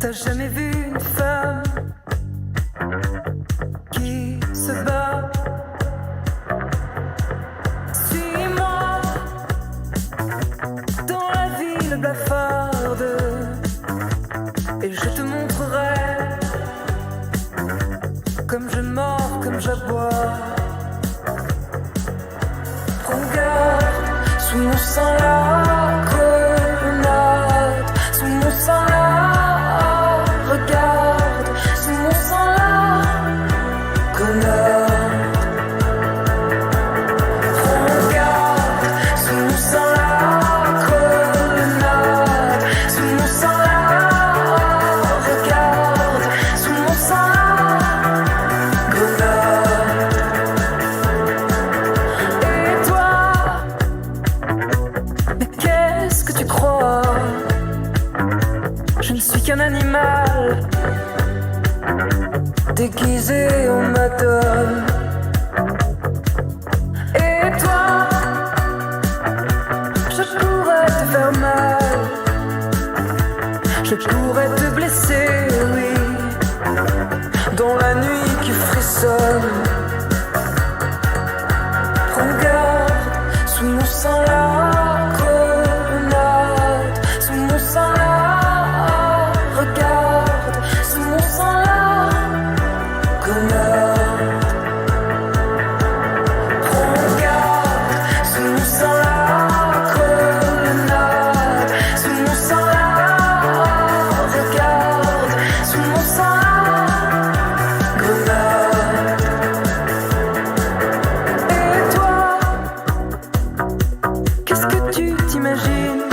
T'as jamais vu une femme qui se bat? Suis-moi dans la ville blafarde et je te montrerai comme je mords, comme j'aboie. Prends garde, sous mon sang la grenade, sous mon sang la regarde, sous mon sang la grenade. Prends garde, sous mon sang la grenade, sous mon sang la regarde, sous mon sang la grenade. Et toi, mais qu'est-ce que tu crois? Je ne suis qu'un animal déguisé en madone. Et toi, je pourrais te faire mal, je pourrais te blesser, oui, dans la nuit qui frissonne. Prends garde, sous mon sang la grenade, sous mon sang la regarde, sous mon sang la grenade. Prends garde, sous mon sang la grenade, sous mon sang la regarde, sous mon sang la grenade. Et toi, qu'est-ce que tu t'imagines?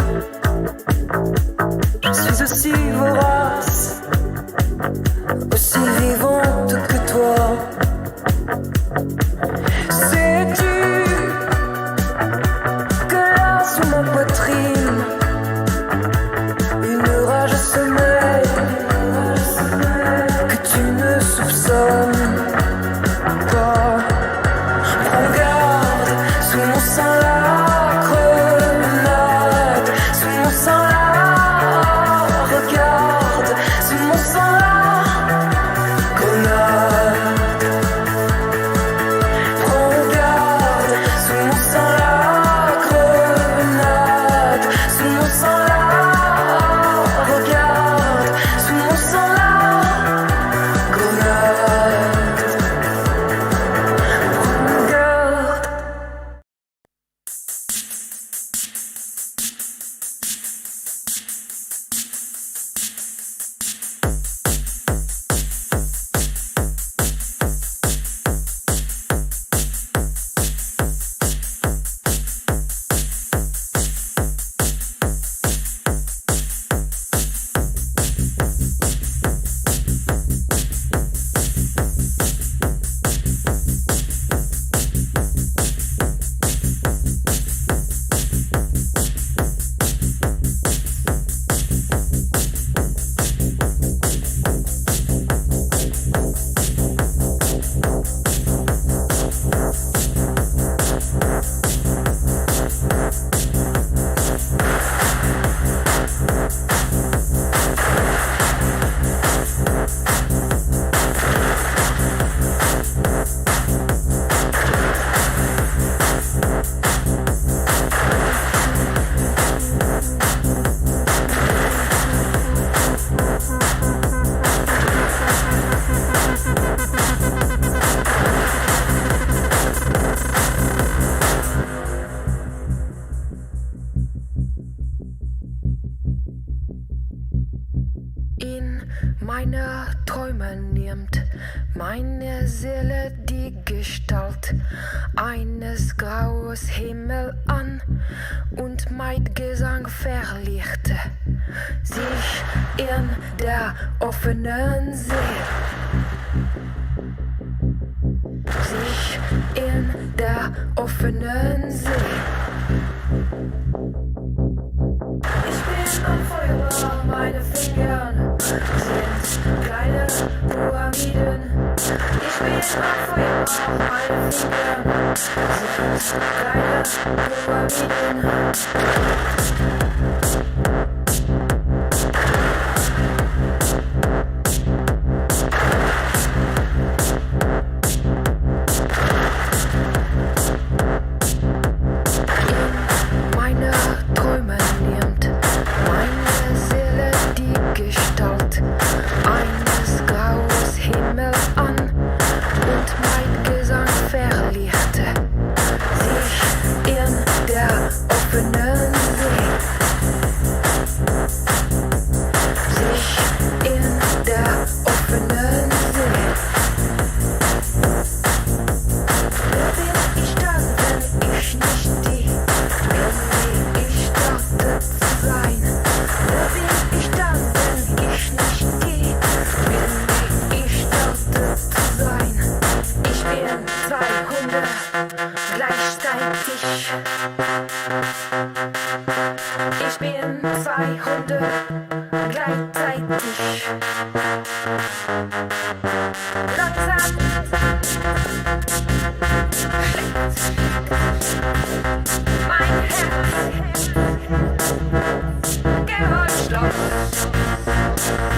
Je suis aussi vorace, aussi vivante que toi. Sais-tu que là sous ma poitrine, une rage sommeille que tu ne soupçonnes pas. Prends garde, sous mon sang la grenade, sous mon sang la regarde, sous mon sang la grenade. Prends garde, sous mon sang la grenade, sous mon sang la regarde, sous mon sang la grenade. Prends garde. In meine Träume nimmt meine Seele die Gestalt eines graues Himmel an und mein Gesang verlichte sich in der offenen See. Sich in der offenen See. Ich bin am Feuer, meine Finger sind kleine Pyramiden. Ich bin am Feuer, meine Finger sind kleine Pyramiden. Zeitlich. Langsam. Mein Herz. Geräuschlos.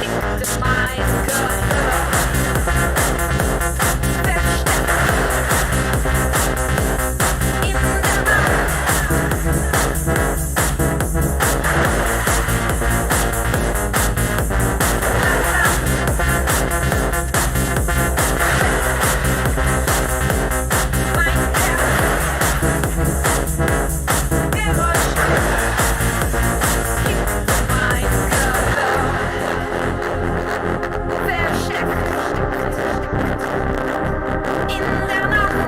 Liegt in meinem Körper. Versteckt. In der Nacht.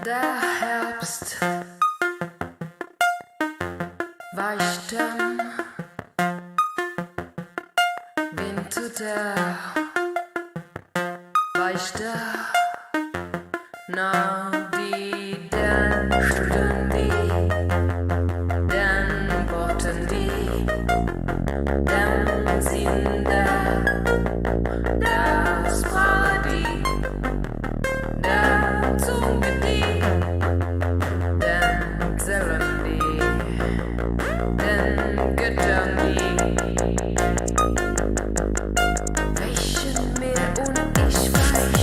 Der Herbst weicht dann, Winter der weicht der, na die den Stunden die, den Worten die, den Sinn das Paradies, der Zunge die, den Zellen die, den Göttern die. Welchen Meer und ich weich.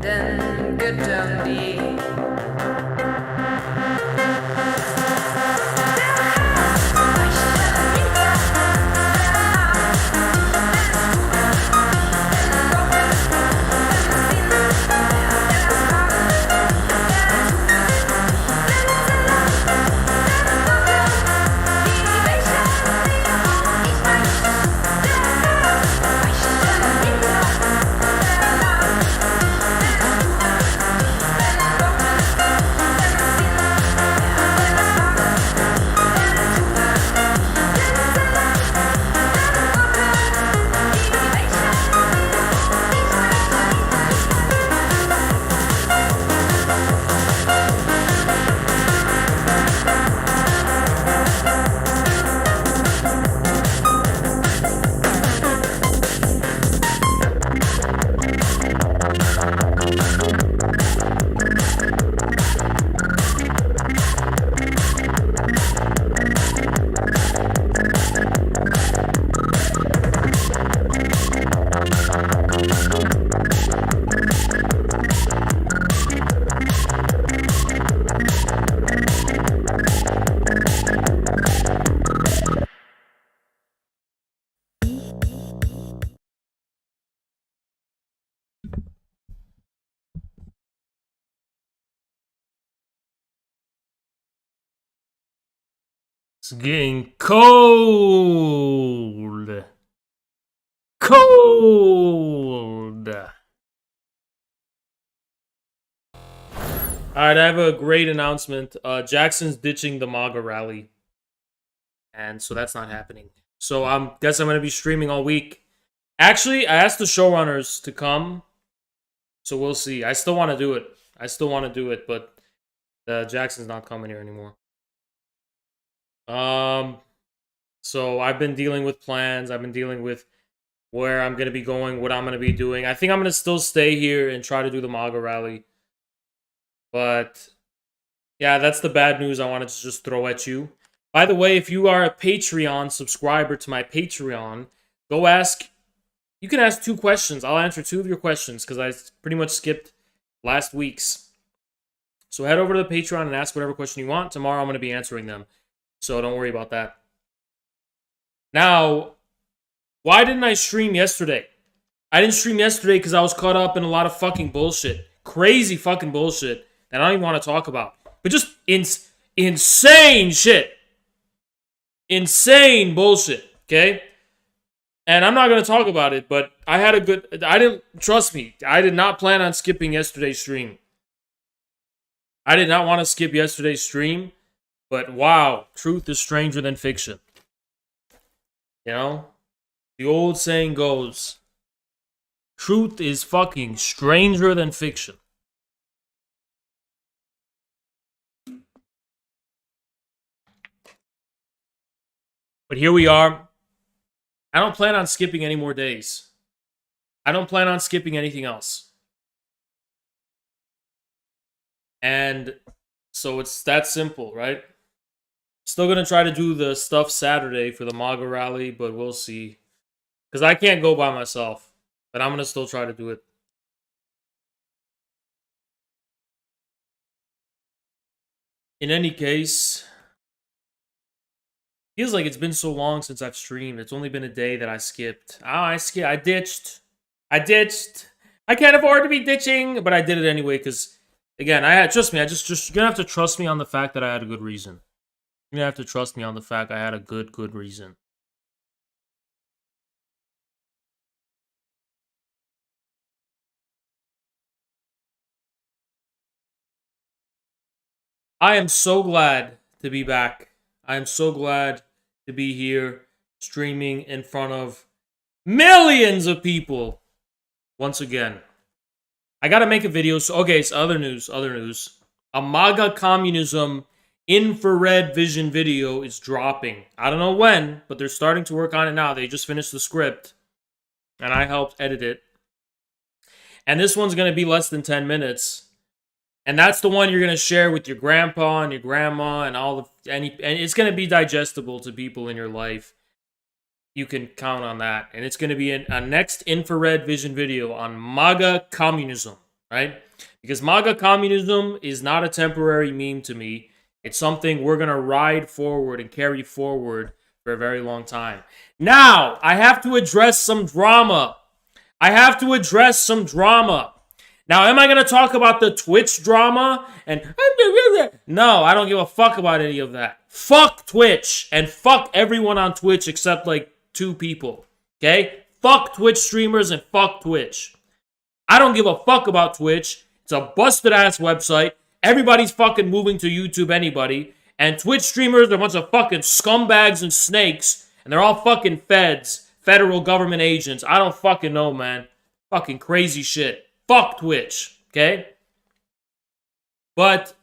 Den Göttern die It's getting cold. Cold. Alright, I have a great announcement. Jackson's ditching the MAGA rally. And so that's not happening. So I guess I'm going to be streaming all week. Actually, I asked the showrunners to come. So we'll see. I still want to do it. But Jackson's not coming here anymore. So I've been dealing with plans. I've been dealing with where I'm going to be going, what I'm going to be doing. I think I'm going to still stay here and try to do the MAGA rally. But yeah, that's the bad news I wanted to just throw at you. By the way, if you are a Patreon subscriber to my Patreon, go ask. You can ask 2 questions. I'll answer 2 of your questions because I pretty much skipped last week's. So head over to the Patreon and ask whatever question you want. Tomorrow I'm going to be answering them. So don't worry about that. Now, why didn't I stream yesterday? I didn't stream yesterday because I was caught up in a lot of fucking bullshit. Crazy fucking bullshit that I don't even want to talk about. But just insane shit. Insane bullshit, okay? And I'm not going to talk about it, but trust me, I did not plan on skipping yesterday's stream. I did not want to skip yesterday's stream, but wow, truth is stranger than fiction. You know? The old saying goes, truth is fucking stranger than fiction. But here we are. I don't plan on skipping any more days. I don't plan on skipping anything else. And so it's that simple, right? Still going to try to do the stuff Saturday for the MAGA rally, but we'll see. Because I can't go by myself. But I'm going to still try to do it. In any case, feels like it's been so long since I've streamed. It's only been a day that I skipped. I ditched. I can't afford to be ditching, but I did it anyway because, again, trust me. You're gonna have to trust me on the fact that I had a good reason. You're gonna have to trust me on the fact I had a good reason. I am so glad to be back. I am so glad to be here streaming in front of millions of people once again. I gotta make a video. So, okay, it's other news. A MAGA communism infrared vision video is dropping. I don't know when, but they're starting to work on it now. They just finished the script, and I helped edit it. And this one's gonna be less than 10 minutes. And that's the one you're going to share with your grandpa and your grandma and and it's going to be digestible to people in your life. You can count on that. And it's going to be a next infrared vision video on MAGA communism, right? Because MAGA communism is not a temporary meme to me. It's something we're going to ride forward and carry forward for a very long time. Now, I have to address some drama. Now, am I going to talk about the Twitch drama? No, I don't give a fuck about any of that. Fuck Twitch. And fuck everyone on Twitch except like 2 people. Okay? Fuck Twitch streamers and fuck Twitch. I don't give a fuck about Twitch. It's a busted ass website. Everybody's fucking moving to YouTube anybody. And Twitch streamers are a bunch of fucking scumbags and snakes. And they're all fucking feds. Federal government agents. I don't fucking know, man. Fucking crazy shit. Fuck Twitch, okay? But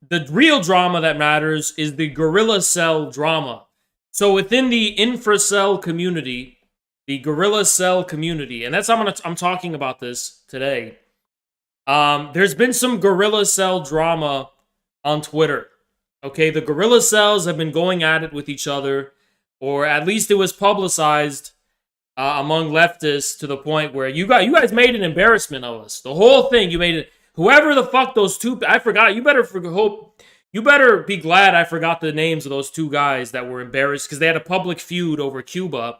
the real drama that matters is the guerrilla cell drama. So within the infrasell community, the guerrilla cell community, and that's I'm talking about this today. There's been some guerrilla cell drama on Twitter. Okay, the guerrilla cells have been going at it with each other, or at least it was publicized among leftists to the point where you guys made an embarrassment of us. The whole thing, you made it. Whoever the fuck those 2, I forgot. You better be glad I forgot the names of those 2 guys that were embarrassed because they had a public feud over Cuba,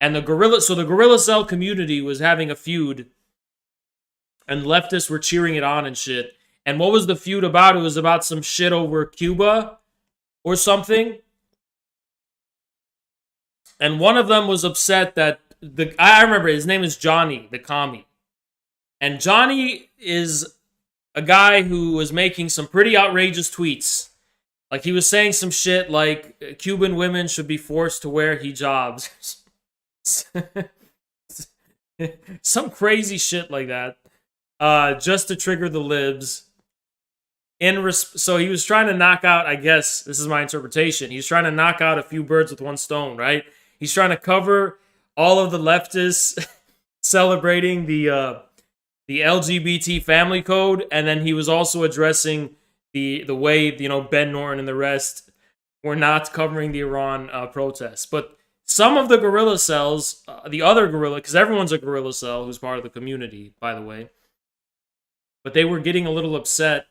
and the guerrilla cell community was having a feud, and leftists were cheering it on and shit. And what was the feud about? It was about some shit over Cuba or something. And one of them was upset that I remember his name is Johnny, the commie. And Johnny is a guy who was making some pretty outrageous tweets. Like he was saying some shit like Cuban women should be forced to wear hijabs. Some crazy shit like that. Just to trigger the libs. So he was trying to knock out, I guess, this is my interpretation. He was trying to knock out a few birds with one stone, right? He's trying to cover all of the leftists celebrating the LGBT family code, and then he was also addressing the way Ben Norton and the rest were not covering the Iran protests. But some of the guerrilla cells, the other guerrilla, because everyone's a guerrilla cell who's part of the community, by the way, but they were getting a little upset,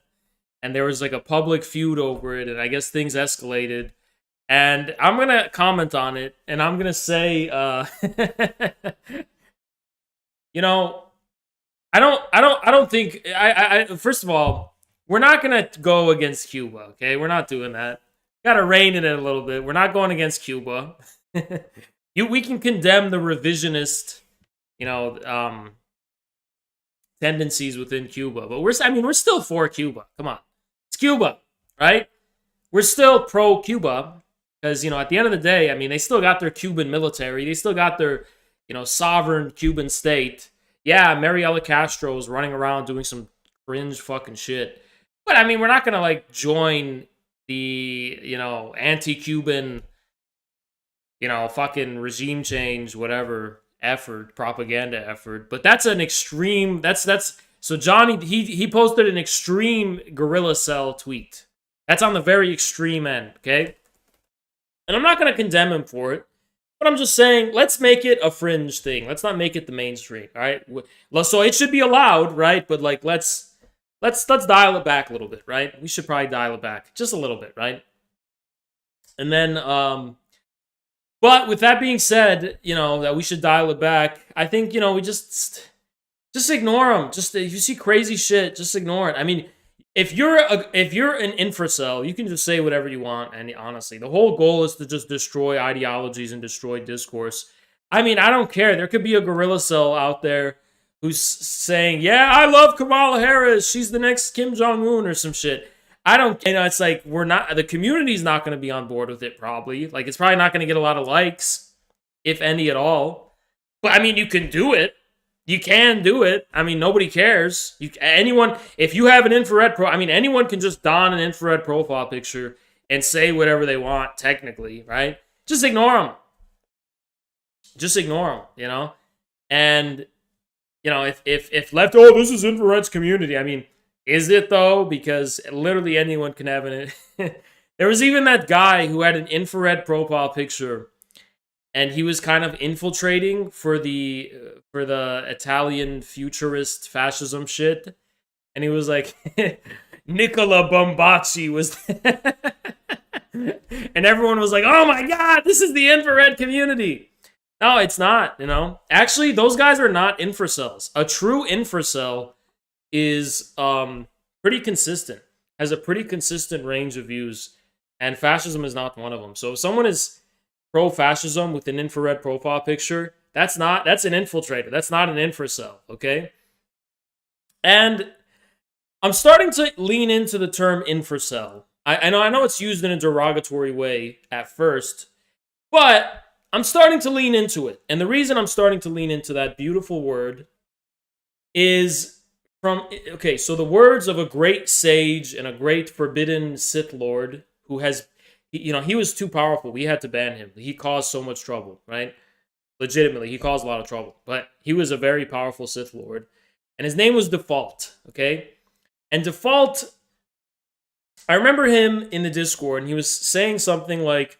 and there was like a public feud over it, and I guess things escalated. And I'm gonna comment on it, and I'm gonna say, I don't think first of all, we're not gonna go against Cuba, okay? We're not doing that. Gotta rein in it a little bit. We're not going against Cuba. We can condemn the revisionist, tendencies within Cuba, but we're still for Cuba. Come on, it's Cuba, right? We're still pro Cuba because at the end of the day, they still got their Cuban military, they still got their sovereign Cuban state. Yeah, Mariela Castro is running around doing some cringe fucking shit, but we're not gonna join the anti-Cuban fucking regime change whatever propaganda effort. But that's an extreme. So Johnny, he posted an extreme guerrilla cell tweet. That's on the very extreme end, okay? And I'm not going to condemn him for it, but I'm just saying, let's make it a fringe thing. Let's not make it the mainstream, all right? So it should be allowed, right? But let's dial it back a little bit, right? We should probably dial it back just a little bit, right? And then, but with that being said, that we should dial it back. I think we just ignore them. Just if you see crazy shit, just ignore it. If you're an infrasell, you can just say whatever you want. And honestly, the whole goal is to just destroy ideologies and destroy discourse. I don't care. There could be a guerrilla cell out there who's saying, "Yeah, I love Kamala Harris. She's the next Kim Jong-un," or some shit. I don't. It's like the community's not going to be on board with it. Probably, it's probably not going to get a lot of likes, if any at all. But you can do it. You can do it. Nobody cares. Anyone, if you have an infrared anyone can just don an infrared profile picture and say whatever they want, technically, right? Just ignore them. Just ignore them, And, if left, this is infrared's community. Is it though? Because literally anyone can have an. There was even that guy who had an infrared profile picture, and he was kind of infiltrating for the Italian futurist fascism shit. And he was like, Nicola Bombacci was, and everyone was like, "Oh my god, this is the infrared community." No, it's not. Actually, those guys are not infracells. A true infracell is pretty consistent, has a pretty consistent range of views, and fascism is not one of them. So if someone is pro-fascism with an infrared profile picture, that's an infiltrator. That's not an infracell, okay? And I'm starting to lean into the term infracell. I know it's used in a derogatory way at first, but I'm starting to lean into it. And the reason I'm starting to lean into that beautiful word is so the words of a great sage and a great forbidden Sith Lord who has, he was too powerful. We had to ban him. He caused so much trouble, right? Legitimately, he caused a lot of trouble. But he was a very powerful Sith Lord. And his name was Default, okay? And Default, I remember him in the Discord, and he was saying something like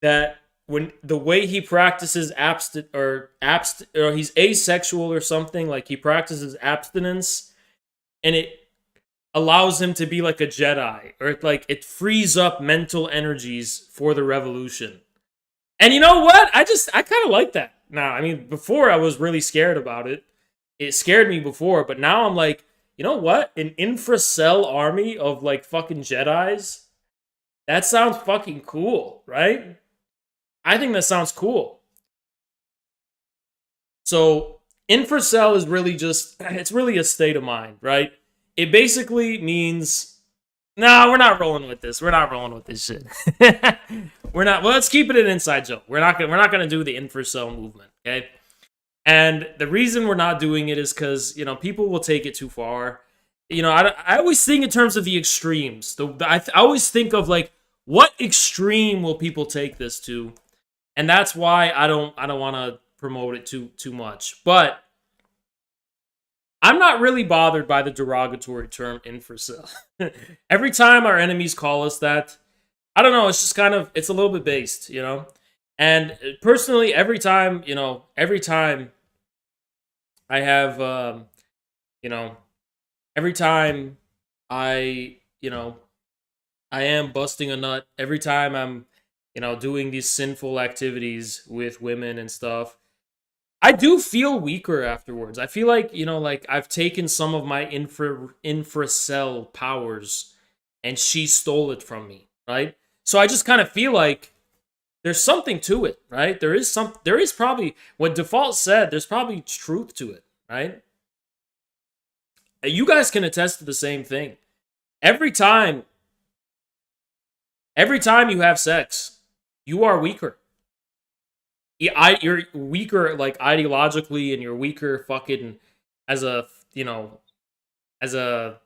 that when the way he practices or he's asexual or something, like he practices abstinence, and it allows him to be like a Jedi, or it frees up mental energies for the revolution. And you know what? I kind of like that now. Before I was really scared about it. It scared me before, but now I'm like, you know what? An infracell army of fucking Jedis? That sounds fucking cool, right? I think that sounds cool. So infrasell is really just, it's really a state of mind, right? It basically means, nah, we're not rolling with this. We're not rolling with this shit. We're not. Well, let's keep it an inside joke. We're not gonna do the infrasell movement, okay? And the reason we're not doing it is because people will take it too far. I always think in terms of the extremes. I always think of like what extreme will people take this to, and that's why I don't want to promote it too much. But I'm not really bothered by the derogatory term infracell. Every time our enemies call us that, I don't know. It's just kind of it's a little bit based. And personally, every time I have, you know, every time I, I am busting a nut. Every time I'm, doing these sinful activities with women and stuff, I do feel weaker afterwards. I feel like, like I've taken some of my infracell powers and she stole it from me, right? So I just kind of feel like there's something to it, right? There is probably what default said, there's probably truth to it, right? You guys can attest to the same thing. Every time every time you have sex, you are weaker. You're weaker like ideologically, and you're weaker fucking as a as a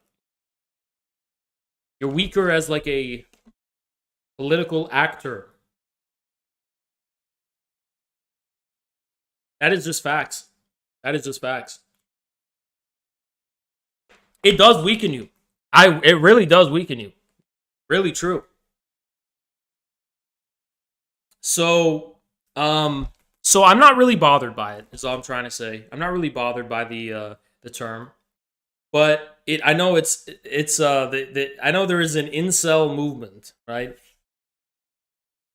you're weaker as like a political actor. That is just facts. That is just facts. It does weaken you. It really does weaken you. Really true. So so I'm not really bothered by it. Is all I'm trying to say. I'm not really bothered by the term. But I know I know there is an incel movement, right?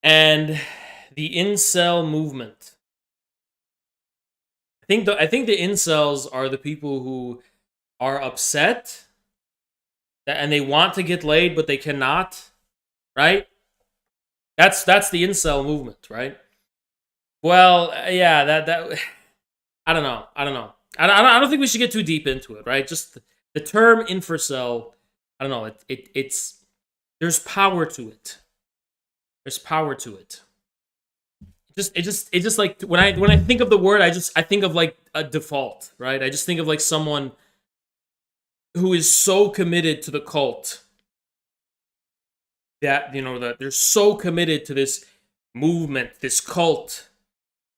And the incel movement, I think the incels are the people who are upset and they want to get laid but they cannot, right? That's the incel movement, right? Well, yeah, that I don't know. I don't know. I don't think we should get too deep into it, right? Just the term infracell, I don't know. It's there's power to it. There's power to it. It just like when I think of the word, I think of like a default, right? I just think of like someone who is so committed to the cult that that they're so committed to this movement, this cult,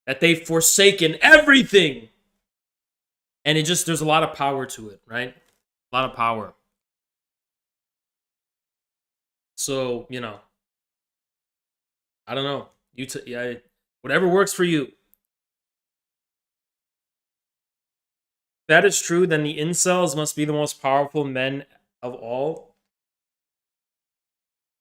that they've forsaken everything. And there's a lot of power to it, right? A lot of power. So, I don't know. Yeah, whatever works for you. If that is true, then the incels must be the most powerful men of all.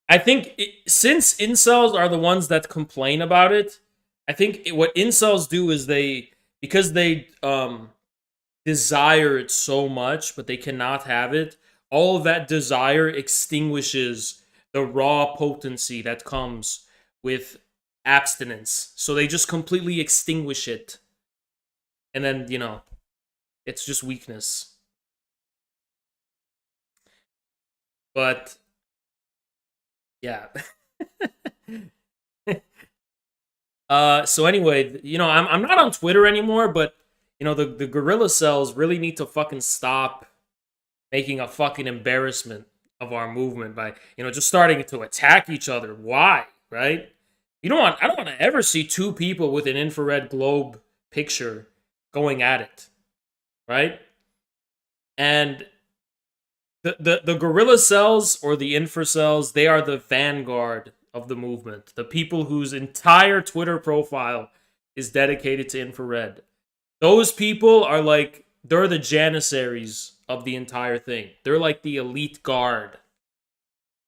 I think since incels are the ones that complain about it, I think what incels do is because they desire it so much, but they cannot have it. All of that desire extinguishes the raw potency that comes with abstinence. So they just completely extinguish it. And then, it's just weakness. But yeah. So anyway, I'm not on Twitter anymore, but the gorilla cells really need to fucking stop making a fucking embarrassment of our movement by just starting to attack each other. Why, right? I don't want to ever see two people with an infrared globe picture going at it, right? And the gorilla cells or the infracells, they are the vanguard of the movement. The people whose entire Twitter profile is dedicated to infrared. Those people are like, they're the janissaries of the entire thing. They're like the elite guard.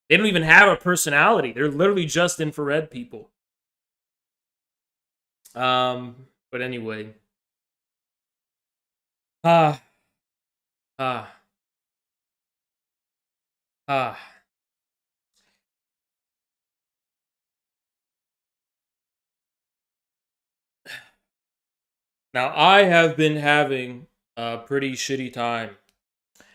They don't even have a personality. They're literally just infrared people. But anyway. Ah. Ah. Ah. Now, I have been having a pretty shitty time.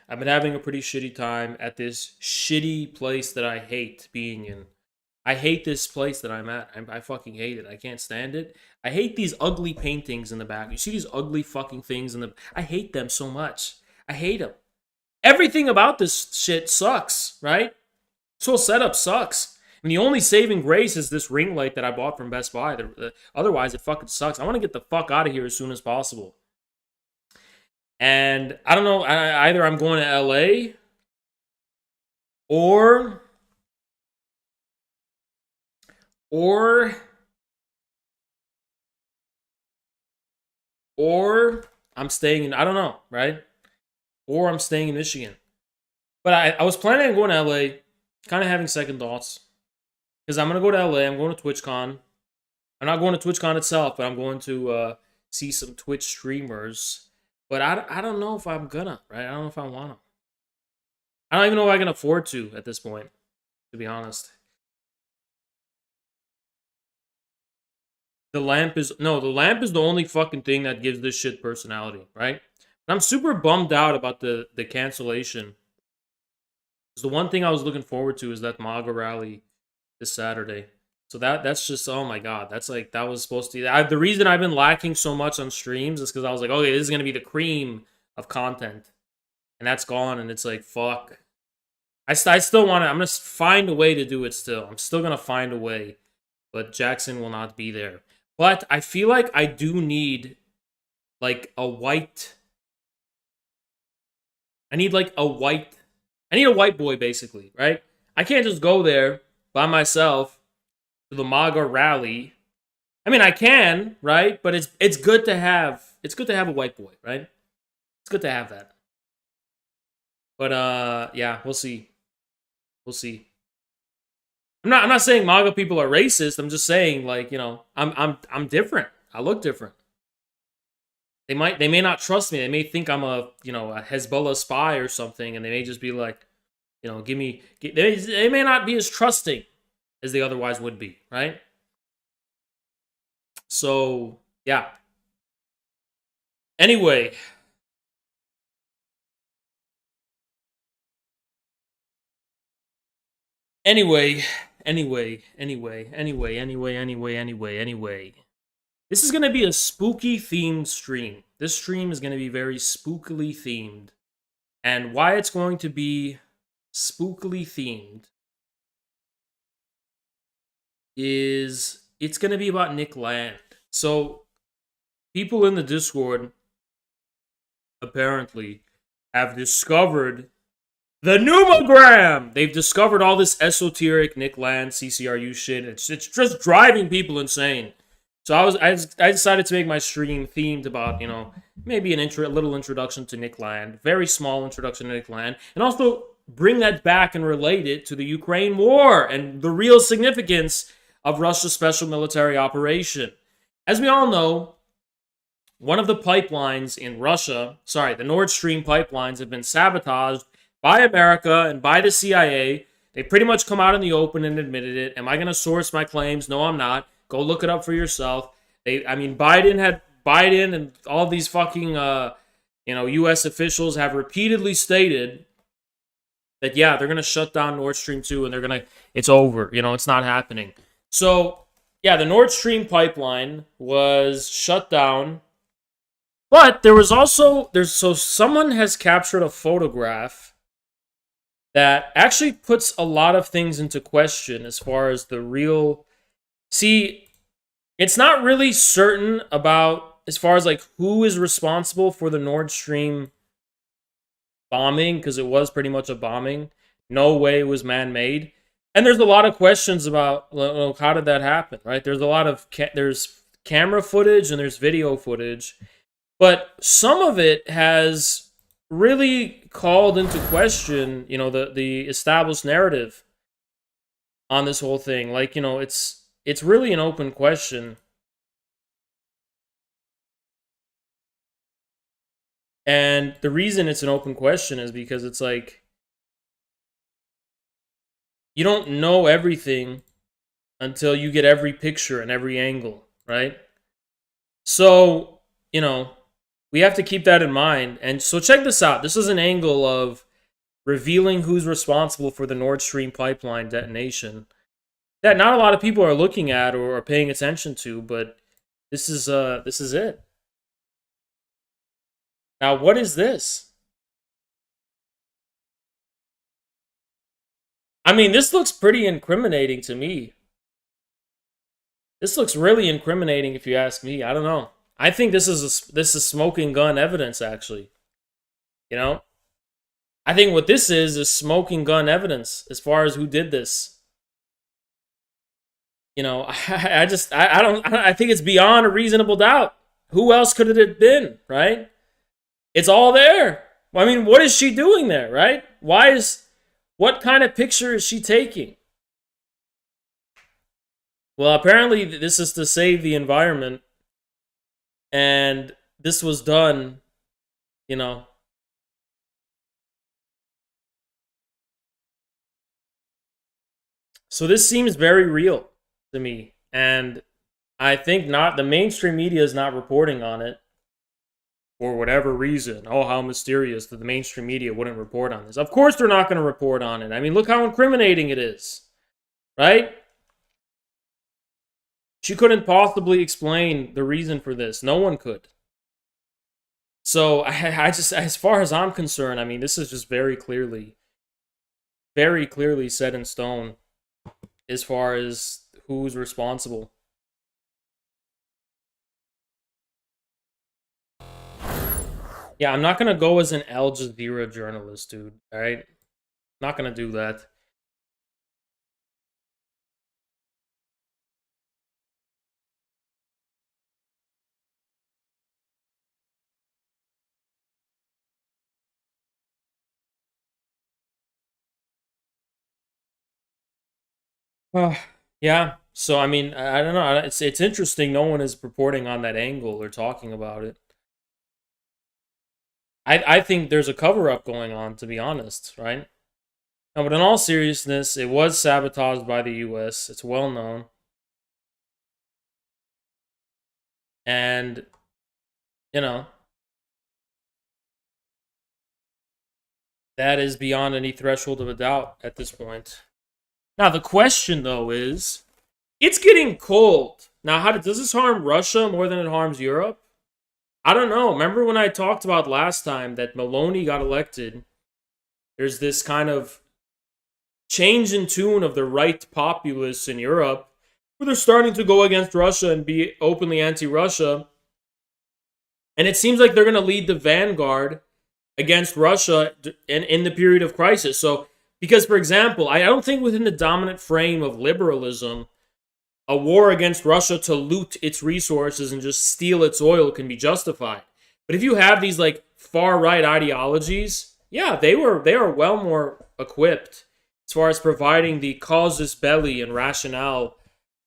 I've been having a pretty shitty time at this shitty place that I hate being in. I hate this place that I'm at. I fucking hate it. I can't stand it. I hate these ugly paintings in the back. You see these ugly fucking things in the... I hate them so much. I hate them. Everything about this shit sucks, right? This whole setup sucks. And the only saving grace is this ring light that I bought from Best Buy. Otherwise, it fucking sucks. I want to get the fuck out of here as soon as possible. And I don't know, either I'm going to LA or I'm staying in, I don't know, right? Or I'm staying in Michigan. But I was planning on going to LA, kind of having second thoughts. Because I'm going to go to LA, I'm going to TwitchCon. I'm not going to TwitchCon itself, but I'm going to see some Twitch streamers. But I don't know if I'm gonna, right? I don't know if I want to. I don't even know if I can afford to at this point, to be honest. The lamp is the only fucking thing that gives this shit personality, right? And I'm super bummed out about the cancellation. Because the one thing I was looking forward to is that MAGA rally this Saturday. So that's just, oh my god, that's like, that was supposed to... the reason I've been lacking so much on streams is because I was like, okay, this is going to be the cream of content. And that's gone, and it's like, fuck. I still want to... I'm going to find a way to do it still. I'm still going to find a way. But Jackson will not be there. But I feel like I do need, like, a white... I need a white boy, basically, right? I can't just go there by myself to the MAGA rally. I mean, I can, right? But it's good to have a white boy, right? It's good to have that. But yeah, we'll see. We'll see. I'm not saying MAGA people are racist. I'm just saying, like, you know, I'm different. I look different. They may not trust me. They may think I'm a Hezbollah spy or something, and they may just be like, you know, they may not be as trusting as they otherwise would be, right? So, yeah. Anyway. Anyway. This is going to be a spooky themed stream. This stream is going to be very spookily themed. And why it's going to be spookily themed is it's going to be about Nick Land. So, people in the Discord apparently have discovered the numogram. They've discovered all this esoteric Nick Land CCRU shit. It's just driving people insane. So I decided to make my stream themed about, you know, maybe a little introduction to Nick Land, very small introduction to Nick Land, and also bring that back and relate it to the Ukraine war and the real significance of Russia's special military operation. As we all know, one of the pipelines in Russia, the Nord Stream pipelines have been sabotaged by America and by the CIA. They pretty much come out in the open and admitted it. Am I going to source my claims? No, I'm not. Go look it up for yourself. Biden and all these fucking, U.S. officials have repeatedly stated that, yeah, they're going to shut down Nord Stream 2 and it's over. You know, it's not happening. So, yeah, the Nord Stream pipeline was shut down. But there was also, someone has captured a photograph that actually puts a lot of things into question as far as the real... See, it's not really certain about, as far as, like, who is responsible for the Nord Stream bombing, because it was pretty much a bombing. No way it was man-made. And there's a lot of questions about, well, how did that happen, right? There's a lot of, there's camera footage and there's video footage. But some of it has really called into question, you know, the established narrative on this whole thing. Like, you know, it's really an open question. And the reason it's an open question is because it's like, you don't know everything until you get every picture and every angle, right? So, you know, we have to keep that in mind. And so check this out. This is an angle of revealing who's responsible for the Nord Stream pipeline detonation that not a lot of people are looking at or are paying attention to, but this is it. Now, what is this? I mean, this looks pretty incriminating to me. This looks really incriminating if you ask me. I don't know. I think this is smoking gun evidence, actually. You know? I think what this is smoking gun evidence as far as who did this. You know, I think it's beyond a reasonable doubt. Who else could it have been, right? It's all there. I mean, what is she doing there, right? What kind of picture is she taking? Well, apparently this is to save the environment. And this was done, you know. So this seems very real to me. And I think not the mainstream media is not reporting on it for whatever reason. Oh, how mysterious that the mainstream media wouldn't report on this. Of course they're not going to report on it. I mean, look how incriminating it is. Right? She couldn't possibly explain the reason for this. No one could. So I just, as far as I'm concerned, I mean, this is just very clearly set in stone as far as who's responsible. Yeah, I'm not going to go as an Al Jazeera journalist, dude. All right? Not going to do that. Yeah. So I mean, I don't know. It's interesting. No one is reporting on that angle or talking about it. I think there's a cover up going on, to be honest, right? No, but in all seriousness, it was sabotaged by the U.S. It's well known, and you know that is beyond any threshold of a doubt at this point. Now the question, though, is it's getting cold. Now, does this harm Russia more than it harms Europe? I don't know. Remember when I talked about last time that Maloney got elected? There's this kind of change in tune of the right populists in Europe where they're starting to go against Russia and be openly anti-Russia. And it seems like they're going to lead the vanguard against Russia in the period of crisis. So, because, for example, I don't think within the dominant frame of liberalism, a war against Russia to loot its resources and just steal its oil can be justified. But if you have these like far-right ideologies, yeah, they are well more equipped as far as providing the casus belli and rationale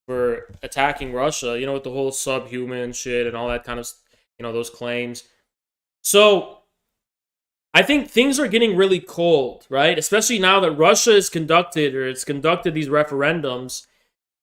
for attacking Russia, you know, with the whole subhuman shit and all that kind of, you know, those claims. So I think things are getting really cold, right? Especially now that Russia it's conducted these referendums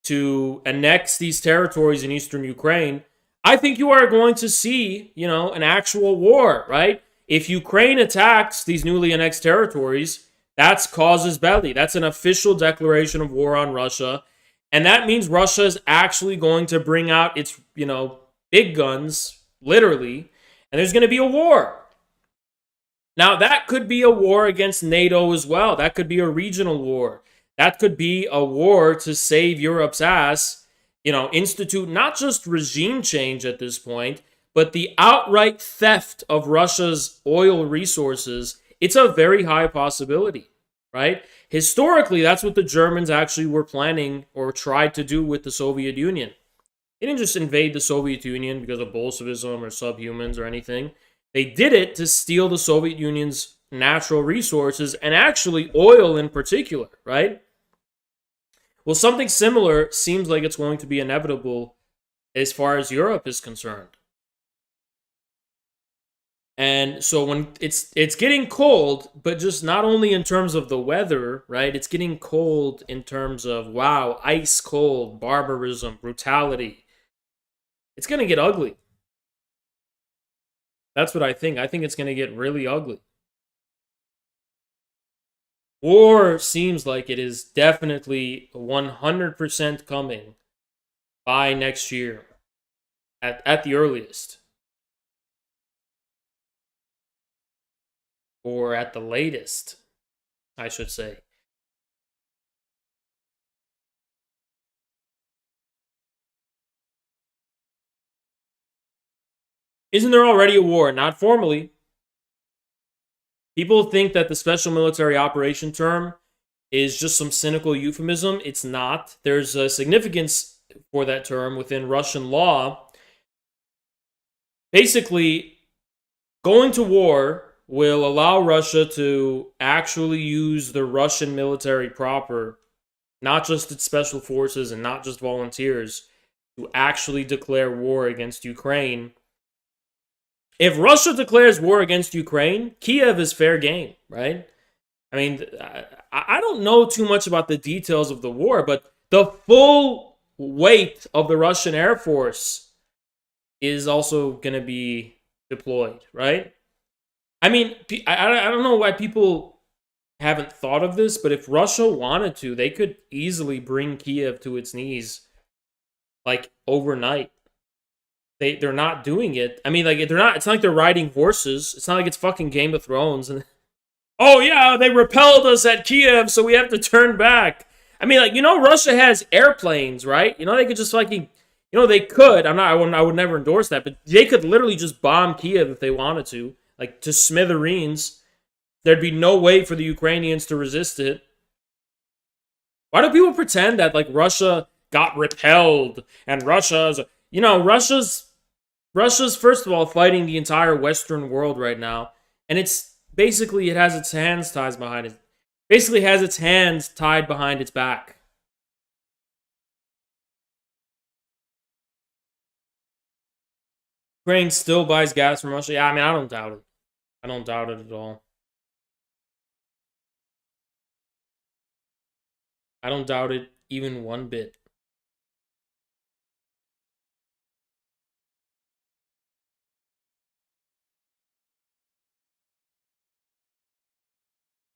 to annex these territories in eastern Ukraine. I think you are going to see, you know, an actual war, right? If Ukraine attacks these newly annexed territories, that's casus belli. That's an official declaration of war on Russia. And that means Russia is actually going to bring out its, you know, big guns, literally, and there's going to be a war. Now, that could be a war against NATO as well. That could be a regional war. That could be a war to save Europe's ass, you know, institute not just regime change at this point, but the outright theft of Russia's oil resources. It's a very high possibility, right? Historically, that's what the Germans actually were planning or tried to do with the Soviet Union. They didn't just invade the Soviet Union because of Bolshevism or subhumans or anything. They did it to steal the Soviet Union's natural resources and actually oil in particular, right? Well, something similar seems like it's going to be inevitable as far as Europe is concerned. And so when it's getting cold, but just not only in terms of the weather, right? It's getting cold in terms of, wow, ice cold, barbarism, brutality. It's going to get ugly. That's what I think. I think it's going to get really ugly. War seems like it is definitely 100% coming by next year at the earliest. Or at the latest, I should say. Isn't there already a war? Not formally. People think that the special military operation term is just some cynical euphemism. It's not. There's a significance for that term within Russian law. Basically, going to war will allow Russia to actually use the Russian military proper, not just its special forces and not just volunteers, to actually declare war against Ukraine. If Russia declares war against Ukraine, Kiev is fair game, right? I mean, I don't know too much about the details of the war, but the full weight of the Russian Air Force is also going to be deployed, right? I mean, I don't know why people haven't thought of this, but if Russia wanted to, they could easily bring Kiev to its knees, like, overnight. They're not doing it. I mean, like, they're not. It's not like they're riding horses. It's not like it's fucking Game of Thrones. And oh yeah, they repelled us at Kiev, so we have to turn back. I mean, like, Russia has airplanes, right? They could just fucking, they could. I would never endorse that, but they could literally just bomb Kiev if they wanted to, like, to smithereens. There'd be no way for the Ukrainians to resist it. Why do people pretend that, like, Russia got repelled and Russia's first of all fighting the entire Western world right now, and it has its hands tied behind it. Basically has its hands tied behind its back. Ukraine still buys gas from Russia. Yeah, I mean, I don't doubt it. I don't doubt it at all. I don't doubt it even one bit.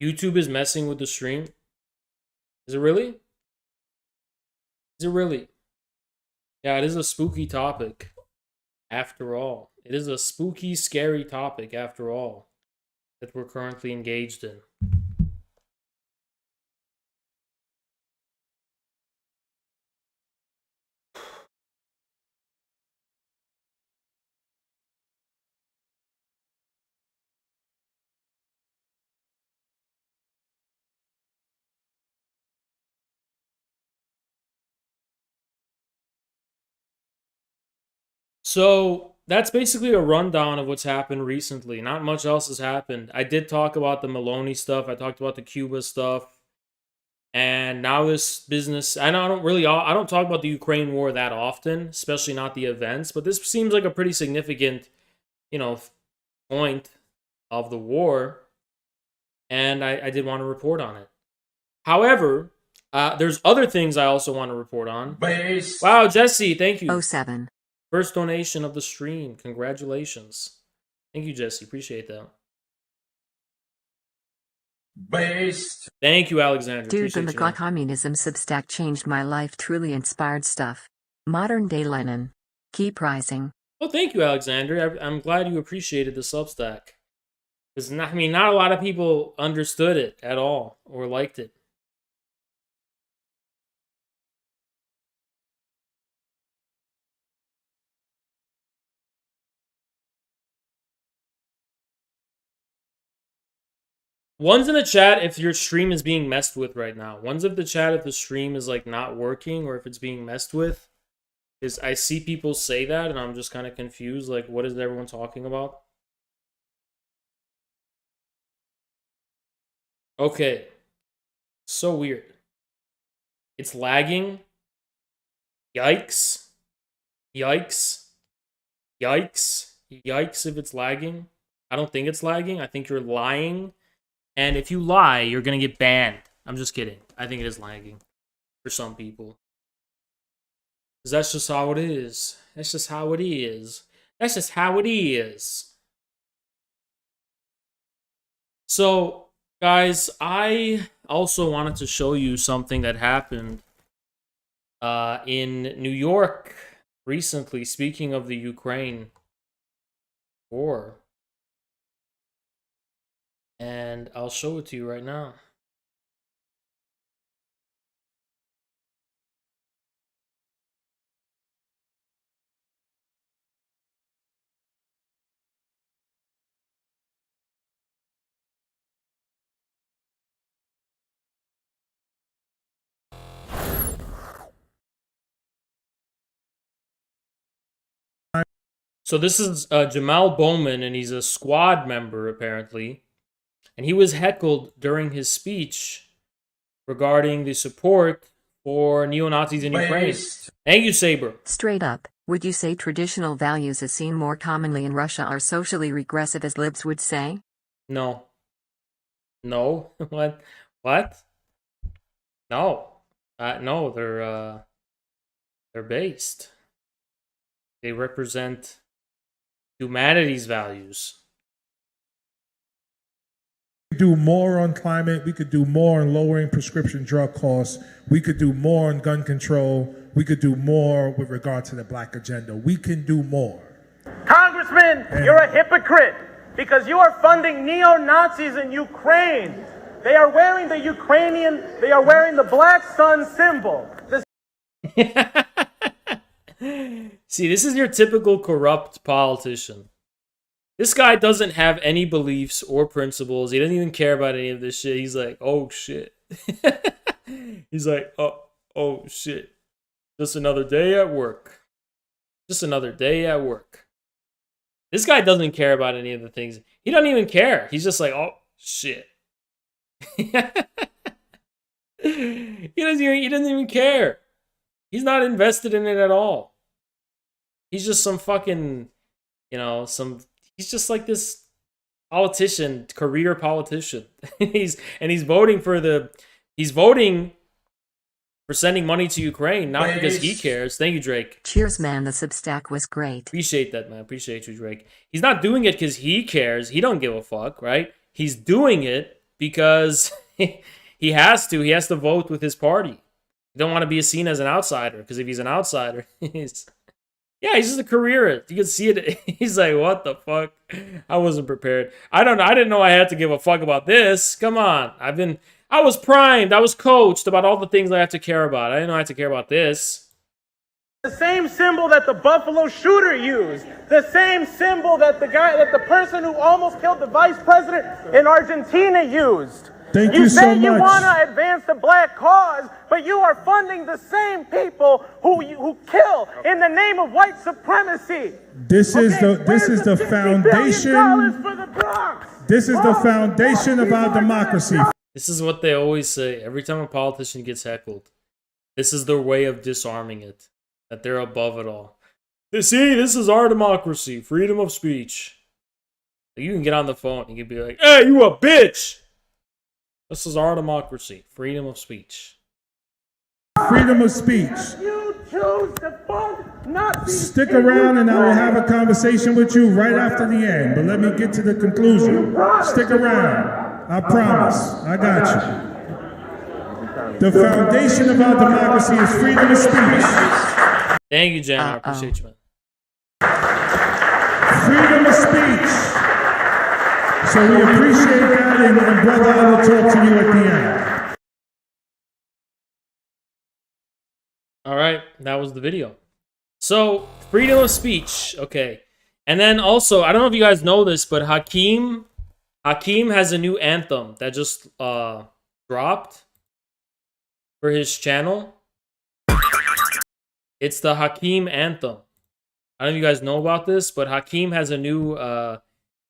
YouTube is messing with the stream. Is it really? Is it really? Yeah, it is a spooky topic. After all, it is a spooky, scary topic after all that we're currently engaged in. So that's basically a rundown of what's happened recently. Not much else has happened. I did talk about the Maloney stuff. I talked about the Cuba stuff. And now this business, I don't talk about the Ukraine war that often, especially not the events, but this seems like a pretty significant, point of the war. And I did want to report on it. However, there's other things I also want to report on. Base. Wow, Jesse, thank you. 07. First donation of the stream. Congratulations. Thank you, Jesse. Appreciate that. Based. Thank you, Alexander. Dude, the Appreciate you. Communism Substack changed my life. Truly inspired stuff. Modern day Lenin. Keep rising. Well, thank you, Alexander. I'm glad you appreciated the Substack. Because, not a lot of people understood it at all or liked it. One's in the chat if your stream is being messed with right now. One's in the chat if the stream is, like, not working or if it's being messed with. Because I see people say that and I'm just kind of confused. Like, what is everyone talking about? Okay. So weird. It's lagging. Yikes. Yikes. Yikes. Yikes if it's lagging. I don't think it's lagging. I think you're lying. And if you lie, you're going to get banned. I'm just kidding. I think it is lagging for some people. Because that's just how it is. That's just how it is. That's just how it is. So, guys, I also wanted to show you something that happened in New York recently. Speaking of the Ukraine war, and I'll show it to you right now. So this is Jamaal Bowman, and he's a squad member, apparently. And he was heckled during his speech regarding the support for neo-Nazis in Ukraine. Thank you, Saber. Straight up, would you say traditional values as seen more commonly in Russia are socially regressive as libs would say? No. No? What? What? No. No, they're based. They represent humanity's values. Do more on climate. We could do more on lowering prescription drug costs. We could do more on gun control. We could do more with regard to the black agenda. We can do more. Congressman, you're a hypocrite because you are funding neo-Nazis in Ukraine. They are wearing the Black Sun symbol. See, this is your typical corrupt politician. This guy doesn't have any beliefs or principles. He doesn't even care about any of this shit. He's like, oh shit. He's like, oh shit. Just another day at work. Just another day at work. This guy doesn't care about any of the things. He doesn't even care. He's just like, oh shit. He doesn't even care. He's not invested in it at all. He's just some fucking, he's just like this politician, career politician. he's voting for sending money to Ukraine, not because he cares. Thank you, Drake. Cheers, man. The Substack was great. Appreciate that, man. Appreciate you, Drake. He's not doing it because he cares. He don't give a fuck, right? He's doing it because he has to. He has to vote with his party. He don't want to be seen as an outsider, because if he's an outsider, he's just a careerist. You can see it. He's like, what the fuck? I wasn't prepared. I didn't know I had to give a fuck about this. Come on. I was primed. I was coached about all the things I have to care about. I didn't know I had to care about this. The same symbol that the Buffalo shooter used. The same symbol that the person who almost killed the vice president in Argentina used. Thank you so much. You say you want to advance the black cause, but you are funding the same people who kill in the name of white supremacy. This is the foundation. For the Bronx? This is the foundation of our democracy. This is what they always say every time a politician gets heckled. This is their way of disarming it, that they're above it all. See, this is our democracy, freedom of speech. You can get on the phone and you can be like, hey, you a bitch! This is our democracy, freedom of speech. Freedom of speech. You choose to fund Nazis. Stick around and I will have a conversation with you right after the end. But let me get to the conclusion. Stick around. I promise. I got you. The foundation of our democracy is freedom of speech. Thank you, Jen. I appreciate you, man. Freedom of speech. So we appreciate that, and brother, I will talk to you at the end. All right, that was the video. So, freedom of speech, okay. And then also, I don't know if you guys know this, but Hakeem has a new anthem that just dropped for his channel. It's the Hakeem anthem. I don't know if you guys know about this, but Hakeem has a new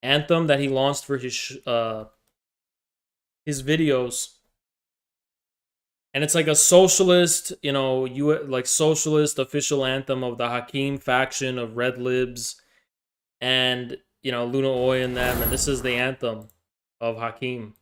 anthem that he launched for his videos, and it's like a socialist, socialist official anthem of the Hakeem faction of Red Libs, and Luna Oy and them, and this is the anthem of Hakeem.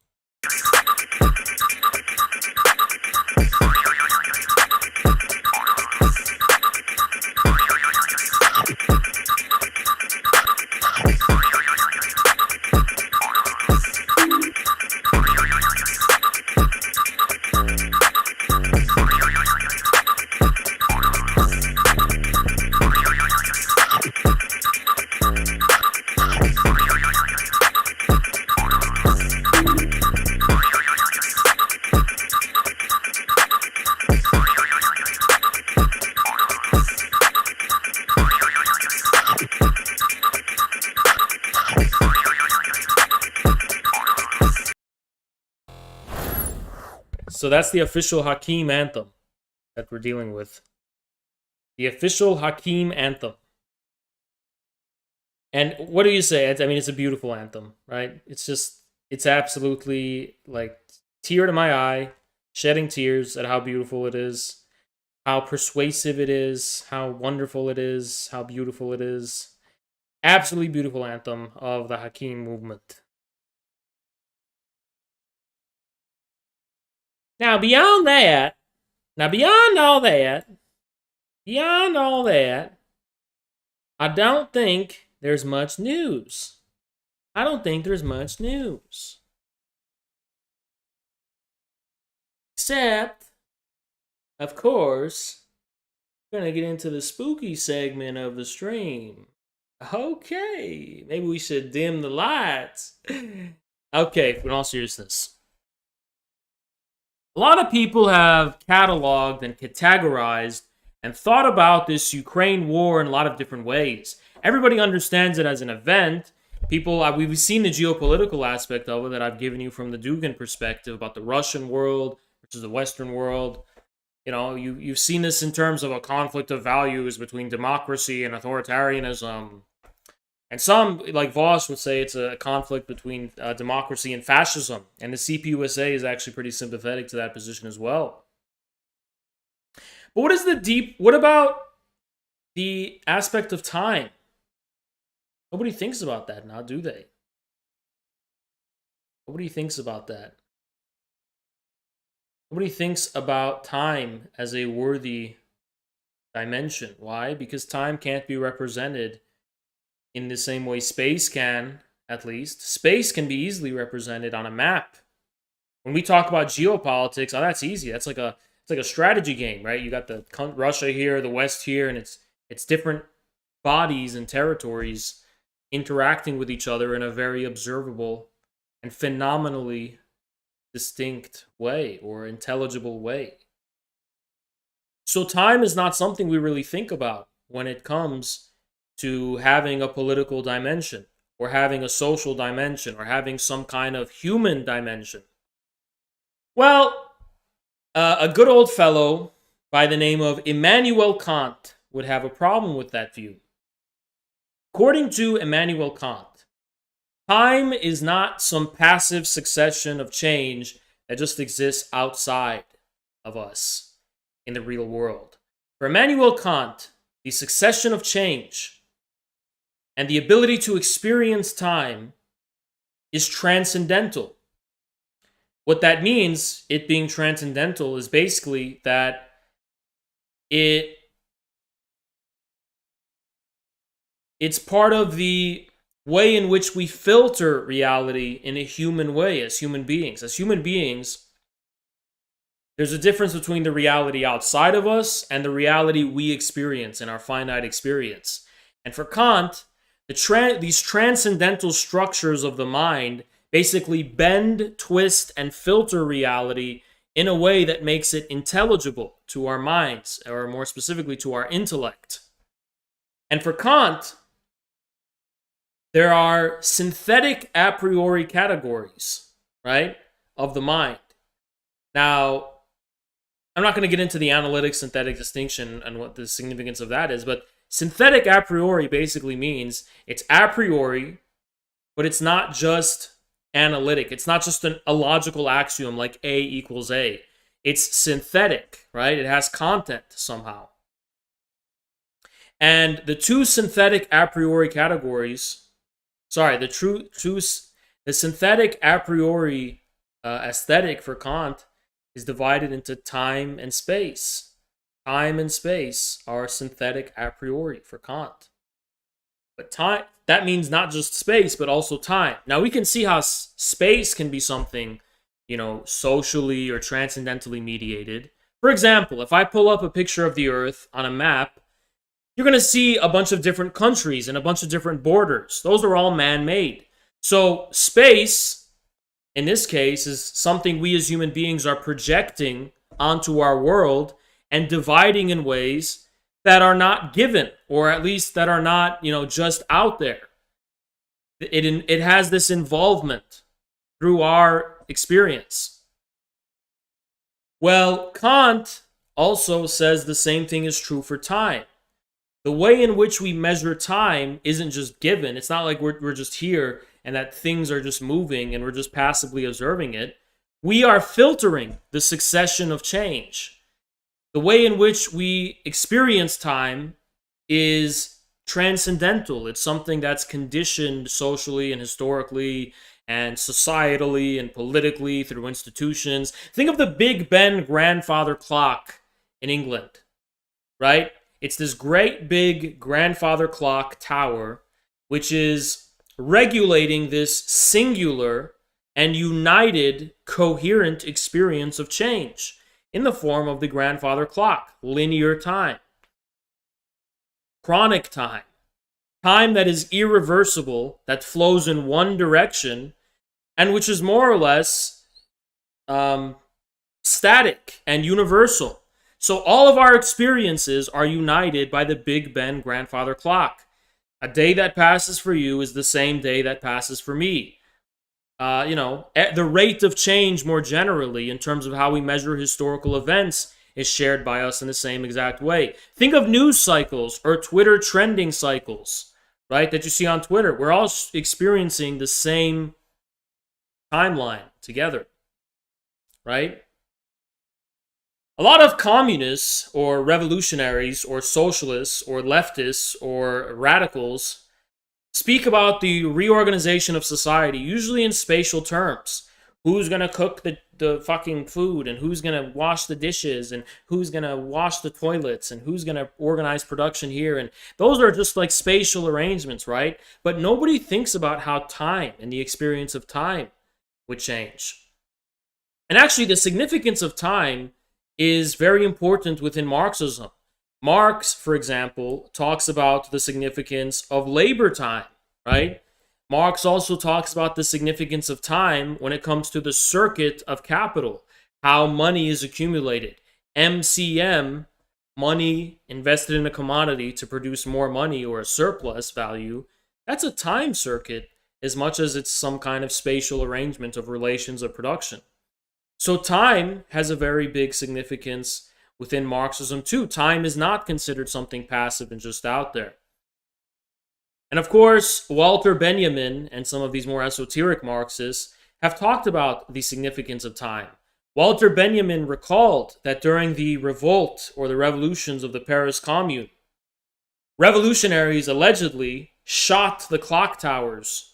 So that's the official Hakeem anthem that we're dealing with. The official Hakeem anthem. And what do you say? I mean, it's a beautiful anthem, right? It's absolutely like tear to my eye, shedding tears at how beautiful it is, how persuasive it is, how wonderful it is, how beautiful it is. Absolutely beautiful anthem of the Hakeem movement. Now, beyond all that, I don't think there's much news. Except, of course, we're going to get into the spooky segment of the stream. Okay, maybe we should dim the lights. Okay, in all seriousness. A lot of people have cataloged and categorized and thought about this Ukraine war in a lot of different ways. Everybody understands it as an event. We've seen the geopolitical aspect of it that I've given you from the Dugin perspective about the Russian world versus the Western world. You know, you've seen this in terms of a conflict of values between democracy and authoritarianism. And some, like Voss, would say it's a conflict between democracy and fascism. And the CPUSA is actually pretty sympathetic to that position as well. But what about the aspect of time? Nobody thinks about that now, do they? Nobody thinks about that. Nobody thinks about time as a worthy dimension. Why? Because time can't be represented in the same way space can, at least. Space can be easily represented on a map. When we talk about geopolitics, that's easy. It's like a strategy game, right? You got the Russia here, the West here, and it's different bodies and territories interacting with each other in a very observable and phenomenally distinct way or intelligible way. So time is not something we really think about when it comes to having a political dimension or having a social dimension or having some kind of human dimension. Well, a good old fellow by the name of Immanuel Kant would have a problem with that view. According to Immanuel Kant, time is not some passive succession of change that just exists outside of us in the real world. For Immanuel Kant, the succession of change and the ability to experience time is transcendental. What that means, it being transcendental, is basically that it's part of the way in which we filter reality in a human way as human beings. As human beings, there's a difference between the reality outside of us and the reality we experience in our finite experience. And for Kant, these transcendental structures of the mind basically bend, twist, and filter reality in a way that makes it intelligible to our minds, or more specifically to our intellect. And for Kant, there are synthetic a priori categories, right, of the mind. Now, I'm not going to get into the analytic-synthetic distinction and what the significance of that is, but synthetic a priori basically means it's a priori, but it's not just analytic. It's not just a logical axiom like A equals A. It's synthetic, right? It has content somehow. And the two synthetic a priori categories, the synthetic a priori aesthetic for Kant is divided into time and space. Time and space are synthetic a priori for Kant. But time, that means not just space, but also time. Now, we can see how space can be something, socially or transcendentally mediated. For example, if I pull up a picture of the Earth on a map, you're going to see a bunch of different countries and a bunch of different borders. Those are all man-made. So space, in this case, is something we as human beings are projecting onto our world and dividing in ways that are not given, or at least that are not, just out there. It has this involvement through our experience. Well, Kant also says the same thing is true for time. The way in which we measure time isn't just given. It's not like we're just here and that things are just moving and we're just passively observing it. We are filtering the succession of change. The way in which we experience time is transcendental. It's something that's conditioned socially and historically and societally and politically through institutions. Think of the Big Ben grandfather clock in England, right? It's this great big grandfather clock tower, which is regulating this singular and united, coherent experience of change in the form of the grandfather clock, linear time, chronic time, time that is irreversible, that flows in one direction, and which is more or less static and universal. So all of our experiences are united by the Big Ben grandfather clock. A day that passes for you is the same day that passes for me. The rate of change more generally in terms of how we measure historical events is shared by us in the same exact way. Think of news cycles or Twitter trending cycles, right, that you see on Twitter. We're all experiencing the same timeline together, right? A lot of communists or revolutionaries or socialists or leftists or radicals speak about the reorganization of society, usually in spatial terms. Who's going to cook the fucking food, and who's going to wash the dishes, and who's going to wash the toilets, and who's going to organize production here. And those are just like spatial arrangements, right? But nobody thinks about how time and the experience of time would change. And actually, the significance of time is very important within Marxism. Marx, for example, talks about the significance of labor time, right? Marx also talks about the significance of time when it comes to the circuit of capital, how money is accumulated. MCM, money invested in a commodity to produce more money or a surplus value, that's a time circuit as much as it's some kind of spatial arrangement of relations of production. So time has a very big significance within Marxism too. Time is not considered something passive and just out there. And of course, Walter Benjamin and some of these more esoteric Marxists have talked about the significance of time. Walter Benjamin recalled that during the revolt or the revolutions of the Paris Commune, revolutionaries allegedly shot the clock towers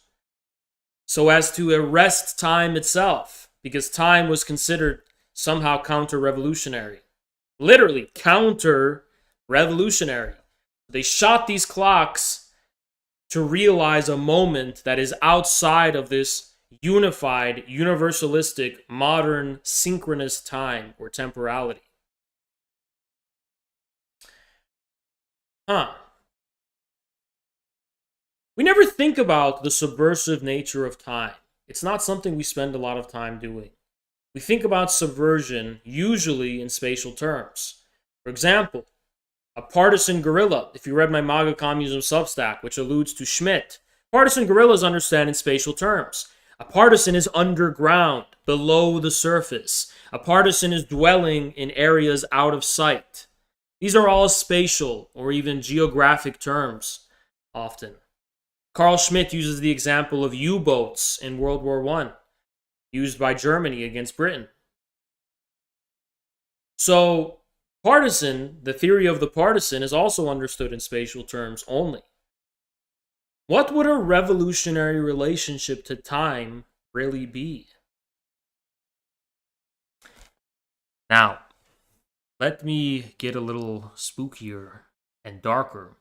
so as to arrest time itself, because time was considered somehow counter-revolutionary. Literally, counter-revolutionary. They shot these clocks to realize a moment that is outside of this unified, universalistic, modern, synchronous time or temporality. We never think about the subversive nature of time. It's not something we spend a lot of time doing. We think about subversion usually in spatial terms. For example, a partisan guerrilla, if you read my MAGA Communism Substack, which alludes to Schmidt, partisan guerrillas understand in spatial terms. A partisan is underground, below the surface. A partisan is dwelling in areas out of sight. These are all spatial or even geographic terms, often. Carl Schmitt uses the example of U-boats in World War I, used by Germany against Britain. So, partisan, the theory of the partisan, is also understood in spatial terms only. What would a revolutionary relationship to time really be? Now, let me get a little spookier and darker.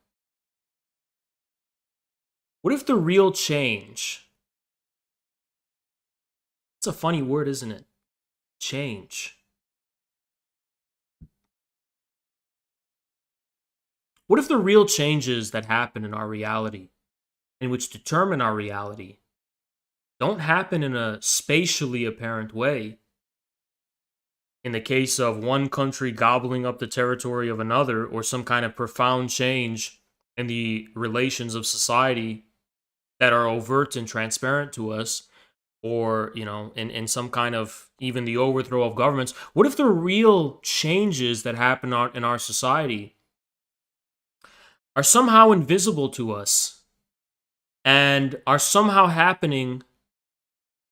What if the real change... It's a funny word, isn't it? Change. What if the real changes that happen in our reality, and which determine our reality, don't happen in a spatially apparent way? In the case of one country gobbling up the territory of another, or some kind of profound change in the relations of society that are overt and transparent to us, or, in some kind of even the overthrow of governments, what if the real changes that happen in our society are somehow invisible to us and are somehow happening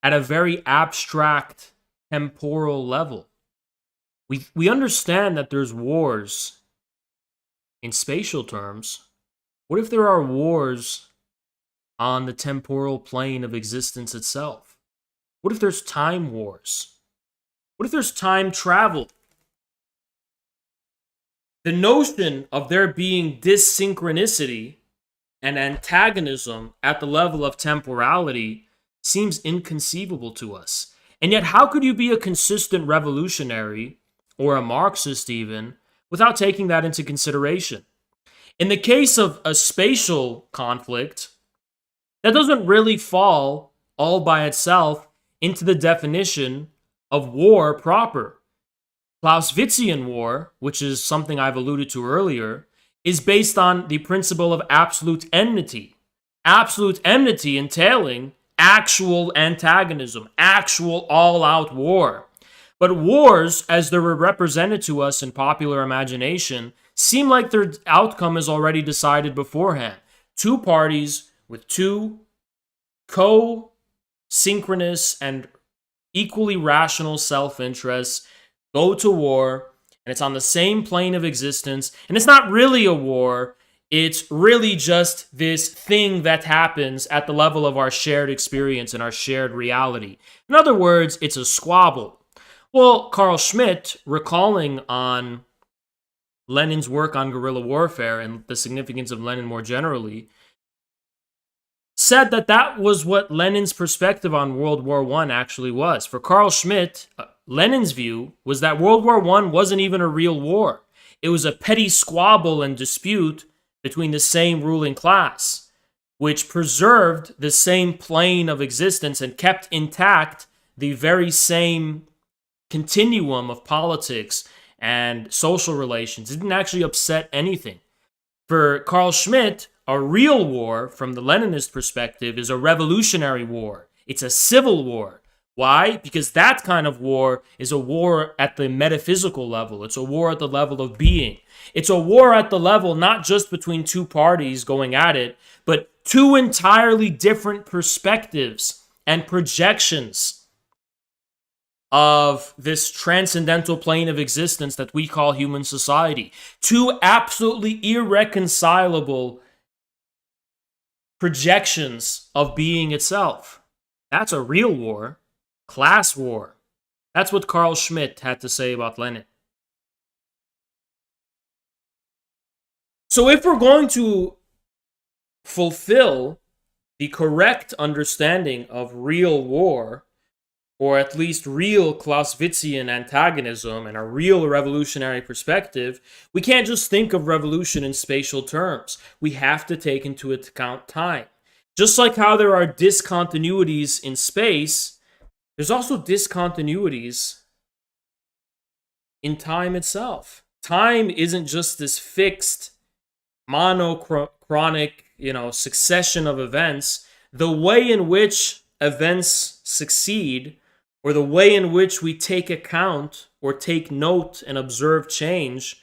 at a very abstract temporal level? We understand that there's wars in spatial terms. What if there are wars on the temporal plane of existence itself? What if there's time wars? What if there's time travel? The notion of there being dissynchronicity and antagonism at the level of temporality seems inconceivable to us. And yet, how could you be a consistent revolutionary, or a Marxist even, without taking that into consideration? In the case of a spatial conflict, that doesn't really fall all by itself into the definition of war proper. Clausewitzian war, which is something I've alluded to earlier, is based on the principle of absolute enmity. Absolute enmity entailing actual antagonism, actual all-out war. But wars, as they were represented to us in popular imagination, seem like their outcome is already decided beforehand. Two parties with two co-synchronous and equally rational self-interests go to war, and it's on the same plane of existence, and it's not really a war, it's really just this thing that happens at the level of our shared experience and our shared reality. In other words, it's a squabble. Well, Carl Schmitt, recalling on Lenin's work on guerrilla warfare and the significance of Lenin more generally, said that that was what Lenin's perspective on World War I actually was. For Carl Schmitt, Lenin's view was that World War I wasn't even a real war. It was a petty squabble and dispute between the same ruling class, which preserved the same plane of existence and kept intact the very same continuum of politics and social relations. It didn't actually upset anything. For Carl Schmitt, a real war, from the Leninist perspective, is a revolutionary war. It's a civil war. Why? Because that kind of war is a war at the metaphysical level. It's a war at the level of being. It's a war at the level not just between two parties going at it, but two entirely different perspectives and projections of this transcendental plane of existence that we call human society. Two absolutely irreconcilable projections of being itself. That's a real war. Class war. That's what Carl Schmitt had to say about Lenin. So if we're going to fulfill the correct understanding of real war, or at least real Clausewitzian antagonism and a real revolutionary perspective, we can't just think of revolution in spatial terms. We have to take into account time. Just like how there are discontinuities in space, there's also discontinuities in time itself. Time isn't just this fixed, monochronic, succession of events. The way in which events succeed, or the way in which we take account or take note and observe change,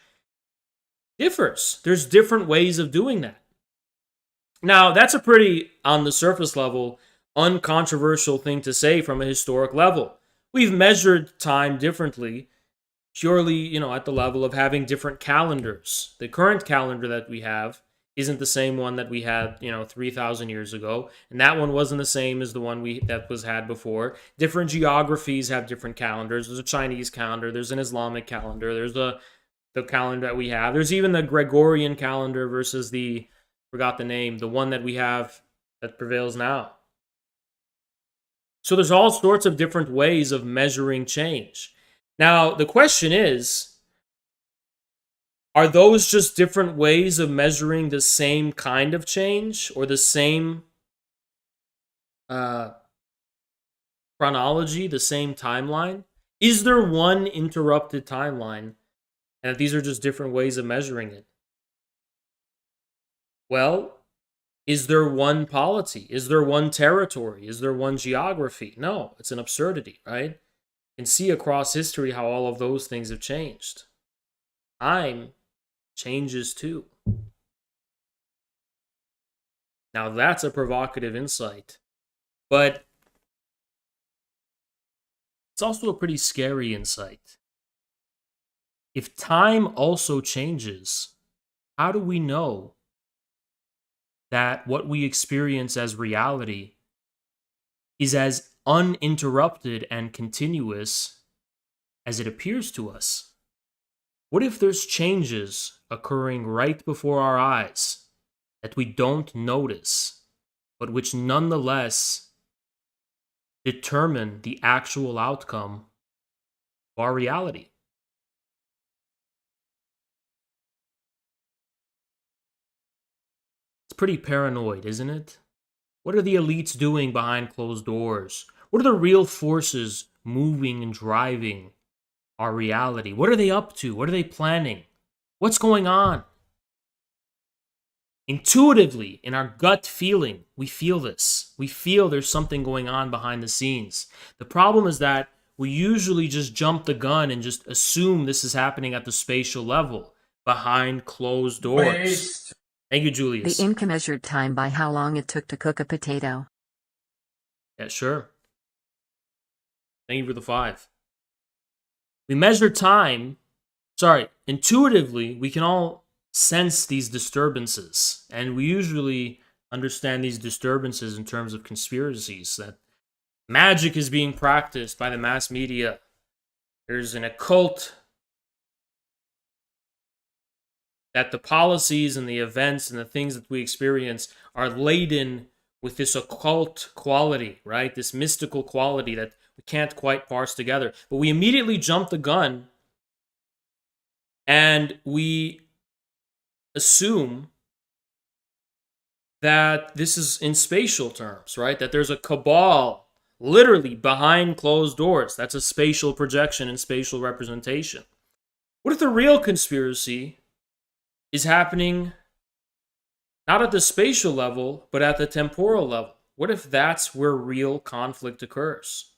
differs. There's different ways of doing that. Now, that's a pretty, on the surface level, uncontroversial thing to say from a historic level. We've measured time differently, purely, at the level of having different calendars. The current calendar that we have isn't the same one that we had, 3,000 years ago. And that one wasn't the same as the one that was had before. Different geographies have different calendars. There's a Chinese calendar. There's an Islamic calendar. There's the calendar that we have. There's even the Gregorian calendar versus the one that we have that prevails now. So there's all sorts of different ways of measuring change. Now, the question is, are those just different ways of measuring the same kind of change or the same chronology, the same timeline? Is there one interrupted timeline and these are just different ways of measuring it? Well, Is there one polity? Is there one territory? Is there one geography? No, it's an absurdity, right? You can see across history how all of those things have changed. Time changes too. Now that's a provocative insight, but it's also a pretty scary insight. If time also changes, how do we know that what we experience as reality is as uninterrupted and continuous as it appears to us? What if there's changes occurring right before our eyes that we don't notice, but which nonetheless determine the actual outcome of our reality? It's pretty paranoid, isn't it? What are the elites doing behind closed doors? What are the real forces moving and driving our reality? What are they up to? What are they planning? What's going on? Intuitively, in our gut feeling, we feel this. We feel there's something going on behind the scenes. The problem is that we usually just jump the gun and just assume this is happening at the spatial level, behind closed doors. Waste. Thank you, Julius. The Inca measured time by how long it took to cook a potato. Yeah, sure. Thank you for the 5. We measure time. Intuitively, we can all sense these disturbances. And we usually understand these disturbances in terms of conspiracies, that magic is being practiced by the mass media. There's an occult, that the policies and the events and the things that we experience are laden with this occult quality, right? This mystical quality that we can't quite parse together. But we immediately jump the gun and we assume that this is in spatial terms, right? That there's a cabal literally behind closed doors. That's a spatial projection and spatial representation. What if the real conspiracy is happening not at the spatial level, but at the temporal level? What if that's where real conflict occurs?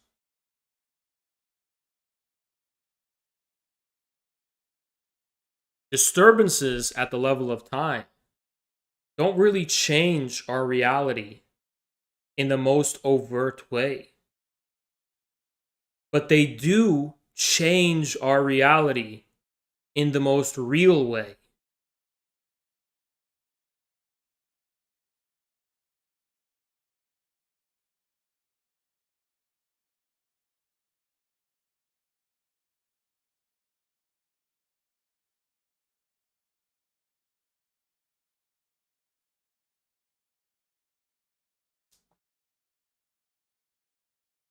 Disturbances at the level of time don't really change our reality in the most overt way, but they do change our reality in the most real way.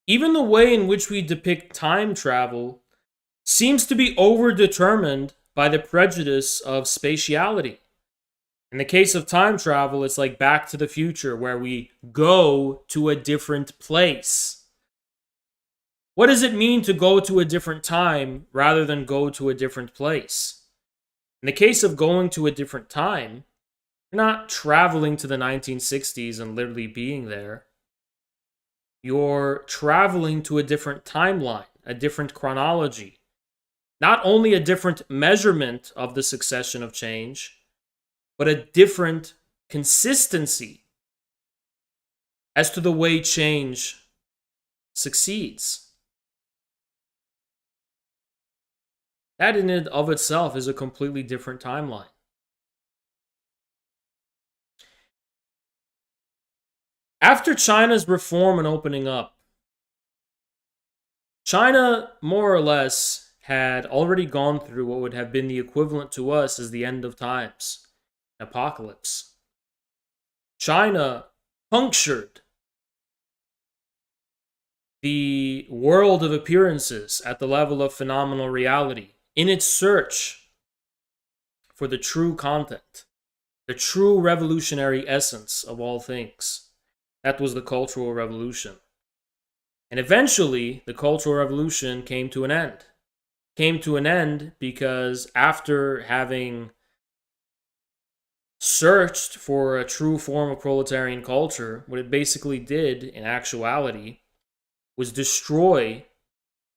Even the way in which we depict time travel seems to be overdetermined by the prejudice of spatiality. In the case of time travel, it's like Back to the Future, where we go to a different place. What does it mean to go to a different time rather than go to a different place? In the case of going to a different time, you're not traveling to the 1960s and literally being there. You're traveling to a different timeline, a different chronology. Not only a different measurement of the succession of change, but a different consistency as to the way change succeeds. That in and of itself is a completely different timeline. After China's reform and opening up, China more or less had already gone through what would have been the equivalent to us as the end of times, apocalypse. China punctured the world of appearances at the level of phenomenal reality in its search for the true content, the true revolutionary essence of all things. That was the Cultural Revolution. And eventually, the Cultural Revolution came to an end. Came to an end because after having searched for a true form of proletarian culture, what it basically did in actuality was destroy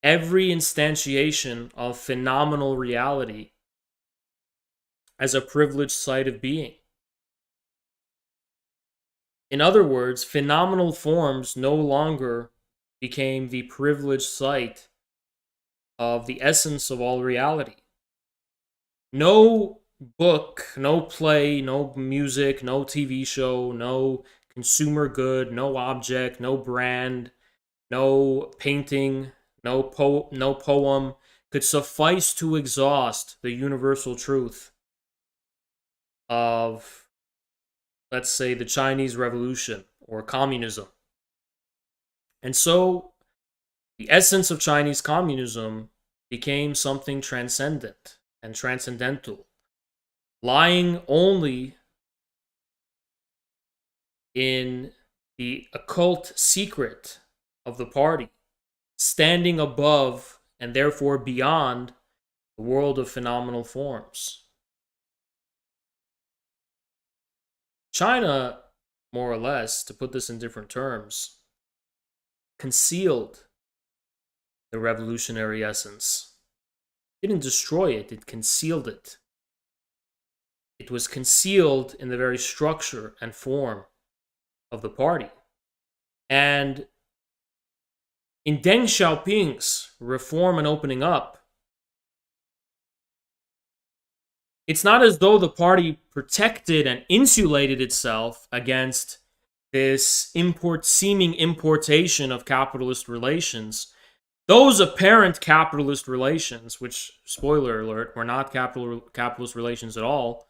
every instantiation of phenomenal reality as a privileged site of being. In other words, phenomenal forms no longer became the privileged site of the essence of all reality. No book, no play, no music, no TV show, no consumer good, no object, no brand, no painting, no poem could suffice to exhaust the universal truth of, let's say, the Chinese Revolution or communism. And so the essence of Chinese communism became something transcendent and transcendental, lying only in the occult secret of the party, standing above and therefore beyond the world of phenomenal forms. China, more or less, to put this in different terms, concealed the revolutionary essence. It didn't destroy it, it concealed it. It was concealed in the very structure and form of the party. And in Deng Xiaoping's reform and opening up, it's not as though the party protected and insulated itself against this seeming importation of capitalist relations. Those apparent capitalist relations, which, spoiler alert, were not capitalist relations at all,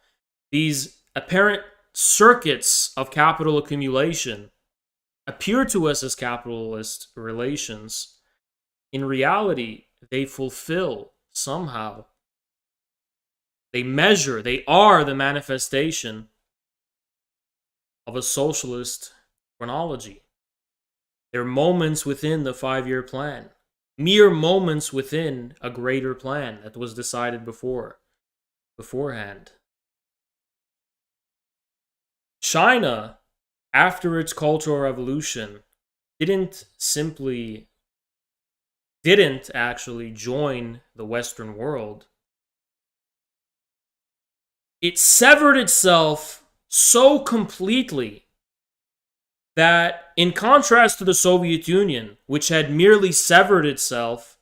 these apparent circuits of capital accumulation appear to us as capitalist relations. In reality, they fulfill somehow. They measure, they are the manifestation of a socialist chronology. They're moments within the 5-year plan, mere moments within a greater plan that was decided beforehand. China, after its Cultural Revolution, didn't actually join the Western world. It severed itself so completely that, in contrast to the Soviet Union, which had merely severed itself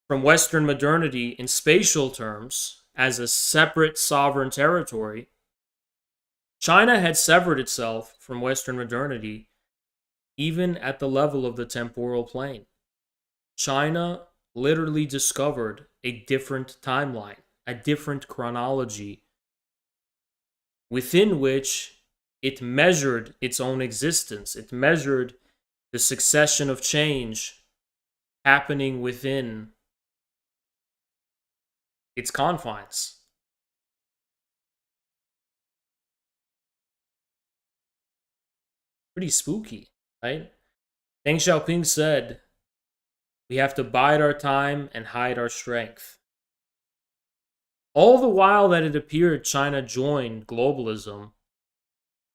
from Western modernity in spatial terms as a separate sovereign territory, China had severed itself from Western modernity even at the level of the temporal plane. China literally discovered a different timeline, a different chronology within which it measured its own existence. It measured the succession of change happening within its confines. Pretty spooky, right? Deng Xiaoping said, "We have to bide our time and hide our strength." All the while that it appeared China joined globalism,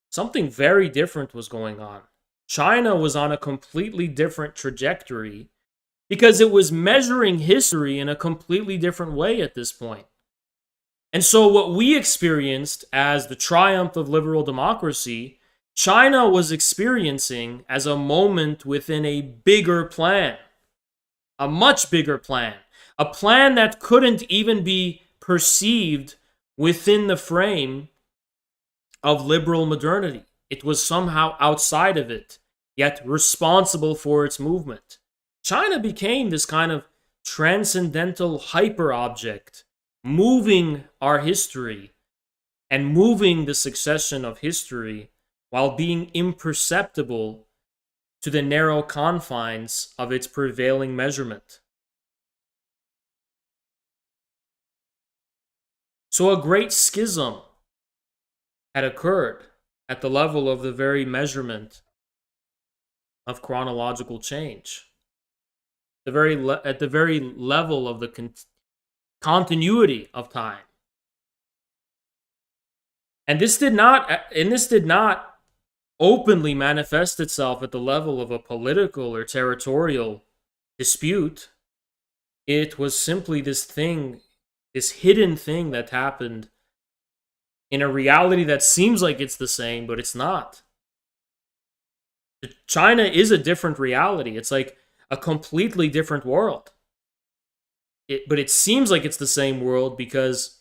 something very different was going on. China was on a completely different trajectory because it was measuring history in a completely different way at this point. And so what we experienced as the triumph of liberal democracy, China was experiencing as a moment within a bigger plan, a much bigger plan, a plan that couldn't even be perceived within the frame of liberal modernity. It was somehow outside of it, yet responsible for its movement. China became this kind of transcendental hyper-object, moving our history and moving the succession of history while being imperceptible to the narrow confines of its prevailing measurement. So a great schism had occurred at the level of the very measurement of chronological change, at the very level of the continuity of time. And this did not openly manifest itself at the level of a political or territorial dispute. It was simply this hidden thing that happened in a reality that seems like it's the same, but it's not. China is a different reality. It's like a completely different world. But it seems like it's the same world because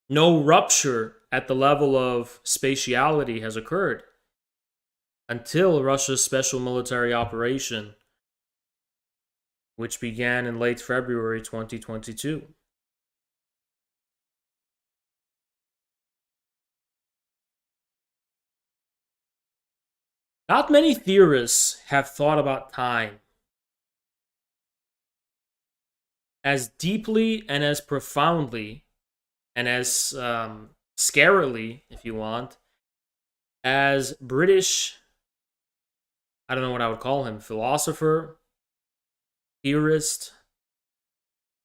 no rupture at the level of spatiality has occurred until Russia's special military operation, which began in late February 2022. Not many theorists have thought about time as deeply and as profoundly and as scarily, if you want, as British, I don't know what I would call him, philosopher, theorist,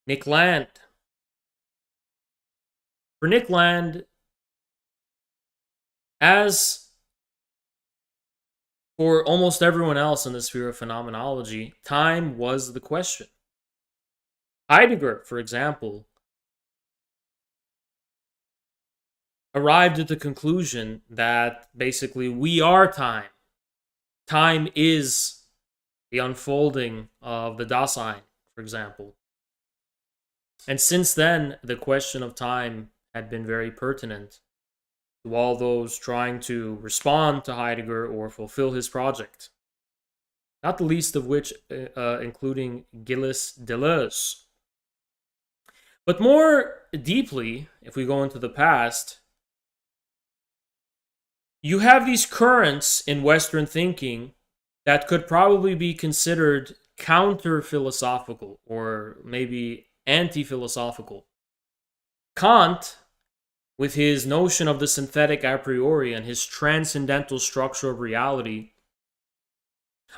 Nick Land. For Nick Land, as for almost everyone else in the sphere of phenomenology, time was the question. Heidegger, for example, arrived at the conclusion that basically we are time. Time is the unfolding of the Dasein, for example. And since then, the question of time had been very pertinent to all those trying to respond to Heidegger or fulfill his project. Not the least of which including Gilles Deleuze. But more deeply, if we go into the past, you have these currents in Western thinking that could probably be considered counter-philosophical or maybe anti-philosophical. Kant, with his notion of the synthetic a priori and his transcendental structure of reality,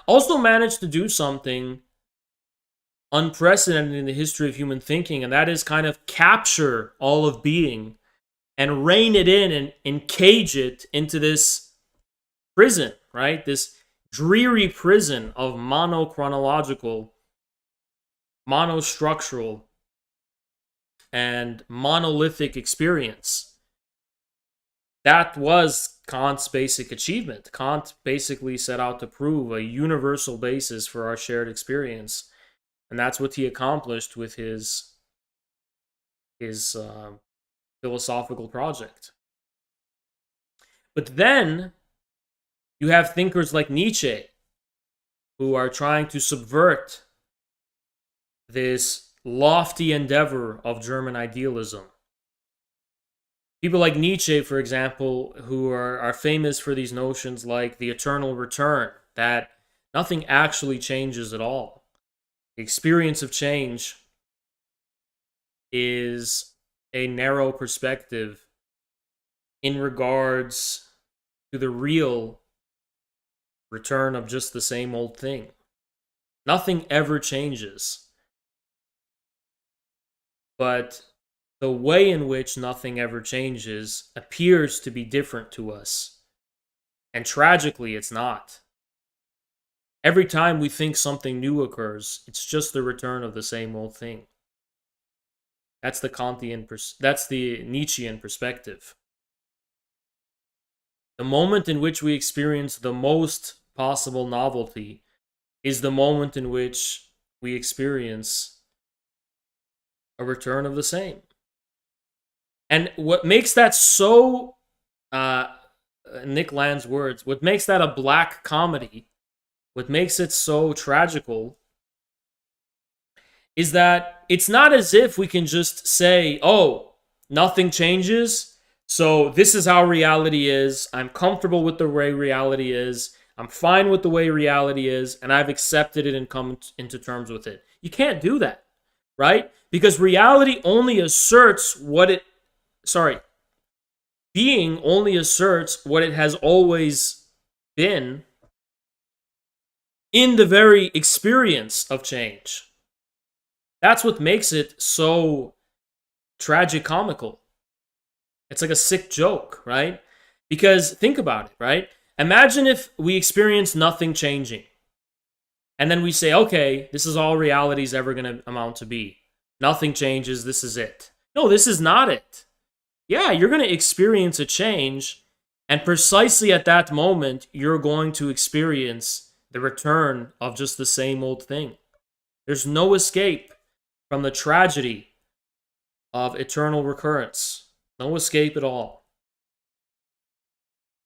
also managed to do something unprecedented in the history of human thinking, and that is kind of capture all of being and rein it in and cage it into this prison, right? This dreary prison of monochronological, monostructural, and monolithic experience. That was Kant's basic achievement. Kant basically set out to prove a universal basis for our shared experience. And that's what he accomplished with his philosophical project. But then you have thinkers like Nietzsche who are trying to subvert this lofty endeavor of German idealism. People like Nietzsche, for example, who are famous for these notions like the eternal return, that nothing actually changes at all. The experience of change is a narrow perspective in regards to the real return of just the same old thing. Nothing ever changes. But the way in which nothing ever changes appears to be different to us. And tragically, it's not. Every time we think something new occurs, it's just the return of the same old thing. That's the Nietzschean perspective. The moment in which we experience the most possible novelty is the moment in which we experience a return of the same. And what makes that so, Nick Land's words, what makes that a black comedy, what makes it so tragical, is that it's not as if we can just say, oh, nothing changes, so this is how reality is, I'm comfortable with the way reality is, I'm fine with the way reality is, and I've accepted it and come into terms with it. You can't do that, right? Because reality only asserts being only asserts what it has always been in the very experience of change. That's what makes it so tragicomical. It's like a sick joke, right? Because think about it, right? Imagine if we experience nothing changing. And then we say, okay, this is all reality is ever going to amount to be. Nothing changes, this is it. No, this is not it. Yeah, you're going to experience a change, and precisely at that moment, you're going to experience the return of just the same old thing. There's no escape from the tragedy of eternal recurrence. No escape at all.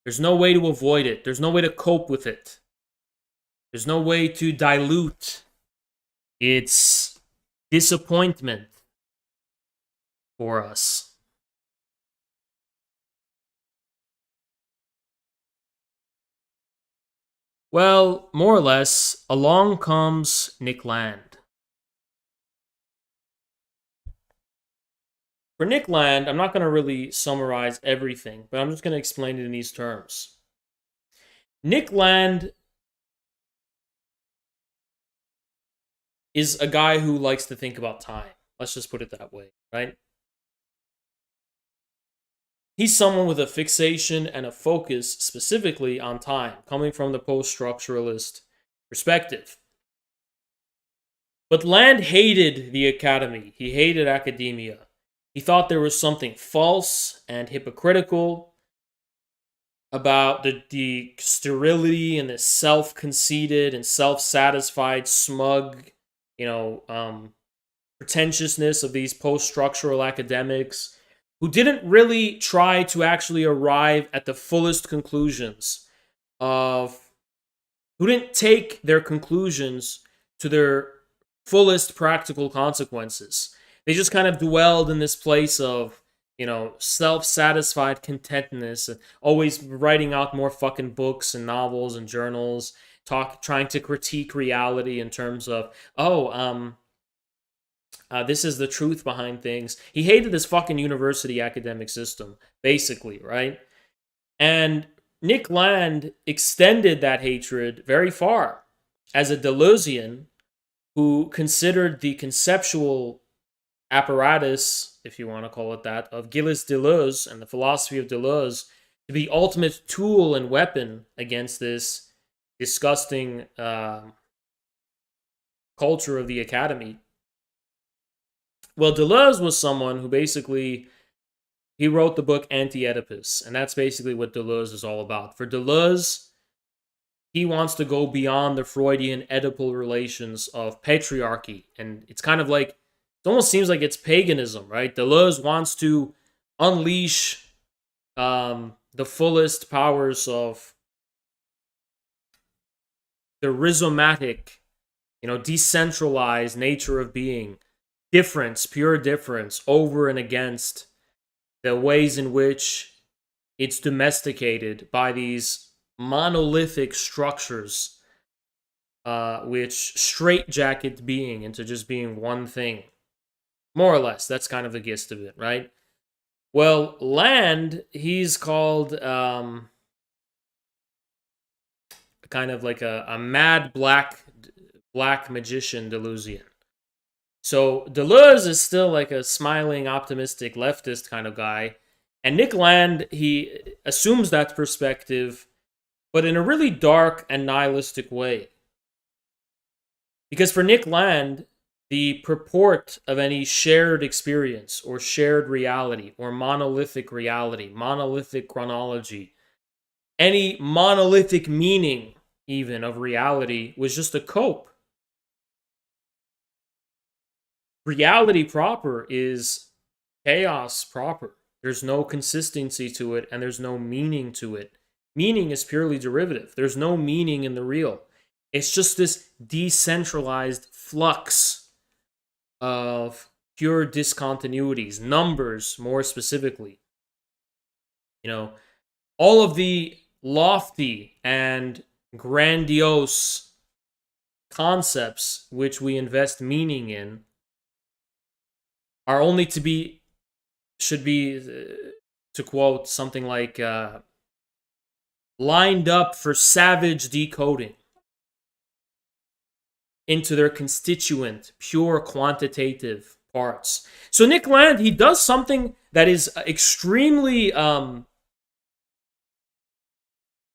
There's no way to avoid it. There's no way to cope with it. There's no way to dilute its disappointment for us. Well, more or less, along comes Nick Land. For Nick Land, I'm not going to really summarize everything, but I'm just going to explain it in these terms. Nick Land is a guy who likes to think about time. Let's just put it that way, right? He's someone with a fixation and a focus specifically on time, coming from the post-structuralist perspective. But Land hated the academy. He hated academia. He thought there was something false and hypocritical about the sterility and the self-conceited and self-satisfied, smug, pretentiousness of these post-structural academics who didn't really try to actually arrive at the fullest conclusions who didn't take their conclusions to their fullest practical consequences. They just kind of dwelled in this place of, self-satisfied contentness, always writing out more fucking books and novels and journals, trying to critique reality in terms of, this is the truth behind things. He hated this fucking university academic system, basically, right? And Nick Land extended that hatred very far as a Deleuzian who considered the conceptual apparatus, if you want to call it that, of Gilles Deleuze and the philosophy of Deleuze to be ultimate tool and weapon against this disgusting culture of the academy. Well, Deleuze was someone who basically, he wrote the book Anti-Oedipus, and that's basically what Deleuze is all about. For Deleuze, he wants to go beyond the Freudian Oedipal relations of patriarchy, and it's kind of like, it almost seems like it's paganism, right? Deleuze wants to unleash the fullest powers of the rhizomatic, decentralized nature of being, difference, pure difference, over and against the ways in which it's domesticated by these monolithic structures, which straitjacket being into just being one thing. More or less, that's kind of the gist of it, right? Well, Land, he's called kind of like a mad black magician Deleuzian. So Deleuze is still like a smiling, optimistic, leftist kind of guy. And Nick Land, he assumes that perspective, but in a really dark and nihilistic way. Because for Nick Land, the purport of any shared experience or shared reality or monolithic chronology, any monolithic meaning even of reality was just a cope. Reality proper is chaos proper. There's no consistency to it and there's no meaning to it. Meaning is purely derivative. There's no meaning in the real. It's just this decentralized flux of pure discontinuities, numbers more specifically. All of the lofty and grandiose concepts which we invest meaning in are only should be, to quote something like, lined up for savage decoding into their constituent, pure quantitative parts. So Nick Land, he does something that is extremely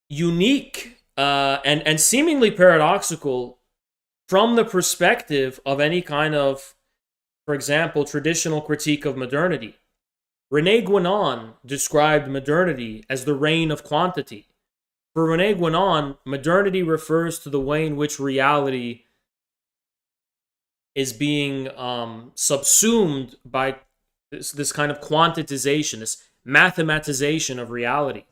unique and seemingly paradoxical from the perspective of any kind of, for example, traditional critique of modernity. René Guénon described modernity as the reign of quantity. For René Guénon, modernity refers to the way in which reality is being subsumed by this kind of quantization, this mathematization of reality.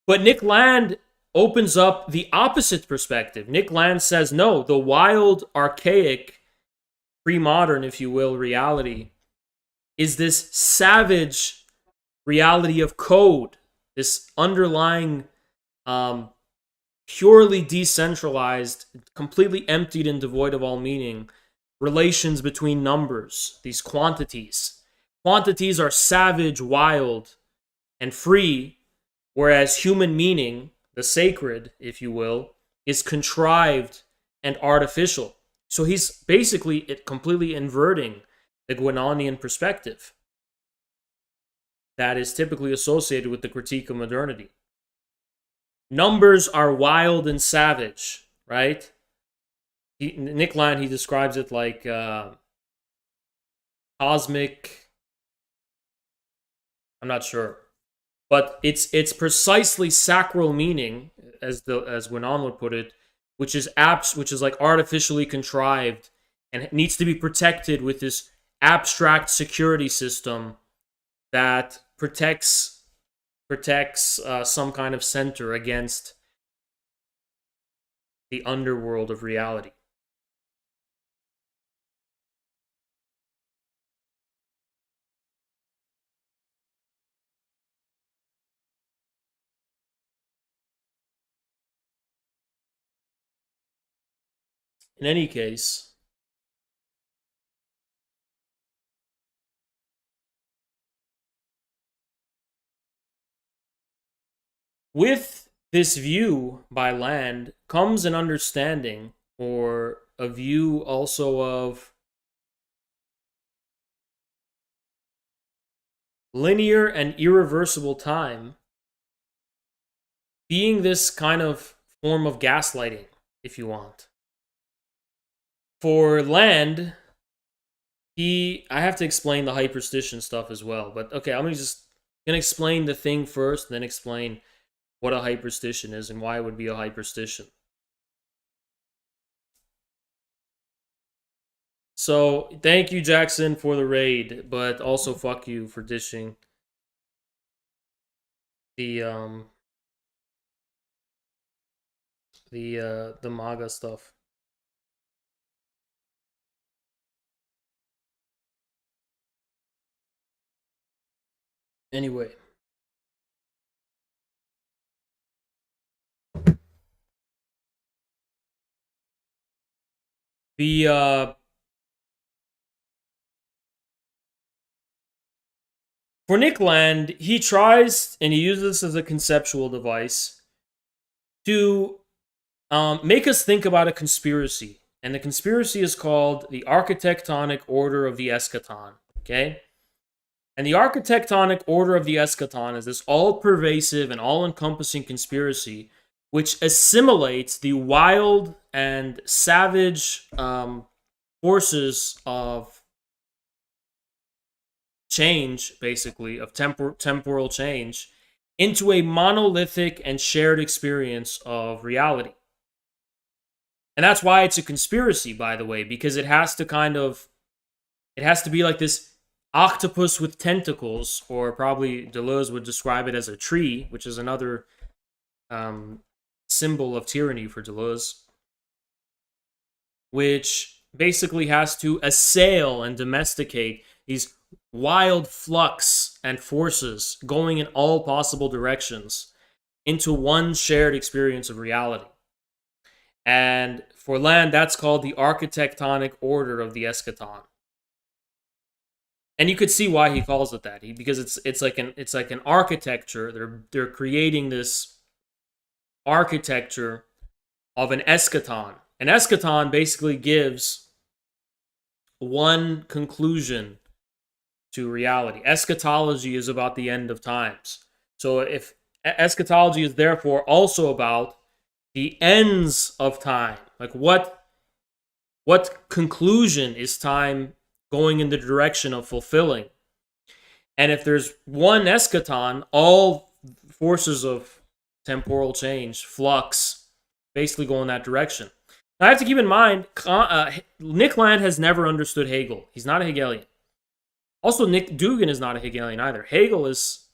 But Nick Land opens up the opposite perspective. Nick Land says, no, the wild, archaic, pre-modern, if you will, reality is this savage reality of code, this underlying, purely decentralized, completely emptied and devoid of all meaning, relations between numbers, these quantities. Quantities are savage, wild, and free, whereas human meaning, the sacred, if you will, is contrived and artificial. So he's basically completely inverting the Guénonian perspective that is typically associated with the critique of modernity. Numbers are wild and savage, right? Nick Land, he describes it like cosmic. I'm not sure, but it's precisely sacral meaning, as Guénon would put it, which is like artificially contrived and it needs to be protected with this abstract security system that protects some kind of center against the underworld of reality. In any case, with this view by Land comes an understanding, or a view also, of linear and irreversible time being this kind of form of gaslighting, if you want. For Land, I have to explain the hyperstition stuff as well, but okay, I'm gonna explain the thing first, then explain what a hyperstition is and why it would be a hyperstition. So, thank you, Jackson, for the raid, but also fuck you for dishing the MAGA stuff. Anyway. For Nick Land, he tries, and he uses this as a conceptual device, to make us think about a conspiracy. And the conspiracy is called the architectonic order of the eschaton. Okay? And the architectonic order of the eschaton is this all-pervasive and all-encompassing conspiracy which assimilates the wild and savage forces of change, basically, of temporal change, into a monolithic and shared experience of reality. And that's why it's a conspiracy, by the way, because it has to be like this octopus with tentacles, or probably Deleuze would describe it as a tree, which is another symbol of tyranny for Deleuze, which basically has to assail and domesticate these wild flux and forces going in all possible directions into one shared experience of reality. And for Land, that's called the architectonic order of the eschaton. And you could see why he calls it that, because it's like an architecture. They're creating this architecture of an eschaton. An eschaton basically gives one conclusion to reality. Eschatology is about the end of times. So if eschatology is therefore also about the ends of time, like what conclusion is time going in the direction of fulfilling? And if there's one eschaton, all forces of temporal change, flux, basically go in that direction. Now, I have to keep in mind, Nick Land has never understood Hegel. He's not a Hegelian. Also, Nick Dugan is not a Hegelian either. Hegel is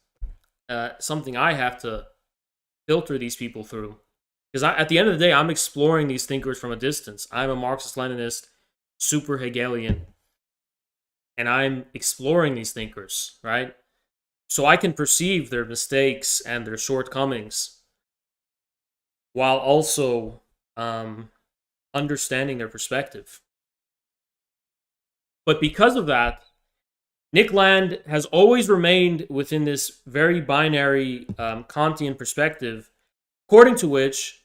something I have to filter these people through. Because at the end of the day, I'm exploring these thinkers from a distance. I'm a Marxist-Leninist, super Hegelian. And I'm exploring these thinkers, right? So I can perceive their mistakes and their shortcomings while also understanding their perspective. But because of that, Nick Land has always remained within this very binary Kantian perspective, according to which,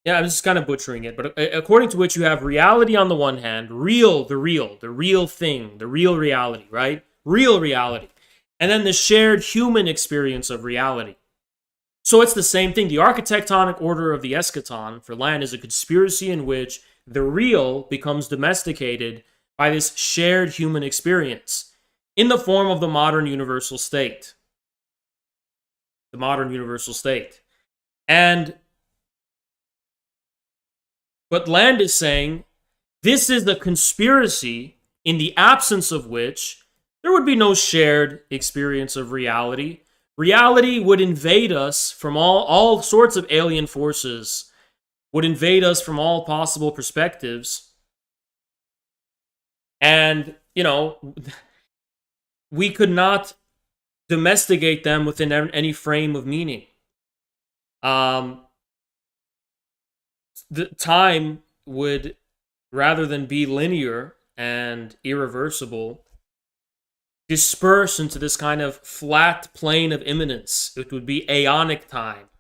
I'm just kind of butchering it, but according to which you have reality on the one hand, the real thing, the real reality, right? Real reality. And then the shared human experience of reality. So it's the same thing. The architectonic order of the eschaton for Land is a conspiracy in which the real becomes domesticated by this shared human experience in the form of the modern universal state. The modern universal state. But Land is saying this is the conspiracy in the absence of which there would be no shared experience of reality. Reality would invade us from all sorts of alien forces, would invade us from all possible perspectives. And, we could not domesticate them within any frame of meaning. The time would, rather than be linear and irreversible, disperse into this kind of flat plane of immanence. It would be aeonic time,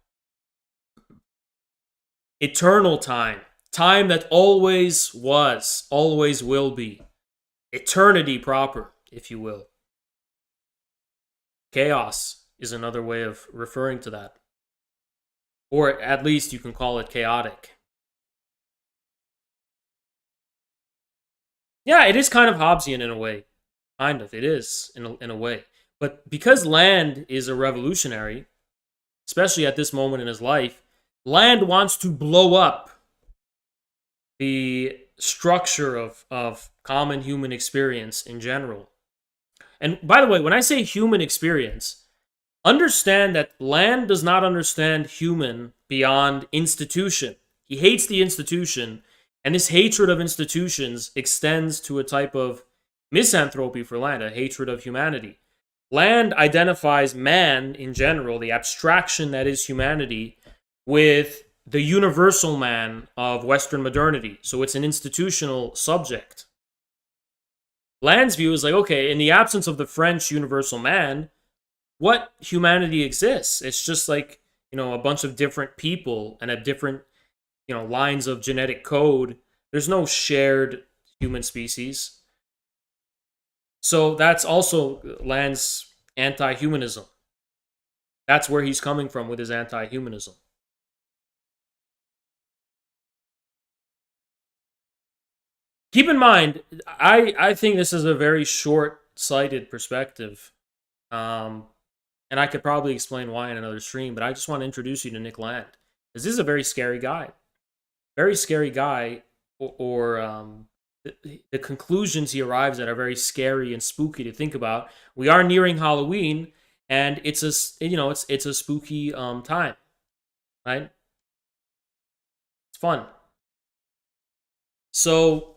eternal time, time that always was, always will be, eternity proper, if you will. Chaos is another way of referring to that. Or at least you can call it chaotic. Yeah, it is kind of Hobbesian in a way. Kind of, it is in a way. But because Land is a revolutionary, especially at this moment in his life, Land wants to blow up the structure of common human experience in general. And by the way, when I say human experience, understand that Land does not understand human beyond institution. He hates the institution, and this hatred of institutions extends to a type of misanthropy for Land, a hatred of humanity. Land identifies man in general, the abstraction that is humanity, with the universal man of Western modernity. So it's an institutional subject. Land's view is like, okay, in the absence of the French universal man, what humanity exists? It's just like, a bunch of different people and a different, lines of genetic code. There's no shared human species. So that's also Land's anti-humanism. That's where he's coming from with his anti-humanism. Keep in mind, I think this is a very short-sighted perspective. And I could probably explain why in another stream, but I just want to introduce you to Nick Land. Because this is a very scary guy. Very scary guy, or the conclusions he arrives at are very scary and spooky to think about. We are nearing Halloween, and it's a spooky time, right? It's fun. So,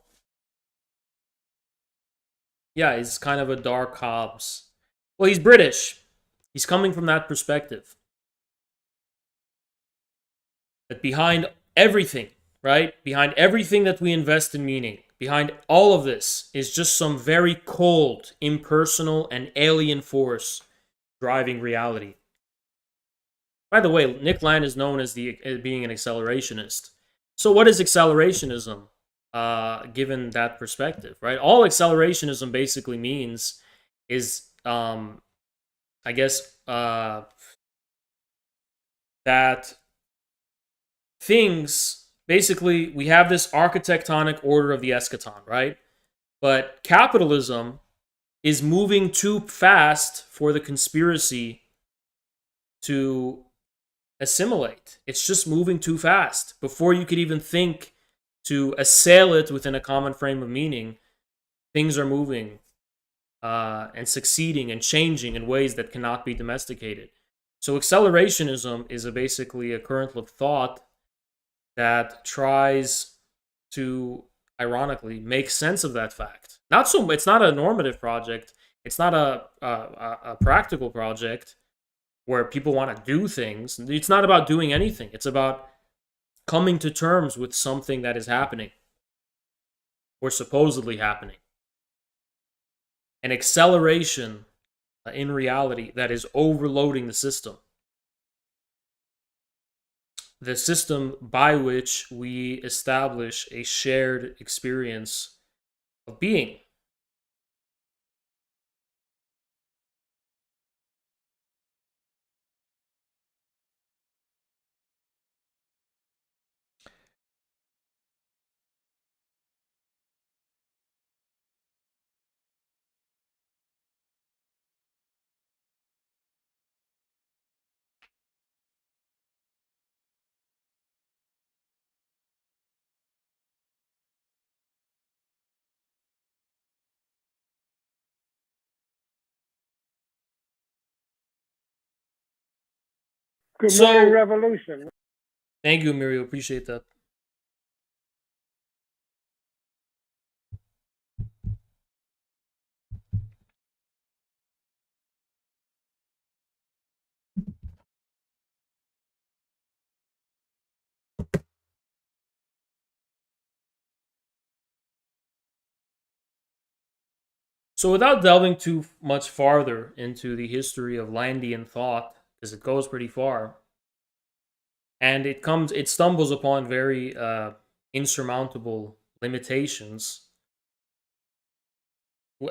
yeah, he's kind of a dark Hobbes. Well, he's British. He's coming from that perspective. That behind everything, right? Behind everything that we invest in meaning, behind all of this is just some very cold, impersonal, and alien force driving reality. By the way, Nick Land is known as being an accelerationist. So what is accelerationism? given that perspective, right? All accelerationism basically means is, I guess, that things, basically, we have this architectonic order of the eschaton, right? But capitalism is moving too fast for the conspiracy to assimilate. It's just moving too fast. Before you could even think to assail it within a common frame of meaning, things are moving and succeeding and changing in ways that cannot be domesticated. So accelerationism is basically a current of thought that tries to, ironically, make sense of that fact. It's not a normative project. It's not a practical project where people want to do things. It's not about doing anything. It's about coming to terms with something that is happening or supposedly happening. An acceleration in reality that is overloading the system. The system by which we establish a shared experience of being. Good morning, Revolution. Thank you, Muriel. Appreciate that. So without delving too much farther into the history of Landian thought, because it goes pretty far, and it stumbles upon very insurmountable limitations.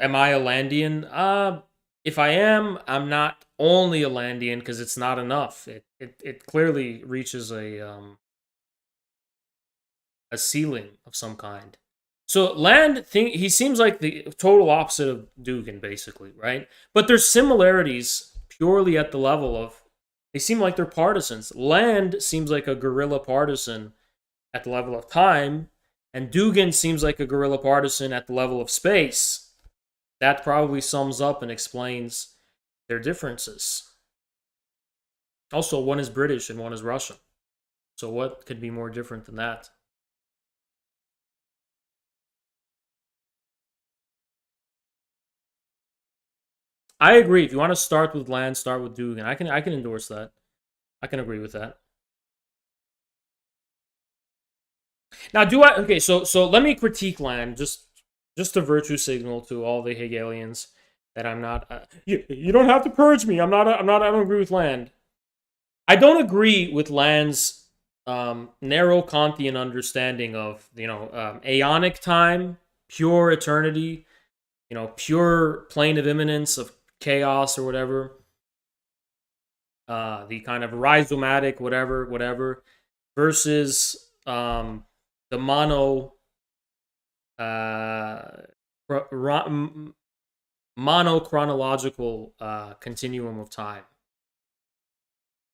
Am I a Landian? If I am, I'm not only a Landian because it's not enough. It clearly reaches a ceiling of some kind. So Land, he seems like the total opposite of Dugin, basically, right? But there's similarities purely at the level of, they seem like they're partisans. Land seems like a guerrilla partisan at the level of time, and Dugin seems like a guerrilla partisan at the level of space. That probably sums up and explains their differences. Also, one is British and one is Russian. So what could be more different than that? I agree. If you want to start with Land, start with Dugin. I can endorse that. I can agree with that. Now, okay? So let me critique Land, just a virtue signal to all the Hegelians that I'm not. You don't have to purge me. I don't agree with Land. I don't agree with Land's narrow Kantian understanding of aeonic time, pure eternity, pure plane of immanence of chaos or whatever, the kind of rhizomatic whatever, versus the monochronological continuum of time.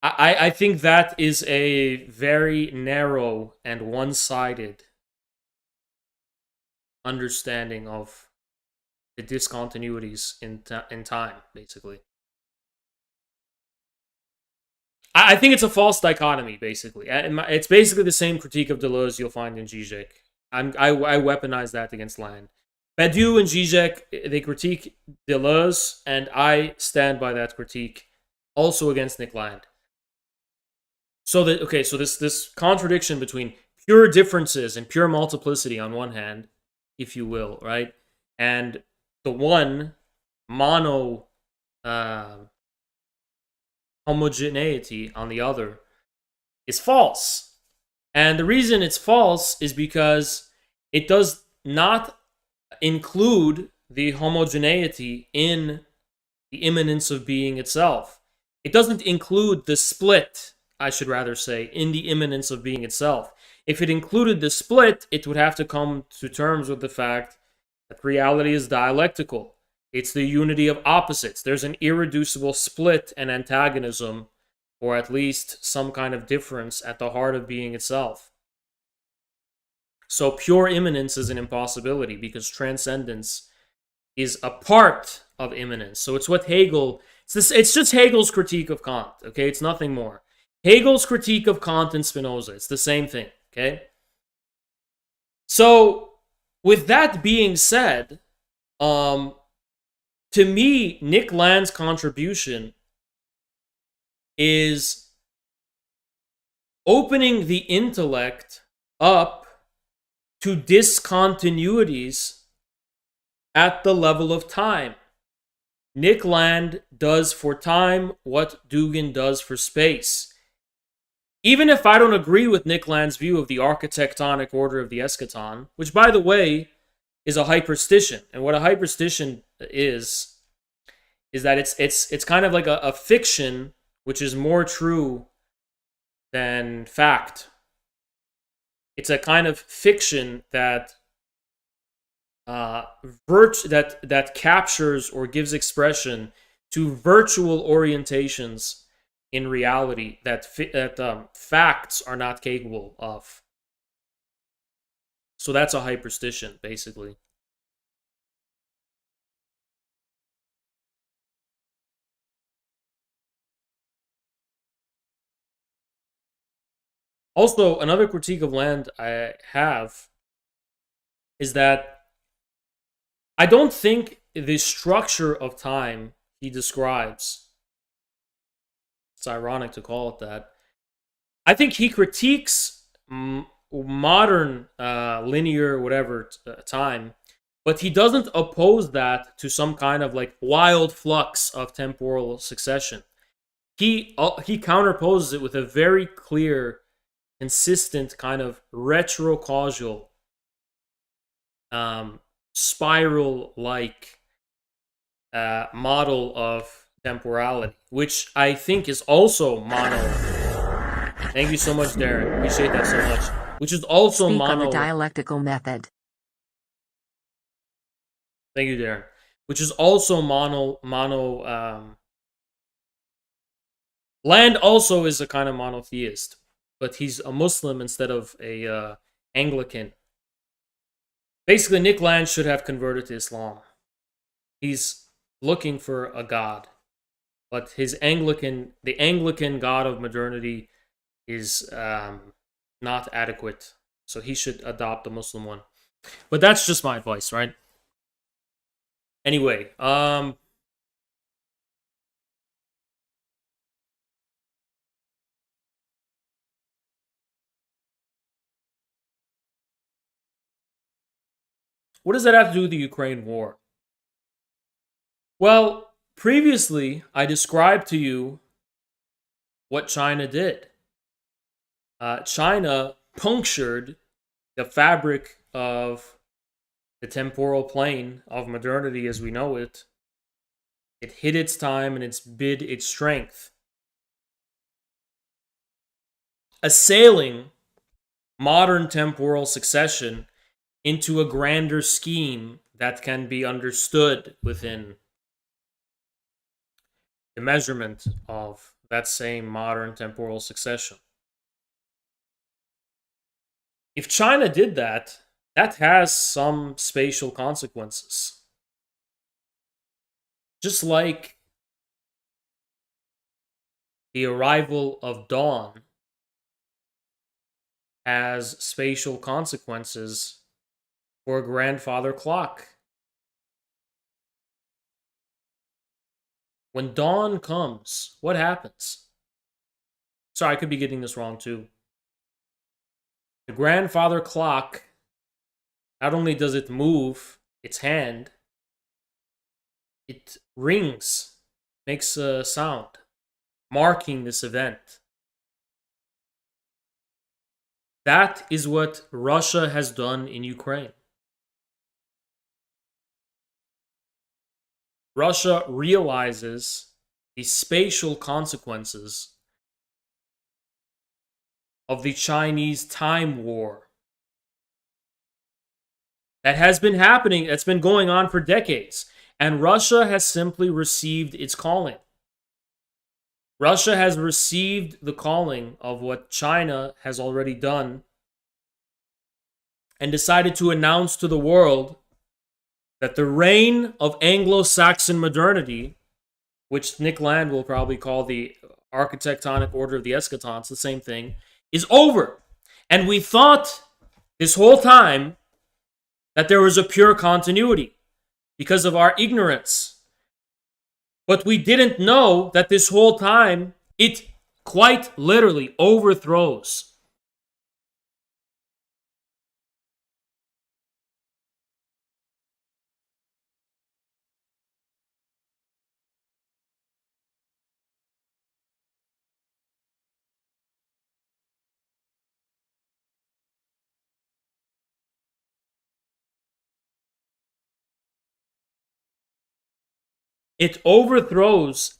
I think that is a very narrow and one-sided understanding of the discontinuities in time, basically. I think it's a false dichotomy, basically. It's basically the same critique of Deleuze you'll find in Zizek. I weaponize that against Land. Badiou and Zizek, they critique Deleuze, and I stand by that critique, also against Nick Land. So this contradiction between pure differences and pure multiplicity on one hand, if you will, right, and the one mono homogeneity on the other is false. And the reason it's false is because it does not include the homogeneity in the immanence of being itself. It doesn't include the split, I should rather say, in the immanence of being itself. If it included the split, it would have to come to terms with the fact that reality is dialectical. It's the unity of opposites. There's an irreducible split and antagonism, or at least some kind of difference at the heart of being itself. So pure immanence is an impossibility because transcendence is a part of immanence. So it's what Hegel, it's just Hegel's critique of Kant, okay? It's nothing more. Hegel's critique of Kant and Spinoza, it's the same thing, okay? So with that being said, to me, Nick Land's contribution is opening the intellect up to discontinuities at the level of time. Nick Land does for time what Dugin does for space. Even if I don't agree with Nick Land's view of the architectonic order of the eschaton, which, by the way, is a hyperstition. And what a hyperstition is that it's kind of like a fiction which is more true than fact. It's a kind of fiction that that captures or gives expression to virtual orientations in reality that facts are not capable of. So that's a hyperstition, basically. Also, another critique of Land I have is that I don't think the structure of time he describes, it's ironic to call it that, I think he critiques modern linear whatever time, but he doesn't oppose that to some kind of like wild flux of temporal succession. He counterposes it with a very clear, consistent kind of retrocausal, spiral-like model of temporality, which I think is also mono. Thank you so much, Darren. Appreciate that so much. Which is also Speak mono. on the dialectical method. Thank you, Darren. Which is also mono. Land also is a kind of monotheist, but he's a Muslim instead of a Anglican. Basically, Nick Land should have converted to Islam. He's looking for a god, but the Anglican god of modernity is not adequate, so he should adopt the Muslim one. But that's just my advice, right? Anyway, what does that have to do with the Ukraine war? Well, previously, I described to you what China did. China punctured the fabric of the temporal plane of modernity as we know it. It hid its time and it's bid its strength. Assailing modern temporal succession into a grander scheme that can be understood within the measurement of that same modern temporal succession. If China did that, that has some spatial consequences. Just like the arrival of dawn has spatial consequences for a grandfather clock. When dawn comes, what happens? Sorry, I could be getting this wrong too. The grandfather clock, not only does it move its hand, it rings, makes a sound, marking this event. That is what Russia has done in Ukraine. Russia realizes the spatial consequences of the Chinese time war that has been happening, that's been going on for decades. And Russia has simply received its calling. Russia has received the calling of what China has already done and decided to announce to the world that the reign of Anglo-Saxon modernity, which Nick Land will probably call the architectonic order of the eschaton, it's the same thing, is over. And we thought this whole time that there was a pure continuity because of our ignorance. But we didn't know that this whole time it quite literally overthrows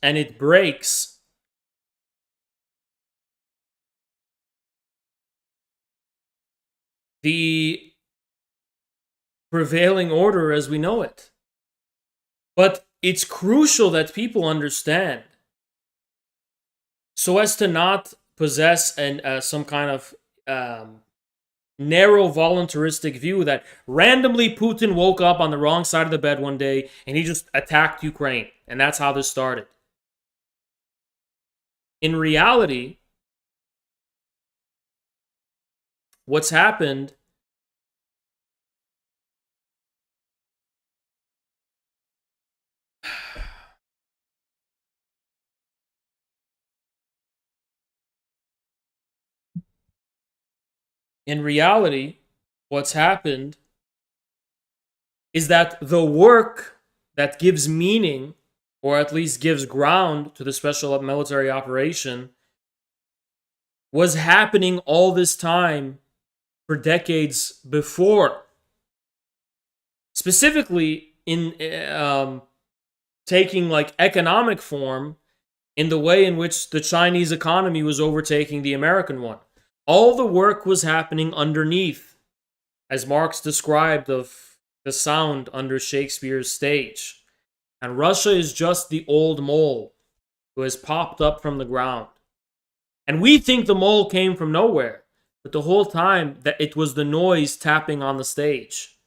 and it breaks the prevailing order as we know it. But it's crucial that people understand, so as to not possess some kind of narrow voluntaristic view that randomly Putin woke up on the wrong side of the bed one day and he just attacked Ukraine. And that's how this started. In reality, what's happened is that the work that gives meaning, or at least gives ground to the special military operation, was happening all this time for decades before. Specifically in taking like economic form in the way in which the Chinese economy was overtaking the American one. All the work was happening underneath, as Marx described of the sound under Shakespeare's stage. And Russia is just the old mole who has popped up from the ground. And we think the mole came from nowhere, but the whole time that it was the noise tapping on the stage,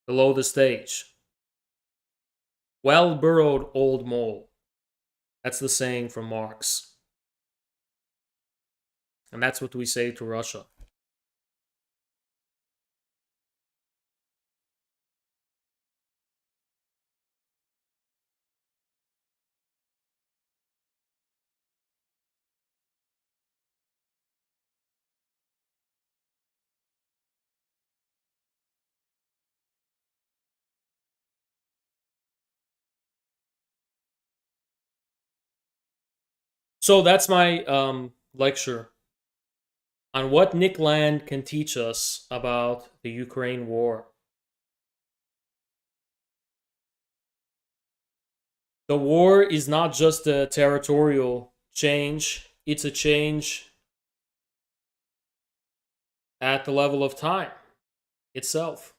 below the stage. Well-burrowed old mole. That's the saying from Marx. And that's what we say to Russia. So that's my lecture on what Nick Land can teach us about the Ukraine war. The war is not just a territorial change, it's a change at the level of time itself.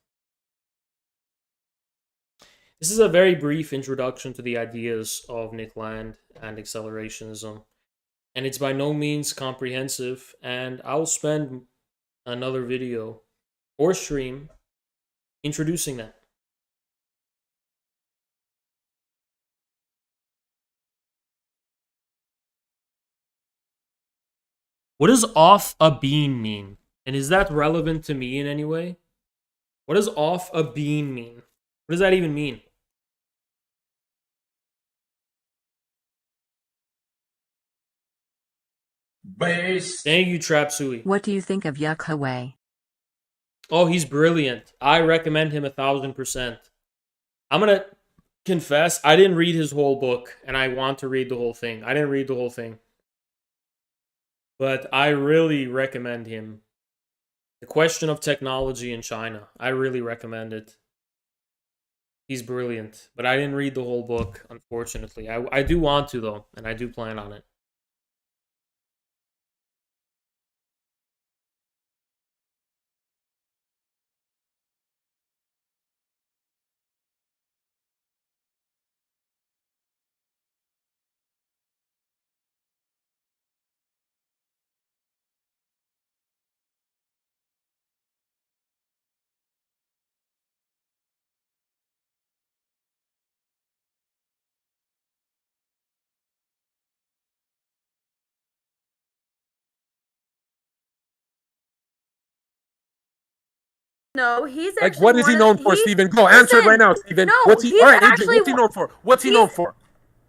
This is a very brief introduction to the ideas of Nick Land and accelerationism. And it's by no means comprehensive, and I'll spend another video or stream introducing that. What does off a bean mean? And is that relevant to me in any way? What does off a bean mean? What does that even mean? Based. Thank you, Trap Sui. What do you think of Yuck? Oh, he's brilliant. I recommend him 1000%. I'm going to confess, I didn't read his whole book, and I want to read the whole thing. I didn't read the whole thing. But I really recommend him The Question of Technology in China. I really recommend it. He's brilliant. But I didn't read the whole book, unfortunately. I do want to, though, and I do plan on it. No, he's Like, actually what is he known for, Steven? Go, answer it right now, Steven. No, What's he? he's All right, Adrian, actually what's he known for? What's he known for?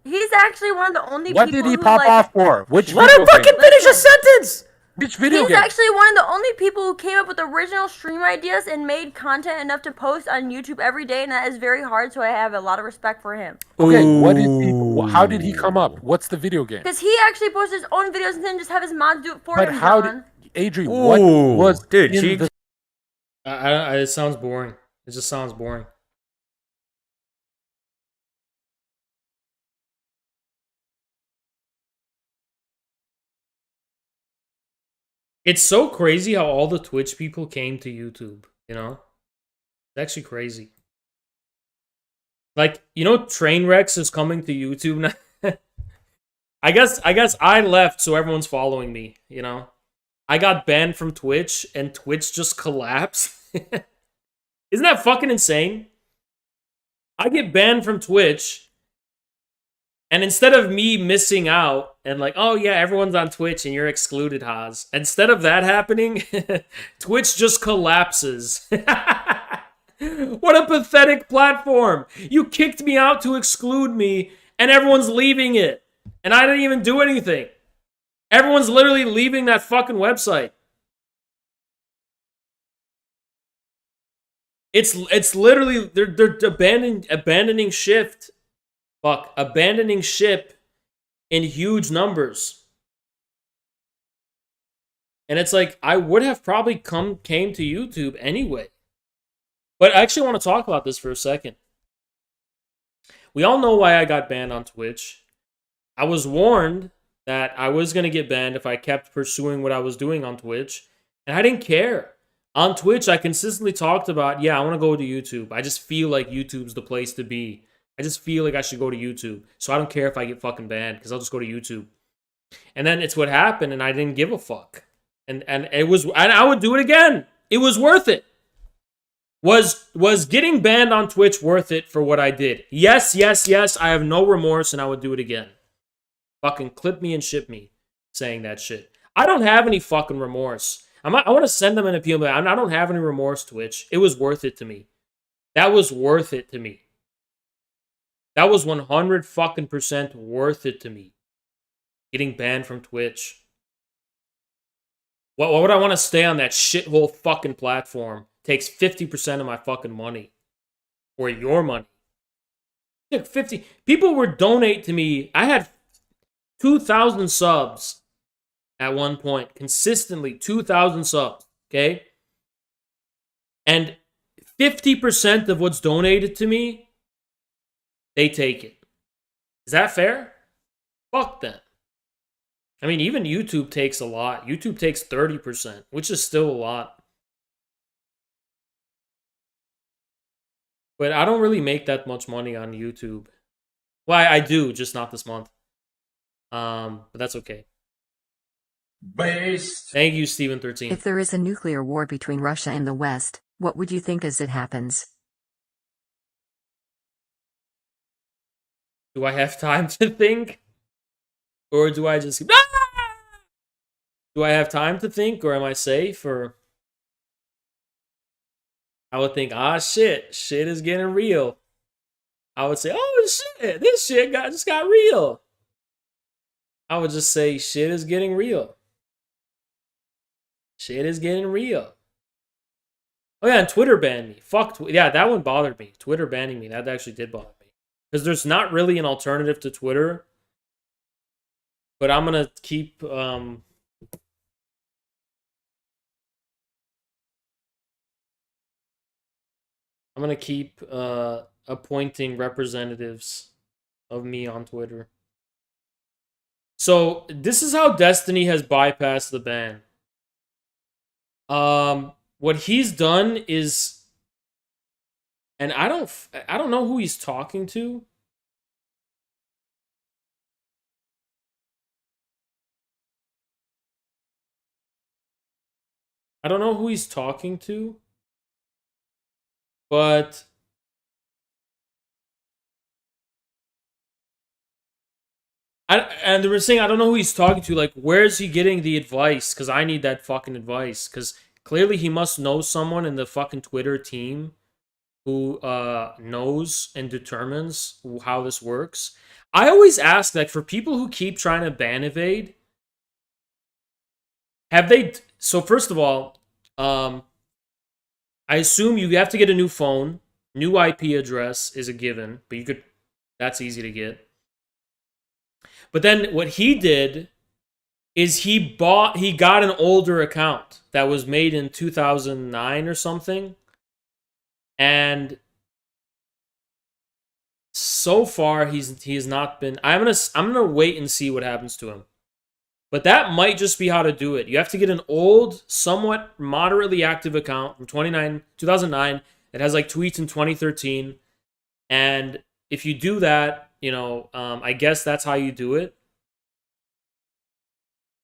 He's actually one of the only What people did he who, pop like, off for? Which Let video him fucking game? finish a sentence! Which video He's game? actually one of the only people who came up with original stream ideas and made content enough to post on YouTube every day, and that is very hard, so I have a lot of respect for him. Okay, what did he? How did he come up? What's the video game? Because he actually posts his own videos and then just have his mods do it for But him, how John. did Adrian? What was dude? in the It sounds boring. It just sounds boring. It's so crazy how all the Twitch people came to YouTube, you know? It's actually crazy. Like, you know, Trainwrecks is coming to YouTube now. I guess I left, so everyone's following me, you know? I got banned from Twitch, and Twitch just collapsed. Isn't that fucking insane? I get banned from Twitch, and instead of me missing out and like, oh yeah, everyone's on Twitch and you're excluded, Haas. Instead of that happening, Twitch just collapses. What a pathetic platform. You kicked me out to exclude me, and everyone's leaving it. And I didn't even do anything. Everyone's literally leaving that fucking website. It's literally they're abandoning shift. Fuck, abandoning ship in huge numbers. And it's like I would have probably came to YouTube anyway. But I actually want to talk about this for a second. We all know why I got banned on Twitch. I was warned that I was going to get banned if I kept pursuing what I was doing on Twitch, and I didn't care. On Twitch, I consistently talked about, yeah, I want to go to YouTube. I just feel like YouTube's the place to be. I just feel like I should go to YouTube. So I don't care if I get fucking banned, because I'll just go to YouTube. And then it's what happened, and I didn't give a fuck. And I would do it again. It was worth it. Was getting banned on Twitch worth it for what I did? Yes, yes, yes. I have no remorse, and I would do it again. Fucking clip me and ship me saying that shit. I don't have any fucking remorse. I want to send them an appeal, but I don't have any remorse, Twitch. It was worth it to me. That was worth it to me. That was 100 fucking % worth it to me. Getting banned from Twitch. Why would I want to stay on that shithole fucking platform? Takes 50% of my fucking money. Or your money. Look, 50 people were donate to me. I had 2,000 subs at one point. Consistently 2,000 subs. Okay? And 50% of what's donated to me, they take it. Is that fair? Fuck them. I mean, even YouTube takes a lot. YouTube takes 30%, which is still a lot. But I don't really make that much money on YouTube. Well, I do, just not this month. But that's okay. Based. Thank you, Steven13. If there is a nuclear war between Russia and the West, what would you think as it happens? Do I have time to think? Or do I just... Do I have time to think? Or am I safe? Or... I would think, shit is getting real. I would say, oh shit, this shit just got real. I would just say, shit is getting real. Shit is getting real. Oh yeah, and Twitter banned me. Fuck, yeah, that one bothered me. Twitter banning me, that actually did bother me. Because there's not really an alternative to Twitter. But I'm gonna keep, I'm gonna keep appointing representatives of me on Twitter. So this is how Destiny has bypassed the ban. What he's done is, and I don't know who he's talking to. I don't know who he's talking to, but and they were saying I don't know who he's talking to. Like, where's he getting the advice? Because I need that fucking advice. Because clearly he must know someone in the fucking Twitter team who knows and determines how this works. I always ask, like, for people who keep trying to ban evade, have they? So first of all, I assume you have to get a new phone. New IP address is a given, but that's easy to get. But then what he did is he got an older account that was made in 2009 or something. And so far he has not been. I'm gonna wait and see what happens to him. But that might just be how to do it. You have to get an old, somewhat moderately active account from 2009 that has like tweets in 2013. And if you do that, I guess that's how you do it.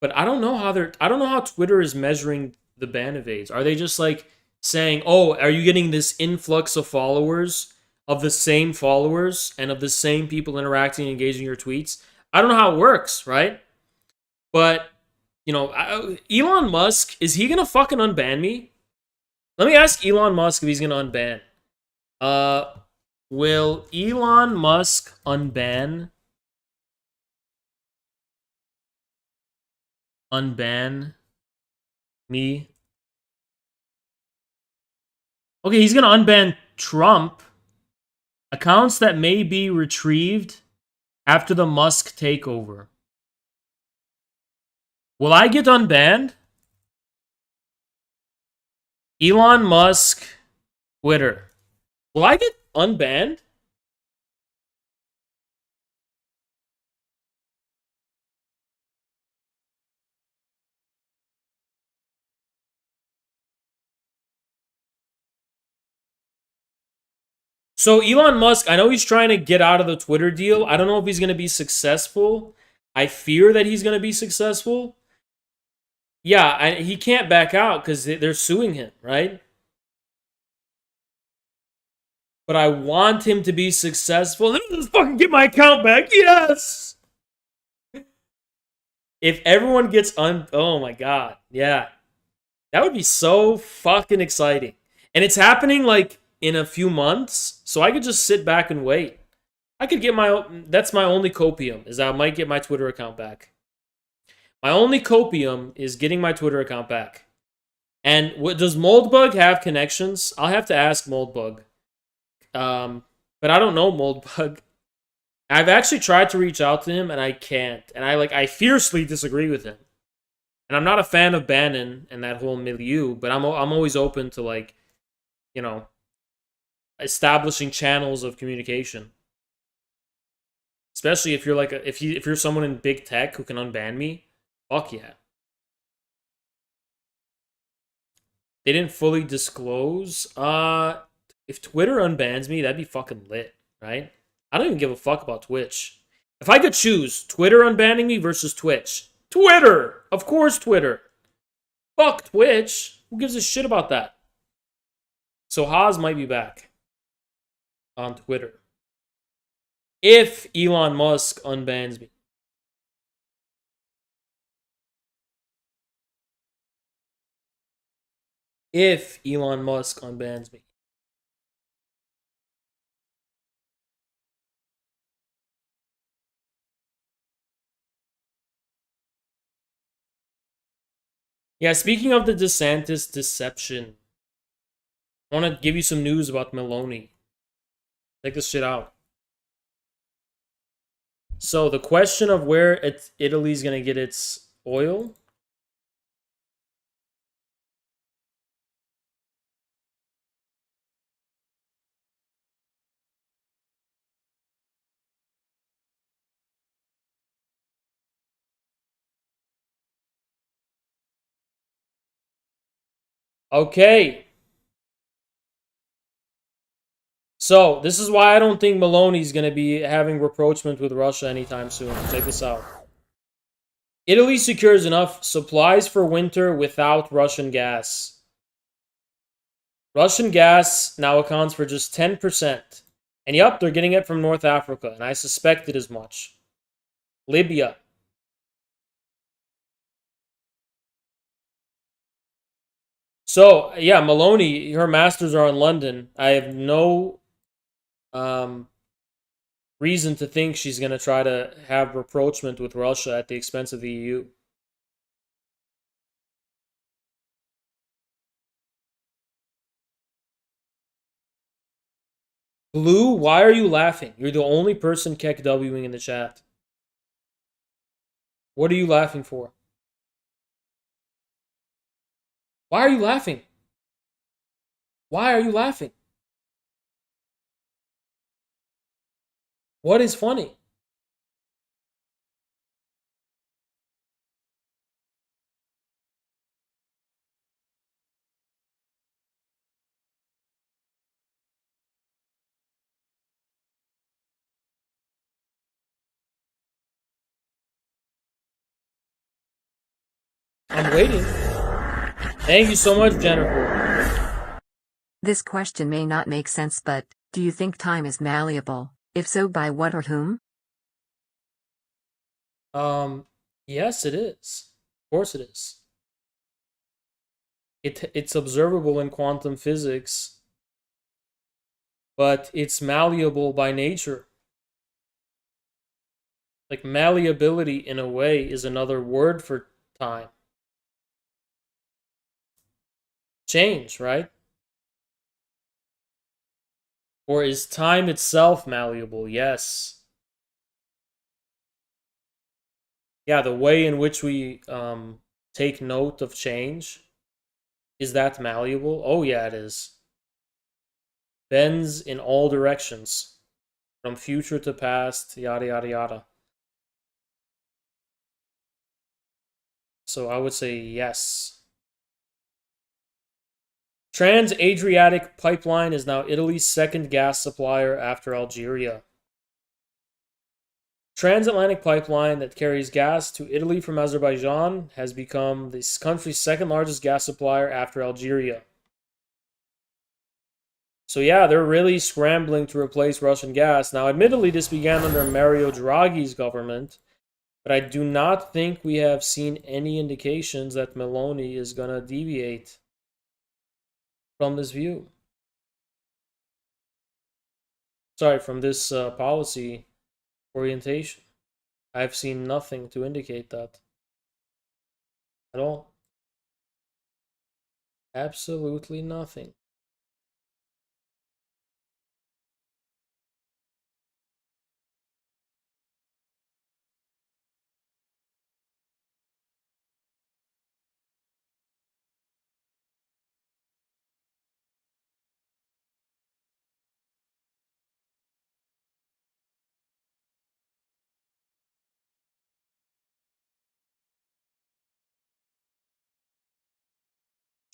But I don't know how Twitter is measuring the ban evades. Are they just like saying, "Oh, are you getting this influx of followers, of the same followers and of the same people interacting and engaging in your tweets?" I don't know how it works, right? But, Elon Musk, is he going to fucking unban me? Let me ask Elon Musk if he's going to unban. Will Elon Musk unban me? Okay, he's going to unban Trump. Accounts that may be retrieved after the Musk takeover. Will I get unbanned? Elon Musk, Twitter. Will I get unbanned? So Elon Musk, I know he's trying to get out of the Twitter deal. I don't know if he's going to be successful. I fear that he's going to be successful. Yeah, he can't back out because they're suing him, right? But I want him to be successful. Let me just fucking get my account back. Yes! If everyone gets oh my god. Yeah. That would be so fucking exciting. And it's happening like in a few months, so I could just sit back and wait. I could get that's my only copium, is I might get my Twitter account back. My only copium is getting my Twitter account back. And does Moldbug have connections? I'll have to ask Moldbug. But I don't know Moldbug. I've actually tried to reach out to him and I can't. And I fiercely disagree with him. And I'm not a fan of Bannon and that whole milieu, but I'm always open to establishing channels of communication. Especially if you're if you're someone in big tech who can unban me. Fuck yeah. They didn't fully disclose. If Twitter unbans me, that'd be fucking lit, right? I don't even give a fuck about Twitch. If I could choose Twitter unbanning me versus Twitch. Twitter! Of course Twitter. Fuck Twitch. Who gives a shit about that? So Haas might be back on Twitter. If Elon Musk unbans me. If Elon Musk unbans me. Yeah, speaking of the DeSantis deception, I want to give you some news about Meloni. Check this shit out. So the question of where Italy's going to get its oil. Okay. So, this is why I don't think Maloney's going to be having rapprochement with Russia anytime soon. Check this out. Italy secures enough supplies for winter without Russian gas. Russian gas now accounts for just 10%. And yep, they're getting it from North Africa, and I suspected as much. Libya. So, yeah, Maloney, her masters are in London. I have no reason to think she's going to try to have rapprochement with Russia at the expense of the EU. Blue, why are you laughing? You're the only person KEKWing in the chat. What are you laughing for? Why are you laughing? Why are you laughing? What is funny? I'm waiting. Thank you so much, Jennifer. This question may not make sense, but do you think time is malleable? If so, by what or whom? Yes, it is. Of course it is. It's observable in quantum physics, but it's malleable by nature. Like, malleability, in a way, is another word for time. Change, right? Or is time itself malleable? Yes. Yeah, the way in which we take note of change, is that malleable? Oh yeah, it is. Bends in all directions, from future to past, yada yada yada. So I would say yes. Trans-Adriatic Pipeline is now Italy's second gas supplier after Algeria. Transatlantic pipeline that carries gas to Italy from Azerbaijan has become this country's second largest gas supplier after Algeria. So yeah, they're really scrambling to replace Russian gas. Now, admittedly, this began under Mario Draghi's government, but I do not think we have seen any indications that Meloni is going to deviate from this view. Sorry, from this policy orientation. I've seen nothing to indicate that at all. Absolutely nothing.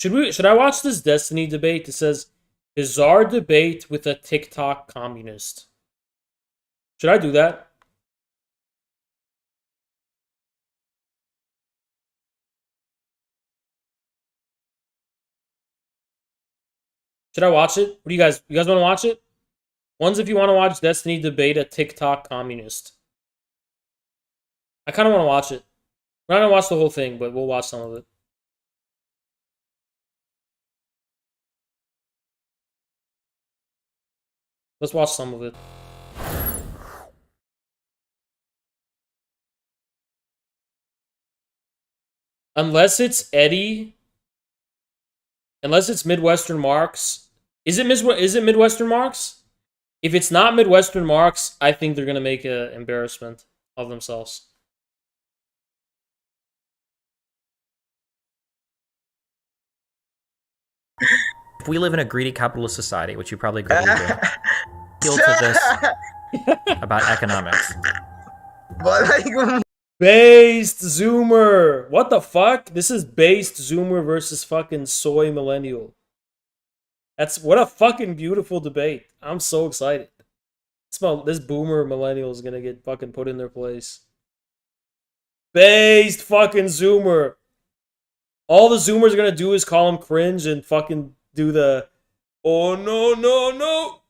Should I watch this Destiny debate? It says bizarre debate with a TikTok communist. Should I do that? Should I watch it? What do you guys want to watch it? One's if you want to watch Destiny debate a TikTok communist. I kind of want to watch it. We're not going to watch the whole thing, but we'll watch some of it. Let's watch some of it. Unless it's Eddie. Unless it's Midwestern Marx. Is it Midwestern Marx? If it's not Midwestern Marx, I think they're going to make an embarrassment of themselves. If we live in a greedy capitalist society, which you probably agree with, appeal to this about economics. But like, Based Zoomer. What the fuck? This is based Zoomer versus fucking soy millennial. What a fucking beautiful debate. I'm so excited. This boomer millennial is gonna get fucking put in their place. Based fucking Zoomer. All the Zoomers are gonna do is call him cringe and fucking do the oh no no no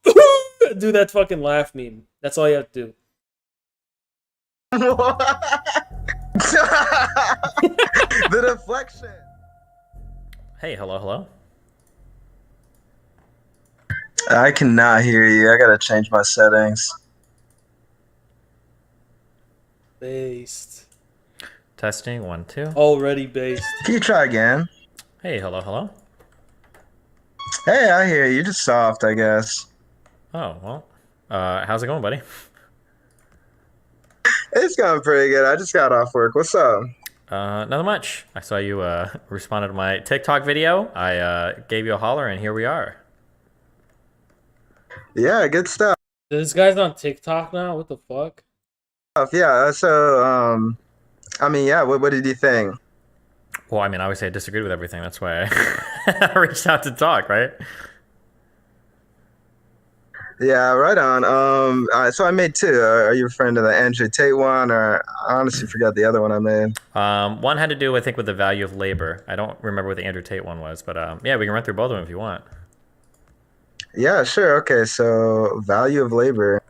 do that fucking laugh meme. That's all you have to do. The deflection. Hey, hello. I cannot hear you. I gotta change my settings. Based. Testing 1 2. Already based. Can you try again? Hey, hello. Hey, I hear you. Just soft, I guess. Oh well. How's it going, buddy? It's going pretty good. I just got off work. What's up? Nothing much. I saw you responded to my TikTok video. I gave you a holler, and here we are. Yeah, good stuff. This guy's on TikTok now? What the fuck? Yeah, so, I mean, yeah, what did you think? Well, I mean, obviously I disagreed with everything. That's why I reached out to talk, right? Yeah, right on. So I made two. Are you referring to the Andrew Tate one, or I honestly forgot the other one I made? One had to do, I think, with the value of labor. I don't remember what the Andrew Tate one was, but yeah, we can run through both of them if you want. Yeah, sure. Okay, so value of labor.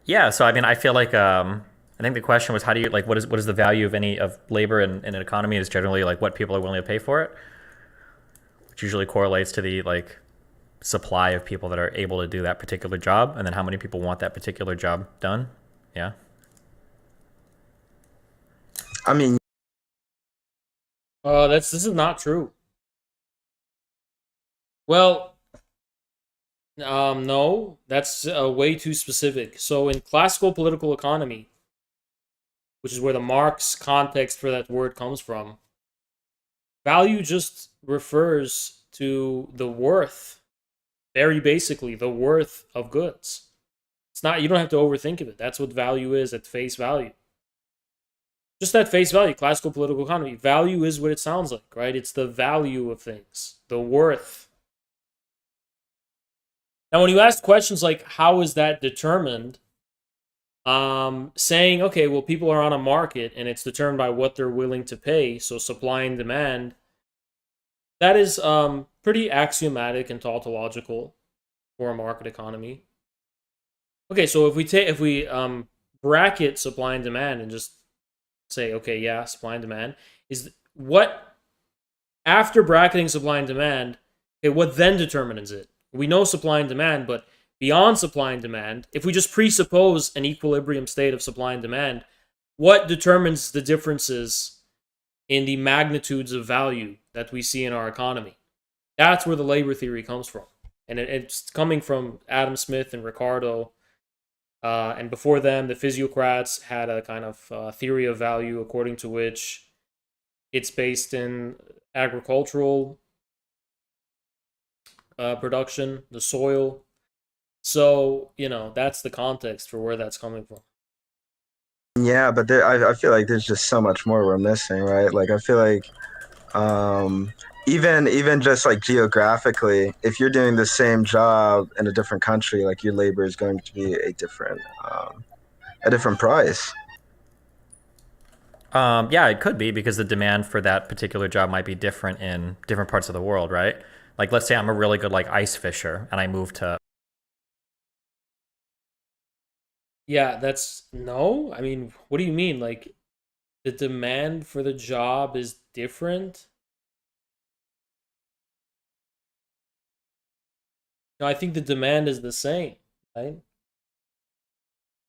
Yeah, so I mean, I feel like I think the question was, how do you like what is the value of any of labor in an economy is generally like what people are willing to pay for it, which usually correlates to the like supply of people that are able to do that particular job, and then how many people want that particular job done. Yeah. I mean, this is not true. Well, no, that's way too specific. So in classical political economy, which is where the Marx context for that word comes from, value just refers to the worth, very basically, the worth of goods. It's not, you don't have to overthink of it. That's what value is at face value. Just at face value, classical political economy. Value is what it sounds like, right? It's the value of things, the worth. Now, when you ask questions like, how is that determined? Saying, okay, well, people are on a market and it's determined by what they're willing to pay, so supply and demand, that is pretty axiomatic and tautological for a market economy. Okay, so if we bracket supply and demand and just say, okay, yeah, supply and demand is what after bracketing supply and demand, okay, what then determines it? We know supply and demand, but beyond supply and demand, if we just presuppose an equilibrium state of supply and demand, what determines the differences in the magnitudes of value that we see in our economy? That's where the labor theory comes from. And it's coming from Adam Smith and Ricardo. And before them, the physiocrats had a kind of theory of value according to which it's based in agricultural production, the soil. So, that's the context for where that's coming from. Yeah, but I feel like there's just so much more we're missing, right? Like, I feel like even just like geographically, if you're doing the same job in a different country, like your labor is going to be a different price. Yeah, it could be because the demand for that particular job might be different in different parts of the world, right? Like, let's say I'm a really good like ice fisher and I move to. Yeah, no. I mean, what do you mean? Like, the demand for the job is different? No, I think the demand is the same, right?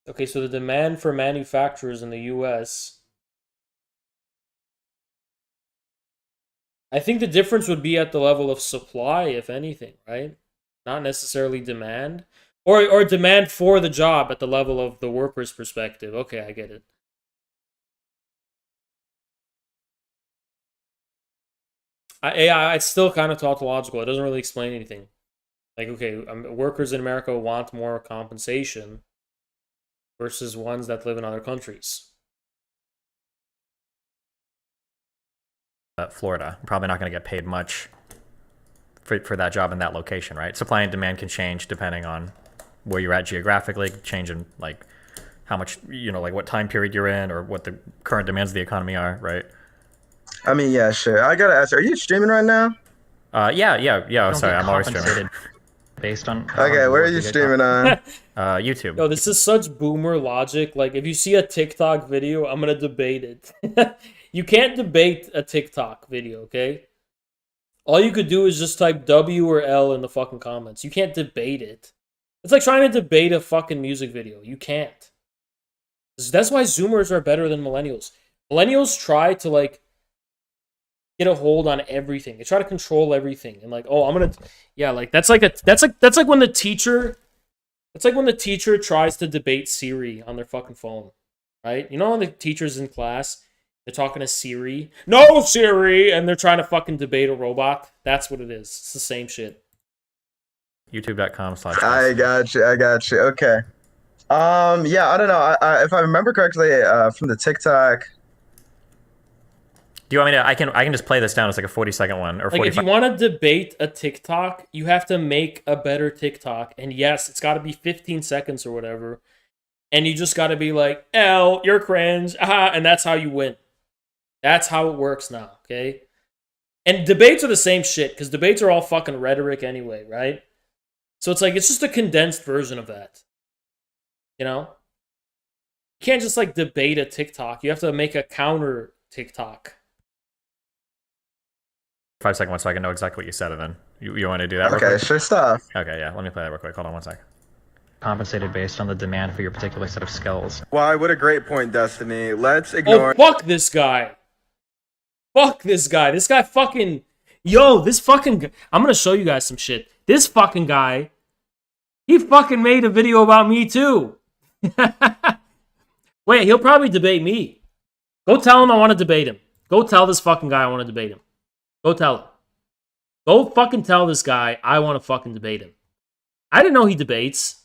Okay, so the demand for manufacturers in the US, I think the difference would be at the level of supply, if anything, right? Not necessarily demand. Or demand for the job at the level of the worker's perspective. Okay, I get it. It's still kind of tautological. It doesn't really explain anything. Like, okay, workers in America want more compensation versus ones that live in other countries. Florida. I'm probably not going to get paid much for that job in that location, right? Supply and demand can change depending on where you're at geographically, change in like how much, like what time period you're in or what the current demands of the economy are, right? I mean, yeah, sure. I gotta ask, are you streaming right now? Yeah. Sorry, I'm always streaming. Based on okay, where are you streaming on? YouTube. Yo, this is such boomer logic. Like, if you see a TikTok video, I'm gonna debate it. You can't debate a TikTok video, okay? All you could do is just type W or L in the fucking comments. You can't debate it. It's like trying to debate a fucking music video. You can't. That's why Zoomers are better than Millennials. Millennials try to, like, get a hold on everything. They try to control everything. And, like, oh, I'm gonna... Yeah, like, that's like when the teacher... It's like when the teacher tries to debate Siri on their fucking phone, right? You know when the teacher's in class, they're talking to Siri. No, Siri! And they're trying to fucking debate a robot. That's what it is. It's the same shit. YouTube.com/. I got you. Okay. Yeah, I don't know. If I remember correctly, from the TikTok. Do you want me to? I can just play this down. It's like a 40-second one or 45. Like, if you want to debate a TikTok, you have to make a better TikTok. And yes, it's got to be 15 seconds or whatever. And you just got to be like, L, you're cringe. And that's how you win. That's how it works now, okay? And debates are the same shit, because debates are all fucking rhetoric anyway, right? So it's like, it's just a condensed version of that. You know? You can't just, like, debate a TikTok. You have to make a counter TikTok. 5-second one so I can know exactly what you said, and then you want to do that real quick? Sure stuff. Okay, yeah, let me play that real quick. Hold on 1 sec. Compensated based on the demand for your particular set of skills. Why, what a great point, Destiny. Let's ignore... Oh, fuck this guy. Fuck this guy. This guy fucking... Yo, this fucking... I'm gonna show you guys some shit. This fucking guy, he fucking made a video about me too. Wait, he'll probably debate me. Go tell him I want to debate him. Go tell this fucking guy I want to debate him. Go tell him. Go fucking tell this guy I want to fucking debate him. I didn't know he debates.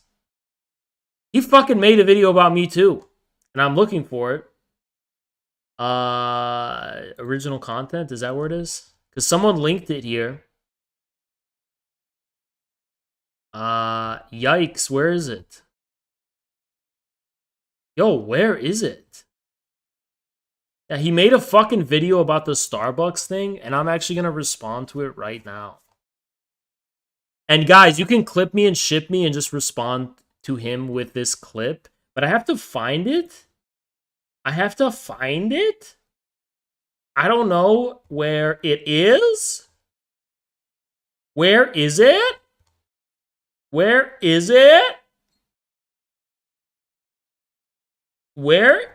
He fucking made a video about me too. And I'm looking for it. Original content, is that where it is? Because someone linked it here. Yikes, where is it? Yo, where is it? Yeah, he made a fucking video about the Starbucks thing, and I'm actually going to respond to it right now. And guys, you can clip me and ship me and just respond to him with this clip. But I have to find it. I don't know where it is. Where is it? Where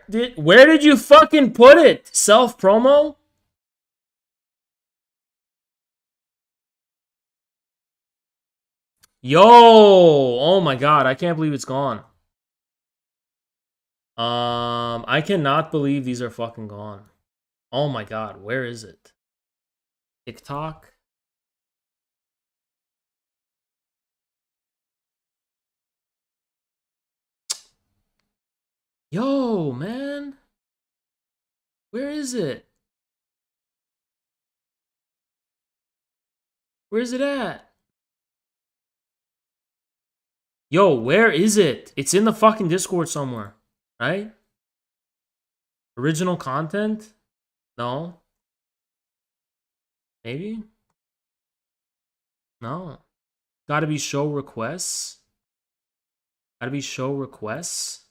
did you fucking put it? Self-promo? Yo, oh my god, I can't believe it's gone. I cannot believe these are fucking gone. Oh my god, where is it? TikTok? Yo, man. Where is it? Where's it at? Yo, where is it? It's in the fucking Discord somewhere, right? Original content? No. Maybe? No. Gotta be show requests. Gotta be show requests.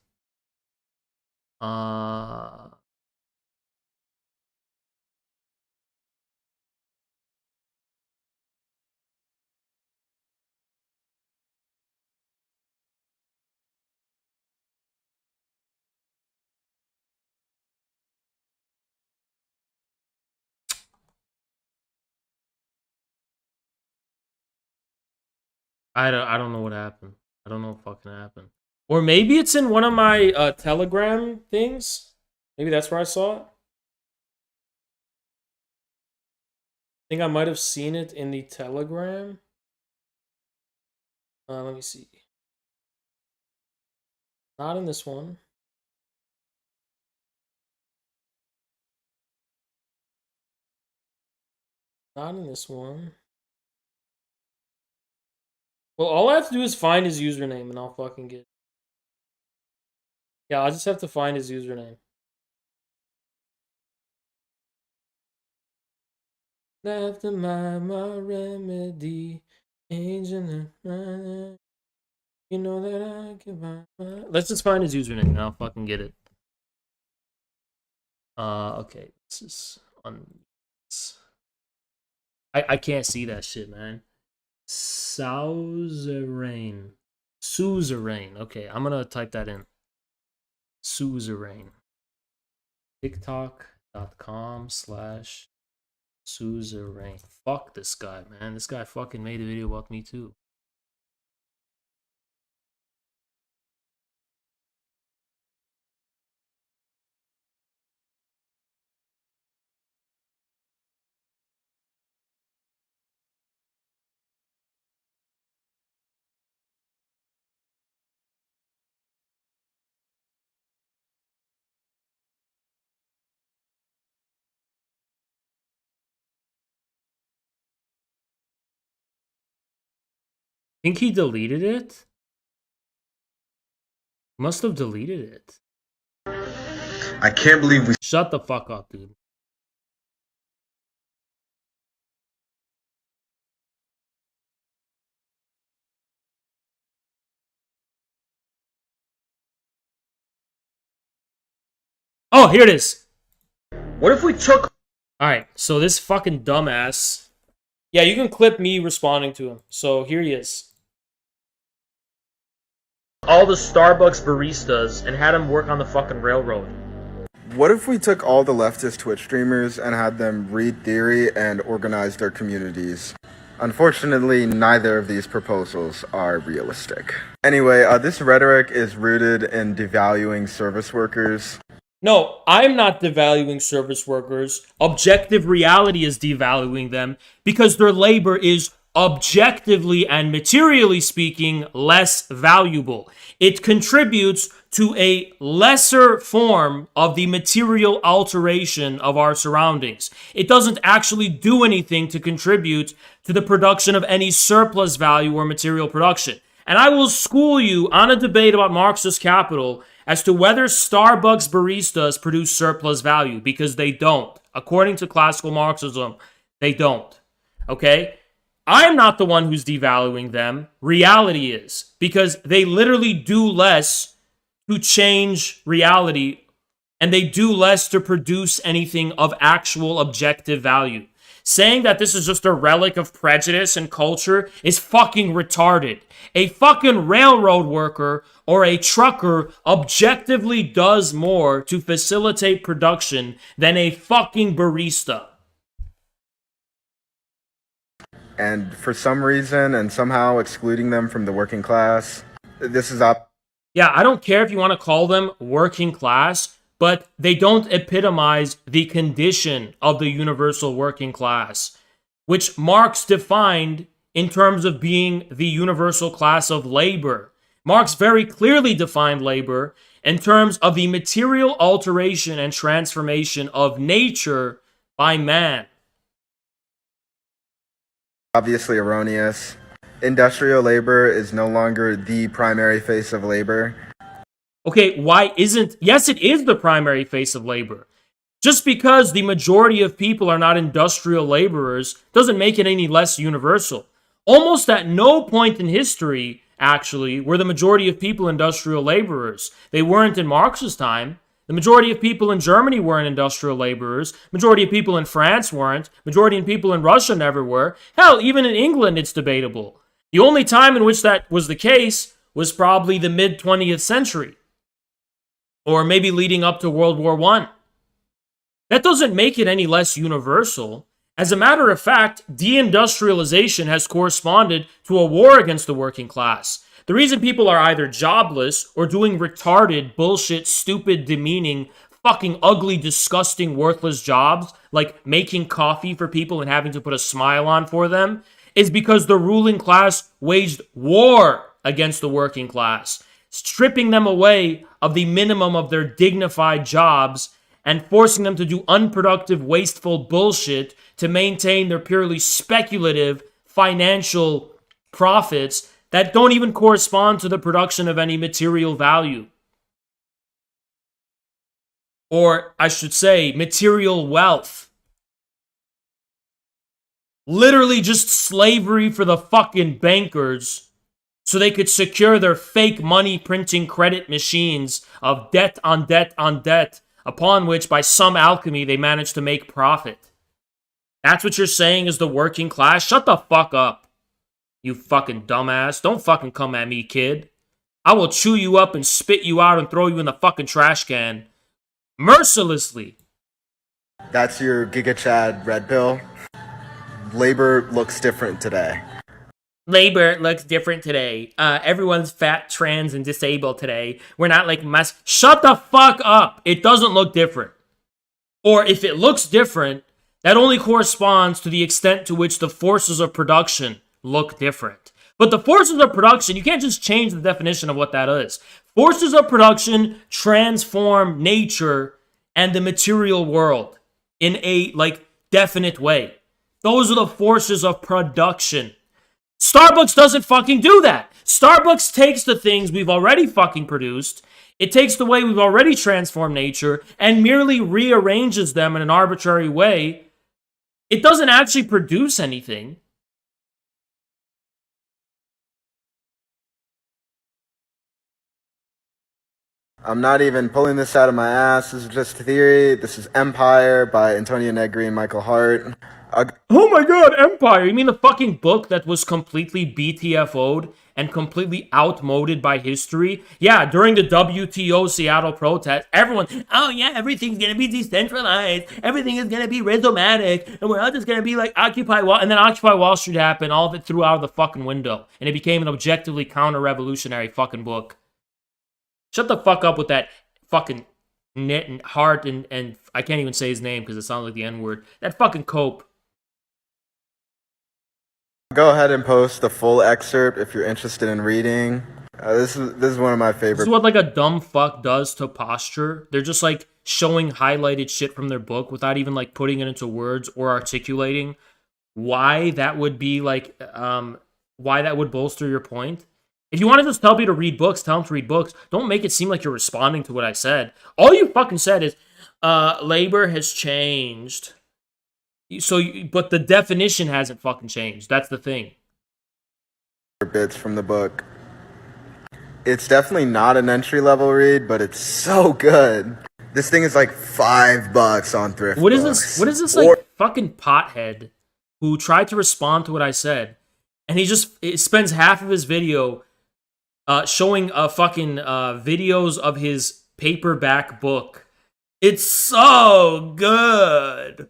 I don't know what happened. I don't know what fucking happened. Or maybe it's in one of my Telegram things. Maybe that's where I saw it. I think I might have seen it in the Telegram. Let me see. Not in this one. Not in this one. Well, all I have to do is find his username and I'll fucking get it. Yeah, I just have to find his username. After my remedy, angel, you know that I can buy. Let's just find his username and I'll fucking get it. Okay, this is on. I can't see that shit, man. Suzerain. Okay, I'm gonna type that in. Suzerain. TikTok.com/Suzerain. Fuck this guy, man. This guy fucking made a video about me too. Think he deleted it? Must have deleted it. I can't believe we. Shut the fuck up, dude. Oh, here it is. What if we took... Alright, so this fucking dumbass. Yeah, you can clip me responding to him. So here he is. All the Starbucks baristas and had them work on the fucking railroad. What if we took all the leftist Twitch streamers and had them read theory and organize their communities? Unfortunately, neither of these proposals are realistic. Anyway, this rhetoric is rooted in devaluing service workers. No, I'm not devaluing service workers. Objective reality is devaluing them because their labor is objectively and materially speaking less valuable. It contributes to a lesser form of the material alteration of our surroundings. It doesn't actually do anything to contribute to the production of any surplus value or material production. And I will school you on a debate about Marxist capital as to whether Starbucks baristas produce surplus value, because they don't. According to classical Marxism, they don't. Okay? I'm not the one who's devaluing them. Reality is. Because they literally do less to change reality, and they do less to produce anything of actual objective value. Saying that this is just a relic of prejudice and culture is fucking retarded. A fucking railroad worker or a trucker objectively does more to facilitate production than a fucking barista. And for some reason, and somehow excluding them from the working class, this is up. Yeah, I don't care if you want to call them working class, but they don't epitomize the condition of the universal working class, which Marx defined in terms of being the universal class of labor. Marx very clearly defined labor in terms of the material alteration and transformation of nature by man. Obviously erroneous. Industrial labor is no longer the primary face of labor. Okay, why isn't... Yes, it is the primary face of labor. Just because the majority of people are not industrial laborers doesn't make it any less universal. Almost at no point in history, actually, were the majority of people industrial laborers. They weren't in Marx's time. The majority of people in Germany weren't industrial laborers. Majority of people in France weren't. Majority of people in Russia never were. Hell, even in England, it's debatable. The only time in which that was the case was probably the mid-20th century. Or maybe leading up to World War I. That doesn't make it any less universal. As a matter of fact, deindustrialization has corresponded to a war against the working class. The reason people are either jobless or doing retarded, bullshit, stupid, demeaning, fucking ugly, disgusting, worthless jobs, like making coffee for people and having to put a smile on for them, is because the ruling class waged war against the working class, stripping them away of the minimum of their dignified jobs and forcing them to do unproductive, wasteful bullshit to maintain their purely speculative financial profits that don't even correspond to the production of any material value. Or, I should say, material wealth. Literally just slavery for the fucking bankers so they could secure their fake money printing credit machines of debt on debt on debt, upon which, by some alchemy, they managed to make profit. That's what you're saying is the working class? Shut the fuck up, you fucking dumbass. Don't fucking come at me, kid. I will chew you up and spit you out and throw you in the fucking trash can. Mercilessly. That's your Giga Chad red pill. Labor looks different today. Labor looks different today. Everyone's fat, trans, and disabled today. We're not like mass. Shut the fuck up. It doesn't look different. Or if it looks different, that only corresponds to the extent to which the forces of production look different. But the forces of production, you can't just change the definition of what that is. Forces of production transform nature and the material world in a, definite way. Those are the forces of production. Starbucks doesn't fucking do that. Starbucks takes the things we've already fucking produced, it takes the way we've already transformed nature, and merely rearranges them in an arbitrary way. It doesn't actually produce anything. I'm not even pulling this out of my ass. This is just a theory. This is Empire by Antonio Negri and Michael Hart. Oh my god, Empire! You mean the fucking book that was completely BTFO'd and completely outmoded by history? Yeah, during the WTO Seattle protest, everyone, oh yeah, everything's gonna be decentralized, everything is gonna be rhizomatic, and we're all just gonna be like Occupy Wall, and then Occupy Wall Street happened, all of it threw out of the fucking window, and it became an objectively counter-revolutionary fucking book. Shut the fuck up with that fucking Hart and I can't even say his name because it sounds like the N-word. That fucking Cope. Go ahead and post the full excerpt if you're interested in reading. This is one of my favorites. This is what a dumb fuck does to posture. They're just showing highlighted shit from their book without even putting it into words or articulating why that would be why that would bolster your point. If you want to just tell me to read books, tell them to read books. Don't make it seem like you're responding to what I said. All you fucking said is, labor has changed. But the definition hasn't fucking changed. That's the thing. Bits from the book. It's definitely not an entry-level read, but it's so good. This thing is $5 on thrift What is books. this? What is this fucking pothead who tried to respond to what I said, and he spends half of his video showing fucking videos of his paperback book. It's so good.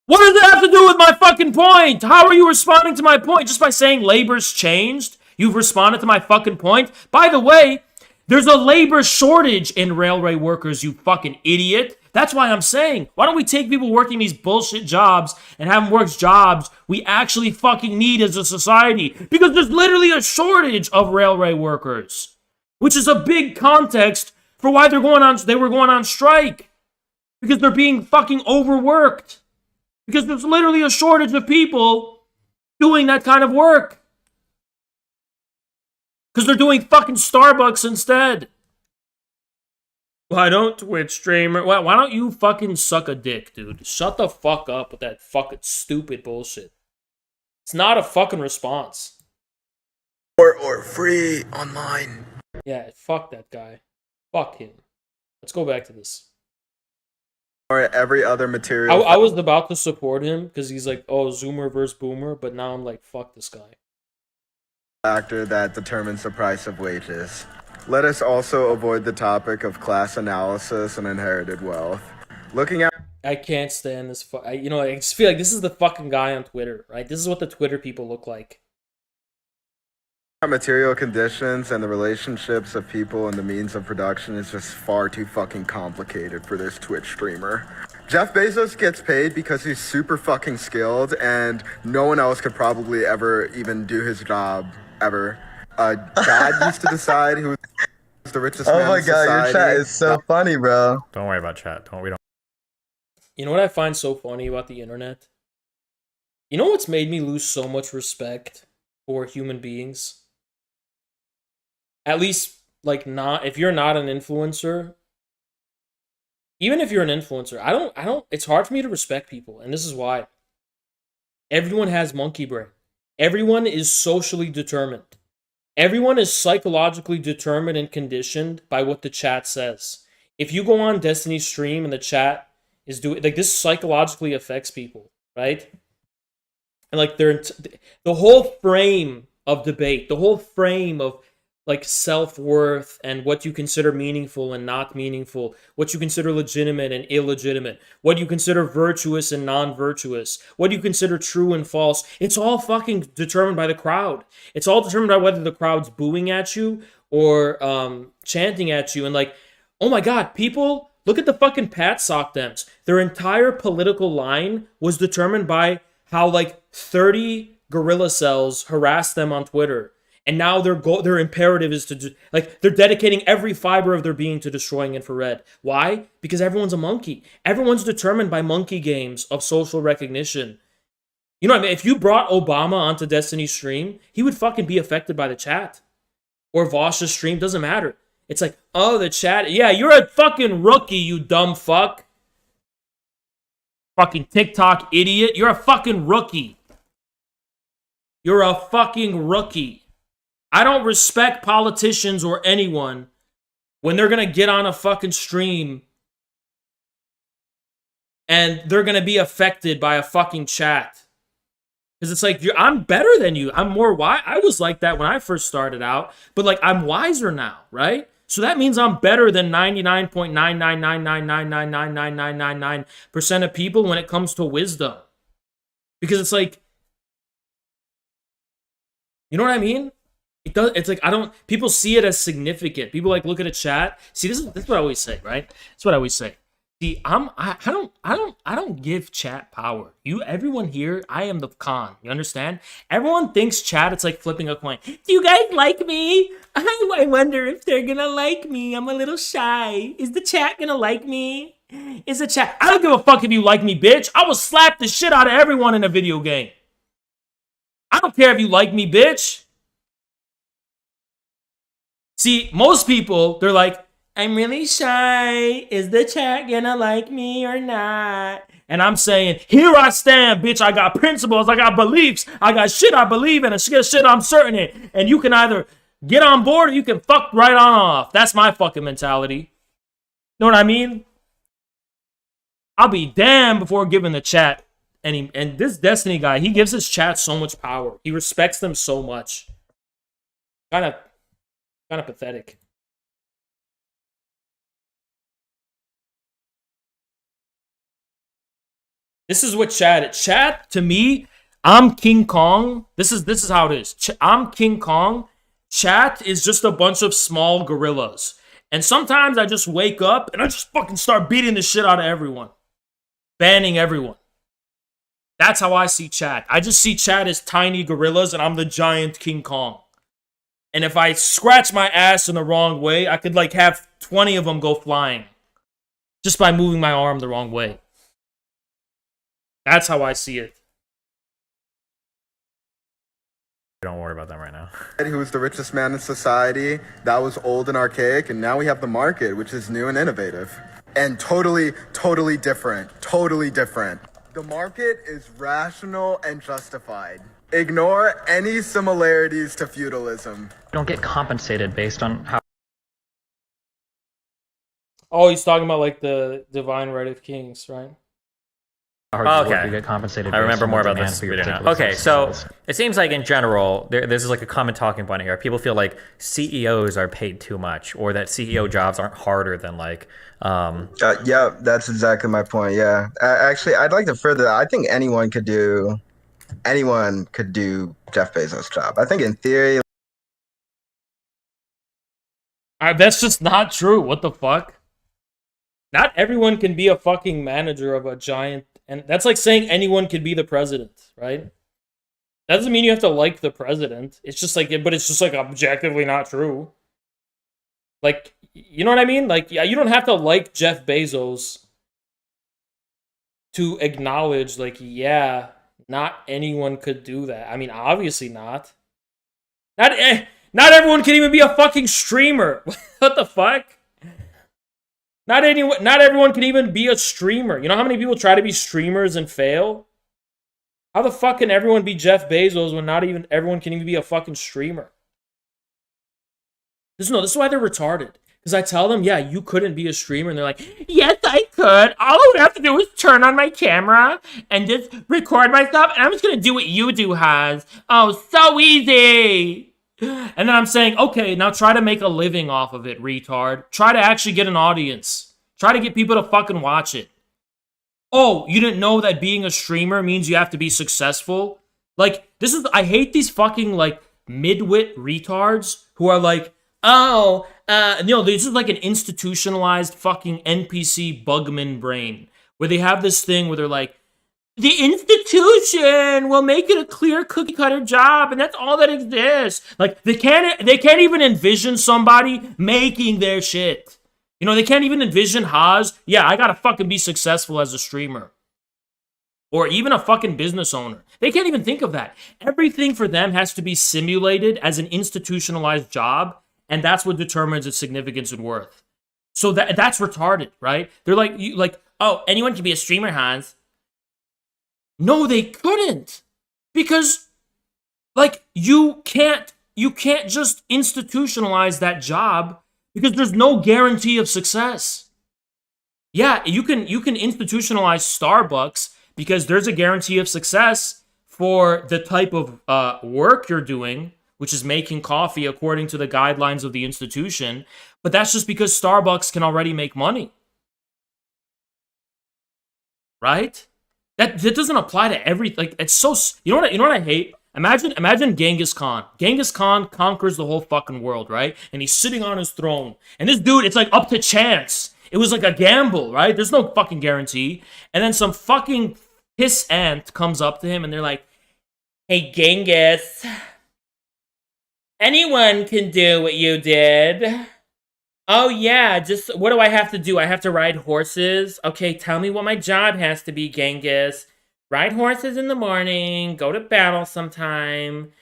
What does it have to do with my fucking point? How are you responding to my point? Just by saying labor's changed, you've responded to my fucking point? By the way, there's a labor shortage in railway workers, you fucking idiot. That's why I'm saying, why don't we take people working these bullshit jobs and have them work jobs we actually fucking need as a society? Because there's literally a shortage of railway workers, which is a big context for why they were going on strike. Because they're being fucking overworked. Because there's literally a shortage of people doing that kind of work. Because they're doing fucking Starbucks instead. Why don't Twitch streamer? Why don't you fucking suck a dick, dude? Shut the fuck up with that fucking stupid bullshit. It's not a fucking response. Or free online. Yeah, fuck that guy. Fuck him. Let's go back to this. Or every other material. I was about to support him because he's Zoomer versus Boomer, but now I'm fuck this guy. Factor that determines the price of wages. Let us also avoid the topic of class analysis and inherited wealth. Looking at... I can't stand this. I just feel like this is the fucking guy on Twitter, right? This is what the Twitter people look like. Material conditions and the relationships of people and the means of production is just far too fucking complicated for this Twitch streamer. Jeff Bezos gets paid because he's super fucking skilled and no one else could probably ever even do his job ever. God used to decide who was the richest man in society. Your chat is so funny, bro. Don't worry about chat. We don't You know what I find so funny about the internet? You know what's made me lose so much respect for human beings? At least, like, not if you're not an influencer. Even if you're an influencer, I don't. It's hard for me to respect people, and this is why. Everyone has monkey brain. Everyone is socially determined. Everyone is psychologically determined and conditioned by what the chat says. If you go on Destiny's stream and the chat is doing, like, this psychologically affects people, right? And like the whole frame of debate, the whole frame of like self-worth and what you consider meaningful and not meaningful, what you consider legitimate and illegitimate, what you consider virtuous and non-virtuous, what you consider true and false, it's all fucking determined by the crowd. It's all determined by whether the crowd's booing at you or chanting at you. And like, oh my god, people, look at the fucking Pat Sock Dems. Their entire political line was determined by how like 30 gorilla cells harassed them on Twitter. And now their imperative is to, like, they're dedicating every fiber of their being to destroying infrared. Why? Because everyone's a monkey. Everyone's determined by monkey games of social recognition. You know what I mean? If you brought Obama onto Destiny's stream, he would fucking be affected by the chat. Or Vosh's stream, doesn't matter. It's like, oh, the chat. Yeah, you're a fucking rookie, you dumb fuck. Fucking TikTok idiot. You're a fucking rookie. You're a fucking rookie. I don't respect politicians or anyone when they're going to get on a fucking stream and they're going to be affected by a fucking chat. Because it's like, I'm better than you. I'm more wise. I was like that when I first started out, but like I'm wiser now, right? So that means I'm better than 99.99999999999% of people when it comes to wisdom. Because it's like, you know what I mean? It does. It's like people see it as significant. People like look at a chat. See, this is what I always say, right? That's what I always say. See, I don't give chat power. Everyone here, I am the con. You understand? Everyone thinks chat, it's like flipping a coin. Do you guys like me? I wonder if they're gonna like me. I'm a little shy. Is the chat gonna like me? Is the chat? I don't give a fuck if you like me, bitch. I will slap the shit out of everyone in a video game. I don't care if you like me, bitch. See, most people, they're like, I'm really shy. Is the chat gonna like me or not? And I'm saying, here I stand, bitch. I got principles. I got beliefs. I got shit I believe in and shit I'm certain in. And you can either get on board or you can fuck right on off. That's my fucking mentality. Know what I mean? I'll be damned before giving the chat. And this Destiny guy, he gives his chat so much power. He respects them so much. Kind of pathetic. This is what chat to me, I'm King Kong. This is how it is. I'm King Kong. Chat is just a bunch of small gorillas. And sometimes I just wake up and I just fucking start beating the shit out of everyone. Banning everyone. That's how I see chat. I just see chat as tiny gorillas and I'm the giant King Kong. And if I scratch my ass in the wrong way, I could like have 20 of them go flying. Just by moving my arm the wrong way. That's how I see it. Don't worry about them right now. Who was the richest man in society? That was old and archaic, and now we have the market, which is new and innovative. And totally different. Totally different. The market is rational and justified. Ignore any similarities to feudalism. You don't get compensated based on how. Oh, he's talking about like the divine right of kings, right? Okay. You get compensated. I remember more about demand this for your video now. particular Okay, set so of skills. it seems like in general, this is like a common talking point here. People feel like CEOs are paid too much, or that CEO jobs aren't harder than like. Yeah, that's exactly my point. Yeah, actually, I'd like to further that. I think anyone could do Jeff Bezos' job. I think in theory. That's just not true. What the fuck? Not everyone can be a fucking manager of a giant. And that's like saying anyone could be the president, right? That doesn't mean you have to like the president. It's just like, but it's just like objectively not true. Like, you know what I mean? Like, yeah, you don't have to like Jeff Bezos to acknowledge, like, yeah, not anyone could do that. I mean, obviously not. Not everyone can even be a fucking streamer. What the fuck? Not everyone can even be a streamer. You know how many people try to be streamers and fail? How the fuck can everyone be Jeff Bezos when not even everyone can even be a fucking streamer? This is why they're retarded. Because I tell them, yeah, you couldn't be a streamer. And they're like, yes, I could. All I would have to do is turn on my camera and just record myself. And I'm just going to do what you do, Haz. Oh, so easy. And then I'm saying, okay, now try to make a living off of it, retard. Try to actually get an audience. Try to get people to fucking watch it. Oh, you didn't know that being a streamer means you have to be successful? Like, I hate these fucking, like, midwit retards who are like, oh, this is like an institutionalized fucking NPC bugman brain, where they have this thing where they're like, the institution will make it a clear cookie cutter job, and that's all that exists. Like, they can't even envision somebody making their shit. You know, they can't even envision Haas. Yeah, I gotta fucking be successful as a streamer. Or even a fucking business owner. They can't even think of that. Everything for them has to be simulated as an institutionalized job, and that's what determines its significance and worth. So that's retarded, right? They're like, oh, anyone can be a streamer, Hans. No, they couldn't. Because, like, you can't just institutionalize that job because there's no guarantee of success. Yeah, you can institutionalize Starbucks because there's a guarantee of success for the type of work you're doing, which is making coffee according to the guidelines of the institution. But that's just because Starbucks can already make money. Right? That doesn't apply to every, like, it's so, you know what I hate? Imagine Genghis Khan. Genghis Khan conquers the whole fucking world, right? And he's sitting on his throne. And this dude, it's like up to chance. It was like a gamble, right? There's no fucking guarantee. And then some fucking piss ant comes up to him and they're like, hey, Genghis, anyone can do what you did. Oh, yeah, just, what do I have to do? I have to ride horses? Okay, tell me what my job has to be, Genghis. Ride horses in the morning, go to battle sometime.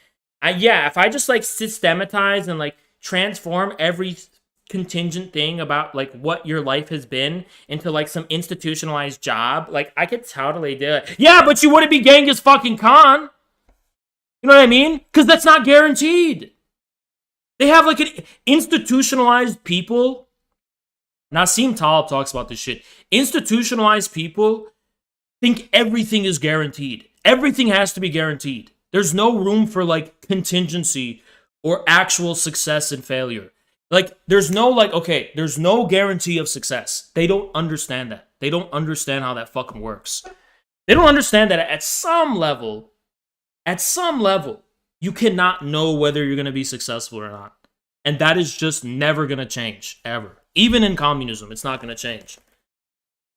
Yeah, if I just, like, systematize and, like, transform every contingent thing about, like, what your life has been into, like, some institutionalized job, like, I could totally do it. Yeah, but you wouldn't be Genghis fucking Khan. You know what I mean? Because that's not guaranteed. They have, like, an institutionalized people. Nassim Taleb talks about this shit. Institutionalized people think everything is guaranteed. Everything has to be guaranteed. There's no room for, like, contingency or actual success and failure. Like, there's no, like, okay, there's no guarantee of success. They don't understand that. They don't understand how that fucking works. They don't understand that at some level, you cannot know whether you're going to be successful or not. And that is just never going to change, ever. Even in communism, it's not going to change.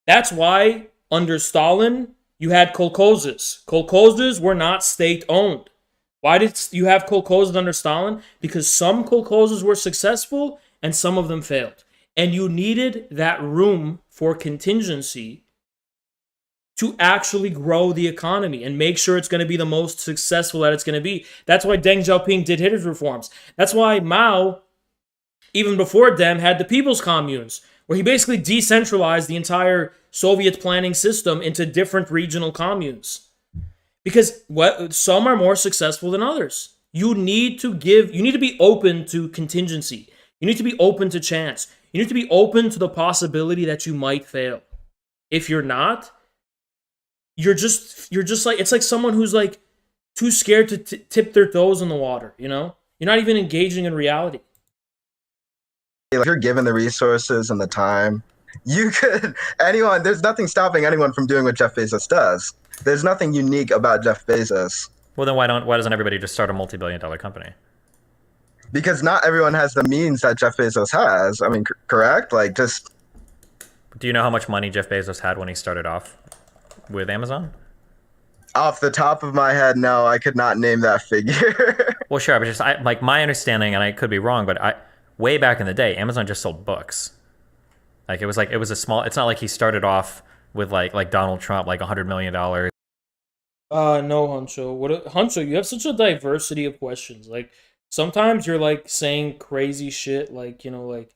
That's why, under Stalin, you had kolkhozes. Kolkhozes were not state-owned. Why did you have kolkhozes under Stalin? Because some kolkhozes were successful and some of them failed. And you needed that room for contingency to actually grow the economy and make sure it's going to be the most successful that it's going to be. That's why Deng Xiaoping did his reforms. That's why Mao, even before Deng, had the People's Communes, where he basically decentralized the entire Soviet planning system into different regional communes. Because some are more successful than others. You need to be open to contingency. You need to be open to chance. You need to be open to the possibility that you might fail. If you're not, you're just like, it's like someone who's like too scared to tip their toes in the water, you know? You're not even engaging in reality. If you're given the resources and the time, there's nothing stopping anyone from doing what Jeff Bezos does. There's nothing unique about Jeff Bezos. Well, then why doesn't everybody just start a multi-billion-dollar company? Because not everyone has the means that Jeff Bezos has. I mean, correct? Like, just... Do you know how much money Jeff Bezos had when he started off with Amazon? Off the top of my head, no, I could not name that figure. Well, sure, but just like my understanding, and I could be wrong, but way back in the day, Amazon just sold books. Like it was a small. It's not like he started off with like Donald Trump, like $100 million. No, Huncho. Huncho, you have such a diversity of questions. Like, sometimes you're, like, saying crazy shit, like, you know, like,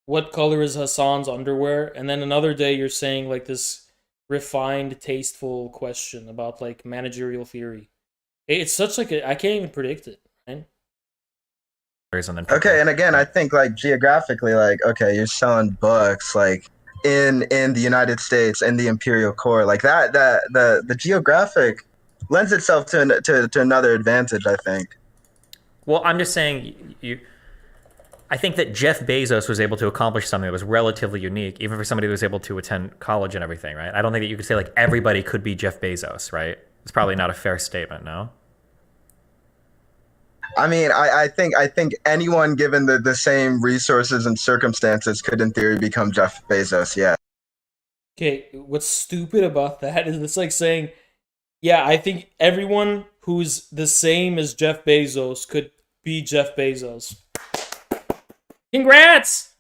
what color is Hassan's underwear? And then another day you're saying, like, this refined, tasteful question about, like, managerial theory. It's such, like, I can't even predict it, right? Okay, and again, I think, like, geographically, like, okay, you're selling books, like, in the United States, in the imperial core, like the geographic lends itself to another advantage, I think. Well, I'm just saying, I think that Jeff Bezos was able to accomplish something that was relatively unique, even for somebody who was able to attend college and everything, right? I don't think that you could say, like, everybody could be Jeff Bezos, right? It's probably not a fair statement, no? I mean, I think anyone given the same resources and circumstances could, in theory, become Jeff Bezos. Yeah. Okay, what's stupid about that is it's like saying, yeah, I think everyone who's the same as Jeff Bezos could be Jeff Bezos. Congrats!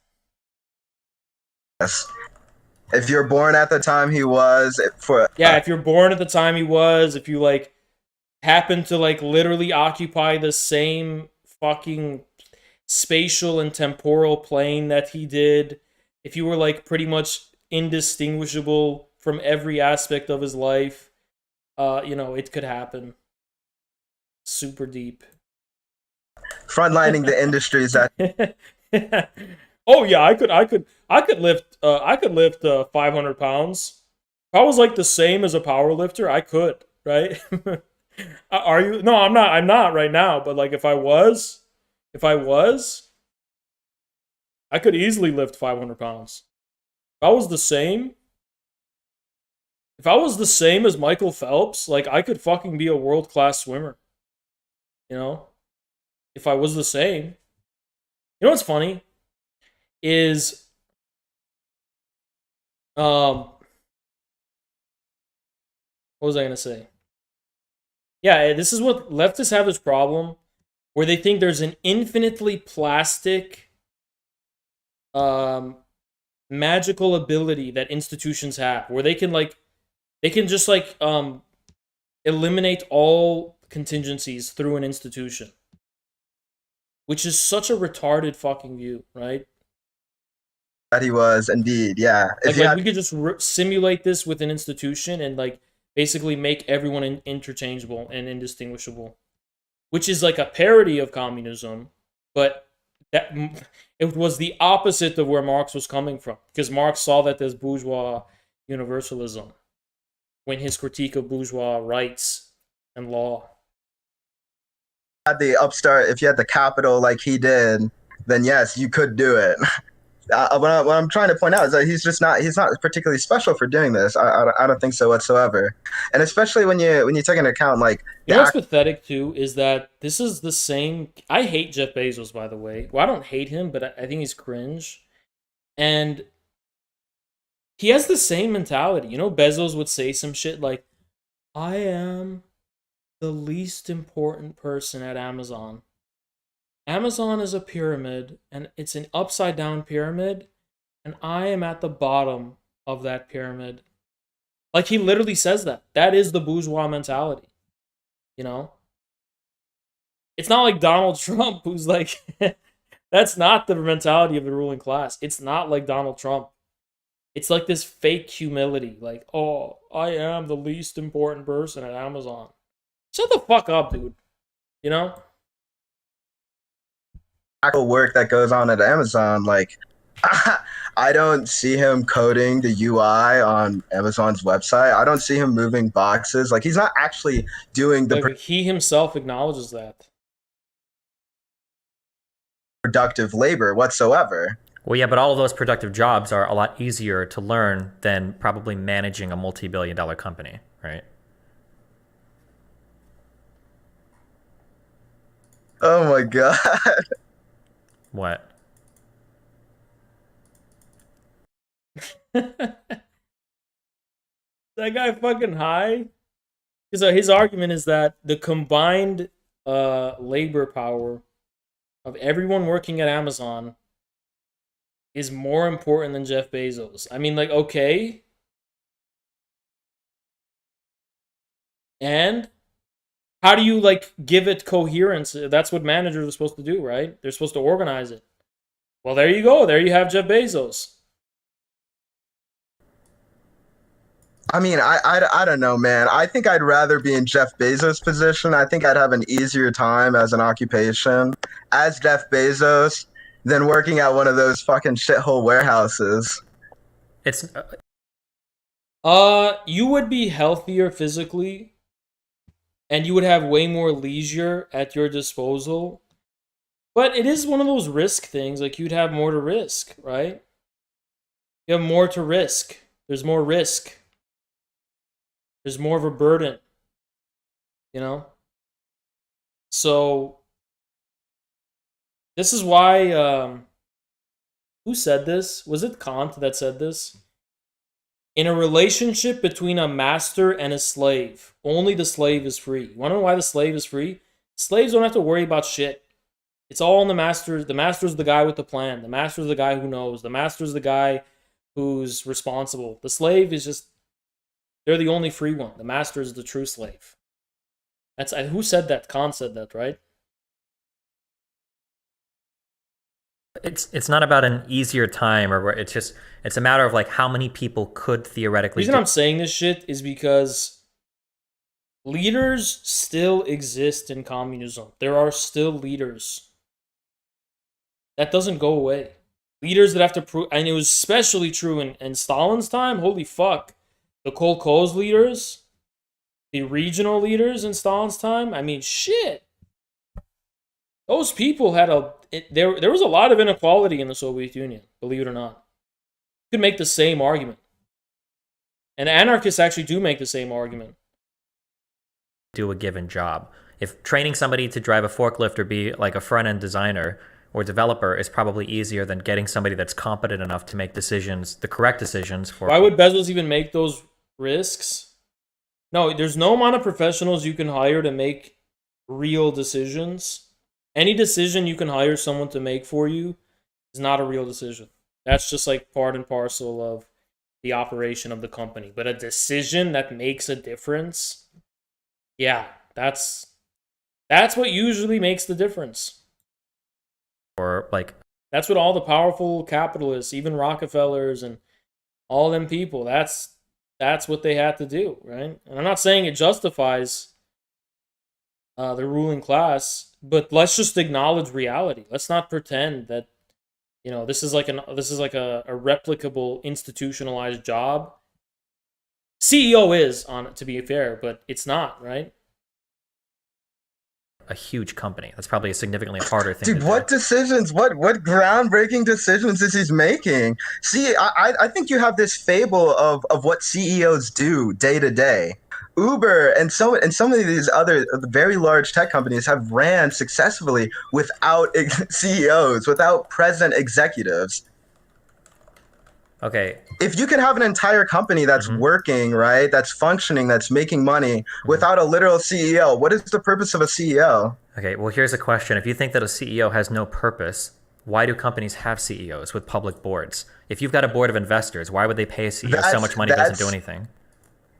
Yes. If you're born at the time he was, if you're born at the time he was, if you, like, happen to, like, literally occupy the same fucking spatial and temporal plane that he did, if you were, like, pretty much indistinguishable from every aspect of his life, you know, it could happen. Super deep. Frontlining the industries that. Oh yeah, I could lift 500 pounds. If I was, like, the same as a power lifter, I could, right? Are you? No, I'm not right now, but, like, if I was, I could easily lift 500 pounds. If I was the same as Michael Phelps, like, I could fucking be a world-class swimmer. You know? If I was the same. You know what's funny? Is, what was I gonna say? Yeah, this is what leftists have, this problem where they think there's an infinitely plastic, magical ability that institutions have, where they can just eliminate all contingencies through an institution, which is such a retarded fucking view, right? That he was, indeed, yeah. Like we could just simulate this with an institution and, like, basically make everyone interchangeable and indistinguishable, which is like a parody of communism, but that it was the opposite of where Marx was coming from, because Marx saw that as bourgeois universalism when his critique of bourgeois rights and law. If you had the capital like he did, then yes, you could do it. What I'm trying to point out is that he's not particularly special for doing this. I don't think so whatsoever. And especially when you take into account, like, you know what's pathetic too is that this is the same. I hate Jeff Bezos, by the way. Well, I don't hate him, but I think he's cringe, and he has the same mentality. You know, Bezos would say some shit like, "I am the least important person at Amazon. Amazon is a pyramid, and it's an upside-down pyramid, and I am at the bottom of that pyramid." Like, he literally says that. That is the bourgeois mentality, you know? It's not like Donald Trump, who's like... That's not the mentality of the ruling class. It's not like Donald Trump. It's like this fake humility. Like, oh, I am the least important person at Amazon. Shut the fuck up, dude. You know? Actual work that goes on at Amazon, like, I don't see him coding the UI on Amazon's website. I don't see him moving boxes. Like, he's not actually doing the he himself acknowledges that productive labor whatsoever. Well, yeah, but all of those productive jobs are a lot easier to learn than probably managing a multi-billion-dollar company, right? Oh my god. What? That guy fucking high? Because his argument is that the combined labor power of everyone working at Amazon is more important than Jeff Bezos. I mean, like, okay, And how do you like give it coherence? That's what managers are supposed to do, right? They're supposed to organize it. Well, there you go. There you have Jeff Bezos. I mean, I don't know, man. I think I'd rather be in Jeff Bezos' position. I think I'd have an easier time as an occupation as Jeff Bezos than working at one of those fucking shithole warehouses. It's you would be healthier physically, and you would have way more leisure at your disposal. But it is one of those risk things. Like, you'd have more to risk, right? You have more to risk. There's more risk. There's more of a burden, you know? So, this is why, who said this? Was it Kant that said this? In a relationship between a master and a slave, only the slave is free. You want to know why the slave is free? Slaves don't have to worry about shit. It's all on the master. The master's the guy with the plan. The master's the guy who knows. The master's the guy who's responsible. The slave is just, they're the only free one. The master is the true slave. That's who said that? Kant said that, right? It's not about an easier time, or it's a matter of like how many people could theoretically. The reason I'm saying this shit is because leaders still exist in communism. There are still leaders. That doesn't go away. Leaders that have to prove, and it was especially true in Stalin's time. Holy fuck. The kolkhoz leaders, the regional leaders in Stalin's time. I mean, shit. Those people had there was a lot of inequality in the Soviet Union, believe it or not. You could make the same argument. And anarchists actually do make the same argument. Do a given job. If training somebody to drive a forklift or be like a front-end designer or developer is probably easier than getting somebody that's competent enough to make decisions, the correct decisions for... Why would Bezos even make those risks? No, there's no amount of professionals you can hire to make real decisions. Any decision you can hire someone to make for you is not a real decision. That's just like part and parcel of the operation of the company. But a decision that makes a difference, yeah, that's what usually makes the difference. Or like, that's what all the powerful capitalists, even Rockefellers and all them people, that's what they had to do, right? And I'm not saying it justifies the ruling class, but let's just acknowledge reality. Let's not pretend that, you know, this is like a replicable, institutionalized job. CEO is, on to be fair, but it's not, right? A huge company. That's probably a significantly harder thing. Dude, what decisions? What groundbreaking decisions is he making? See, I think you have this fable of what CEOs do day to day. Uber and some of these other very large tech companies have ran successfully without CEOs, without present executives. Okay. If you can have an entire company that's working, right, that's functioning, that's making money without a literal CEO, what is the purpose of a CEO? Okay, well, here's a question. If you think that a CEO has no purpose, why do companies have CEOs with public boards? If you've got a board of investors, why would they pay a CEO so much money doesn't do anything?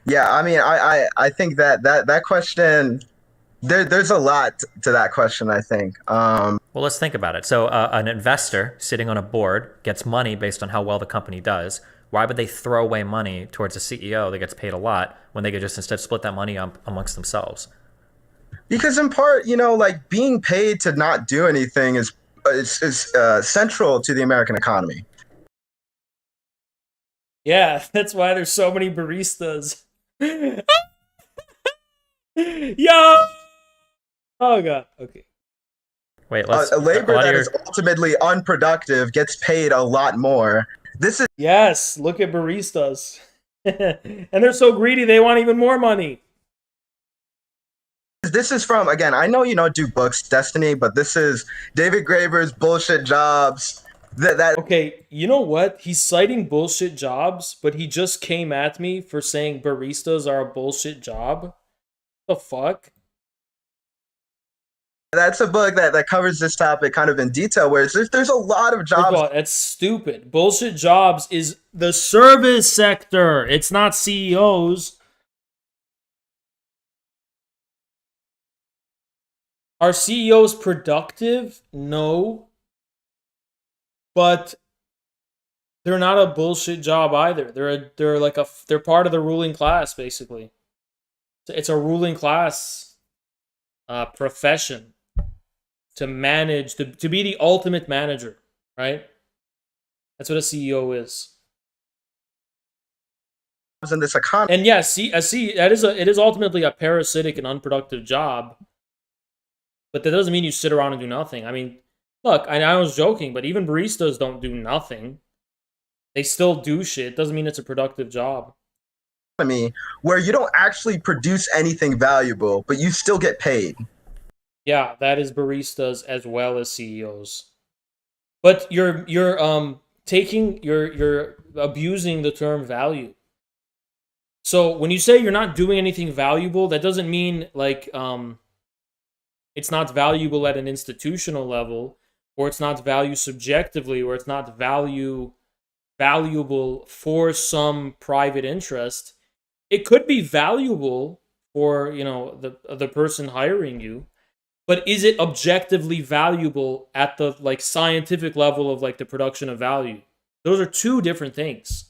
Yeah, I mean, I think that question, there's a lot to that question, I think. Well, let's think about it. So an investor sitting on a board gets money based on how well the company does. Why would they throw away money towards a CEO that gets paid a lot when they could just instead split that money up amongst themselves? Because in part, you know, like being paid to not do anything is central to the American economy. Yeah, that's why there's so many baristas. Yo! Oh god. Okay. Wait, let's. Labor that is ultimately unproductive gets paid a lot more. This is yes. Look at baristas, and they're so greedy they want even more money. This is from, again, I know you don't do books, Destiny, but this is David Graeber's Bullshit Jobs. Okay, you know what? He's citing bullshit jobs, but he just came at me for saying baristas are a bullshit job. The fuck? That's a book that covers this topic kind of in detail, where there's a lot of jobs. That's stupid. Bullshit jobs is the service sector. It's not CEOs. Are CEOs productive? No. But they're not a bullshit job either. They're part of the ruling class, basically. It's a ruling class profession to manage, to be the ultimate manager, right? That's what a CEO is. In this economy. And yeah, it is ultimately a parasitic and unproductive job. But that doesn't mean you sit around and do nothing. I mean, look, I was joking, but even baristas don't do nothing. They still do shit. It doesn't mean it's a productive job. Where you don't actually produce anything valuable, but you still get paid. Yeah, that is baristas as well as CEOs. But you're abusing the term value. So when you say you're not doing anything valuable, that doesn't mean like it's not valuable at an institutional level, or it's not value subjectively, or it's not valuable for some private interest. It could be valuable for, the person hiring you, but is it objectively valuable at the like scientific level of like the production of value? Those are two different things.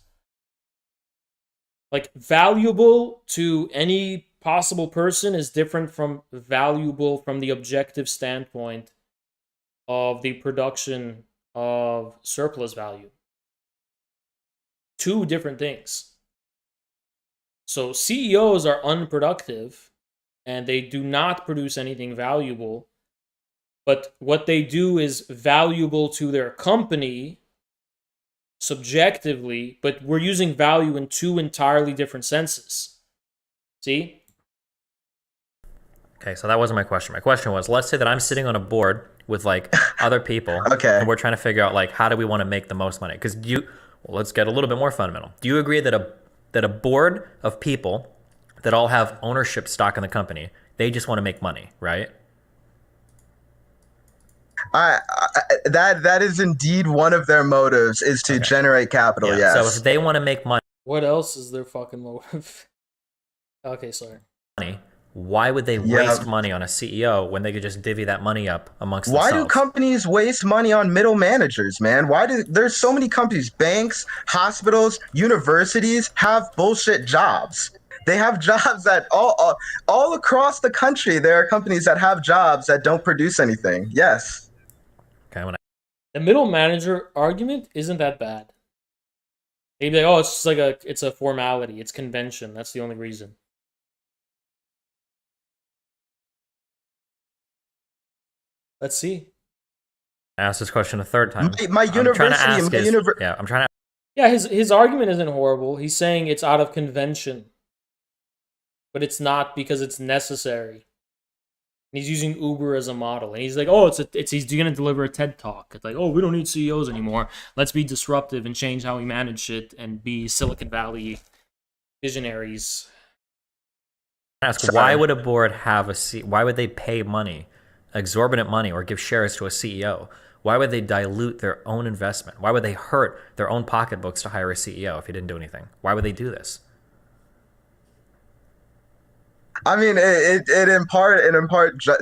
Like valuable to any possible person is different from valuable from the objective standpoint of the production of surplus value. Two different things. So CEOs are unproductive and they do not produce anything valuable. But what they do is valuable to their company subjectively, but we're using value in two entirely different senses. See? Okay, so that wasn't my question. My question was, let's say that I'm sitting on a board with like other people, okay, and we're trying to figure out like how do we want to make the most money? Because let's get a little bit more fundamental. Do you agree that a board of people that all have ownership stock in the company, they just want to make money, right? That is indeed one of their motives, is to generate capital. Yeah. Yes. So if they want to make money, what else is their fucking motive? Okay, sorry. Why would they waste money on a CEO when they could just divvy that money up amongst Why themselves? do companies waste money on middle managers, man? There's so many companies, banks, hospitals, universities have bullshit jobs. They have jobs that all across the country, there are companies that have jobs that don't produce anything. Yes. Okay, the middle manager argument isn't that bad. They'd be like, oh, it's just it's a formality. It's convention. That's the only reason. Let's see. I asked this question a third time. Yeah, his argument isn't horrible. He's saying it's out of convention. But it's not because it's necessary. And he's using Uber as a model. And he's like, oh, he's going to deliver a TED Talk. It's like, oh, we don't need CEOs anymore. Let's be disruptive and change how we manage shit and be Silicon Valley visionaries. Ask, why would a board have why would they pay money, exorbitant money, or give shares to a CEO? Why would they dilute their own investment? Why would they hurt their own pocketbooks to hire a CEO if he didn't do anything? Why would they do this? I mean, it in part,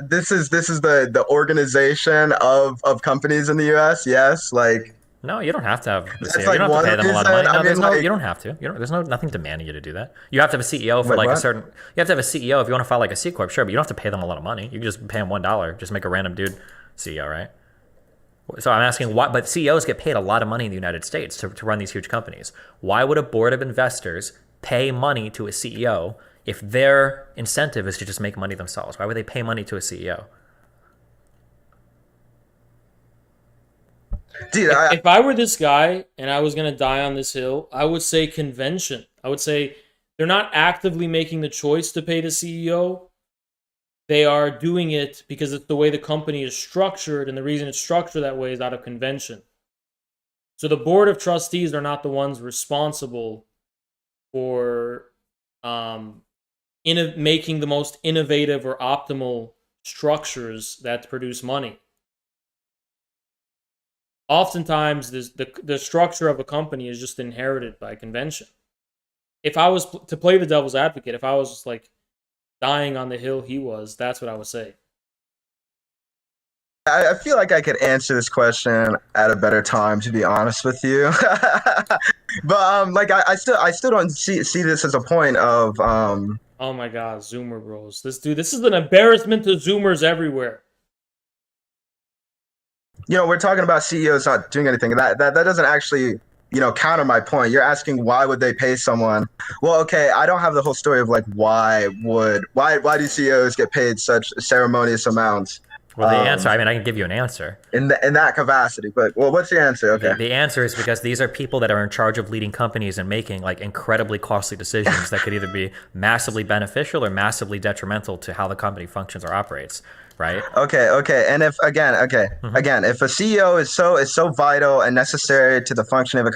this is the organization of companies in the U.S. Yes, like. No, you don't have to have the CEO. Like, you don't have to pay them a lot of money. No, you don't have to. There's nothing demanding you to do that. You have to have a CEO for like a certain. You have to have a CEO if you want to file like a C corp, sure, but you don't have to pay them a lot of money. You can just pay them $1, just make a random dude CEO, right? So I'm asking why, but CEOs get paid a lot of money in the United States to run these huge companies. Why would a board of investors pay money to a CEO if their incentive is to just make money themselves? Why would they pay money to a CEO? Dude, if I were this guy and I was going to die on this hill, I would say convention. I would say they're not actively making the choice to pay the CEO. They are doing it because it's the way the company is structured, and the reason it's structured that way is out of convention. So the board of trustees are not the ones responsible for making the most innovative or optimal structures that produce money. Oftentimes, the structure of a company is just inherited by convention. If I was to play the devil's advocate, if I was just like dying on the hill he was, that's what I would say. I feel like I could answer this question at a better time, to be honest with you. But like I still don't see this as a point of Oh my god, Zoomer bros. This is an embarrassment to Zoomers everywhere. We're talking about CEOs not doing anything. That doesn't actually, counter my point. You're asking why would they pay someone? Well, okay, I don't have the whole story of like why do CEOs get paid such ceremonious amounts? Well, the answer, I can give you an answer. In that capacity, but what's the answer? Okay. The answer is because these are people that are in charge of leading companies and making like incredibly costly decisions that could either be massively beneficial or massively detrimental to how the company functions or operates, right? Okay. And if again, if a CEO is so vital and necessary to the function of a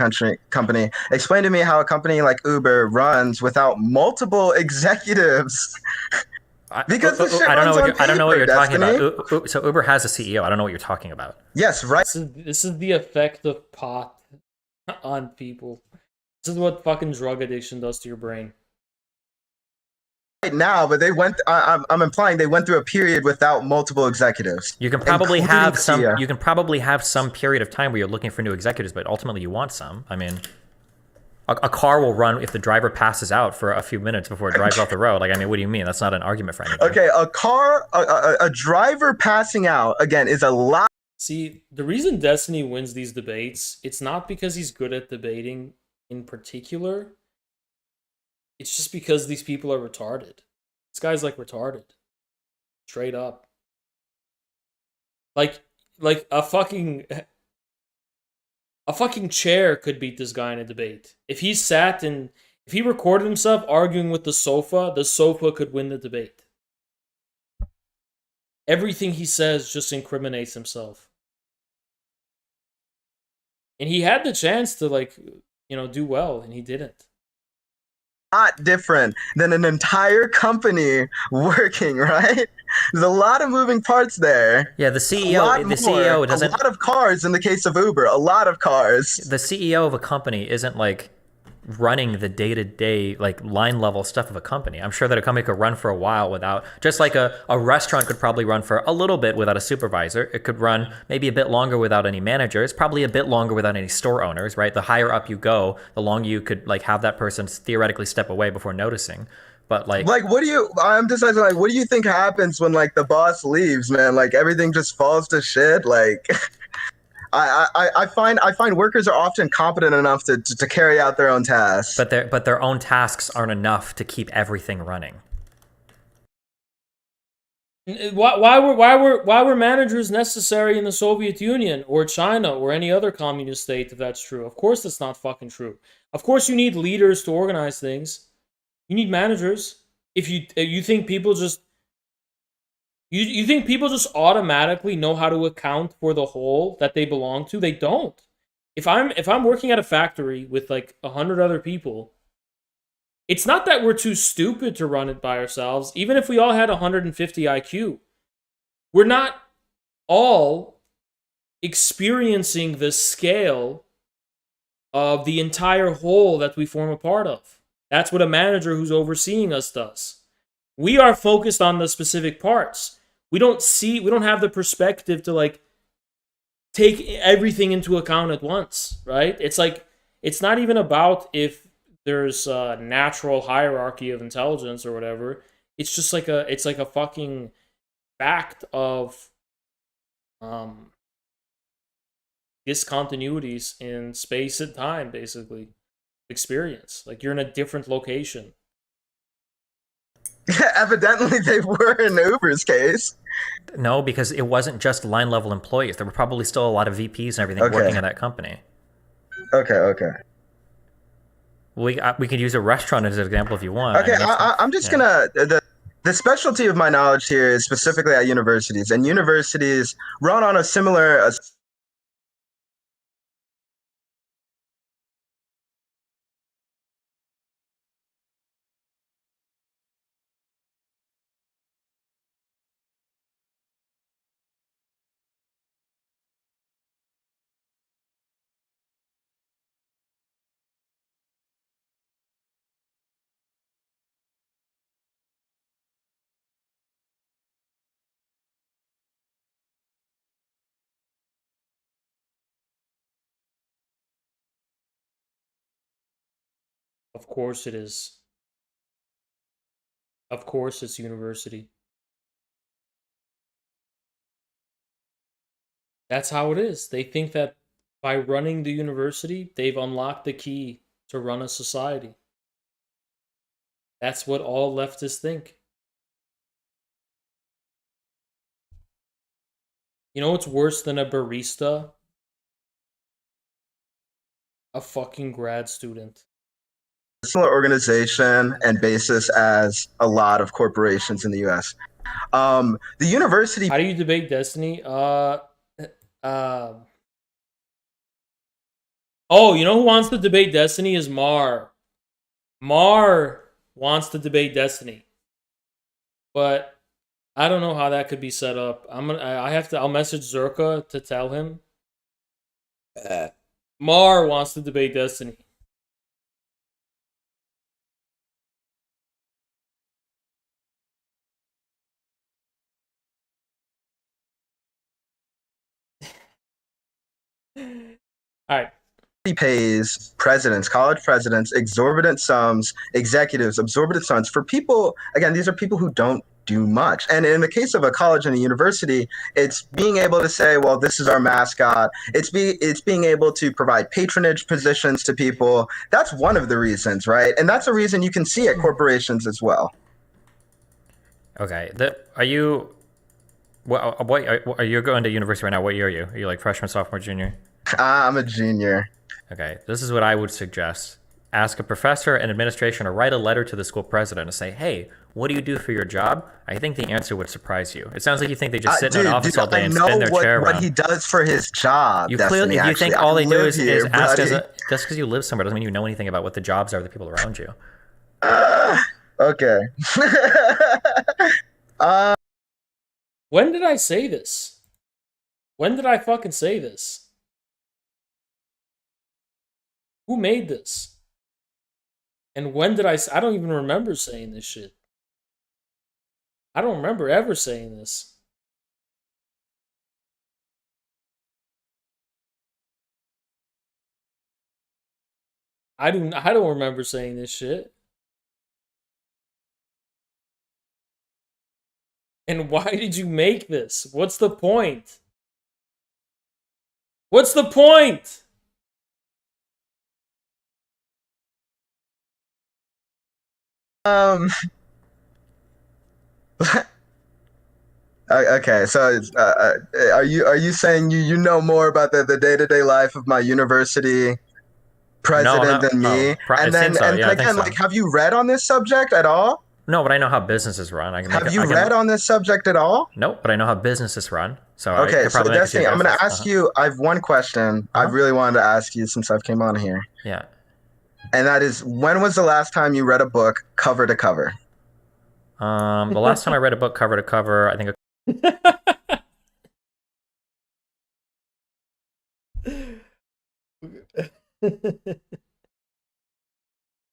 company, explain to me how a company like Uber runs without multiple executives. Because the shit I don't know what you're talking Destiny. about. So Uber has a CEO. I don't know what you're talking about. Yes, right. This is the effect of pot on people. This is what fucking drug addiction does to your brain. Right now, but they went. I'm implying they went through a period without multiple executives. You can probably have some. You can probably have some period of time where you're looking for new executives, but ultimately you want some. I mean, a car will run if the driver passes out for a few minutes before it drives off the road. Like, I mean, what do you mean? That's not an argument for anything. Okay, a driver passing out again is a lot. See, the reason Destiny wins these debates, it's not because he's good at debating in particular. It's just because these people are retarded. This guy's like retarded. Straight up. Like a fucking chair could beat this guy in a debate. If he recorded himself arguing with the sofa could win the debate. Everything he says just incriminates himself. And he had the chance to do well, and he didn't. Not different than an entire company working, right? There's a lot of moving parts there. Yeah, the CEO doesn't. A lot of cars in the case of Uber. A lot of cars. The CEO of a company isn't like running the day-to-day like line level stuff of a company. I'm sure that a company could run for a while without, just like a restaurant could probably run for a little bit without a supervisor. It could run maybe a bit longer without any managers, probably a bit longer without any store owners, right? The higher up you go, the longer you could like have that person theoretically step away before noticing. But what do you think happens when like the boss leaves, man? Like everything just falls to shit. Like I find workers are often competent enough to carry out their own tasks. But their own tasks aren't enough to keep everything running. Why were managers necessary in the Soviet Union or China or any other communist state if that's true? Of course that's not fucking true. Of course you need leaders to organize things. You need managers. If you think people just you think people just automatically know how to account for the whole that they belong to? They don't. If I'm working at a factory with like 100 other people, it's not that we're too stupid to run it by ourselves. Even if we all had 150 IQ, we're not all experiencing the scale of the entire whole that we form a part of. That's what a manager who's overseeing us does. We are focused on the specific parts. We don't have the perspective to like take everything into account at once, right? It's like, it's not even about if there's a natural hierarchy of intelligence or whatever. It's just like it's like a fucking fact of discontinuities in space and time, basically. Experience. Like you're in a different location. Evidently they were in Uber's case. No, because it wasn't just line level employees. There were probably still a lot of VPs and everything working at that company. Okay. We could use a restaurant as an example if you want. Okay, I'm just gonna the specialty of my knowledge here is specifically at universities, and universities run on a similar Of course it is. Of course it's university. That's how it is. They think that by running the university, they've unlocked the key to run a society. That's what all leftists think. You know what's worse than a barista? A fucking grad student. Similar organization and basis as a lot of corporations in the U.S. The university. How do you debate destiny? Oh, you know who wants to debate destiny is Mar. Mar wants to debate destiny, but I don't know how that could be set up. I'll message Zerka to tell him. Mar wants to debate destiny. All right. He pays presidents, college presidents, exorbitant sums, executives, exorbitant sums for people. Again, these are people who don't do much. And in the case of a college and a university, it's being able to say, well, this is our mascot. It's being able to provide patronage positions to people. That's one of the reasons, right? And that's a reason you can see at corporations as well. Okay. Are you going to university right now? What year are you? Are you like freshman, sophomore, junior? I'm a junior. Okay, this is what I would suggest. Ask a professor and administration or write a letter to the school president and say, hey, what do you do for your job? I think the answer would surprise you. It sounds like you think they just sit in an office all day and spin their chair around. What he does for his job. You think all they do is ask just because you live somewhere doesn't mean you know anything about what the jobs are of the people around you. Okay. When did I say this? When did I fucking say this? Who made this? And when did I don't even remember saying this shit. I don't remember ever saying this. I don't remember saying this shit. And why did you make this? What's the point? What's the point? Okay, so are you saying you know more about the day-to-day life of my university president than me? And then like, have you read on this subject at all? No, but I know how businesses run. Have you read on this subject at all? Nope, but I know how businesses run. So okay, so Destiny, I'm going to ask you. I have one question I really wanted to ask you since I've came on here. Yeah. And that is, when was the last time you read a book cover to cover? The last time I read a book cover to cover, I think.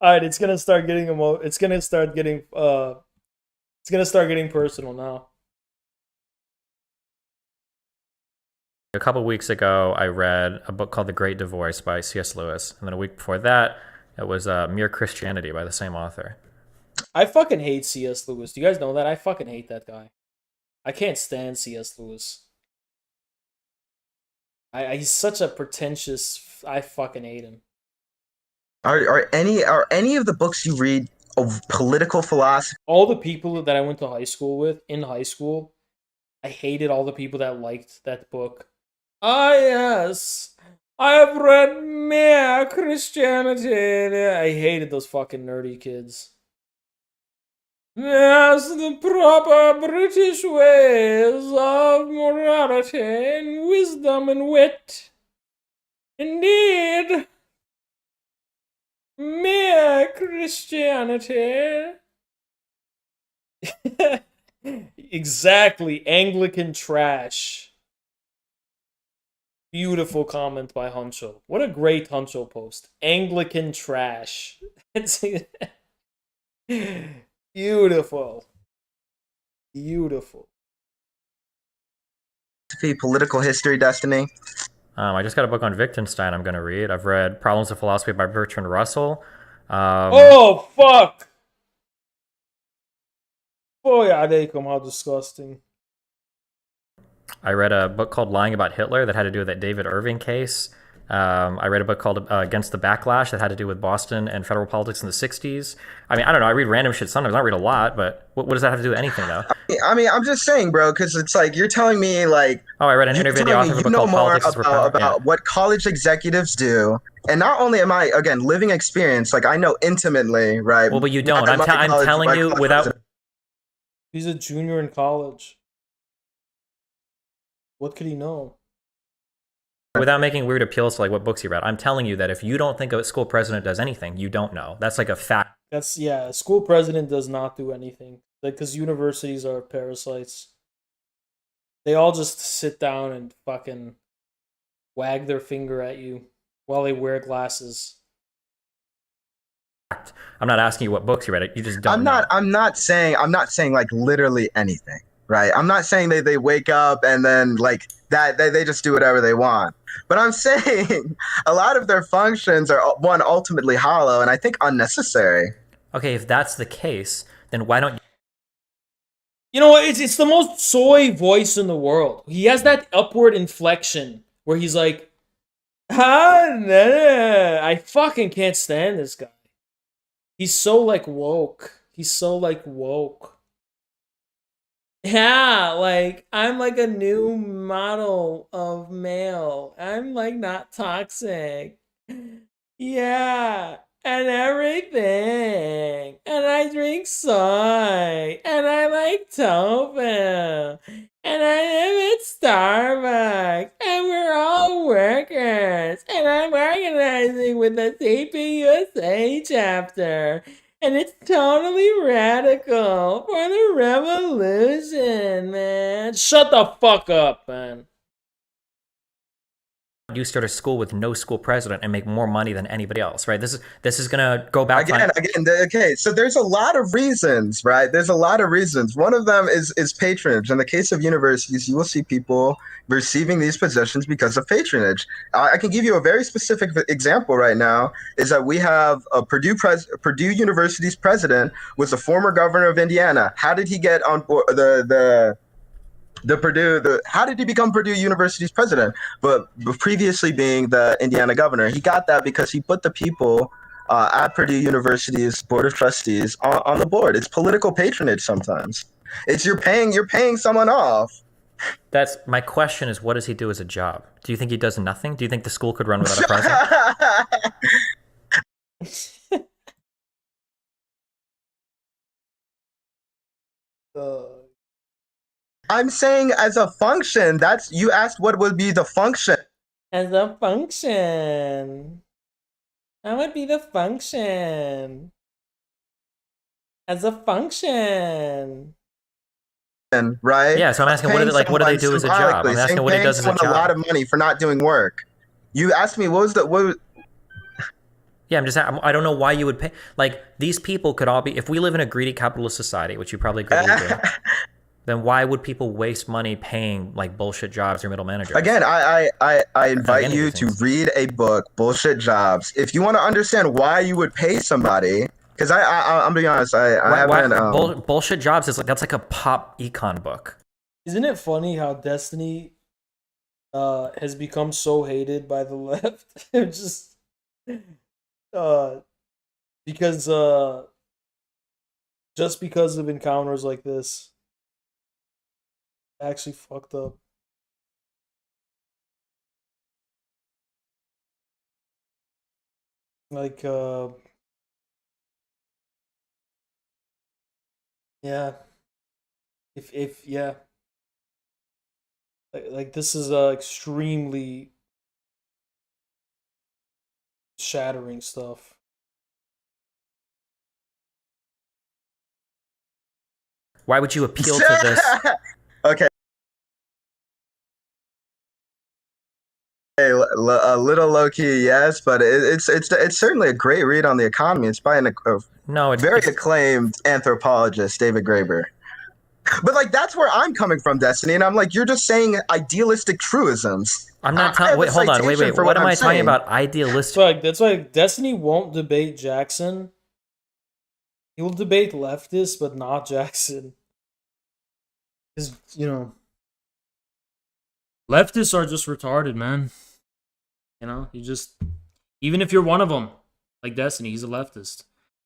All right, it's gonna start getting personal now. A couple weeks ago, I read a book called The Great Divorce by C.S. Lewis, and then a week before that, it was Mere Christianity by the same author. I fucking hate C.S. Lewis. Do you guys know that? I fucking hate that guy. I can't stand C.S. Lewis. He's such a pretentious. I fucking hate him. Are any of the books you read of political philosophy? All the people that I went to high school with in high school, I hated all the people that liked that book. Ah, yes, I have read Mere Christianity. I hated those fucking nerdy kids. Yes, the proper British ways of morality and wisdom and wit. Indeed. Mere Christianity. Exactly, Anglican trash. Beautiful comment by Huncho. What a great Huncho post. Anglican trash. Beautiful. Beautiful. Political history, Destiny. I just got a book on Wittgenstein I'm going to read. I've read Problems of Philosophy by Bertrand Russell. Oh, fuck! Boy, Adekum, how disgusting. I read a book called Lying About Hitler that had to do with that David Irving case. I read a book called Against the Backlash that had to do with Boston and federal politics in the 60s. I mean, I don't know. I read random shit sometimes. I don't read a lot, but what does that have to do with anything, though? I mean, I'm just saying, bro, because it's like you're telling me, like, oh, I read an interview with the author of a book called Politics is about what college executives do, and not only am I again living experience, like I know intimately, right? Well, but you don't. I'm telling you without. He's a junior in college. What could he know? Without making weird appeals to like what books he read, I'm telling you that if you don't think a school president does anything, you don't know. That's like a fact. That's a school president does not do anything. Because universities are parasites. They all just sit down and fucking wag their finger at you while they wear glasses. I'm not asking you what books you read. You just don't. I'm not saying like literally anything, right? I'm not saying they wake up and then like that they just do whatever they want. But I'm saying a lot of their functions are ultimately hollow and I think unnecessary. Okay, if that's the case, then why don't you? You know what? It's the most soy voice in the world. He has that upward inflection where he's like, I fucking can't stand this guy. He's so like woke. Yeah, like I'm like a new model of male. I'm like not toxic. Yeah. And everything. And I drink soy. And I like tofu. And I live at Starbucks. And we're all workers. And I'm organizing with the CPUSA chapter. And it's totally radical for the revolution, man. Shut the fuck up, man. You start a school with no school president and make more money than anybody else, right? This is gonna go back again. Okay, so there's a lot of reasons, right? There's a lot of reasons. One of them is patronage. In the case of universities, you will see people receiving these positions because of patronage. I can give you a very specific example right now. Is that we have a Purdue University's president was a former governor of Indiana. How did he get on board how did he become Purdue University's president? But previously being the Indiana governor, he got that because he put the people at Purdue University's board of trustees on the board. It's political patronage sometimes. It's you're paying someone off. That's my question is, what does he do as a job? Do you think he does nothing? Do you think the school could run without a president? I'm saying as a function, you asked what would be the function. As a function. That would be the function. As a function. Right? Yeah, so I'm asking what do they do as a job? I'm asking what he does as a job. A lot of money for not doing work. You asked me Yeah, I don't know why you would pay. Like, these people could all be, if we live in a greedy capitalist society, which you probably agree with, then why would people waste money paying like bullshit jobs or middle managers? Again, I invite you to read a book, Bullshit Jobs. If you want to understand why you would pay somebody, because I'm being honest, I haven't. Bullshit Jobs is that's like a pop econ book. Isn't it funny how Destiny has become so hated by the left? Just because of encounters like this. Actually fucked up. Like yeah. If yeah. Like this is extremely shattering stuff. Why would you appeal to this? Okay. A little low key, yes, but it's certainly a great read on the economy. It's by very acclaimed anthropologist, David Graeber. But like that's where I'm coming from, Destiny, and I'm like, you're just saying idealistic truisms. I'm not telling. Wait, hold on. Wait. What am I talking about? Idealistic. That's why Destiny won't debate Jackson. He will debate leftists, but not Jackson. Because, you know, leftists are just retarded, man. You know, you just, even if you're one of them, like Destiny, he's a leftist.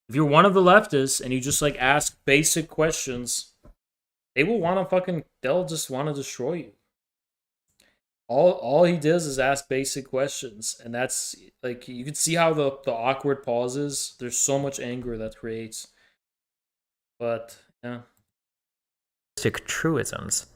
If you're one of the leftists and you just like ask basic questions, they will want to they'll just want to destroy you. All he does is ask basic questions, and that's like, you can see how the awkward pauses, there's so much anger that creates. But yeah, truisms.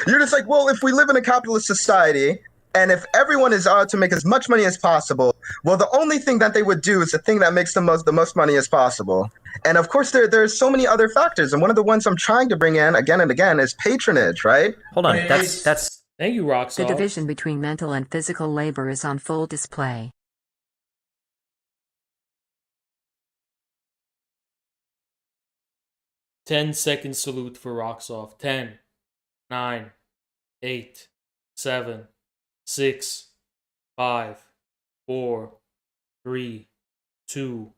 You're just like, well, if we live in a capitalist society and if everyone is out to make as much money as possible, well, the only thing that they would do is the thing that makes the most money as possible. And of course, there's so many other factors, and one of the ones I'm trying to bring in again and again is patronage, right? Hold on, that's. Thank you, Roxanne. The division between mental and physical labor is on full display. Ten-second salute for Roxoff. 10, 9, 8, 7, 6, 5, 4, 3, 2,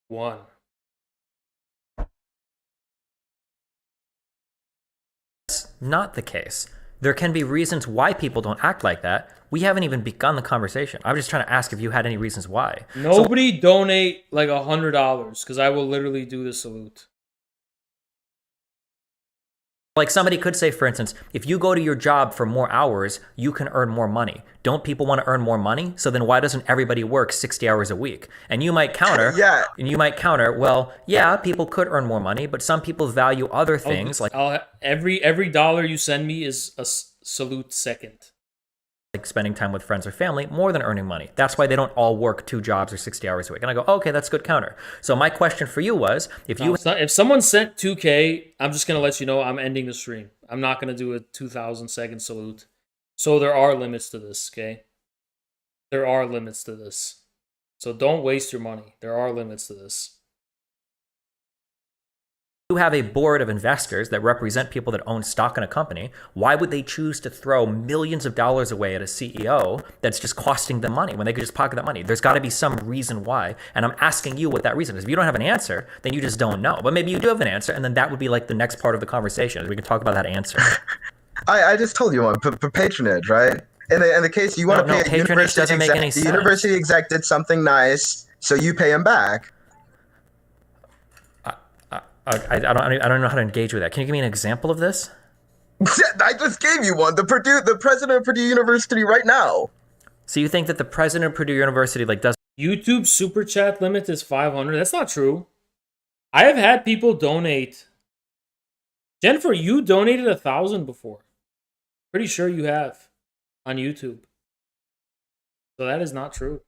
1. That's not the case. There can be reasons why people don't act like that. We haven't even begun the conversation. I was just trying to ask if you had any reasons why. Nobody donate like $100 because I will literally do the salute. Like somebody could say, for instance, if you go to your job for more hours, you can earn more money. Don't people want to earn more money? So then why doesn't everybody work 60 hours a week? And you might counter, well, yeah, people could earn more money, but some people value other things. Every dollar you send me is a salute second. Like spending time with friends or family more than earning money. That's why they don't all work 2 jobs or 60 hours a week. And I go, okay, that's a good counter. So my question for you was, if someone sent 2K, I'm just going to let you know I'm ending the stream. I'm not going to do a 2,000 second salute. So there are limits to this, okay? There are limits to this. So don't waste your money. There are limits to this. You have a board of investors that represent people that own stock in a company. Why would they choose to throw millions of dollars away at a CEO that's just costing them money when they could just pocket that money? There's got to be some reason why. And I'm asking you what that reason is. If you don't have an answer, then you just don't know. But maybe you do have an answer, and then that would be like the next part of the conversation. We can talk about that answer. I just told you one, patronage, right? In the case you want to pay a university exec, the university exec did something nice, so you pay him back. I don't know how to engage with that. Can you give me an example of this? I just gave you one. The president of Purdue University right now. So you think that the president of Purdue University does YouTube super chat limit is 500? That's not true. I have had people donate. Jennifer, you donated 1,000 before. Pretty sure you have on YouTube. So that is not true.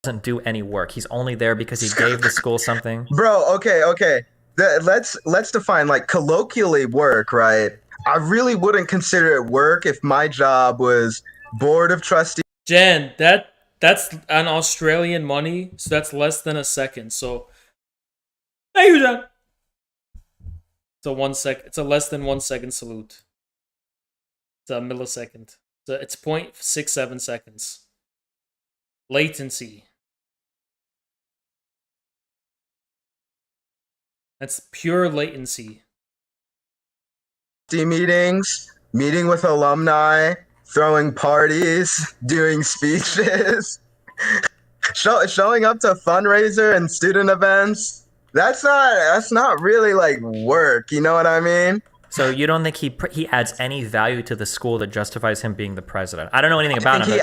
Doesn't do any work. He's only there because he gave the school something. Bro, okay. Let's define colloquially work, right? I really wouldn't consider it work if my job was board of trustees. Jen, that's an Australian money, so that's less than a second. So thank you, Jen. It's a less than 1 second salute. It's a millisecond. So it's 0.67 seconds. Latency. That's pure latency. Meetings, meeting with alumni, throwing parties, doing speeches, showing up to fundraiser and student events. That's not really work. You know what I mean? So you don't think he adds any value to the school that justifies him being the president? I don't know anything about him.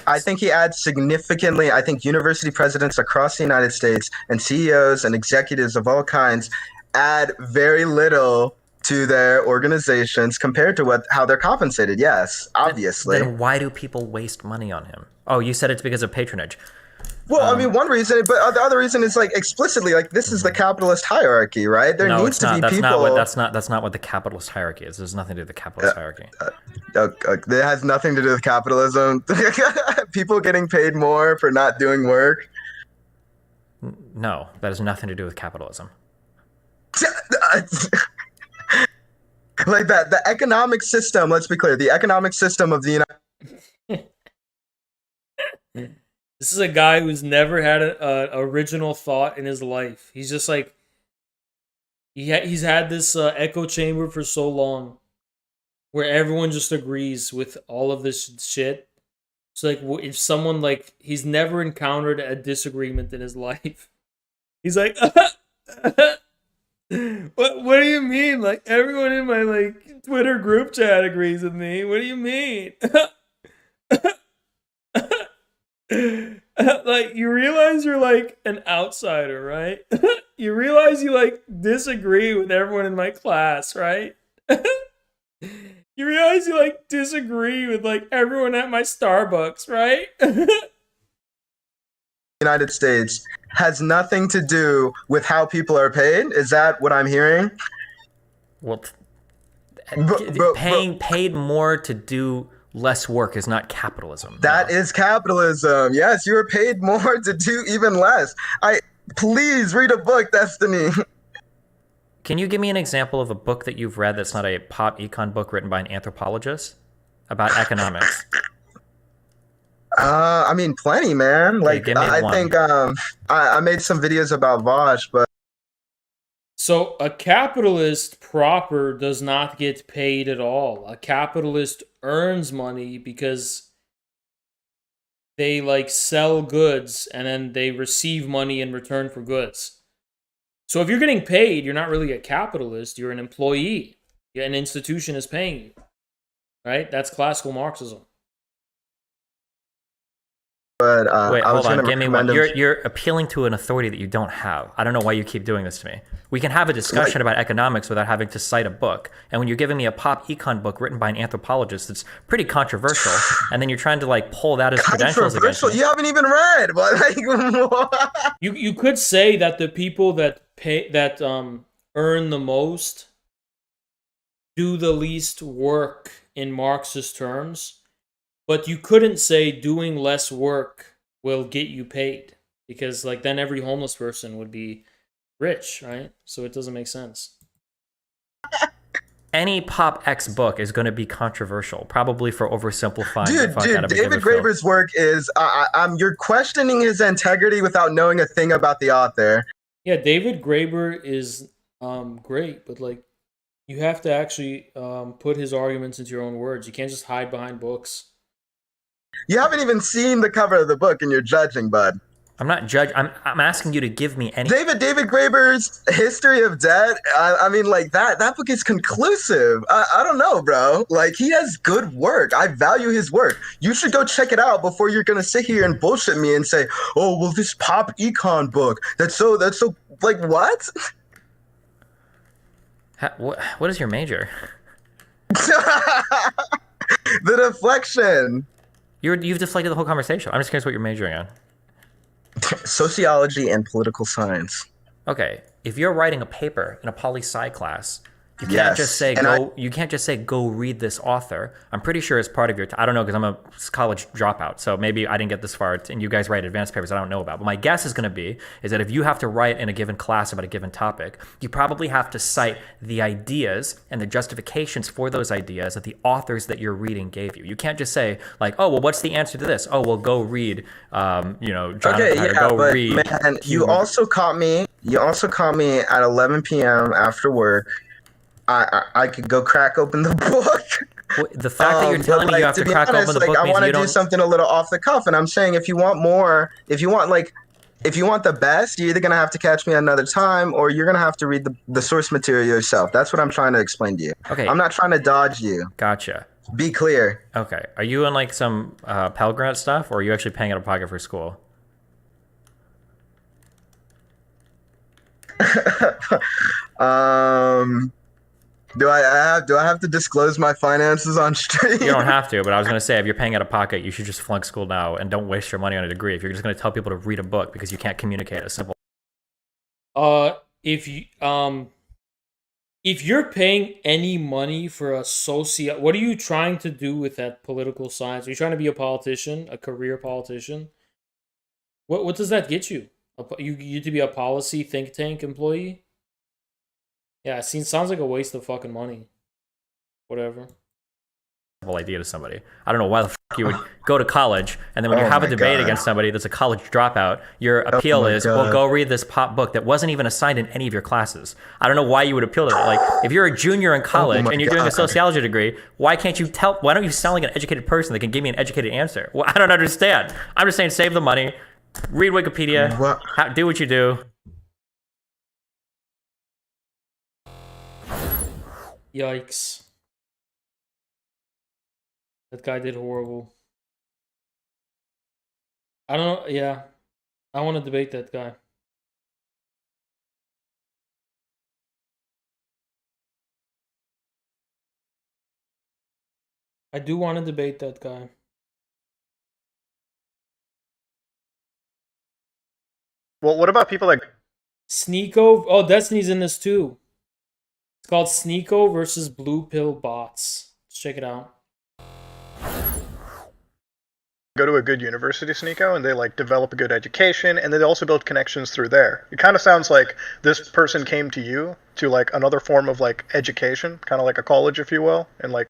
I think he adds significantly. I think university presidents across the United States and CEOs and executives of all kinds add very little to their organizations compared to how they're compensated. Yes, obviously. Then why do people waste money on him? Oh, you said it's because of patronage. Well, I mean, one reason, but the other reason is explicitly this is the capitalist hierarchy, right? There needs to be people. That's not what the capitalist hierarchy is. There's nothing to do with the capitalist hierarchy. It has nothing to do with capitalism. People getting paid more for not doing work. No, that has nothing to do with capitalism. Like that, the economic system, let's be clear, the economic system of the United This is a guy who's never had an original thought in his life. He's just like, he's had this echo chamber for so long where everyone just agrees with all of this shit. So like, if someone like, he's never encountered a disagreement in his life. He's like, what do you mean? Like, everyone in my like Twitter group chat agrees with me. What do you mean? Like, you realize you're like an outsider, right? You realize you like disagree with everyone in my class, right? You realize you like disagree with like everyone at my Starbucks, right? United States has nothing to do with how people are paid. Is that what I'm hearing? Well, paid more to do less work is not capitalism. That is capitalism. Yes, you are paid more to do even less. Please read a book, Destiny. Can you give me an example of a book that you've read that's not a pop econ book written by an anthropologist about economics? I mean, plenty, man. Like, I think I made some videos about Vosh, but so a capitalist proper does not get paid at all. A capitalist earns money because they like sell goods and then they receive money in return for goods. So if you're getting paid, you're not really a capitalist, you're an employee. An institution is paying you. Right? That's classical Marxism. But wait, hold on. Give me one. You're appealing to an authority that you don't have. I don't know why you keep doing this to me. We can have a discussion about economics without having to cite a book. And when you're giving me a pop econ book written by an anthropologist that's pretty controversial, and then you're trying to like pull that as credentials against me. You haven't even read. Like, you could say that the people that earn the most do the least work in Marxist terms. But you couldn't say doing less work will get you paid, because like then every homeless person would be rich, right? So it doesn't make sense. Any Pop X book is going to be controversial, probably for oversimplifying. Dude, David Graeber's work is, you're questioning his integrity without knowing a thing about the author. Yeah, David Graeber is great, but like you have to actually put his arguments into your own words. You can't just hide behind books. You haven't even seen the cover of the book and you're judging, bud. I'm not judging. I'm asking you to give me any. David Graeber's History of Debt. I mean, like that book is conclusive. I don't know, bro. Like, he has good work. I value his work. You should go check it out before you're gonna sit here and bullshit me and say, "Oh, well, this pop econ book. That's so like what?" What is your major? The deflection. You've deflected the whole conversation. I'm just curious what you're majoring on. Sociology and political science. Okay, if you're writing a paper in a poli-sci class, you can't just say go. You can't just say go read this author. I'm pretty sure it's part of your. I don't know, because I'm a college dropout, so maybe I didn't get this far. And you guys write advanced papers I don't know about. But my guess is going to be that if you have to write in a given class about a given topic, you probably have to cite the ideas and the justifications for those ideas that the authors that you're reading gave you. You can't just say like, oh well, what's the answer to this? Oh well, go read. Read. Man, you also caught me. You also caught me at 11 p.m. after work. I could go crack open the book. Well, the fact that you're telling me you have to crack open the book means I want to do something a little off the cuff, and I'm saying if you want the best, you're either gonna have to catch me another time, or you're gonna have to read the source material yourself. That's what I'm trying to explain to you. Okay. I'm not trying to dodge you. Gotcha. Be clear. Okay. Are you in like some Pell Grant stuff, or are you actually paying out of pocket for school? Do I have to disclose my finances on stream? You don't have to, but I was going to say, if you're paying out of pocket, you should just flunk school now and don't waste your money on a degree. If you're just going to tell people to read a book because you can't communicate a simple. If you're paying any money for a what are you trying to do with that political science? Are you trying to be a politician, a career politician? What does that get you? You to be a policy think tank employee? Yeah, it sounds like a waste of fucking money. whatever. Idea to somebody. I don't know why the fuck you would go to college and then when you have a debate against somebody that's a college dropout, your appeal is, well, go read this pop book that wasn't even assigned in any of your classes. I don't know why you would appeal to that. Like, if you're a junior in college and you're doing a sociology degree, why don't you sound like an educated person that can give me an educated answer? Well, I don't understand. I'm just saying, save the money, read Wikipedia, do what you do. Yikes. That guy did horrible. I don't know. Yeah. I want to debate that guy. I do want to debate that guy. Well, what about people like Sneeko? Oh, Destiny's in this too. It's called Sneeko versus Blue Pill Bots. Let's check it out. go to a good university, Sneeko, and they like develop a good education, and they also build connections through there. It kind of sounds like this person came to you to like another form of like education, kind of like a college, if you will, and like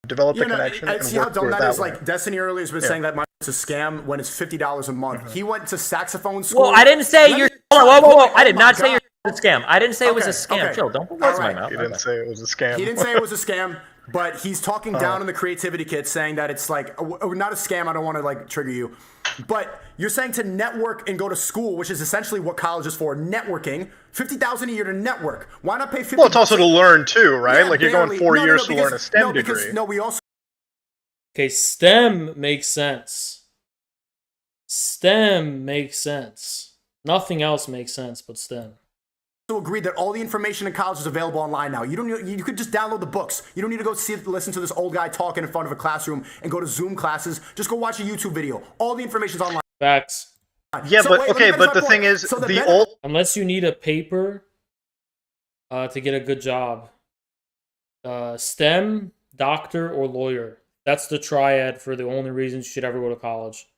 develop the connection. And see how dumb that is? Like Destiny earlier has been saying that it's a scam when it's $50 a month. He went to saxophone school. Well, I didn't say you're. Whoa. I did not say you're a scam. I didn't say it was a scam. Chill. Don't put words in my mouth. He didn't say it was a scam. He didn't say it was a scam. But he's talking down in the creativity kit, saying that it's like not a scam. I don't want to like trigger you, but you're saying to network and go to school, which is essentially what college is for. Networking, $50,000 a year to network. Why not pay $50? Well, it's also to learn too, right? Yeah, like you're going 4 years to learn a STEM degree. We also. Okay, STEM makes sense. STEM makes sense. Nothing else makes sense but STEM. Agreed that all the information in college is available online now. You could just download the books. You don't need to go listen to this old guy talking in front of a classroom and go to Zoom classes. Just go watch a YouTube video. All the information's online. Facts. Yeah, so but the thing is, unless you need a paper to get a good job, STEM, doctor, or lawyer. That's the triad for the only reasons you should ever go to college.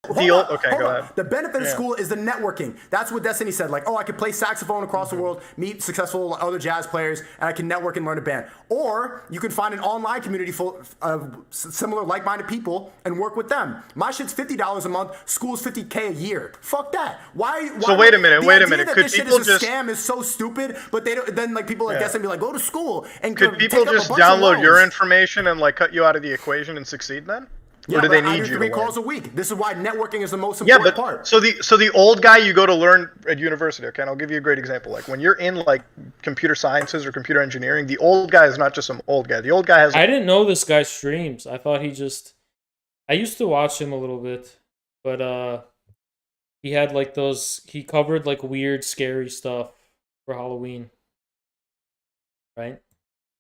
Go ahead. The benefit of school is the networking. That's what Destiny said. Like, I could play saxophone across the world, meet successful other jazz players, and I can network and learn a band. Or you can find an online community full of similar like-minded people and work with them. My shit's $50 a month. School's $50K a year. Fuck that. Why so wait a minute. Could this shit is a scam is so stupid. But they don't. Then like people like Destiny be like, go to school and could people just download your information and like cut you out of the equation and succeed then? Yeah, or do they need you? 3 calls a week. This is why networking is the most important part. So the old guy you go to learn at university, okay, and I'll give you a great example. Like when you're in like computer sciences or computer engineering, the old guy is not just some old guy. The old guy has I didn't know this guy streams. I thought I used to watch him a little bit, but he had like he covered like weird, scary stuff for Halloween. Right?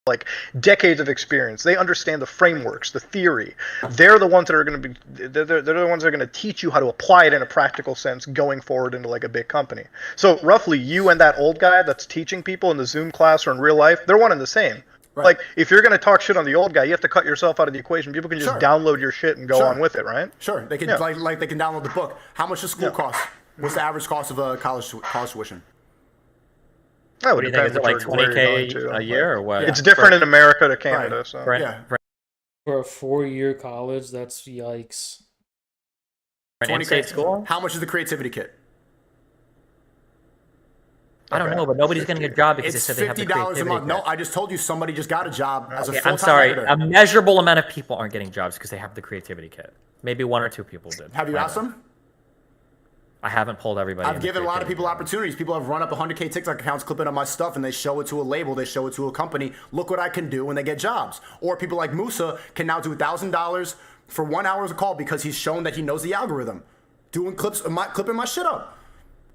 Like decades of experience. They understand the frameworks, the theory. They're the ones that are going to be. They're the ones that are going to teach you how to apply it in a practical sense going forward into like a big company. So roughly, you and that old guy that's teaching people in the Zoom class or in real life, they're one and the same. Right. Like if you're going to talk shit on the old guy, you have to cut yourself out of the equation. People can just download your shit and go on with it, right? Sure. They can like they can download the book. How much does school cost? What's the average cost of a college tuition? What do you think? Is it like $20K a year or what? It's different in America to Canada. So. Right. Yeah. For a 4-year college, that's yikes. 20K school? How much is the creativity kit? I don't know, but nobody's getting a job because they said they have the creativity $50 a month. kit. No, I just told you somebody just got a job as a full-time I'm sorry. editor. A measurable amount of people aren't getting jobs because they have the creativity kit. Maybe 1 or 2 people did. Have you asked them? I haven't pulled everybody. I've given a lot of people opportunities. People have run up 100K TikTok accounts clipping on my stuff, and they show it to a label, they show it to a company. Look what I can do when they get jobs. Or people like Musa can now do $1,000 for 1 hour of a call because he's shown that he knows the algorithm. Doing clipping my shit up.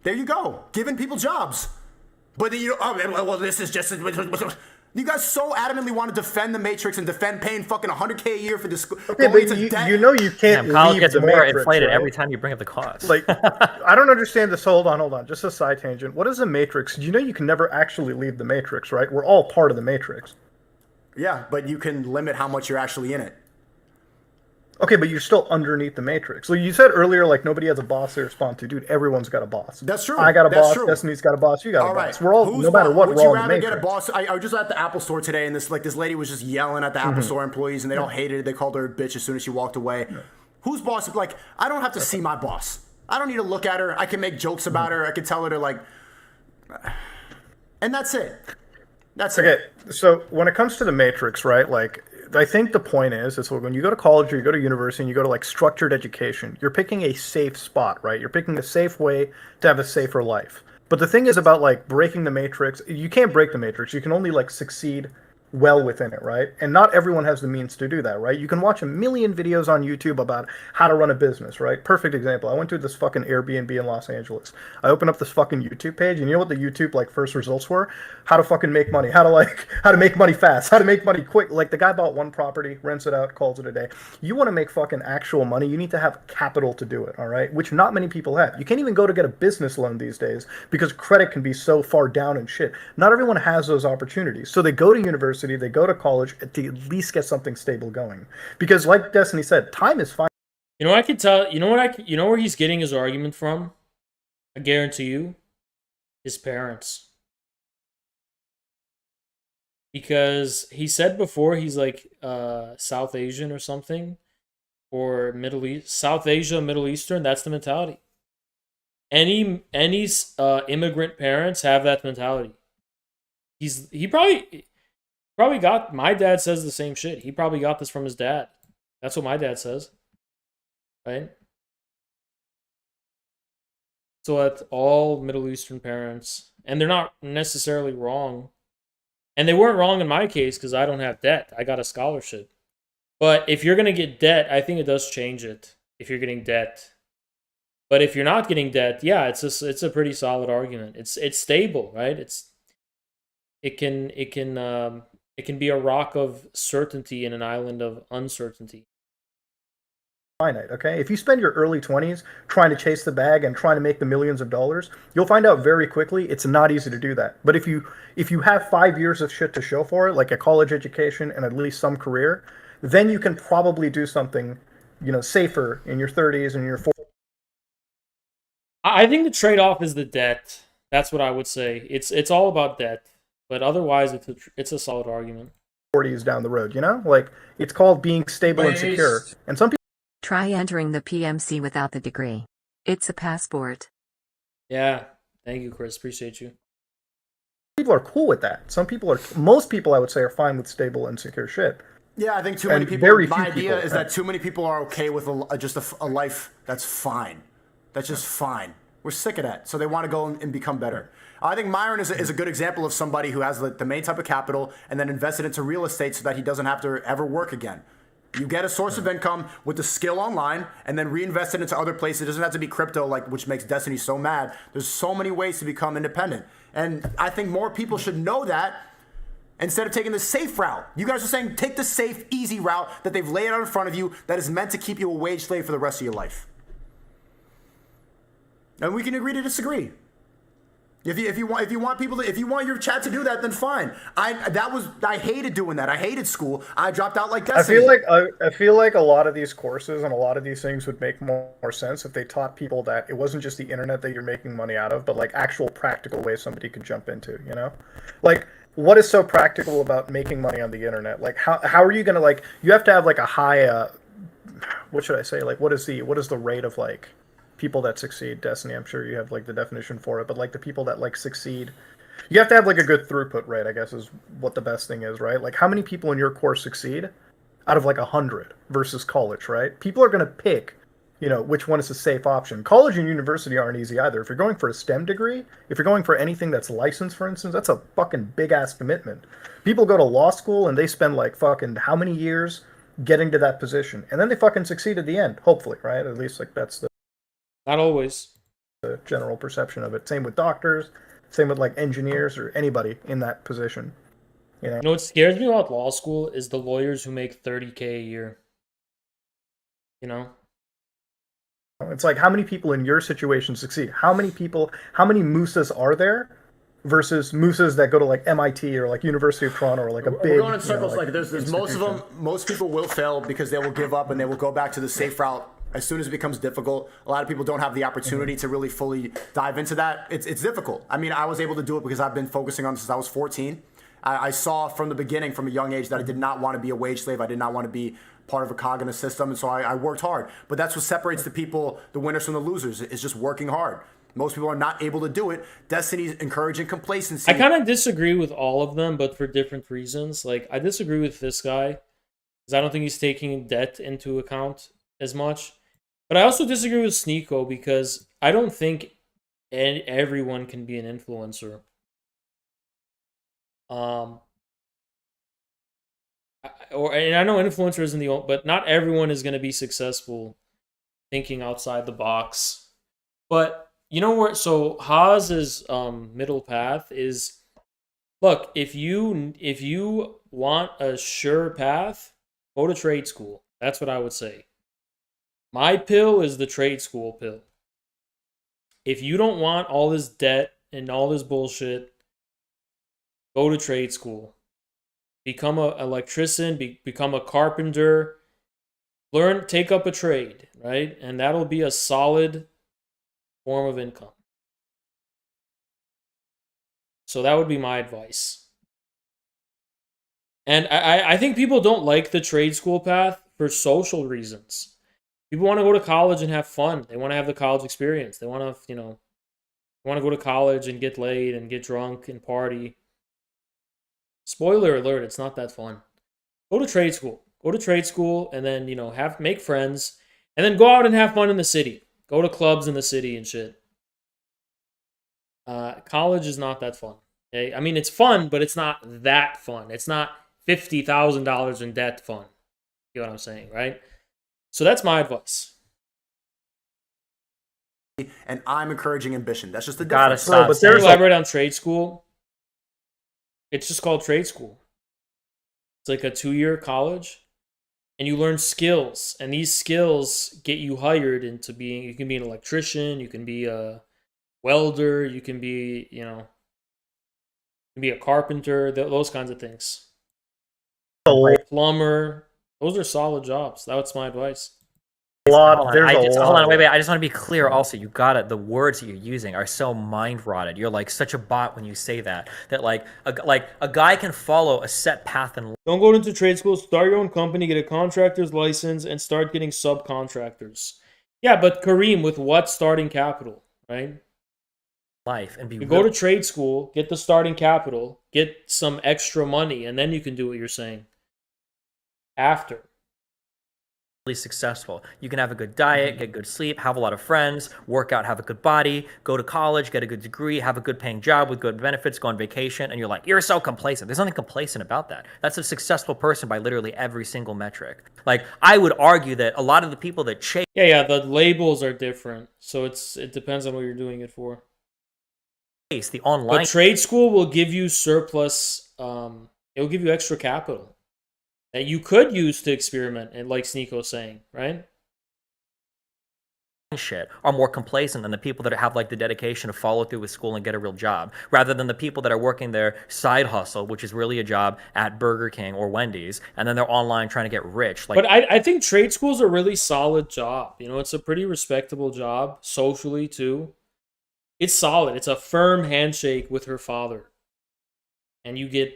There you go. Giving people jobs. But then this is just... You guys so adamantly want to defend the Matrix and defend paying fucking 100K a year for this. Okay, but you know you can't college leave gets the more Matrix, inflated right? every time you bring up the cost. Like, I don't understand this. Hold on. Just a side tangent. What is the Matrix? You know you can never actually leave the Matrix, right? We're all part of the Matrix. Yeah, but you can limit how much you're actually in it. Okay, but you're still underneath the matrix. So you said earlier, like, nobody has a boss they respond to. Dude, everyone's got a boss. That's true. I got a That's boss. true. Destiny's got a boss. You got All a right. boss. We're all, Who's no matter what, would we're you all in the rather matrix. get a boss? I was just at the Apple store today, and this lady was just yelling at the Apple store employees, and they all hated it. They called her a bitch as soon as she walked away. Whose boss? Like, I don't have to see my boss. I don't need to look at her. I can make jokes about her. I can tell her to, like, and that's it. That's it. Okay, so when it comes to the matrix, right, like, I think the point is when you go to college or you go to university and you go to, like, structured education, you're picking a safe spot, right? You're picking a safe way to have a safer life. But the thing is about, like, breaking the matrix, you can't break the matrix. You can only, like, succeed well within it, right? And not everyone has the means to do that, right? You can watch a million videos on YouTube about how to run a business, right? Perfect example. I went to this fucking Airbnb in Los Angeles. I opened up this fucking YouTube page, and you know what the YouTube, like, first results were? How to fucking make money. How to make money fast. How to make money quick. Like, the guy bought one property, rents it out, calls it a day. You want to make fucking actual money, you need to have capital to do it, all right? Which not many people have. You can't even go to get a business loan these days because credit can be so far down and shit. Not everyone has those opportunities. So they go to university, they go to college to at least get something stable going. Because, like Destiny said, time is fine. You know, I could tell. You know where he's getting his argument from. I guarantee you, his parents. Because he said before he's like South Asian or something, or Middle East, South Asia, Middle Eastern. That's the mentality. Any immigrant parents have that mentality. He probably got, my dad says the same shit. He probably got this from his dad. That's what my dad says. Right? So that's all Middle Eastern parents. And they're not necessarily wrong. And they weren't wrong in my case because I don't have debt. I got a scholarship. But if you're going to get debt, I think it does change it. If you're getting debt. But if you're not getting debt, yeah, it's a pretty solid argument. It's stable, right? It can be a rock of certainty in an island of uncertainty. Finite, okay? If you spend your early 20s trying to chase the bag and trying to make the millions of dollars, you'll find out very quickly it's not easy to do that. But if you have 5 years of shit to show for it, like a college education and at least some career, then you can probably do something, safer in your 30s and your 40s. I think the trade-off is the debt. That's what I would say. It's all about debt. But otherwise, it's a solid argument. 40s down the road, like, it's called being stable and secure. And some people try entering the PMC without the degree. It's a passport. Yeah, thank you, Chris. Appreciate you. People are cool with that. Most people, I would say, are fine with stable and secure shit. Yeah, I think too many people. My idea is that too many people are okay with just a life that's fine. That's just fine. We're sick of that, so they want to go and become better. I think Myron is a good example of somebody who has the main type of capital and then invested into real estate so that he doesn't have to ever work again. You get a source of income with the skill online and then reinvest it into other places. It doesn't have to be crypto, which makes Destiny so mad. There's so many ways to become independent. And I think more people should know that instead of taking the safe route. You guys are saying take the safe, easy route that they've laid out in front of you that is meant to keep you a wage slave for the rest of your life. And we can agree to disagree. If you want your chat to do that, then fine. I hated doing that. I hated school. I dropped out like Destiny. I feel like a lot of these courses and a lot of these things would make more sense if they taught people that it wasn't just the internet that you're making money out of, but like actual practical ways somebody could jump into. Like, what is so practical about making money on the internet? Like, how are you gonna, like, you have to have like a high what should I say? Like, what is the rate of, like, people that succeed? Destiny, I'm sure you have like the definition for it, but like the people that like succeed, you have to have like a good throughput rate, I guess, is what the best thing is, right? Like, how many people in your course succeed out of like 100 versus college, right? People are going to pick, which one is a safe option. College and university aren't easy either. If you're going for a STEM degree, if you're going for anything that's licensed, for instance, that's a fucking big ass commitment. People go to law school and they spend like fucking how many years getting to that position, and then they fucking succeed at the end, hopefully, right? At least like that's the not always the general perception of it. Same with doctors, same with like engineers or anybody in that position. What scares me about law school is the lawyers who make $30K a year. It's like, how many people in your situation succeed? How many Musas are there versus Musas that go to like MIT or like University of Toronto or like a big. We're going in circles. like There's most of them. Most people will fail because they will give up and they will go back to the safe route as soon as it becomes difficult. A lot of people don't have the opportunity to really fully dive into that. It's difficult. I mean, I was able to do it because I've been focusing on it since I was 14. I saw from the beginning, from a young age, that I did not want to be a wage slave. I did not want to be part of a cognitive system, and so I worked hard. But that's what separates the people, the winners from the losers, is just working hard. Most people are not able to do it. Destiny's encouraging complacency. I kind of disagree with all of them, but for different reasons. Like, I disagree with this guy because I don't think he's taking debt into account as much. But I also disagree with Sneeko because I don't think everyone can be an influencer. And I know influencers in the old, but not everyone is going to be successful thinking outside the box. But you know where? So Haas's middle path is, look, if you want a sure path, go to trade school. That's what I would say. My pill is the trade school pill. If you don't want all this debt and all this bullshit, go to trade school. Become an electrician, become a carpenter, take up a trade, right? And that'll be a solid form of income. So that would be my advice. And I think people don't like the trade school path for social reasons. People want to go to college and have fun. They want to have the college experience. They want to, want to go to college and get laid and get drunk and party. Spoiler alert, it's not that fun. Go to trade school. Go to trade school and then, make friends and then go out and have fun in the city. Go to clubs in the city and shit. College is not that fun. Okay? I mean, it's fun, but it's not that fun. It's not $50,000 in debt fun. You know what I'm saying, right? So that's my advice. And I'm encouraging ambition. That's just the Gotta difference. stop. But there's elaborate on trade school. It's just called trade school. It's like a 2-year college. And you learn skills. And these skills get you hired into being, you can be an electrician, you can be a welder, you can be, you can be a carpenter, those kinds of things. Plumber. Those are solid jobs. That's my advice. Hold on, wait. I just want to be clear also. You got it. The words that you're using are so mind rotted. You're like such a bot when you say that. That like a guy can follow a set path and don't go into trade school, start your own company, get a contractor's license, and start getting subcontractors. Yeah, but Kareem, with what starting capital, right? Life and be you go to trade school, get the starting capital, get some extra money, and then you can do what you're saying. After. Successful. You can have a good diet, get good sleep, have a lot of friends, work out, have a good body, go to college, get a good degree, have a good paying job with good benefits, go on vacation, and you're like, you're so complacent. There's nothing complacent about that. That's a successful person by literally every single metric. Like, I would argue that a lot of the people that chase... Yeah, the labels are different. So it depends on what you're doing it for. The online... But trade school will give you surplus, it will give you extra capital that you could use to experiment, and like Sneeko's saying, right? Shit are more complacent than the people that have like the dedication to follow through with school and get a real job, rather than the people that are working their side hustle, which is really a job at Burger King or Wendy's, and then they're online trying to get rich. But I think trade school's a really solid job. It's a pretty respectable job socially too. It's solid. It's a firm handshake with her father, and you get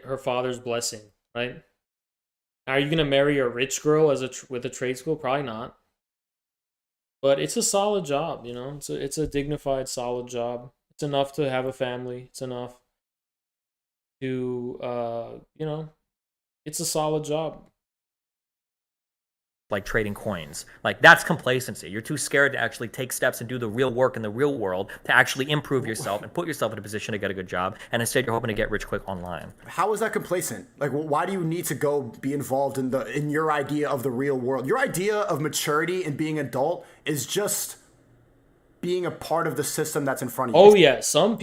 her father's blessing, right? Are you going to marry a rich girl with a trade school? Probably not. But it's a solid job, It's a dignified, solid job. It's enough to have a family. It's enough to, it's a solid job. Like trading coins. Like, that's complacency. You're too scared to actually take steps and do the real work in the real world to actually improve yourself and put yourself in a position to get a good job. And instead, you're hoping to get rich quick online. How is that complacent? Like, why do you need to go be involved in your idea of the real world? Your idea of maturity and being adult is just being a part of the system that's in front of you. Oh yeah, some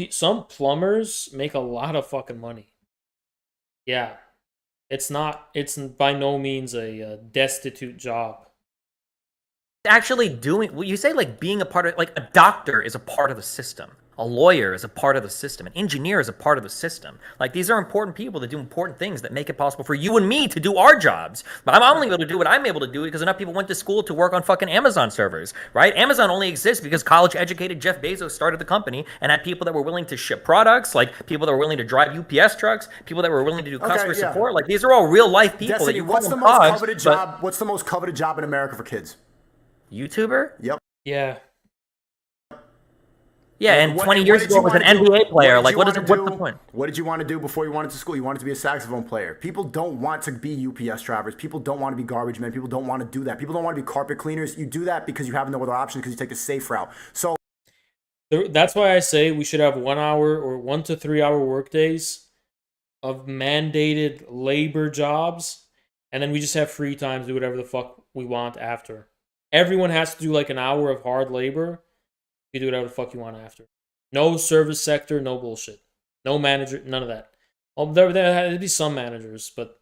plumbers make a lot of fucking money. Yeah. It's by no means a destitute job. Actually doing, well, you say like being a part of, like a doctor is a part of the system. A lawyer is a part of the system. An engineer is a part of the system. Like, these are important people that do important things that make it possible for you and me to do our jobs. But I'm only able to do what I'm able to do because enough people went to school to work on fucking Amazon servers, right? Amazon only exists because college-educated Jeff Bezos started the company and had people that were willing to ship products, like people that were willing to drive UPS trucks, people that were willing to do customer support. Like, these are all real-life people. Destiny, that you what's the most coveted job? What's the most coveted job in America for kids? YouTuber? Yep. Yeah. Yeah, and 20 years ago, it was an NBA player. Like, what's the point? What did you want to do before you went to school? You wanted to be a saxophone player. People don't want to be UPS drivers. People don't want to be garbage men. People don't want to do that. People don't want to be carpet cleaners. You do that because you have no other option because you take the safe route. So that's why I say we should have 1 hour or 1 to 3 hour work days of mandated labor jobs, and then we just have free time to do whatever the fuck we want after. Everyone has to do like an hour of hard labor. You do whatever the fuck you want after. No service sector, no bullshit. No manager, none of that. Oh, there'd be some managers, but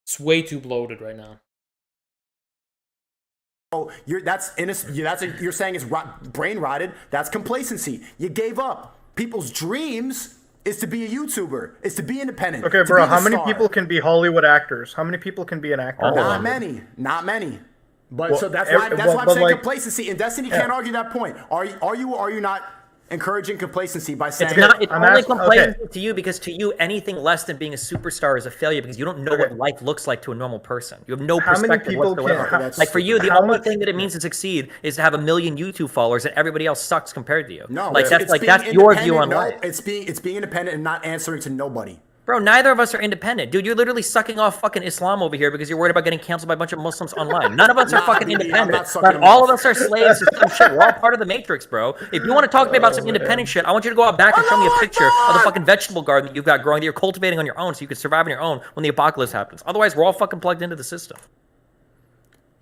it's way too bloated right now. You're saying it's brain rotted. That's complacency. You gave up. People's dreams is to be a YouTuber, is to be independent. Okay, bro, how many people can be Hollywood actors? How many people can be an actor? Not many. But so that's why I'm saying complacency. And Destiny can't argue that point. Are you or are you not encouraging complacency by saying it's only complacency to you because to you anything less than being a superstar is a failure because you don't know what life looks like to a normal person. You have no perspective whatsoever. Like for you, the only thing that it means to succeed is to have 1 million YouTube followers and everybody else sucks compared to you. No, like that's your view on life. It's being independent and not answering to nobody. Bro, neither of us are independent. Dude, you're literally sucking off fucking Islam over here because you're worried about getting canceled by a bunch of Muslims online. None of us are fucking independent. But all of us are slaves to some shit. We're all part of the matrix, bro. If you want to talk to me about some independent shit, I want you to go out back and show me a picture of the fucking vegetable garden that you've got growing that you're cultivating on your own so you can survive on your own when the apocalypse happens. Otherwise, we're all fucking plugged into the system.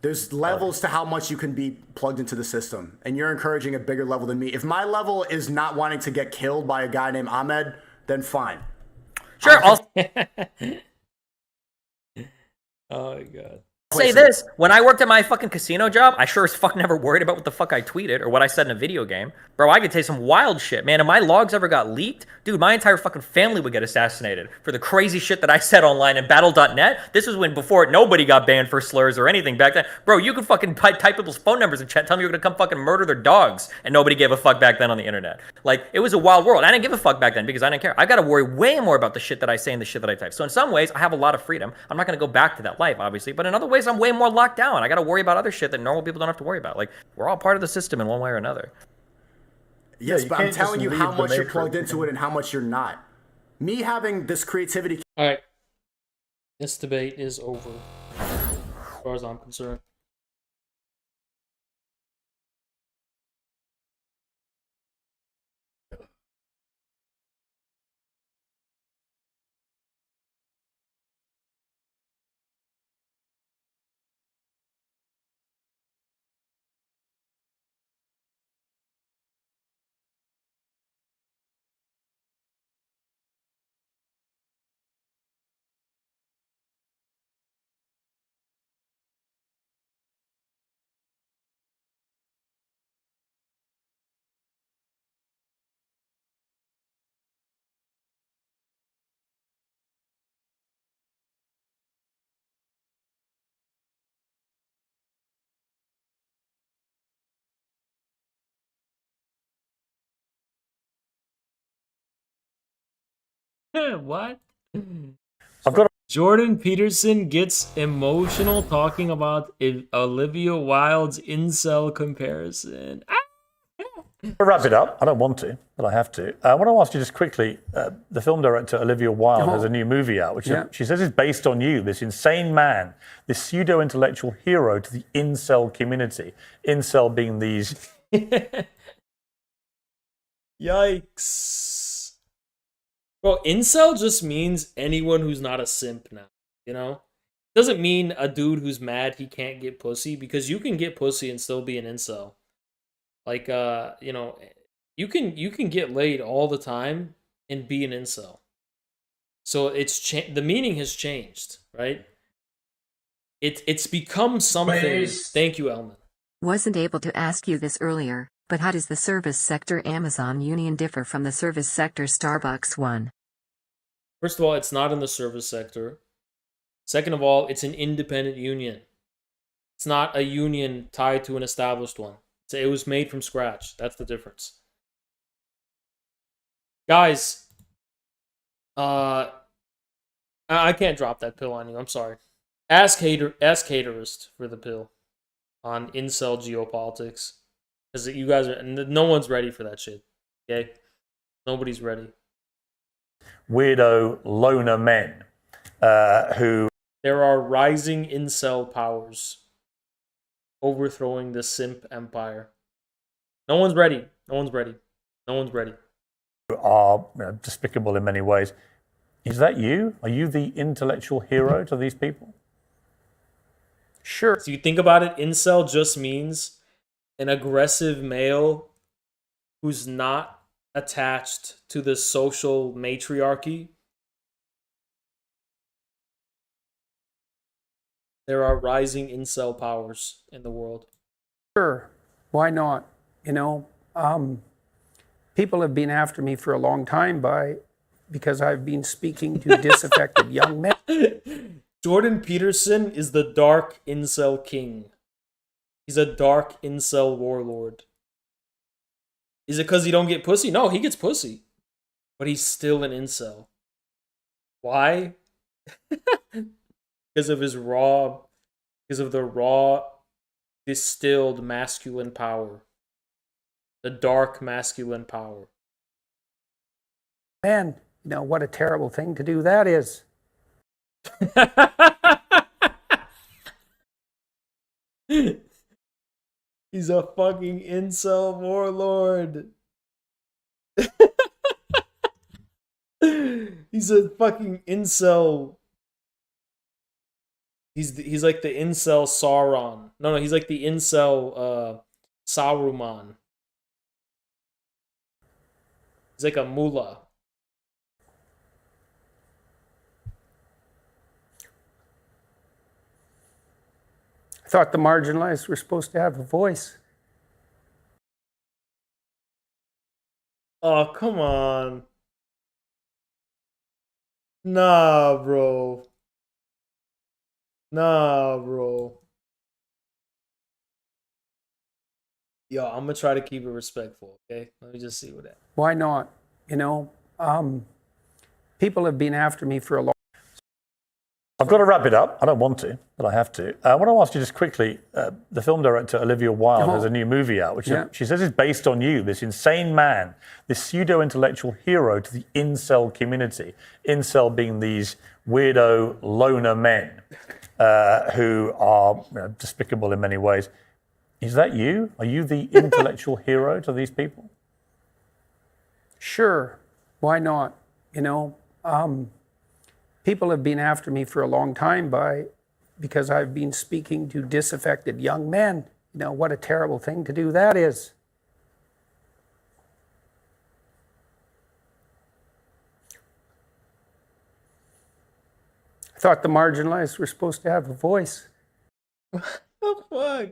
There's levels to how much you can be plugged into the system. And you're encouraging a bigger level than me. If my level is not wanting to get killed by a guy named Ahmed, then fine. Sure, I'll oh my god. Say this, when I worked at my fucking casino job, I sure as fuck never worried about what the fuck I tweeted or what I said in a video game. Bro, I could tell you some wild shit, man. If my logs ever got leaked, dude, my entire fucking family would get assassinated for the crazy shit that I said online in battle.net. This was before nobody got banned for slurs or anything back then. Bro, you could fucking type people's phone numbers in chat, tell them you're gonna come fucking murder their dogs, and nobody gave a fuck back then on the internet. Like, it was a wild world. I didn't give a fuck back then because I didn't care. I gotta worry way more about the shit that I say and the shit that I type. So in some ways, I have a lot of freedom. I'm not gonna go back to that life, obviously, but in other ways, I'm way more locked down. I got to worry about other shit that normal people don't have to worry about. Like, we're all part of the system in one way or another. Yes, but I'm telling you how much you're plugged into it and how much you're not. Me having this creativity. All right. This debate is over, as far as I'm concerned. What? I've got Jordan Peterson gets emotional talking about Olivia Wilde's incel comparison. to wrap it up. I don't want to, but I have to. I want to ask you just quickly, the film director Olivia Wilde has a new movie out, which she says is based on you, this insane man, this pseudo-intellectual hero to the incel community. Incel being these... Yikes. Bro, incel just means anyone who's not a simp now, you know? Doesn't mean a dude who's mad he can't get pussy, because you can get pussy and still be an incel. Like, you know, you can get laid all the time and be an incel. So it's the meaning has changed, right? It's become something. Thank you, Elman. Wasn't able to ask you this earlier, But how does the service sector Amazon union differ from the service sector Starbucks one? First of all, it's not in the service sector. Second of all, it's an independent union. It's not a union tied to an established one. It was made from scratch. That's the difference. Guys, I can't drop that pill on you. I'm sorry. Ask Haterist for the pill on incel geopolitics. Because you guys are, no one's ready for that shit. Okay? Nobody's ready. Weirdo loner men who... There are rising incel powers overthrowing the simp empire. No one's ready. No one's ready. No one's ready. Are despicable in many ways. Is that you? Are you the intellectual hero to these people? Sure. So you think about it, incel just means an aggressive male who's not attached to the social matriarchy. There are rising incel powers in the world. Sure. Why not? You know, people have been after me for a long time because I've been speaking to disaffected young men. Jordan Peterson is the dark incel king. He's a dark incel warlord. Is it because he don't get pussy? No, he gets pussy. But he's still an incel. Why? Because of the raw, distilled masculine power. The dark masculine power. Man, you know, what a terrible thing to do that is. He's a fucking incel warlord. He's a fucking incel. He's like the incel Sauron. No, he's like the incel Saruman. He's like a mullah. I thought the marginalized were supposed to have a voice. Oh, come on. Nah, bro. Nah, bro. Yo, I'm gonna try to keep it respectful, okay? Let me just see what that. Why not? You know, people have been after me for a long. I've got to wrap it up. I don't want to, but I have to. I want to ask you just quickly, the film director Olivia Wilde has a new movie out, which she says is based on you, this insane man, this pseudo-intellectual hero to the incel community. Incel being these weirdo loner men who are despicable in many ways. Is that you? Are you the intellectual hero to these people? Sure. Why not? You know, people have been after me for a long time because I've been speaking to disaffected young men. You know, what a terrible thing to do that is. I thought the marginalized were supposed to have a voice. What the fuck?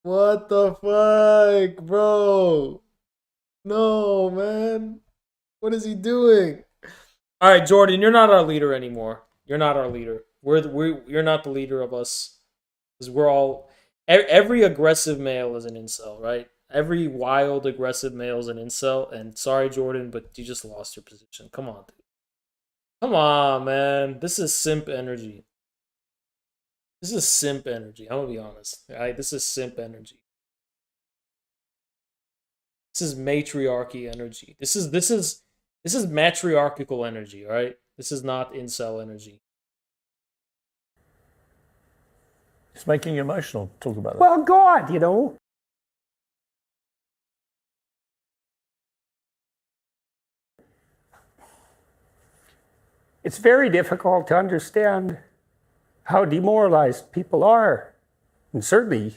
What the fuck, bro? No, man. What is he doing? All right, Jordan, you're not our leader anymore. You're not our leader. You're not the leader of us. Because we're all... Every aggressive male is an incel, right? Every wild, aggressive male is an incel. And sorry, Jordan, but you just lost your position. Come on, dude. Come on, man. This is simp energy. This is simp energy. I'm gonna be honest. All right? This is simp energy. This is matriarchy energy. This is matriarchal energy, all right? This is not incel energy. It's making you emotional. Talk about that. Well, God, you know. It's very difficult to understand how demoralized people are. And certainly...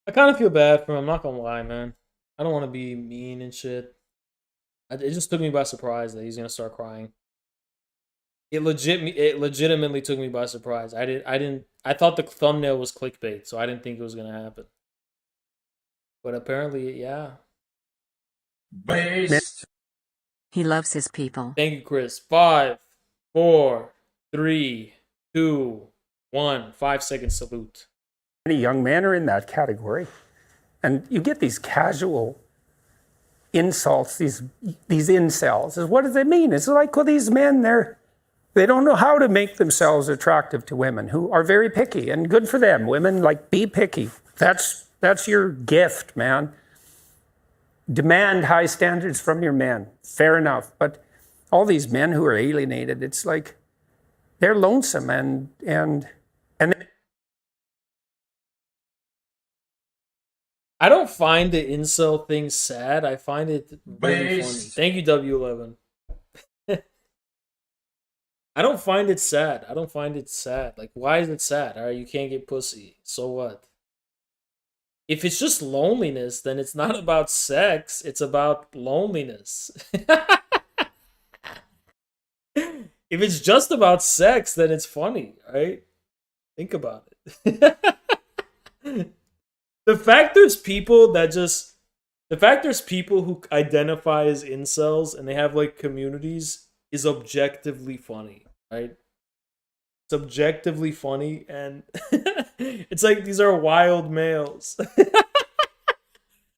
I kind of feel bad for him, I'm not gonna lie, man. I don't want to be mean and shit. It just took me by surprise that he's gonna start crying. It legitimately took me by surprise. I thought the thumbnail was clickbait, so I didn't think it was gonna happen. But apparently, yeah. Based. He loves his people. Thank you, Chris. 5, 4, 3, 2, 1. 5-second salute. Many young men are in that category. And you get these casual insults, these incels. What does it mean? It's like, well, these men, they don't know how to make themselves attractive to women who are very picky, and good for them. Women, like, be picky. That's your gift, man. Demand high standards from your men. Fair enough. But all these men who are alienated, it's like they're lonesome and I don't find the incel thing sad. I find it really funny. Thank you, W11. I don't find it sad. I don't find it sad. Like, why is it sad? All right, you can't get pussy. So what? If it's just loneliness, then it's not about sex. It's about loneliness. If it's just about sex, then it's funny, right? Think about it. The fact there's people who identify as incels and they have like communities is objectively funny, right? It's objectively funny, and it's like these are wild males.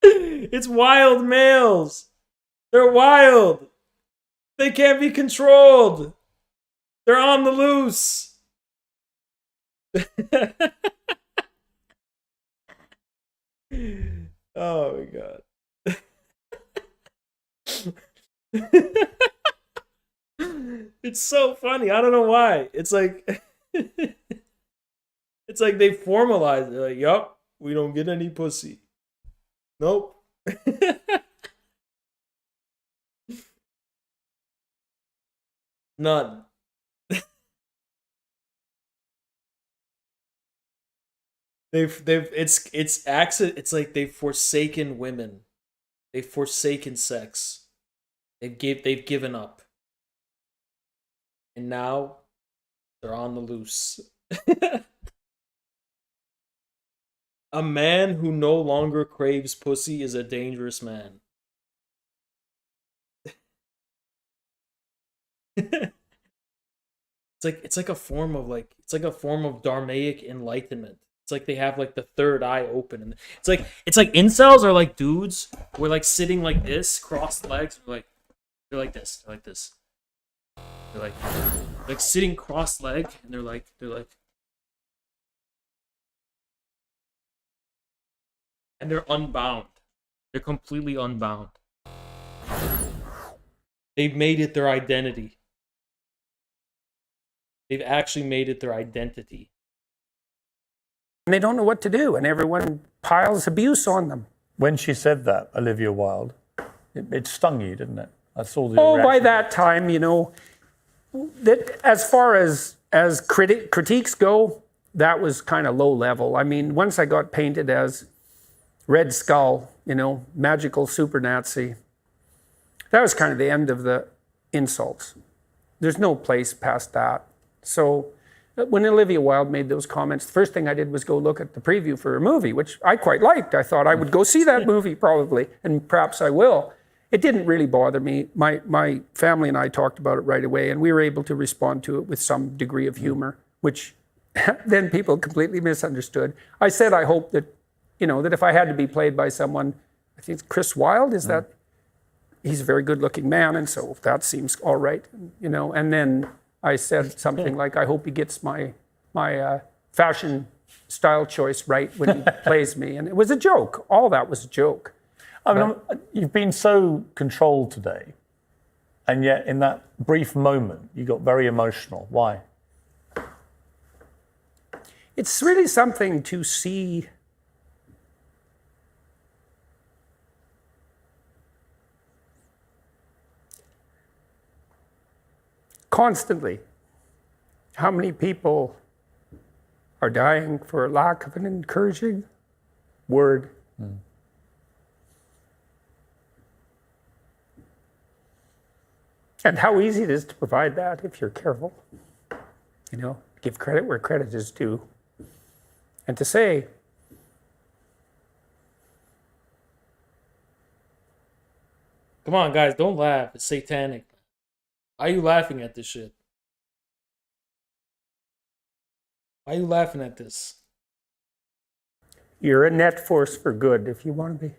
It's wild males. They're wild. They can't be controlled. They're on the loose. Oh my god. It's so funny. I don't know why. It's like it's like they formalize it. They're like, yup, we don't get any pussy. Nope. None. It's like they've forsaken women. They've forsaken sex. They've given up. And now they're on the loose. A man who no longer craves pussy is a dangerous man. It's like a form of Dharmaic enlightenment. It's like they have like the third eye open, and it's like incels are like dudes who are like sitting like this, crossed legs, they're like this. They're like sitting cross-legged, and they're like and they're unbound. They're completely unbound. They've made it their identity. They've actually made it their identity. they don't know what to do, and everyone piles abuse on them. When she said that, Olivia Wilde, it stung you, didn't it? I saw the by reaction. that time, that as far as critiques go, that was kind of low level. I mean, once I got painted as Red Skull, magical super Nazi, that was kind of the end of the insults. There's no place past that. So when Olivia Wilde made those comments, the first thing I did was go look at the preview for her movie, which I quite liked. I thought I would go see that movie probably, and perhaps I will. It didn't really bother me. My family and I talked about it right away, and we were able to respond to it with some degree of humor, which then people completely misunderstood. I said I hope that, that if I had to be played by someone, I think Chris Wilde, he's a very good-looking man, and so that seems all right, And then I said something like, I hope he gets my fashion style choice right when he plays me, and it was a joke. All that was a joke. I mean, you've been so controlled today, and yet in that brief moment, you got very emotional. Why? It's really something to see constantly how many people are dying for lack of an encouraging word. Mm. And how easy it is to provide that if you're careful. You know, give credit where credit is due. And to say, Come on, guys, don't laugh. It's satanic. Why are you laughing at this shit? Why are you laughing at this? you're a net force for good if you want to be.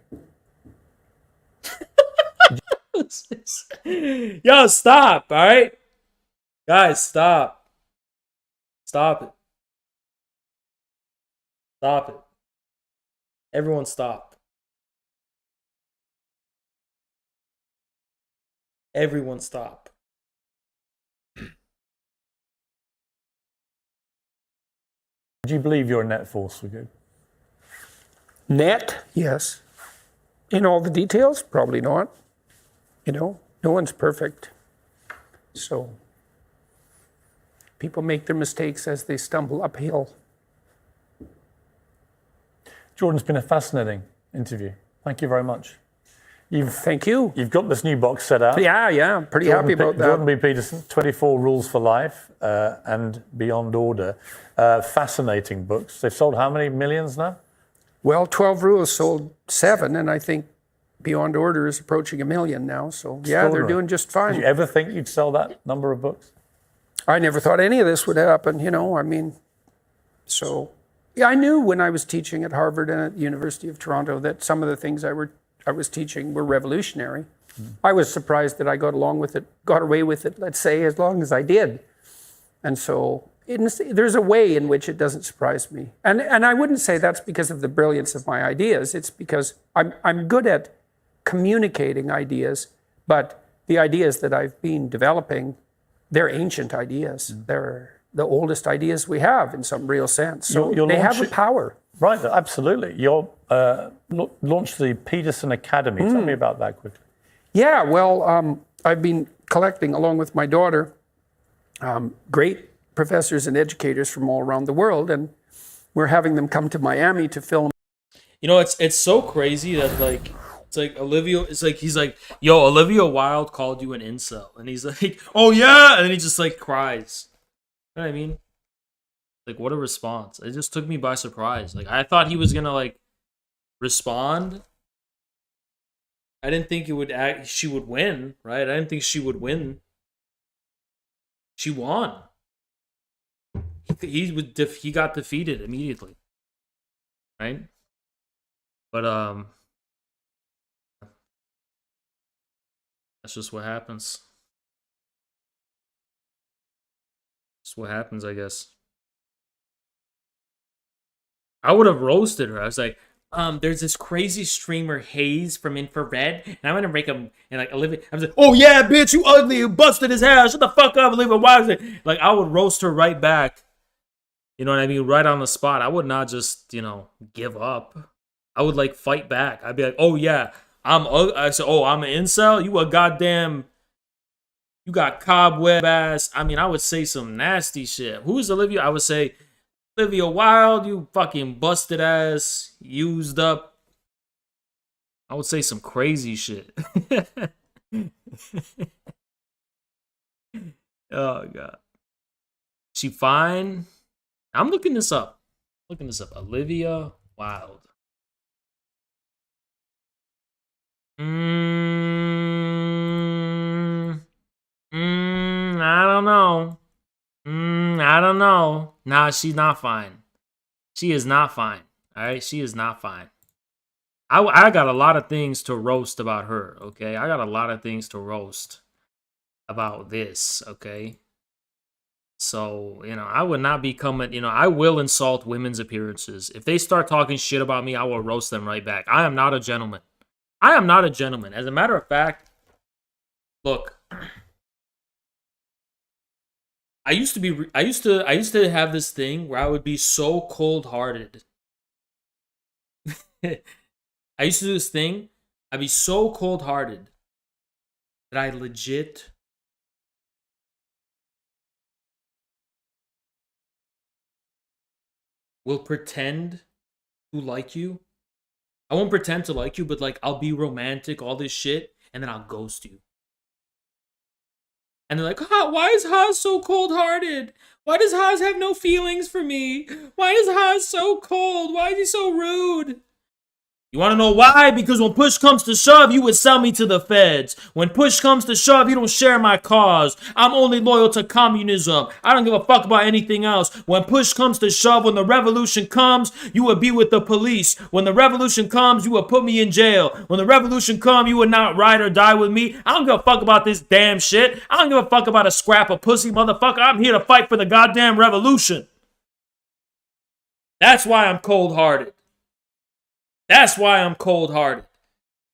Yo, stop, all right? Guys, stop. Stop it. Stop it. Everyone stop. Everyone stop. Do you believe you're a net force for good? Net, yes. In all the details, probably not. You know, no one's perfect. So people make their mistakes as they stumble uphill. Jordan, it's been a fascinating interview. Thank you very much. Thank you. You've got this new box set out. Yeah, pretty happy about that. Jordan B. Peterson, 24 Rules for Life and Beyond Order. Fascinating books. They've sold how many millions now? Well, 12 Rules sold 7, and I think Beyond Order is approaching 1 million now. So, yeah, they're doing just fine. Did you ever think you'd sell that number of books? I never thought any of this would happen, you know, I mean, so, yeah, I knew when I was teaching at Harvard and at the University of Toronto that some of the things I was teaching were revolutionary. I was surprised that I got away with it, let's say, as long as I did. And so there's a way in which it doesn't surprise me. And I wouldn't say that's because of the brilliance of my ideas. It's because I'm good at communicating ideas, but the ideas that I've been developing, they're ancient ideas. They're the oldest ideas we have in some real sense. So they have a power. Right, absolutely. You'll launch the Peterson Academy. Tell me about that quickly. Yeah, well, I've been collecting, along with my daughter, great professors and educators from all around the world, and we're having them come to Miami to film. You know, it's so crazy that it's like Olivia. It's like he's like, "Yo, Olivia Wilde called you an incel," and he's like, "Oh yeah," and then he just like cries. You know what I mean? Like, what a response! It just took me by surprise. Like, I thought he was gonna like respond. I didn't think she would win, right? I didn't think she would win. She won. He got defeated immediately, right? But that's just what happens. That's what happens, I guess. I would have roasted her. I was like, there's this crazy streamer Hayes from Infrared, and I'm gonna make him and like Olivia. I was like, oh yeah, bitch, you ugly, you busted his hair. Shut the fuck up, Olivia. Why is it? Like, I would roast her right back. You know what I mean? Right on the spot. I would not just, give up. I would like fight back. I'd be like, oh yeah, I said, oh, I'm an incel. You a goddamn. You got cobweb ass. I mean, I would say some nasty shit. Who's Olivia? I would say, Olivia Wilde, you fucking busted ass, used up. I would say some crazy shit. Oh, God. She fine? I'm looking this up. Olivia Wilde. I don't know. I don't know. Nah, she's not fine. She is not fine. All right, she is not fine. I got a lot of things to roast about her, okay? I got a lot of things to roast about this, okay? So, I would not be coming, I will insult women's appearances. If they start talking shit about me, I will roast them right back. I am not a gentleman. I am not a gentleman. As a matter of fact, look, I used to have this thing where I would be so cold-hearted. I used to do this thing. I'd be so cold-hearted that I legit will pretend to like you. I won't pretend to like you, but like I'll be romantic, all this shit, and then I'll ghost you. And they're like, why is Haas so cold-hearted? Why does Haas have no feelings for me? Why is Haas so cold? Why is he so rude? You want to know why? Because when push comes to shove, you would sell me to the feds. When push comes to shove, you don't share my cause. I'm only loyal to communism. I don't give a fuck about anything else. When push comes to shove, when the revolution comes, you would be with the police. When the revolution comes, you would put me in jail. When the revolution comes, you would not ride or die with me. I don't give a fuck about this damn shit. I don't give a fuck about a scrap of pussy, motherfucker. I'm here to fight for the goddamn revolution. That's why I'm cold-hearted. That's why I'm cold-hearted.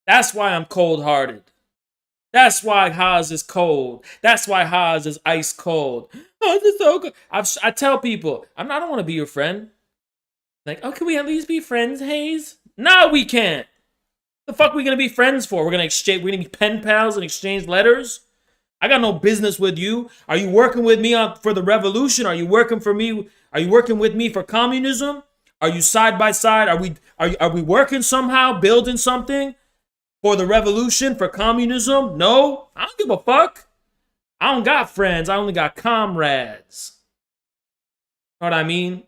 That's why I'm cold-hearted. That's why Haas is cold. That's why Haas is ice cold. Oh, this is so good. I tell people, I don't want to be your friend. Like, oh, can we at least be friends, Hayes? No, we can't. The fuck are we gonna be friends for? We're gonna be pen pals and exchange letters? I got no business with you. Are you working with me for the revolution? Are you working for me? Are you working with me for communism? Are you side by side? Are we working somehow, building something for the revolution, for communism? No, I don't give a fuck. I don't got friends. I only got comrades. Know what I mean?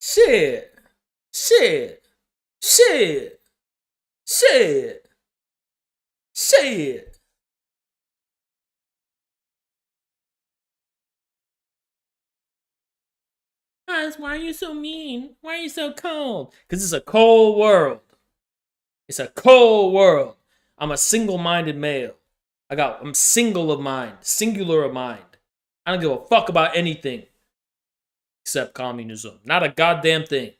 Shit. Guys, why are you so mean? Why are you so cold? Because it's a cold world. It's a cold world. I'm a single-minded male. I'm single of mind, singular of mind. I don't give a fuck about anything except communism. Not a goddamn thing.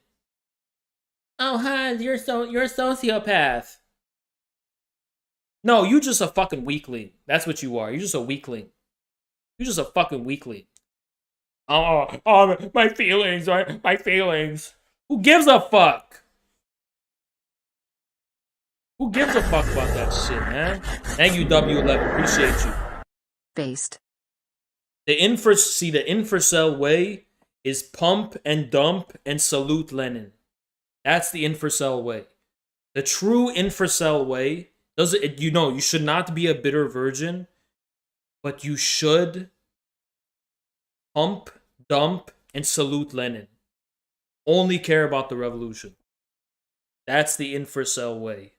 Oh, Hans, you're a sociopath. No, you just a fucking weakling. That's what you are. You're just a weakling. You're just a fucking weakling. Oh, my feelings, right? My feelings. Who gives a fuck? Who gives a fuck about that shit, man? Thank you, W11. Appreciate you. Based. The infrasell way is pump and dump and salute Lenin. That's the infrasell way. The true infrasell way you should not be a bitter virgin, but you should pump, dump, and salute Lenin. Only care about the revolution. That's the infrasell way.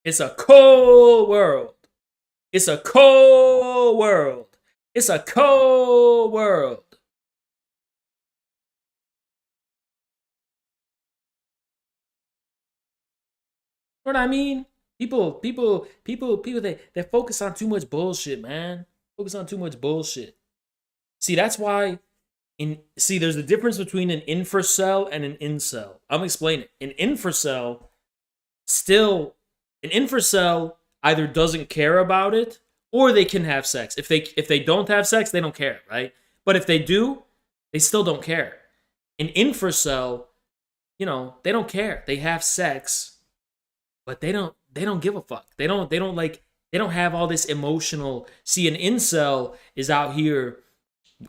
It's a cold world. It's a cold world. It's a cold world. Know what I mean? People, they focus on too much bullshit, man. Focus on too much bullshit. See, that's why there's a difference between an infrasell and an incel. I'm explaining. An infrasell either doesn't care about it or they can have sex. If they don't have sex, they don't care, right? But if they do, they still don't care. An infrasell, they don't care. They have sex, but they don't give a fuck. They don't have all this emotional. See, an incel is out here.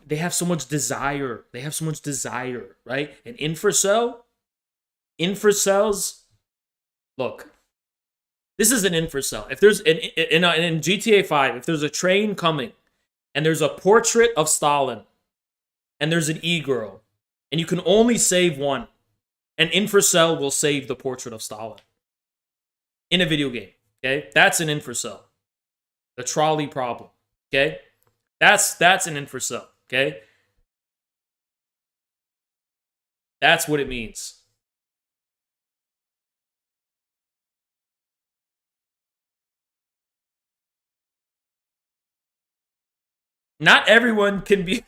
They have so much desire. Right? An infracells, look. This is an infrasell. If there's in GTA 5, if there's a train coming and there's a portrait of Stalin and there's an e-girl and you can only save one, an infrasell will save the portrait of Stalin in a video game. Okay, that's an infrasell. The trolley problem. Okay, that's an infrasell. Okay, that's what it means. Not everyone can be.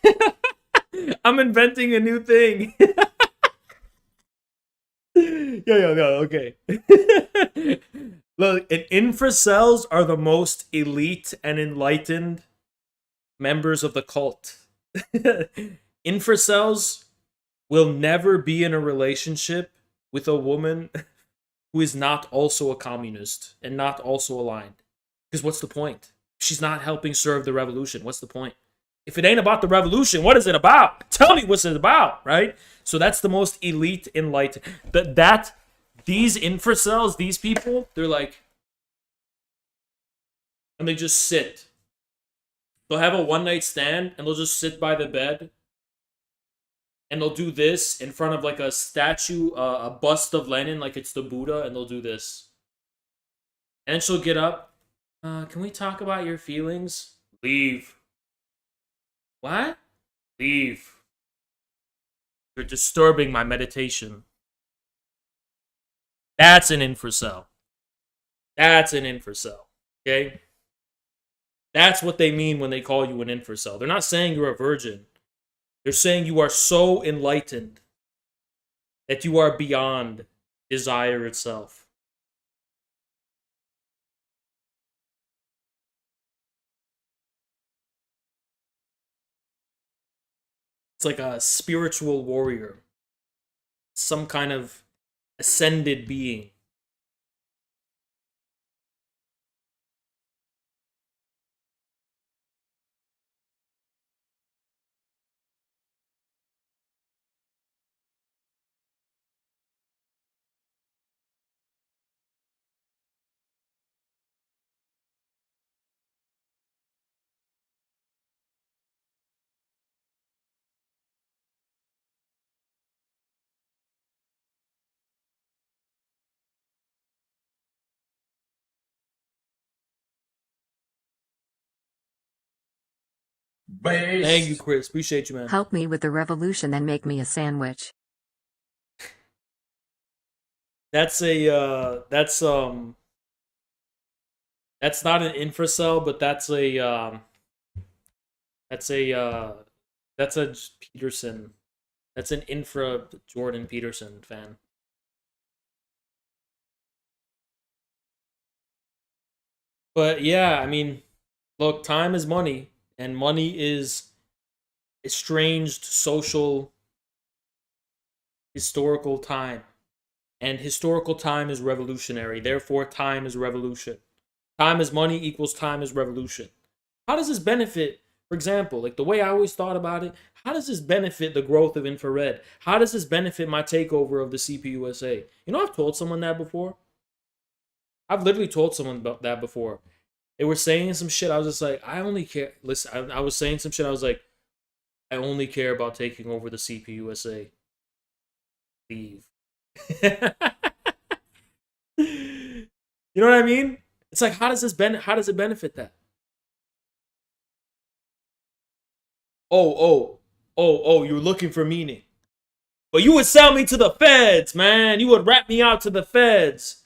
I'm inventing a new thing. Yo, okay. Look, infracells are the most elite and enlightened members of the cult. Infracells will never be in a relationship with a woman who is not also a communist and not also aligned. Because what's the point? She's not helping serve the revolution. What's the point? If it ain't about the revolution, what is it about? Tell me what's it about, right? So that's the most elite enlightened. These infracells, these people, they're like, and they just sit. They'll have a one-night stand, and they'll just sit by the bed, and they'll do this in front of like a statue, a bust of Lenin, like it's the Buddha, and they'll do this. And she'll get up. Can we talk about your feelings? Leave. What? Leave. You're disturbing my meditation. That's an infracell. That's an infracell. Okay? That's what they mean when they call you an infracell. They're not saying you're a virgin. They're saying you are so enlightened that you are beyond desire itself. It's like a spiritual warrior. Some kind of ascended being. Thank you, Chris. Appreciate you, man. Help me with the revolution and make me a sandwich. That's not an infracell, but that's a Peterson. That's an infra Jordan Peterson fan. But yeah, I mean, look, time is money, and money is estranged social historical time. And historical time is revolutionary. Therefore, time is revolution. Time is money equals time is revolution. How does this benefit, for example, like the way I always thought about it, how does this benefit the growth of infrared? How does this benefit my takeover of the CPUSA? You know, I've told someone that before. I've literally told someone about that before. They were saying some shit. I was just like, I only care. Listen, I was saying some shit. I was like, I only care about taking over the CPUSA. Leave. You know what I mean? It's like, how does it benefit that? Oh, you're looking for meaning. But you would sell me to the feds, man. You would rat me out to the feds.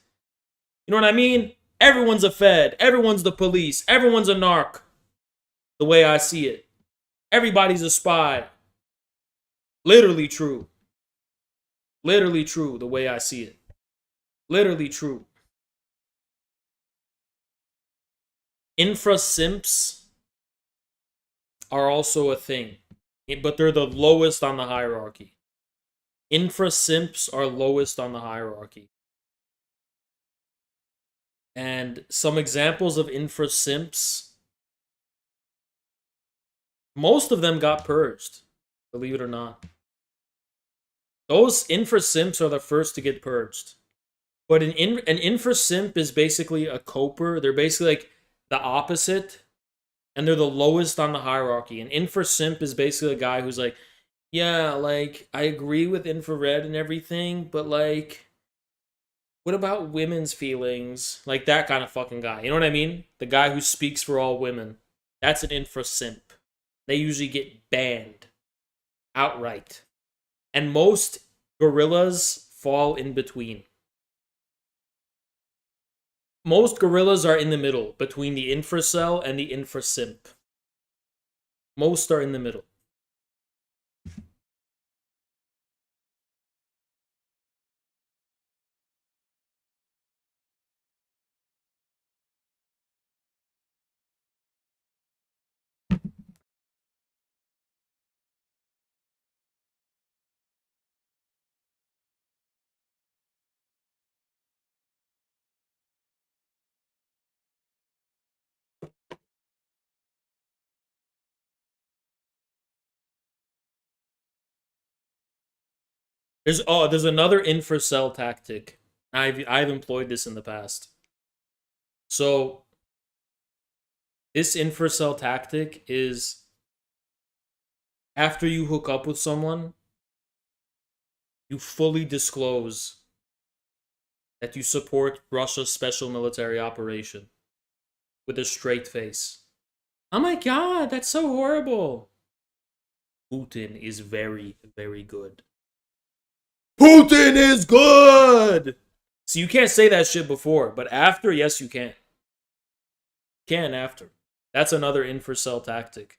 You know what I mean? Everyone's a fed. Everyone's the police. Everyone's a narc. The way I see it. Everybody's a spy. Literally true. Literally true, the way I see it. Literally true. Infra simps are also a thing, but they're the lowest on the hierarchy. Infra simps are lowest on the hierarchy. And some examples of infra simps, most of them got purged, believe it or not. Those infra simps are the first to get purged. But an infra simp is basically a coper. They're basically like the opposite, and they're the lowest on the hierarchy. An infra simp is basically a guy who's like, yeah, like, I agree with infrared and everything, but like, what about women's feelings? Like that kind of fucking guy. You know what I mean? The guy who speaks for all women. That's an infra simp. They usually get banned outright. And most gorillas fall in between. Most gorillas are in the middle between the infracell and the infrasimp. Most are in the middle. There's another infrasell tactic. I've employed this in the past. So this infrasell tactic is after you hook up with someone, you fully disclose that you support Russia's special military operation with a straight face. Oh my god, that's so horrible. Putin is very, very good. Putin is good! So you can't say that shit before, but after, yes, you can. Can after. That's another infrasell tactic.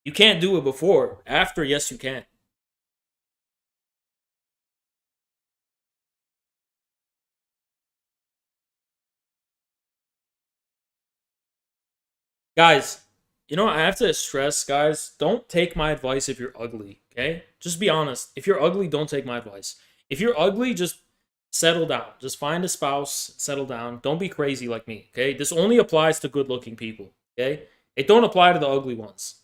You can't do it before. After, yes, you can. Guys, you know, I have to stress, guys, don't take my advice if you're ugly, okay? Just be honest. If you're ugly, don't take my advice. If you're ugly, just settle down. Just find a spouse, settle down. Don't be crazy like me, okay? This only applies to good-looking people, okay? It don't apply to the ugly ones.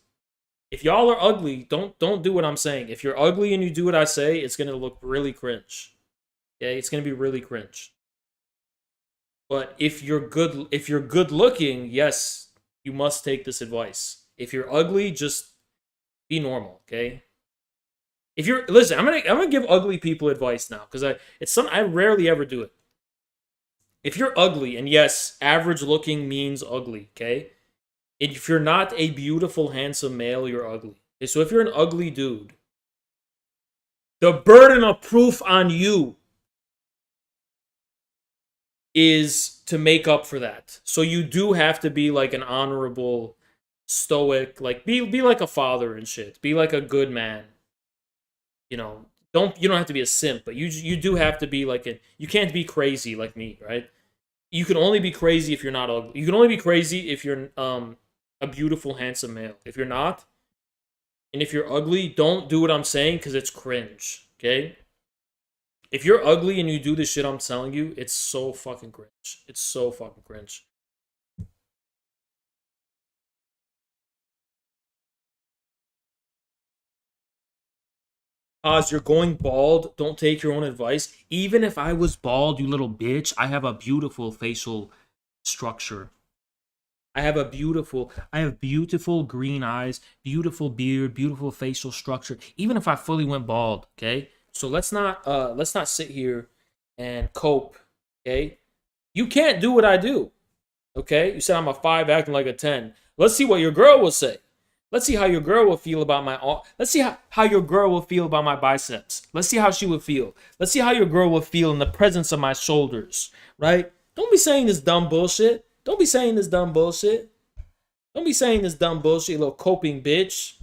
If y'all are ugly, don't do what I'm saying. If you're ugly and you do what I say, it's going to look really cringe. Okay? It's going to be really cringe. But if you're good looking, yes, you must take this advice. If you're ugly, just be normal, okay? If you're listen, I'm gonna give ugly people advice now because I rarely ever do it. If you're ugly, and yes, average looking means ugly, okay? If you're not a beautiful, handsome male, you're ugly. Okay, so if you're an ugly dude, the burden of proof on you is to make up for that. So you do have to be like an honorable, stoic, like be like a father and shit. Be like a good man. You know, you don't have to be a simp, but you do have to be like you can't be crazy like me, right? You can only be crazy if you're not ugly. You can only be crazy if you're a beautiful, handsome male. If you're not, and if you're ugly, don't do what I'm saying because it's cringe, okay? If you're ugly and you do the shit I'm telling you, it's so fucking cringe. It's so fucking cringe. Oz, you're going bald. Don't take your own advice. Even if I was bald, you little bitch, I have a beautiful facial structure. I have beautiful green eyes, beautiful beard, beautiful facial structure. Even if I fully went bald, okay? So let's not sit here and cope, okay? You can't do what I do, okay? You said I'm a 5 acting like a 10. Let's see what your girl will say. Let's see how your girl will feel about let's see how your girl will feel about my biceps. Let's see how she would feel. Let's see how your girl will feel in the presence of my shoulders, right? Don't be saying this dumb bullshit. Don't be saying this dumb bullshit. Don't be saying this dumb bullshit, you little coping bitch.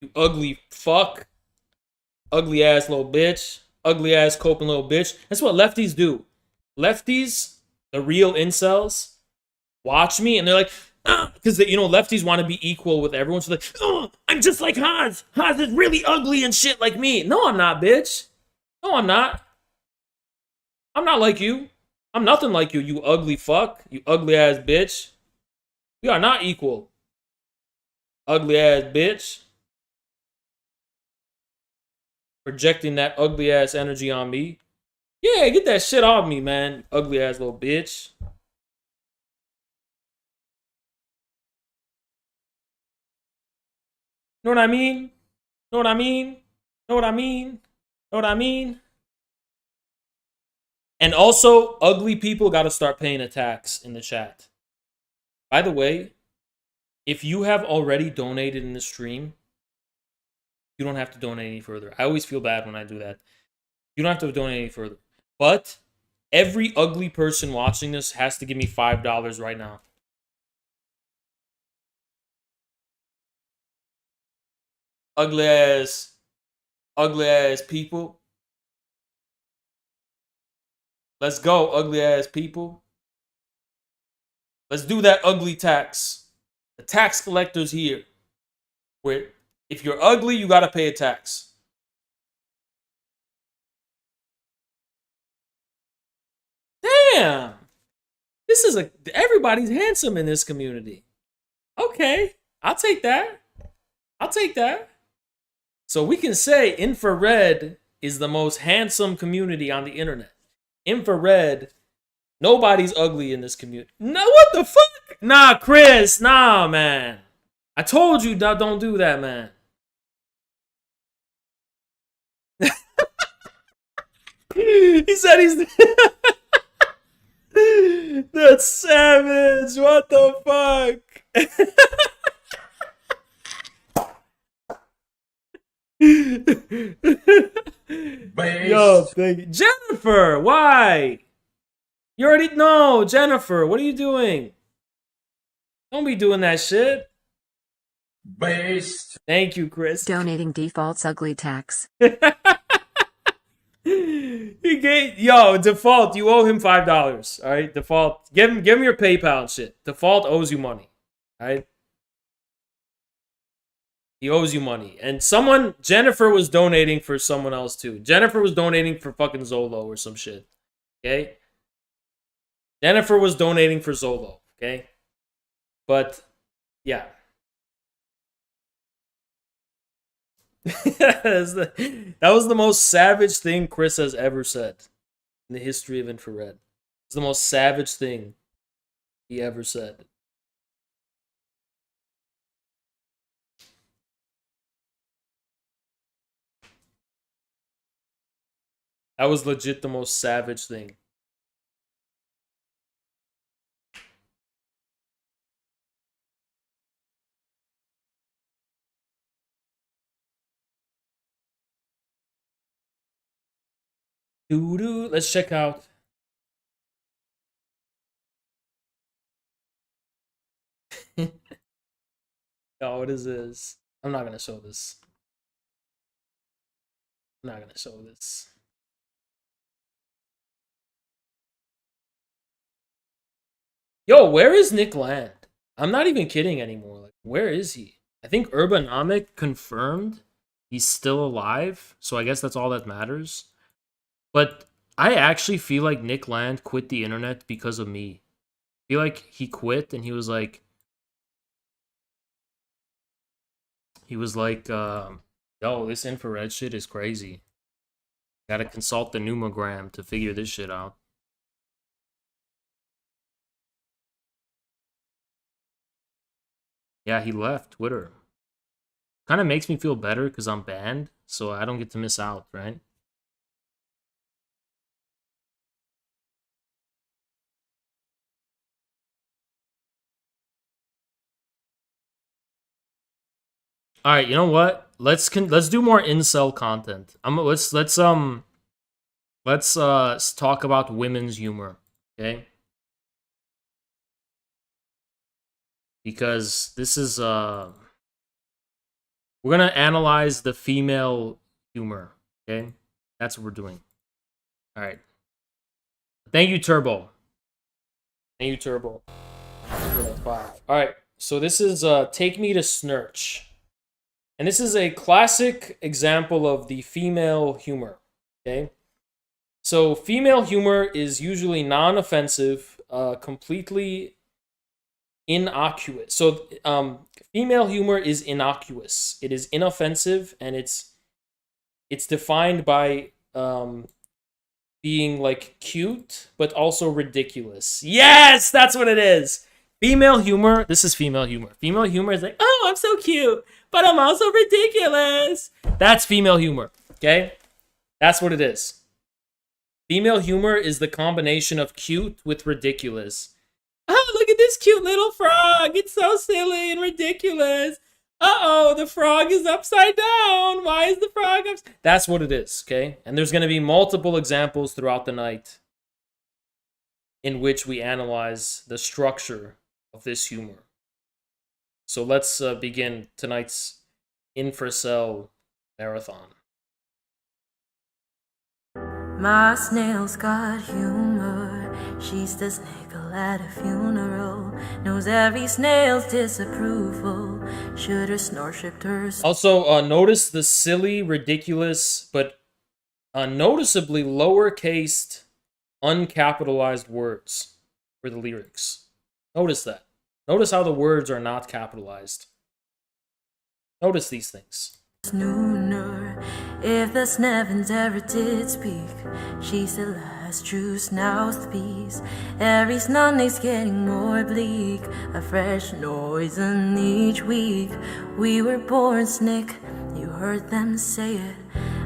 You ugly fuck. Ugly ass little bitch. Ugly ass coping little bitch. That's what lefties do. Lefties, the real incels, watch me and they're like, because lefties want to be equal with everyone. So like, I'm just like Hans. Hans is really ugly and shit like me. No, I'm not, bitch. No, I'm not. I'm not like you. I'm nothing like you, you ugly fuck. You ugly ass bitch. We are not equal. Ugly ass bitch. Projecting that ugly ass energy on me. Yeah, get that shit off me, man. Ugly ass little bitch. Know what I mean? Know what I mean? Know what I mean? Know what I mean? And also, ugly people got to start paying a tax in the chat. By the way, if you have already donated in the stream, you don't have to donate any further. I always feel bad when I do that. You don't have to donate any further. But every ugly person watching this has to give me $5 right now. Ugly ass people. Let's go, ugly ass people. Let's do that ugly tax. The tax collector's here. Where if you're ugly, you gotta pay a tax. Damn. This is everybody's handsome in this community. Okay, I'll take that. I'll take that. So we can say infrared is the most handsome community on the internet. Infrared, nobody's ugly in this community. No, what the fuck? Nah, Chris, nah, man. I told you, don't do that, man. He said he's... That's savage. What the fuck? Yo, thank you. Jennifer, why? You already know, Jennifer. What are you doing? Don't be doing that shit. Based. Thank you, Chris. Donating default's ugly tax. He gave Default. You owe him $5. All right, Default. Give him your PayPal and shit. Default owes you money. All right. He owes you money. And Jennifer was donating for someone else too. Jennifer was donating for fucking Zolo or some shit. Okay? Jennifer was donating for Zolo. Okay? But, yeah. That was the most savage thing Chris has ever said in the history of infrared. It's the most savage thing he ever said. That was legit the most savage thing. Let's check out. Oh, what is this? I'm not gonna show this. I'm not gonna show this. Yo, where is Nick Land? I'm not even kidding anymore. Like, where is he? I think Urbanomic confirmed he's still alive, so I guess that's all that matters. But I actually feel like Nick Land quit the internet because of me. I feel like he quit and he was like, yo, this infrared shit is crazy. Gotta consult the numogram to figure this shit out. Yeah, he left Twitter. Kind of makes me feel better because I'm banned, so I don't get to miss out, right? All right, you know what? Let's do more incel content. Let's talk about women's humor, okay? Because this is we're gonna analyze the female humor, okay? That's what we're doing. All right. Thank you, Turbo. Thank you, Turbo. All right. So this is Take Me to Snurch. And this is a classic example of the female humor, okay? So female humor is usually non-offensive, completely innocuous. So female humor is innocuous. It is inoffensive, and it's defined by being like cute, but also ridiculous. Yes, that's what it is. Female humor, this is female humor. Female humor is like, oh, I'm so cute, but I'm also ridiculous. That's female humor, okay? That's what it is. Female humor is the combination of cute with ridiculous. Oh, look at this cute little frog. It's so silly and ridiculous. Uh-oh, the frog is upside down. Why is the frog upside down? That's what it is, okay? And there's going to be multiple examples throughout the night in which we analyze the structure of this humor. So let's begin tonight's infrasell marathon. My snail's got humor. She's the sniggle at a funeral. Knows every snail's disapproval. Should her snore shipped her. Also, notice the silly, ridiculous, but noticeably lowercased, uncapitalized words. for the lyrics. Notice that. Notice how the words are not capitalized. Notice these things. Nooner, if the Snevens ever did speak, she's the last true mouthpiece. Every Sunday's getting more bleak, a fresh noise in each week. We were born snick, you heard them say it.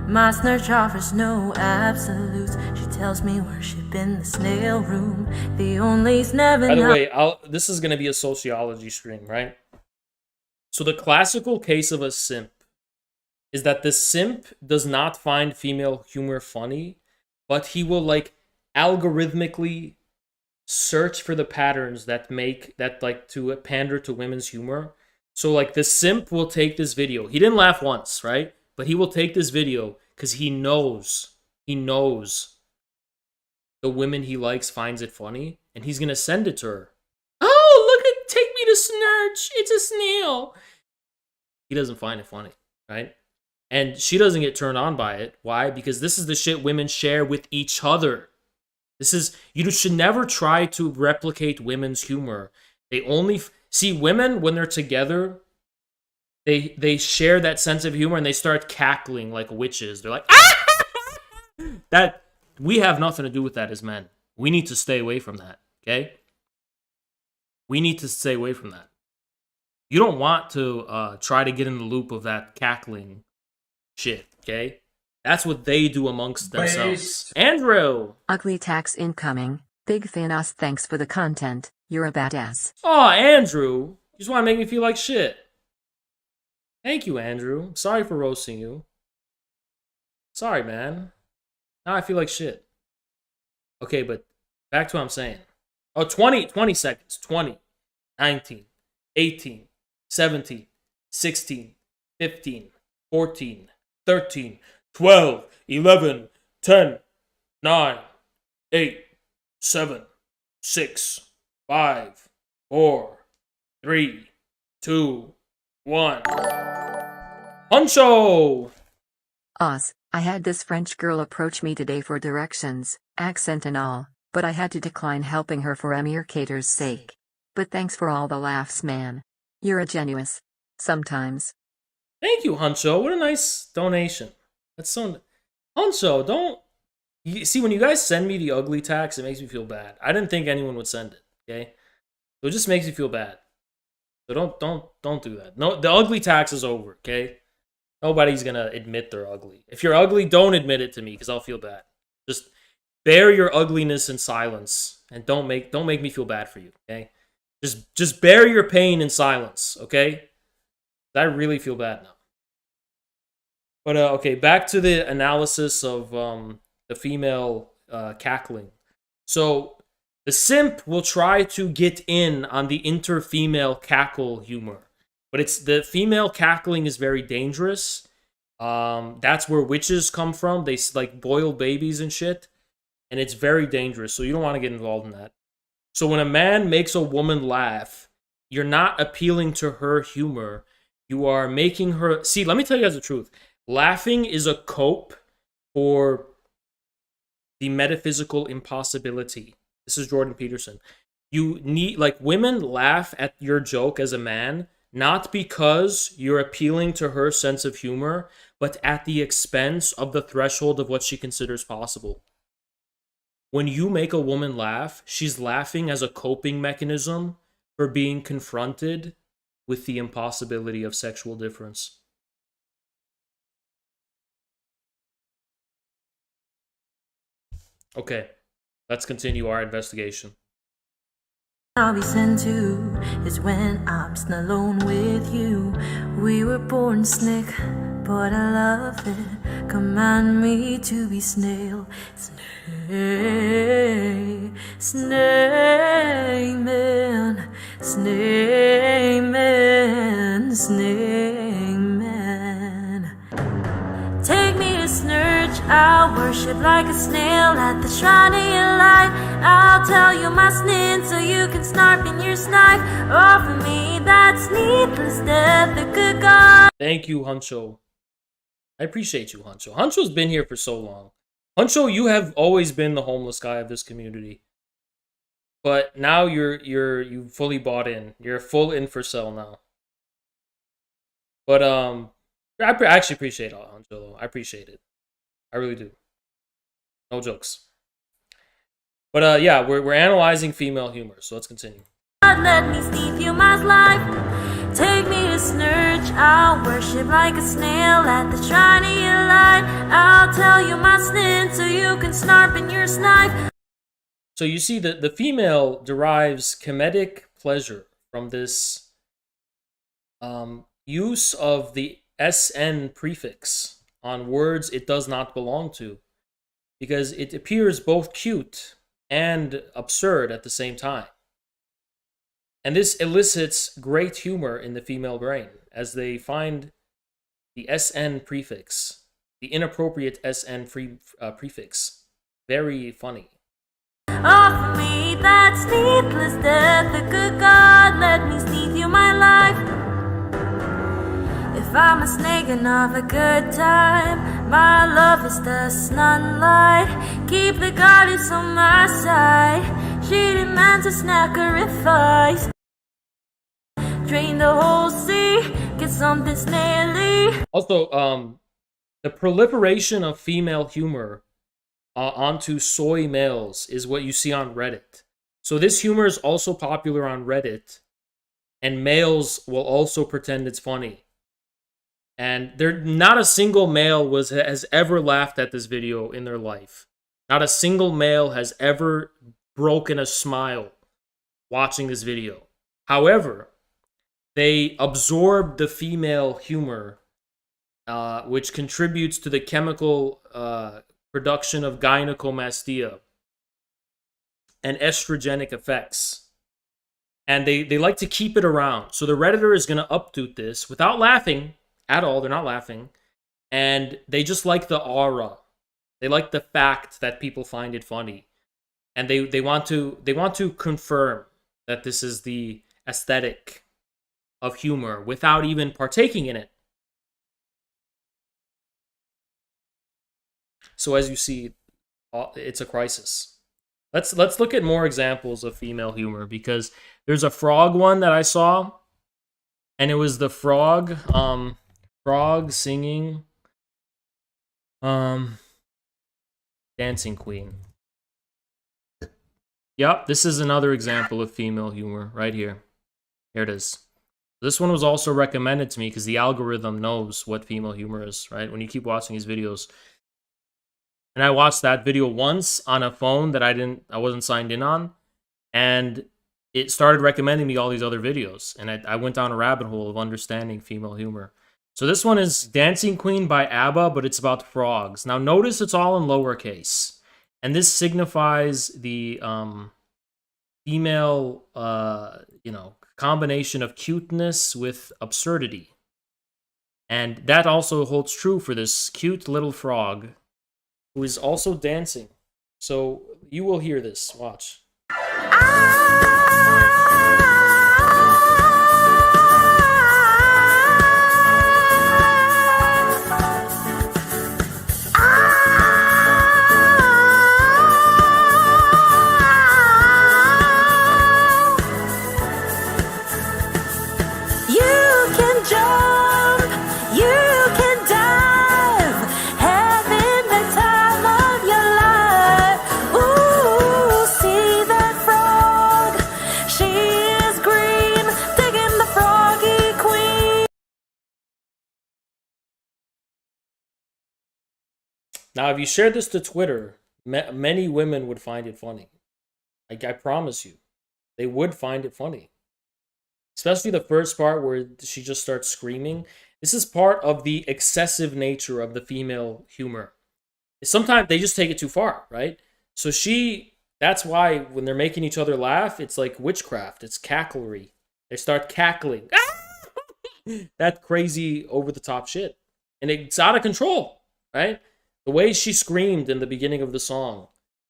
My snurch offers no absolutes. She tells me worship in the snail room. The only Sneven. By the way, this is going to be a sociology stream, right? So the classical case of a simp is that the simp does not find female humor funny, but he will like algorithmically search for the patterns that like to pander to women's humor. So like the simp will take this video. He didn't laugh once, right? But he will take this video because he knows the women he likes finds it funny, and he's gonna send it to her. Oh, look at take me to Snurch. It's a snail. He doesn't find it funny, right? And she doesn't get turned on by it. Why? Because this is the shit women share with each other. This is, you should never try to replicate women's humor. They only see women when they're together. They share that sense of humor and they start cackling like witches. They're like, ah! That we have nothing to do with that as men. We need to stay away from that. Okay? We need to stay away from that. You don't want to try to get in the loop of that cackling shit, okay? That's what they do amongst themselves. Andrew! Ugly tax incoming. Big fan us. Thanks for the content. You're a badass. Oh, Andrew! You just want to make me feel like shit. Thank you, Andrew. Sorry for roasting you. Sorry, man. Now I feel like shit. Okay, but back to what I'm saying. Oh, 20 seconds. 20, 19, 18, 17, 16, 15, 14, 13, 12, 11, 10, 9, 8, 7, 6, 5, 4, 3, 2, 1. Huncho! Oz, I had this French girl approach me today for directions, accent and all, but I had to decline helping her for Emir Cater's sake. But thanks for all the laughs, man. You're a genius. Sometimes. Thank you, Huncho. What a nice donation. That's so... Huncho, don't... See, when you guys send me the ugly tax, it makes me feel bad. I didn't think anyone would send it, okay? So it just makes me feel bad. So don't do that. No, the ugly tax is over, okay? Nobody's gonna admit they're ugly. If you're ugly, don't admit it to me, because I'll feel bad. Just bear your ugliness in silence, and don't make me feel bad for you, okay? Just bear your pain in silence, okay? I really feel bad now. But okay, back to the analysis of the female cackling. So the simp will try to get in on the inter-female cackle humor, but the female cackling is very dangerous. That's where witches come from. They like boil babies and shit, and it's very dangerous. So you don't want to get involved in that. So when a man makes a woman laugh, you're not appealing to her humor. You are making her... See, let me tell you guys the truth. Laughing is a cope for the metaphysical impossibility. This is Jordan Peterson. You need... Like, women laugh at your joke as a man, not because you're appealing to her sense of humor, but at the expense of the threshold of what she considers possible. When you make a woman laugh, she's laughing as a coping mechanism for being confronted with the impossibility of sexual difference. Okay, let's continue our investigation. I'll be sent to is when I'm alone with you. We were born snick, but I love it. Command me to be snail. Snake, snake man, snake man, snake man. Take me to Snurch, I'll worship like a snail at the shrine of your light. I'll tell you my snin so you can snarf in your snipe. Offer me that sleepless death that could go. Thank you, Huncho. I appreciate you, Huncho. Huncho's been here for so long. Huncho, you have always been the homeless guy of this community. But now you fully bought in. You're a full infrasell now. But I actually appreciate it, Angelo. I appreciate it. I really do. No jokes. But yeah, we're analyzing female humor, so let's continue. Let me steep you my life. Take me to Snurch. I'll worship like a snail at the shrine of your light. I'll tell you my sin so you can snarp in your snipe. So you see that the female derives comedic pleasure from this use of the SN prefix on words it does not belong to, because it appears both cute and absurd at the same time. And this elicits great humor in the female brain as they find the SN prefix, the inappropriate SN prefix, very funny. Offer me that sleepless death, the good God, let me steep you my life. If I'm a snake and of a good time, my love is the sunlight. Keep the goddess on my side. She demands a sacrifice. Drain the whole sea, get something snaily. Also, the proliferation of female humor onto soy males is what you see on Reddit. So this humor is also popular on Reddit, and males will also pretend it's funny. And there, not a single male has ever laughed at this video in their life. Not a single male has ever broken a smile watching this video. However, they absorb the female humor, which contributes to the chemical production of gynecomastia and estrogenic effects. And they like to keep it around. So the Redditor is going to update this without laughing at all. They're not laughing. And they just like the aura. They like the fact that people find it funny. And they want to confirm that this is the aesthetic of humor without even partaking in it. So as you see, it's a crisis. Let's look at more examples of female humor, because there's a frog one that I saw, and it was the frog singing Dancing Queen. Yep, this is another example of female humor right here. Here it is. This one was also recommended to me because the algorithm knows what female humor is, right? When you keep watching these videos. And I watched that video once on a phone that I wasn't signed in on, and it started recommending me all these other videos, and I went down a rabbit hole of understanding female humor. So this one is Dancing Queen by ABBA, but it's about frogs. Now notice it's all in lowercase, and this signifies the female, combination of cuteness with absurdity. And that also holds true for this cute little frog who is also dancing. So you will hear this. Watch. Now, if you shared this to Twitter, many women would find it funny. Like, I promise you, they would find it funny. Especially the first part where she just starts screaming. This is part of the excessive nature of the female humor. Sometimes they just take it too far, right? So that's why when they're making each other laugh, it's like witchcraft. It's cacklery. They start cackling. That crazy over-the-top shit. And it's out of control, right? The way she screamed in the beginning of the song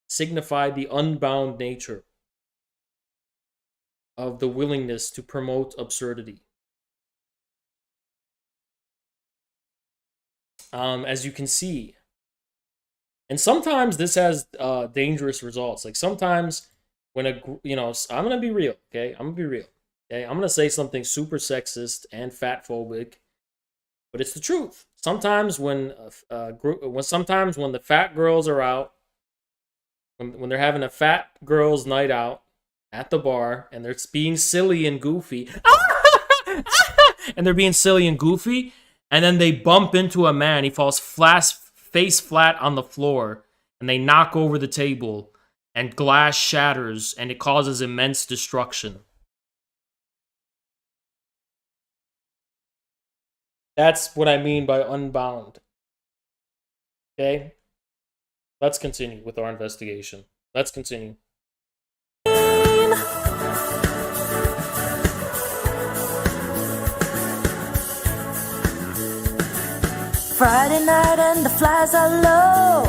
signified the unbound nature of the willingness to promote absurdity. As you can see. And sometimes this has dangerous results. Like sometimes I'm gonna be real, okay? I'm gonna be real, okay? I'm gonna say something super sexist and fat phobic, but it's the truth. Sometimes when the fat girls are out, when they're having a fat girls' night out at the bar and they're being silly and goofy, and they're being silly and goofy, and then they bump into a man, he falls face flat on the floor, and they knock over the table, and glass shatters, and it causes immense destruction. That's what I mean by unbound. Okay? Let's continue with our investigation. Let's continue. Friday night and the flies are low,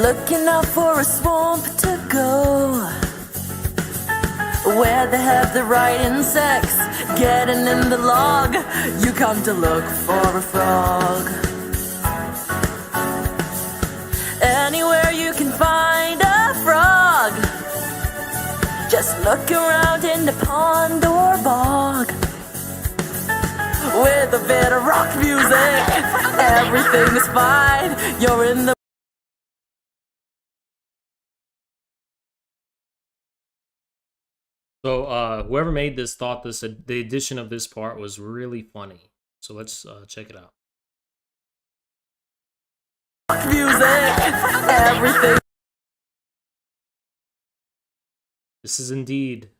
looking out for a swamp to go, where they have the right insects, getting in the log, you come to look for a frog. Anywhere you can find a frog, just look around in the pond or bog. With a bit of rock music, everything is fine. You're in the So whoever made this thought the addition of this part was really funny. So let's check it out. rock music, everything. This is indeed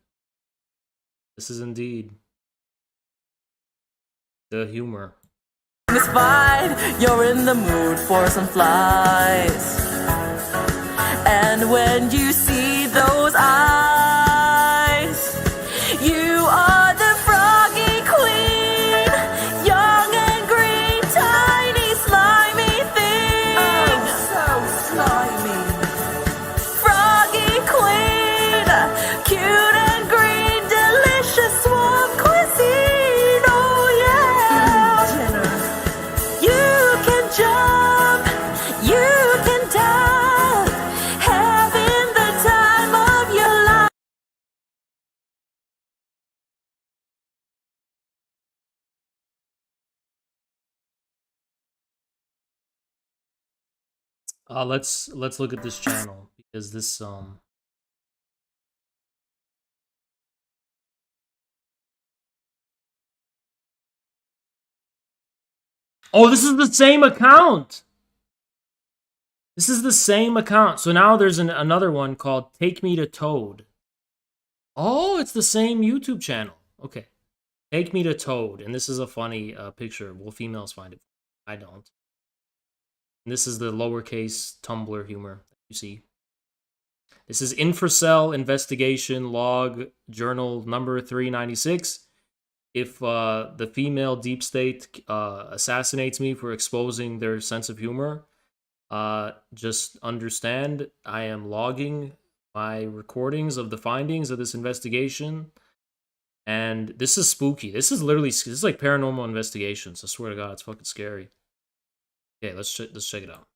the humor. It's fine, you're in the mood for some flies. And when you see those eyes, you are the froggy queen, young and green, tiny, slimy thing. Oh, so slimy. Froggy queen, cute and green, delicious swamp cuisine. Oh yeah. You can jump, you can dive, having the time of your life. Let's look at this channel because this Oh, this is the same account. This is the same account. So now there's another one called Take Me to Toad. Oh, it's the same YouTube channel. Okay. Take Me to Toad. And this is a funny picture. Will females find it? I don't. And this is the lowercase Tumblr humor that you see. This is infrasell investigation log journal number 396. If the female deep state assassinates me for exposing their sense of humor, just understand I am logging my recordings of the findings of this investigation. And this is spooky. This is like paranormal investigations. I swear to God, it's fucking scary. Okay, let's check it out.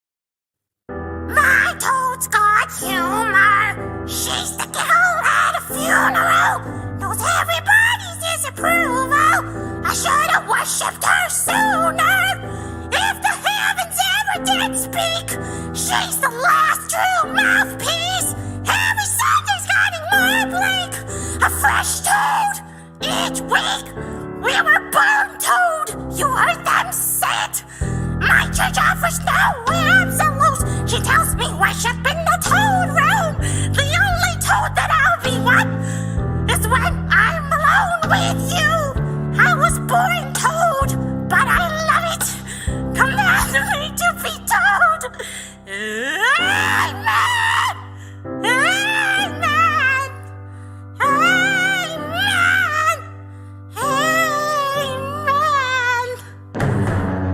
My toad's got humor. She's the girl at a funeral. Knows everybody's disapproval. I should have worshipped her sooner. If the heavens ever did speak, she's the last true mouthpiece. Every Sunday's getting more bleak. A fresh toad each week. We were born toad. You heard them say it. My church offers no absolutes. She tells me worship in the toad room. The only toad that I'll be what is when I'm alone with you. I was born toad, but I love it. Command me to be toad. Amen. Amen. Amen. Amen.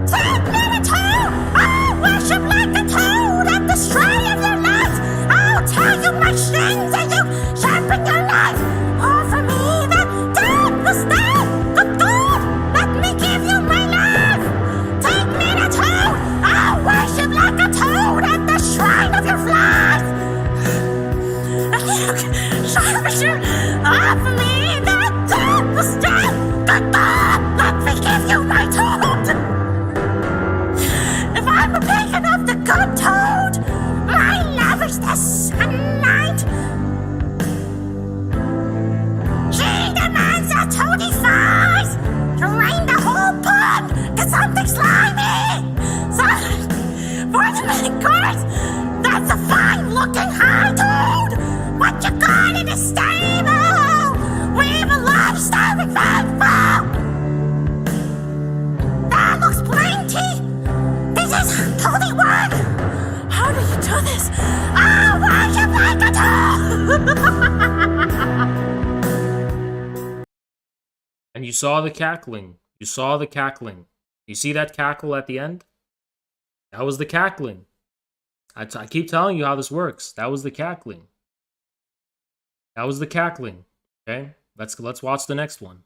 Take me to toad. I'll worship like the toad at the stray of your life. I'll tell you my things and you sharpen your knife. Offer me the dead mistake. And you saw the cackling. You saw the cackling. You see that cackle at the end? That was the cackling. I keep telling you how this works. That was the cackling. That was the cackling. Okay? Let's watch the next one.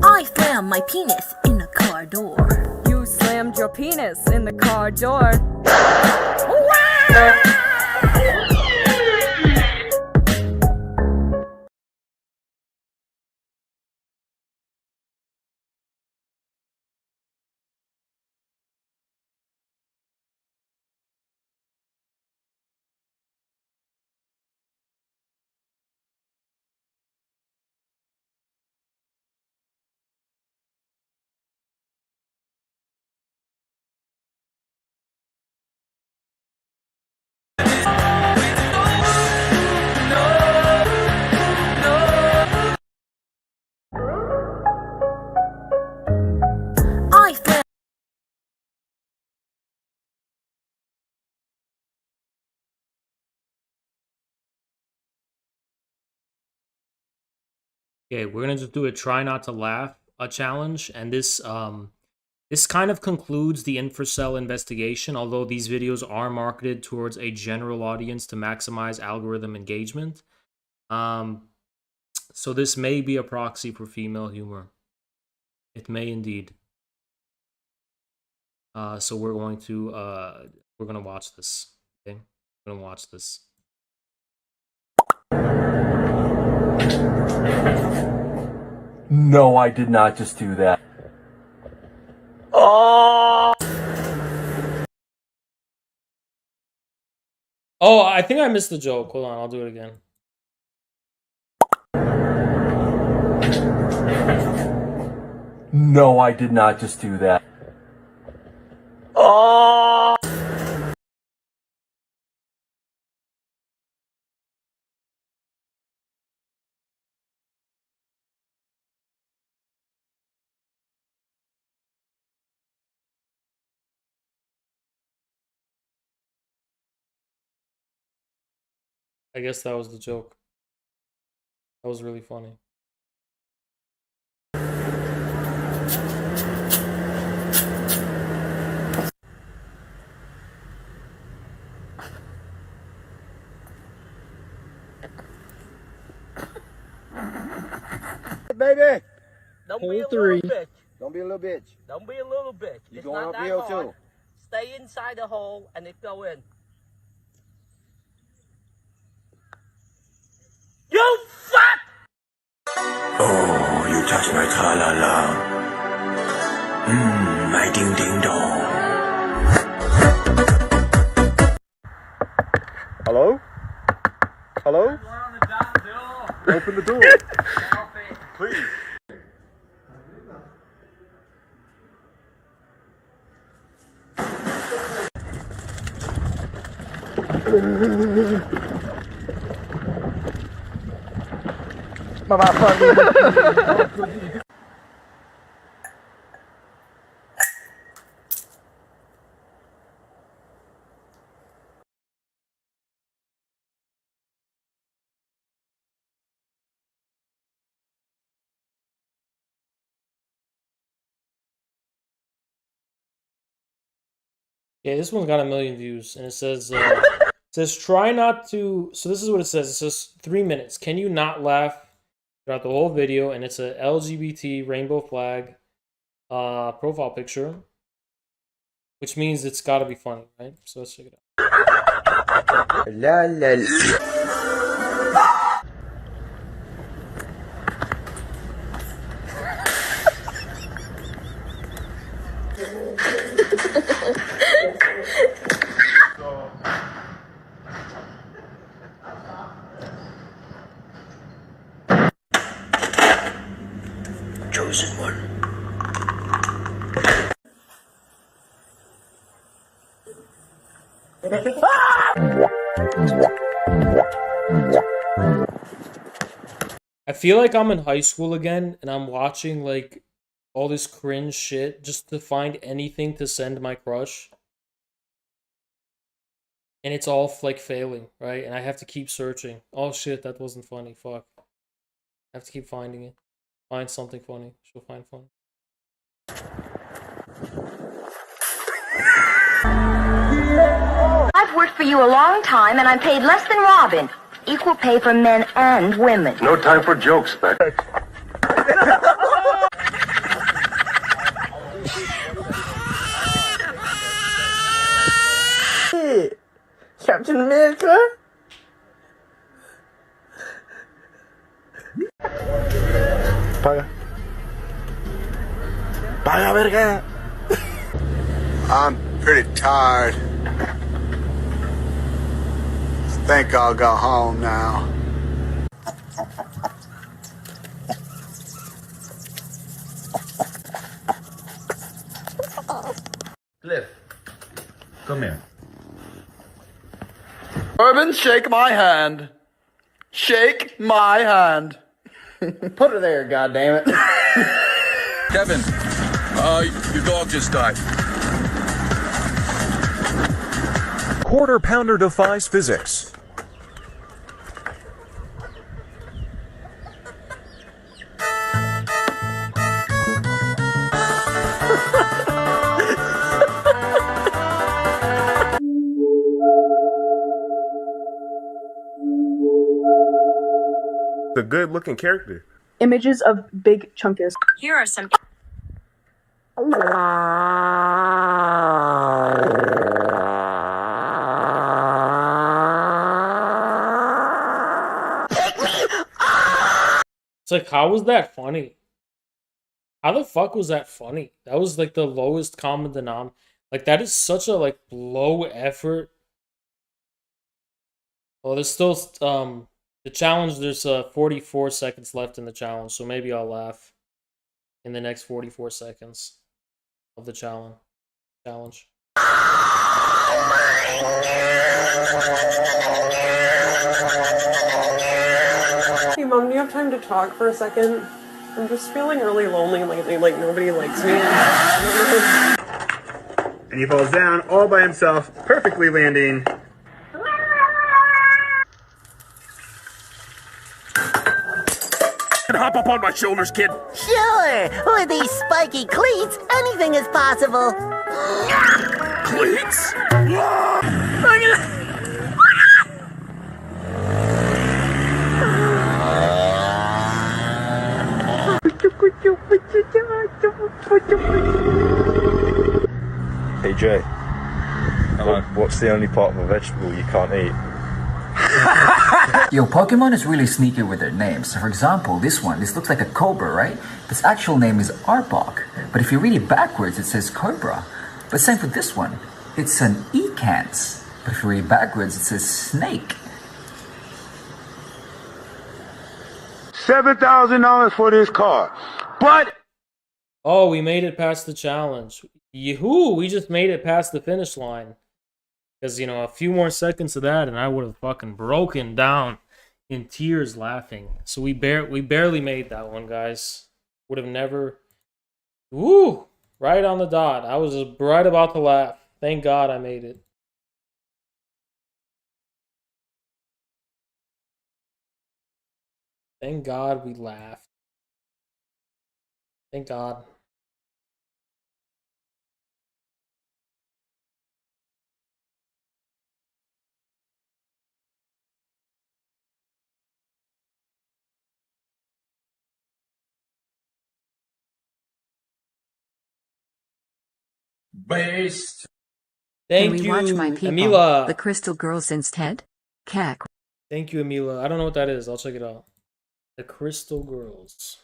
I slammed my penis in the car door. You slammed your penis in the car door. I slammed. Okay, we're gonna just do a try not to laugh challenge, and this this kind of concludes the infrasell investigation. Although these videos are marketed towards a general audience to maximize algorithm engagement, so this may be a proxy for female humor. It may indeed. So we're gonna watch this. Okay, we're gonna watch this. No, I did not just do that. Oh, I think I missed the joke. Hold on, I'll do it again. No, I did not just do that. I guess that was the joke. That was really funny. Baby. Don't Hole be a three. little bitch. Don't be a little bitch. Don't be a little bitch. You It's going not that uphill hard. too. Stay inside the hole and it go in. You fuck! Oh, you touch my tra-la-la. My ding-ding-dong. Hello? Hello? Open the door. Please. Yeah, this one's got 1 million views, and it says try not to. So this is what it says. It says 3 minutes. Can you not laugh throughout the whole video? And it's a LGBT rainbow flag profile picture, which means it's got to be funny, right? So let's check it out. La la la. Chosen one. I feel like I'm in high school again, and I'm watching like all this cringe shit just to find anything to send my crush. and it's all like failing, right? And I have to keep searching. Oh shit, that wasn't funny. Fuck. I have to keep finding it. Find something funny. She'll find funny. I've worked for you a long time, and I'm paid less than Robin. Equal pay for men and women. No time for jokes, Beck. Hey, Captain America? Paga. Paga, verga. I'm pretty tired. Think I'll go home now. Cliff, come here. Urban, shake my hand. Shake my hand. Put her there, goddammit. Kevin, your dog just died. Quarter pounder defies physics. A good looking character. Images of Big Chunkus. Here are some. It's like, how was that funny? How the fuck was that funny? That was like the lowest common denominator. Like, that is such a like low effort. Well, there's still the challenge. There's 44 seconds left in the challenge, so maybe I'll laugh in the next 44 seconds of the challenge. Hey, Mom, do you have time to talk for a second? I'm just feeling really lonely lately, like nobody likes me. And he falls down all by himself, perfectly landing. Hop up on my shoulders, kid. Sure, with these spiky cleats, anything is possible. Cleats? Hey Jay, what's the only part of a vegetable you can't eat? Yo, Pokemon is really sneaky with their names. So for example, this looks like a cobra, right? Its actual name is Arbok. But if you read it backwards, it says cobra. But same for this one. It's an Ecans. But if you read it backwards, it says snake. $7,000 for this car. But oh, we made it past the challenge. Yahoo! We just made it past the finish line. Because, you know, a few more seconds of that and I would have fucking broken down in tears laughing. So we barely made that one, guys. Would have never... Woo! Right on the dot. I was just right about to laugh. Thank God I made it. Thank God we laughed. Thank God. Based. Thank Can we you, watch my people, Amila. the Crystal Girls instead? Cack. Thank you, Amila. I don't know what that is. I'll check it out. The Crystal Girls.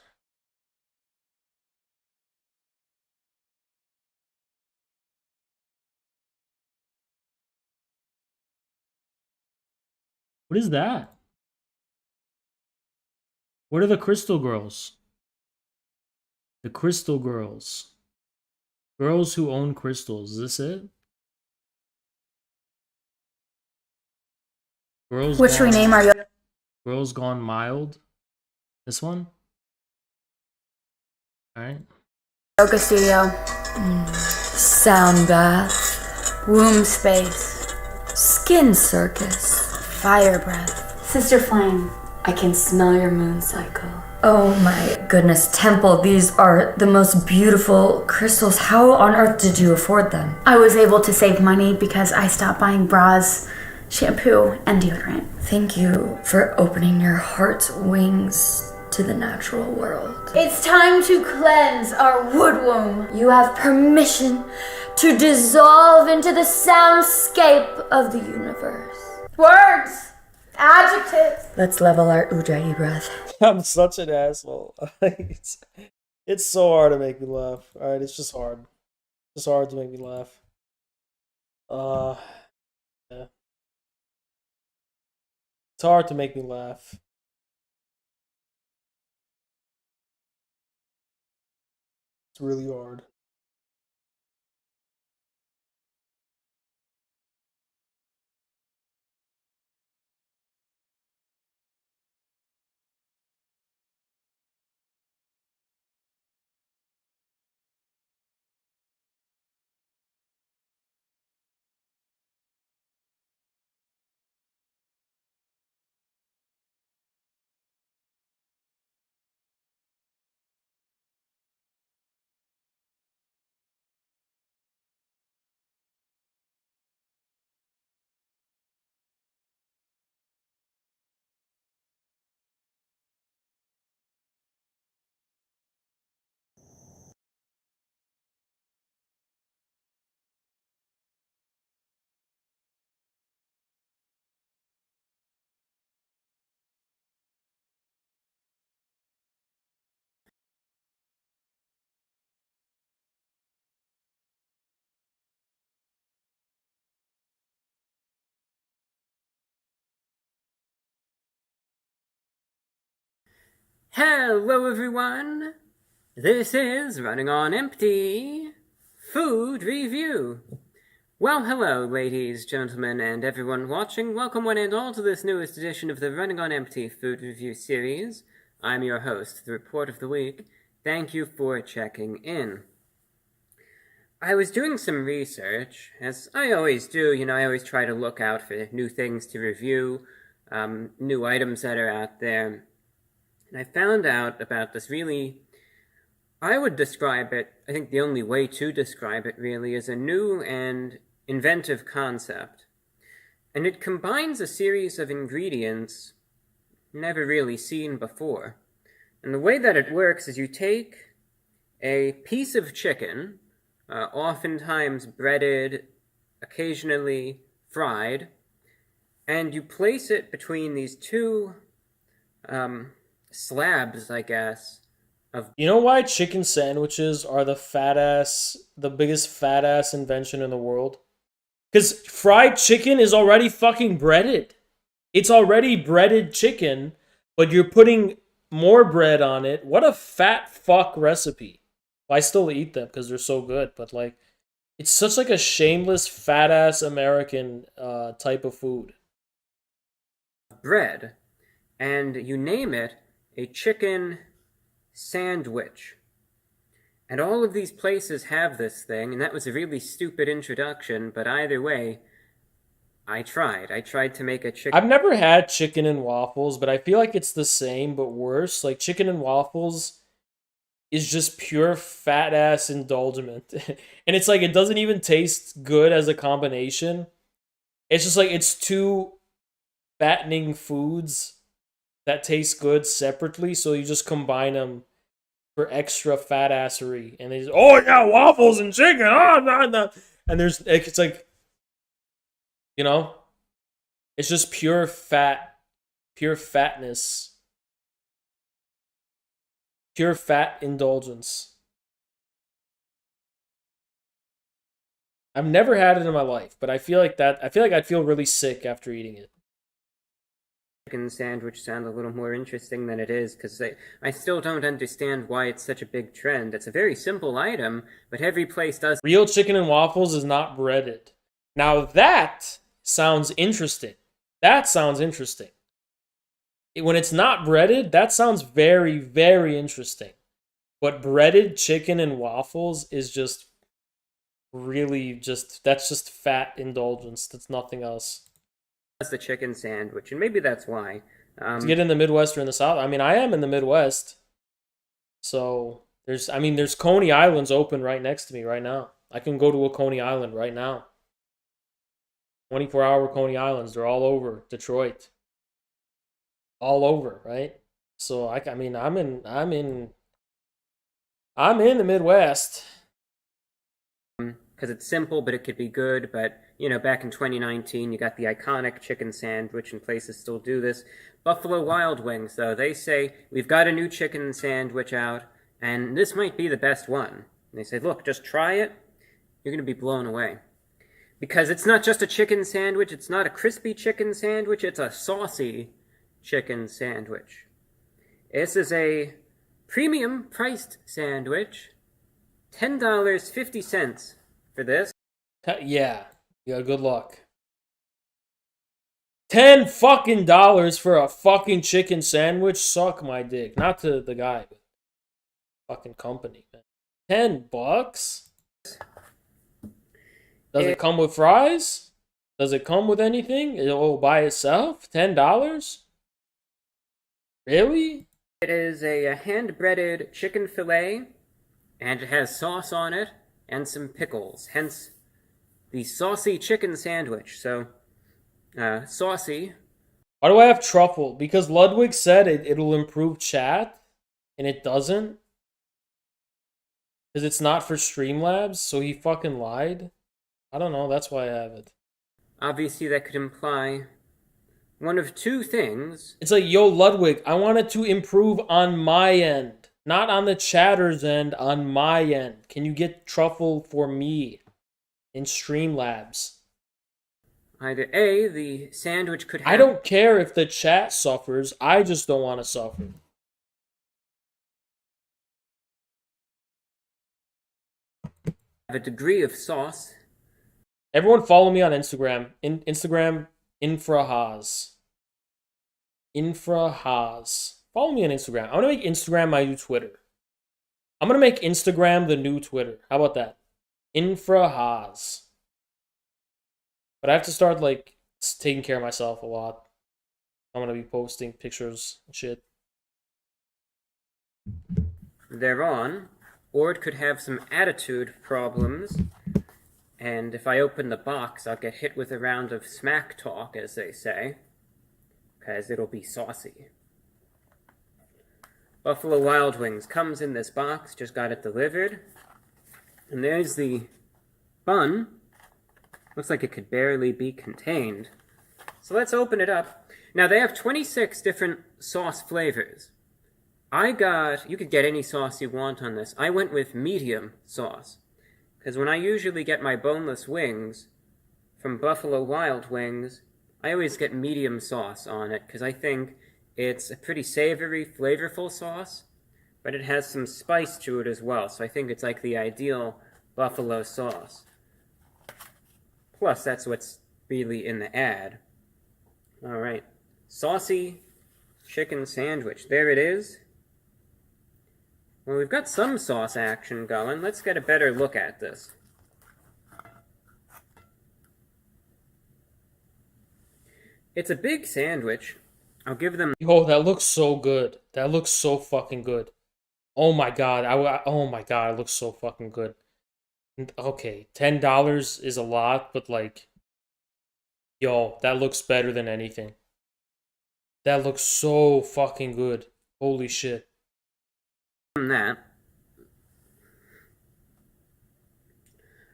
What is that? What are the Crystal Girls? The Crystal Girls. Girls who own crystals. Is this it? Girls Which Gone- rename are you? Girls Gone Mild. This one? Alright. Yoga studio. Sound bath. Womb space. Skin circus. Fire breath. Sister Flame, I can smell your moon cycle. Oh my goodness, Temple, these are the most beautiful crystals. How on earth did you afford them? I was able to save money because I stopped buying bras, shampoo, and deodorant. Thank you for opening your heart's wings to the natural world. It's time to cleanse our wood womb. You have permission to dissolve into the soundscape of the universe. Words! Adjectives! Let's level our Ujjayi breath. I'm such an asshole. It's so hard to make me laugh. Alright, it's just hard. It's hard to make me laugh. Yeah. It's hard to make me laugh. It's really hard. Hello everyone! This is Running on Empty Food Review. Well, hello ladies, gentlemen, and everyone watching. Welcome one and all to this newest edition of the Running on Empty Food Review series. I'm your host, the Report of the Week. Thank you for checking in. I was doing some research, as I always do. I always try to look out for new things to review, new items that are out there. And I found out about this really, I would describe it, I think the only way to describe it really, is a new and inventive concept. And it combines a series of ingredients never really seen before. And the way that it works is you take a piece of chicken, oftentimes breaded, occasionally fried, and you place it between these two slabs, I guess. You know why chicken sandwiches are the biggest fat ass invention in the world? Because fried chicken is already fucking breaded. It's already breaded chicken, but you're putting more bread on it. What a fat fuck recipe. I still eat them because they're so good, but it's such a shameless fat ass American type of food. Bread, and you name it a chicken sandwich. And all of these places have this thing, and that was a really stupid introduction, but either way, I tried. I tried to make a chicken... I've never had chicken and waffles, but I feel like it's the same, but worse. Chicken and waffles is just pure fat-ass indulgement. And it's it doesn't even taste good as a combination. It's just it's two fattening foods that taste good separately, so you just combine them for extra fat assery, and they just, oh yeah, waffles and chicken, oh no. And it's it's just pure fatness, pure fat indulgence. I've never had it in my life, but I feel like I'd feel really sick after eating it. Chicken sandwich sound a little more interesting than it is, because I still don't understand why it's such a big trend. It's a very simple item, but every place does. Real chicken and waffles is not breaded. Now that sounds interesting. When it's not breaded, that sounds very, very interesting. But breaded chicken and waffles is just really that's just fat indulgence. That's nothing else. That's the chicken sandwich, and maybe that's why. To get in the Midwest or in the South, I mean, I am in the Midwest, so there's Coney Islands open right next to me right now. I can go to a Coney Island right now. 24-hour Coney Islands, they're all over Detroit. All over, right? So I mean, I'm in the Midwest. Because it's simple, but it could be good. But, back in 2019, you got the iconic chicken sandwich, and places still do this. Buffalo Wild Wings, though, they say, we've got a new chicken sandwich out, and this might be the best one. And they say, look, just try it. You're going to be blown away. Because it's not just a chicken sandwich, it's not a crispy chicken sandwich, it's a saucy chicken sandwich. This is a premium priced sandwich. $10.50 for this. Yeah, good luck. $10 fucking dollars for a fucking chicken sandwich? Suck my dick. Not to the guy, but fucking company, man. $10? Does it come with fries? Does it come with anything? By itself? $10? Really? It is a hand-breaded chicken fillet, and it has sauce on it and some pickles. Hence, the saucy chicken sandwich. So, saucy. Why do I have truffle? Because Ludwig said it'll improve chat, and it doesn't. Because it's not for Streamlabs, so he fucking lied. I don't know, that's why I have it. Obviously, that could imply one of two things. It's like, yo, Ludwig, I want it to improve on my end. Not on the chatter's end, on my end. Can you get truffle for me in Streamlabs? Either A, the sandwich could have... I don't care if the chat suffers. I just don't want to suffer. Have a degree of sauce. Everyone follow me on Instagram. Instagram, infrahaz. Infrahaz. Follow me on Instagram. I'm going to make Instagram my new Twitter. I'm going to make Instagram the new Twitter. How about that? Infrahaz. But I have to start, taking care of myself a lot. I'm going to be posting pictures and shit. Thereon, or it could have some attitude problems. And if I open the box, I'll get hit with a round of smack talk, as they say. Because it'll be saucy. Buffalo Wild Wings comes in this box, just got it delivered. And there's the bun. Looks like it could barely be contained. So let's open it up. Now they have 26 different sauce flavors. You could get any sauce you want on this. I went with medium sauce. Because when I usually get my boneless wings from Buffalo Wild Wings, I always get medium sauce on it, because I think it's a pretty savory, flavorful sauce, but it has some spice to it as well, so I think it's like the ideal buffalo sauce. Plus, that's what's really in the ad. Alright, saucy chicken sandwich. There it is. Well, we've got some sauce action going. Let's get a better look at this. It's a big sandwich. I'll give them... Yo, that looks so good. That looks so fucking good. Oh my god. Oh my god, it looks so fucking good. Okay, $10 is a lot, but yo, that looks better than anything. That looks so fucking good. Holy shit. That.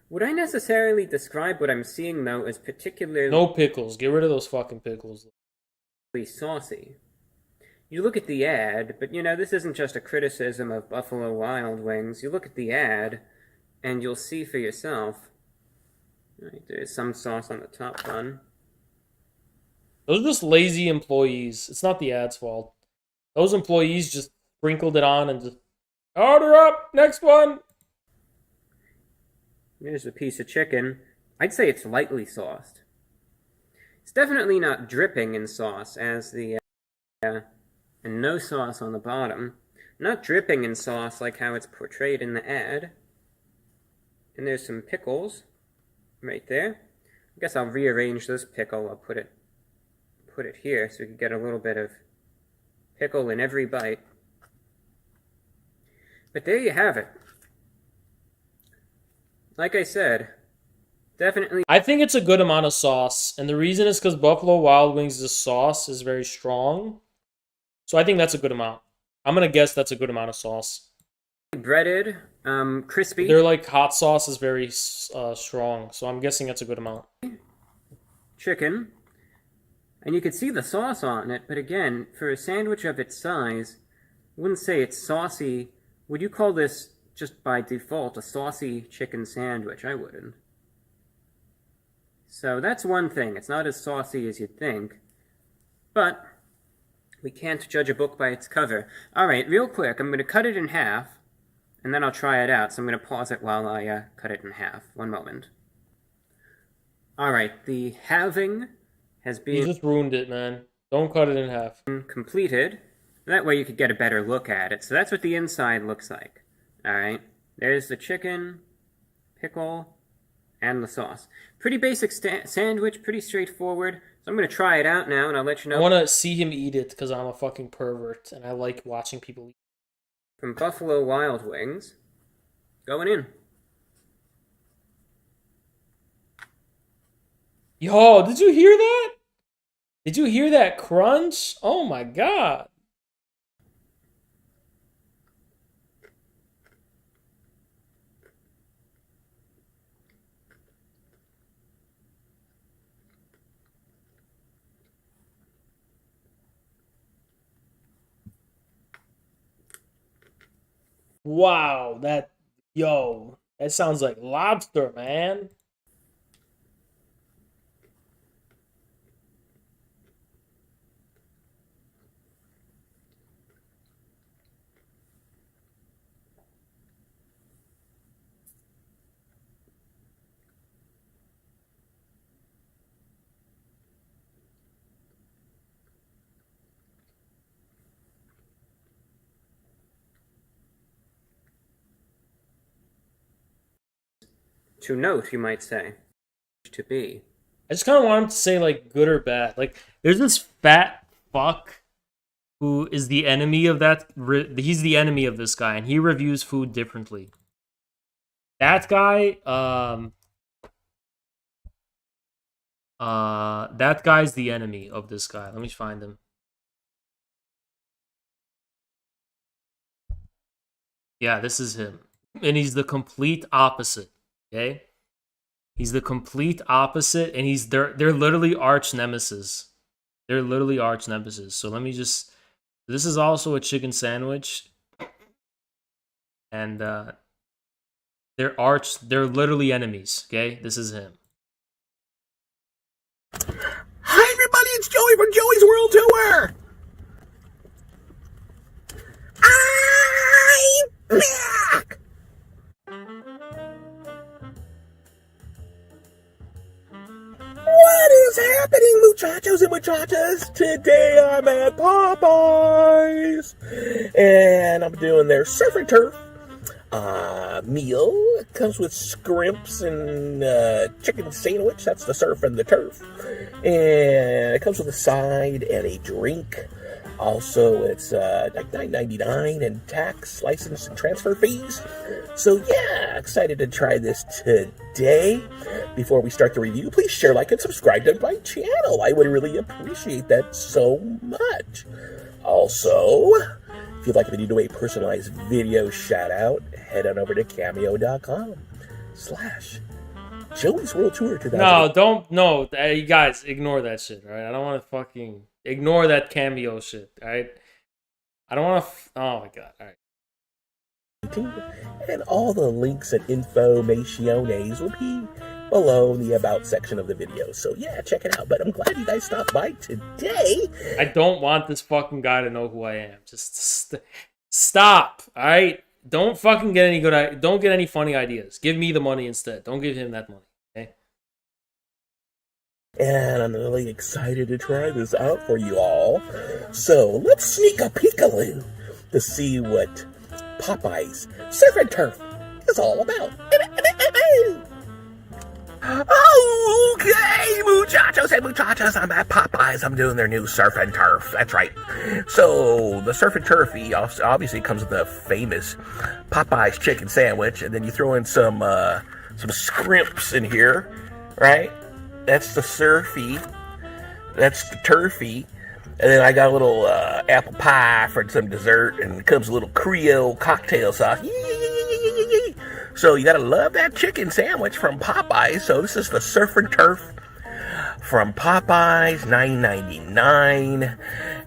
Would I necessarily describe what I'm seeing, though, as particularly... No pickles. Get rid of those fucking pickles. ...saucy. You look at the ad, but, this isn't just a criticism of Buffalo Wild Wings. You look at the ad, and you'll see for yourself. Right, there's some sauce on the top bun. Those are just lazy employees. It's not the ad's fault. Those employees just sprinkled it on and just... Order up! Next one! Here's a piece of chicken. I'd say it's lightly sauced. It's definitely not dripping in sauce, as the... and no sauce on the bottom. Not dripping in sauce like how it's portrayed in the ad. And there's some pickles right there. I guess I'll rearrange this pickle. I'll put it here so we can get a little bit of pickle in every bite. But there you have it. Like I said, definitely. I think it's a good amount of sauce, and the reason is because Buffalo Wild Wings' sauce is very strong. So I think that's a good amount. I'm gonna guess that's a good amount of sauce. Breaded, crispy. Their like hot sauce is very strong, so I'm guessing that's a good amount. Chicken, and you could see the sauce on it. But again, for a sandwich of its size, I wouldn't say it's saucy. Would you call this just by default a saucy chicken sandwich? I wouldn't. So that's one thing. It's not as saucy as you'd think, but we can't judge a book by its cover. All right, real quick, I'm going to cut it in half, and then I'll try it out. So I'm going to pause it while I cut it in half. One moment. All right, the halving has been... You just ruined it, man. Don't cut it in half. ...completed. That way you could get a better look at it. So that's what the inside looks like. All right, there's the chicken, pickle, and the sauce. Pretty basic sandwich, pretty straightforward. So I'm going to try it out now, and I'll let you know. I want to see him eat it, because I'm a fucking pervert, and I like watching people eat. From Buffalo Wild Wings, going in. Yo, did you hear that? Did you hear that crunch? Oh my god. Wow, that sounds like lobster, man. To note, you might say. To be. I just kind of want him to say, like, good or bad. Like, there's this fat fuck who is the enemy of that. He's the enemy of this guy, and he reviews food differently. That guy, that guy's the enemy of this guy. Let me find him. Yeah, this is him. And he's the complete opposite. Okay? He's the complete opposite, and they're literally arch nemesis. They're literally arch nemesis. So let me just... This is also a chicken sandwich. And they're literally enemies, okay? This is him. Hi everybody, it's Joey from Joey's World Tour! I'm back! What is happening, muchachos and muchachas? Today I'm at Popeyes, and I'm doing their surf and turf meal. It comes with scrimps and chicken sandwich. That's the surf and the turf. And it comes with a side and a drink. Also, it's like $9.99 and tax, license, and transfer fees. So yeah, excited to try this today. Before we start the review, please share, like, and subscribe to my channel. I would really appreciate that so much. Also, if you'd like me to do a personalized video shout out, head on over to cameo.com/Joey's World Tour 2000. No, you guys, ignore that shit, right? I don't want to fucking ignore that cameo shit, right? I don't want to. Oh my god, all right. And all the links and informationes will be below in the About section of the video. So yeah, check it out. But I'm glad you guys stopped by today. I don't want this fucking guy to know who I am. Just stop, all right? Don't fucking get any don't get any funny ideas. Give me the money instead. Don't give him that money, okay? And I'm really excited to try this out for you all. So let's sneak a peek-a-loo to see what Popeyes Surf and Turf is all about. Okay, muchachos and muchachas, I'm at Popeyes. I'm doing their new surf and turf. That's right. So the surf and turf obviously comes with the famous Popeyes chicken sandwich, and then you throw in some scrimps in here, right? That's the surfy. That's the turfy. And then I got a little apple pie for some dessert, and it comes with a little Creole cocktail sauce. So you gotta love that chicken sandwich from Popeyes. So this is the surf and turf from Popeyes, $9.99,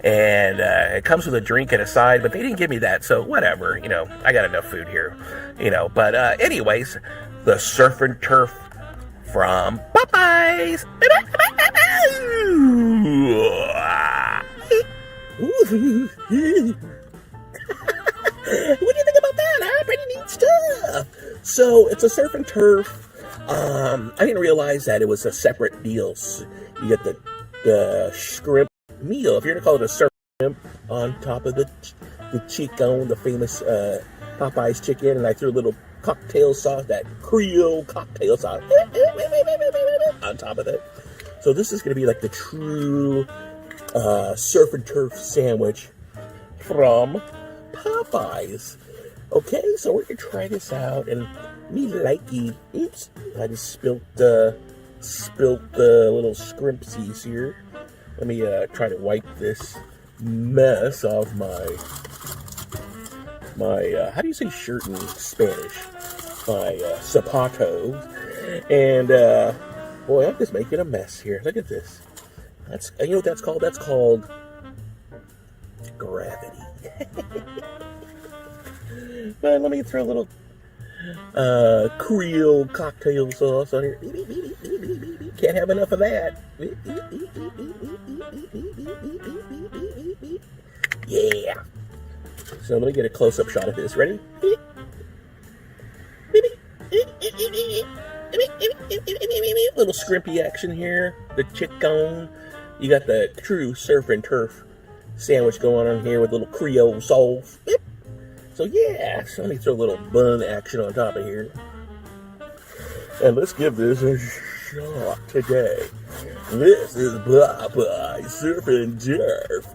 and it comes with a drink and a side. But they didn't give me that, so whatever. I got enough food here. But anyways, the surf and turf from Popeyes. What do you think about that? Huh? Pretty neat stuff. So it's a surf and turf. I didn't realize that it was a separate deal. So you get the shrimp meal. If you're gonna call it a surf shrimp on top of the chicken, the famous Popeyes chicken, and I threw a little cocktail sauce, that Creole cocktail sauce, on top of it. So this is gonna be like the true surf and turf sandwich from Popeyes. Okay, so we're gonna try this out, and me likey. Oops, I just spilt the little scrimpsies here. Let me try to wipe this mess off my how do you say shirt in Spanish? My zapatos. And boy, I'm just making a mess here. Look at this. That's, you know what that's called? That's called gravity. But let me throw a little Creole cocktail sauce on here. Can't have enough of that. Yeah. So let me get a close-up shot of this. Ready? Little scrimpy action here. The chicken. You got the true surf and turf sandwich going on here with little Creole sauce. So yeah, so let me throw a little bun action on top of here. And let's give this a shot today. This is Popeye Surf and Turf.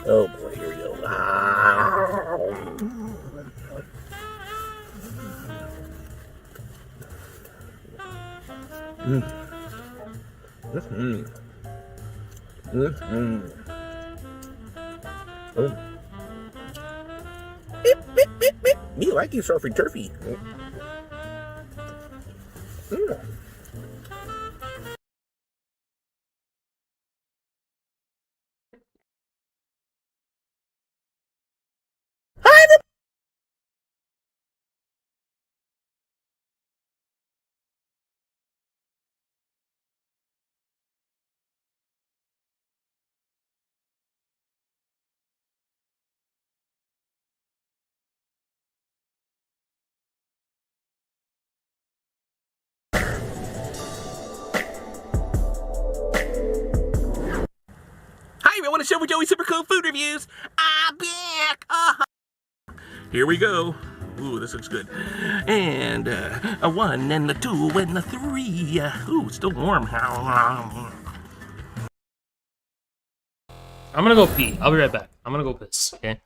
Oh boy, here we go. Me like you surfing turfy. I want to show with Joey Super Cool Food Reviews. I'm back. Here we go. Ooh, this looks good. And a 1 and a 2 and a 3. Ooh, it's still warm. I'm gonna go pee. I'll be right back. I'm gonna go piss, okay?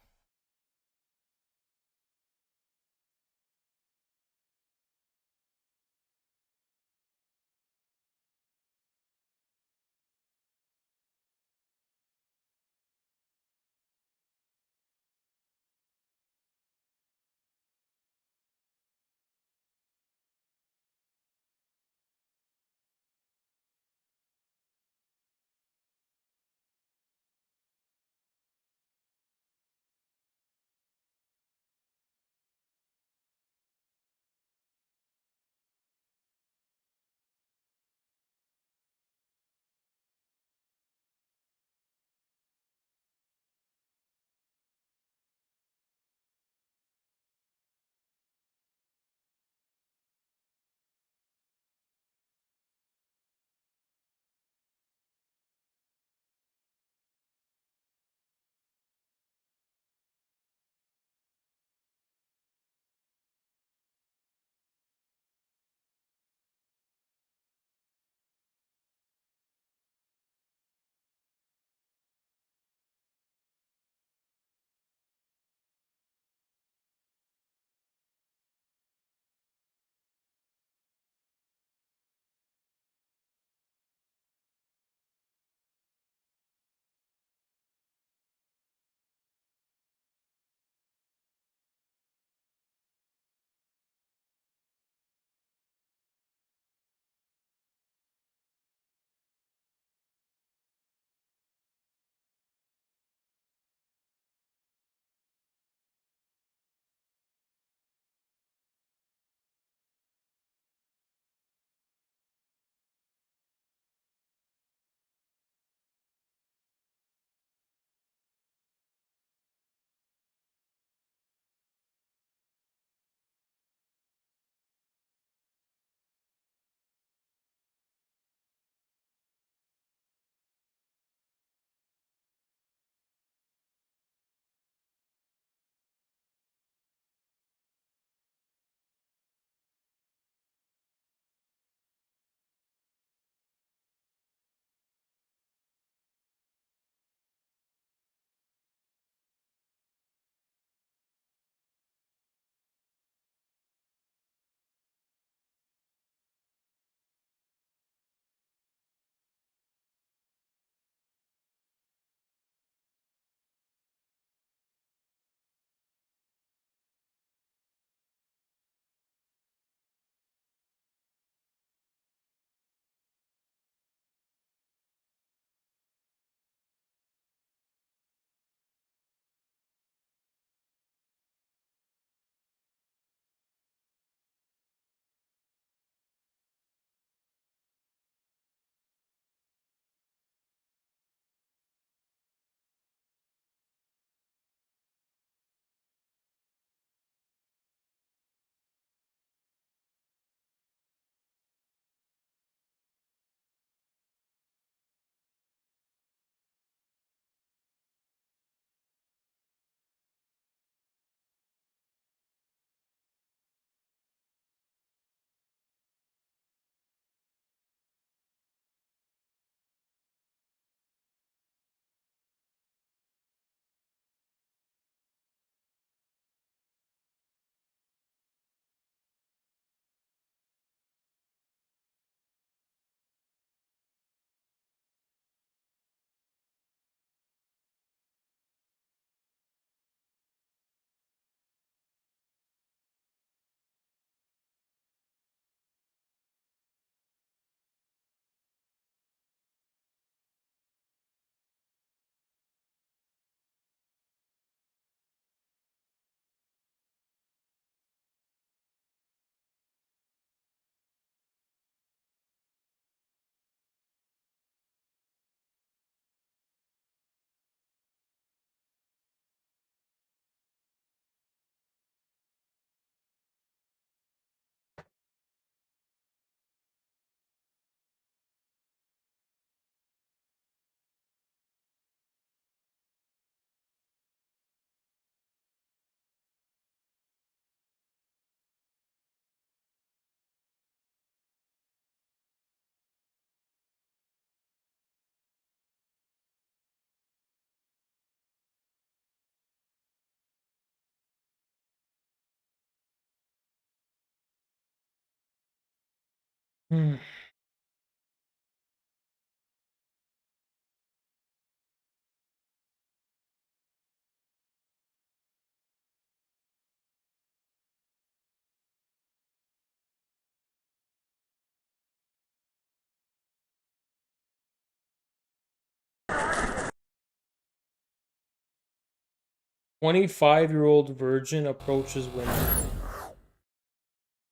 25-year-old virgin approaches women.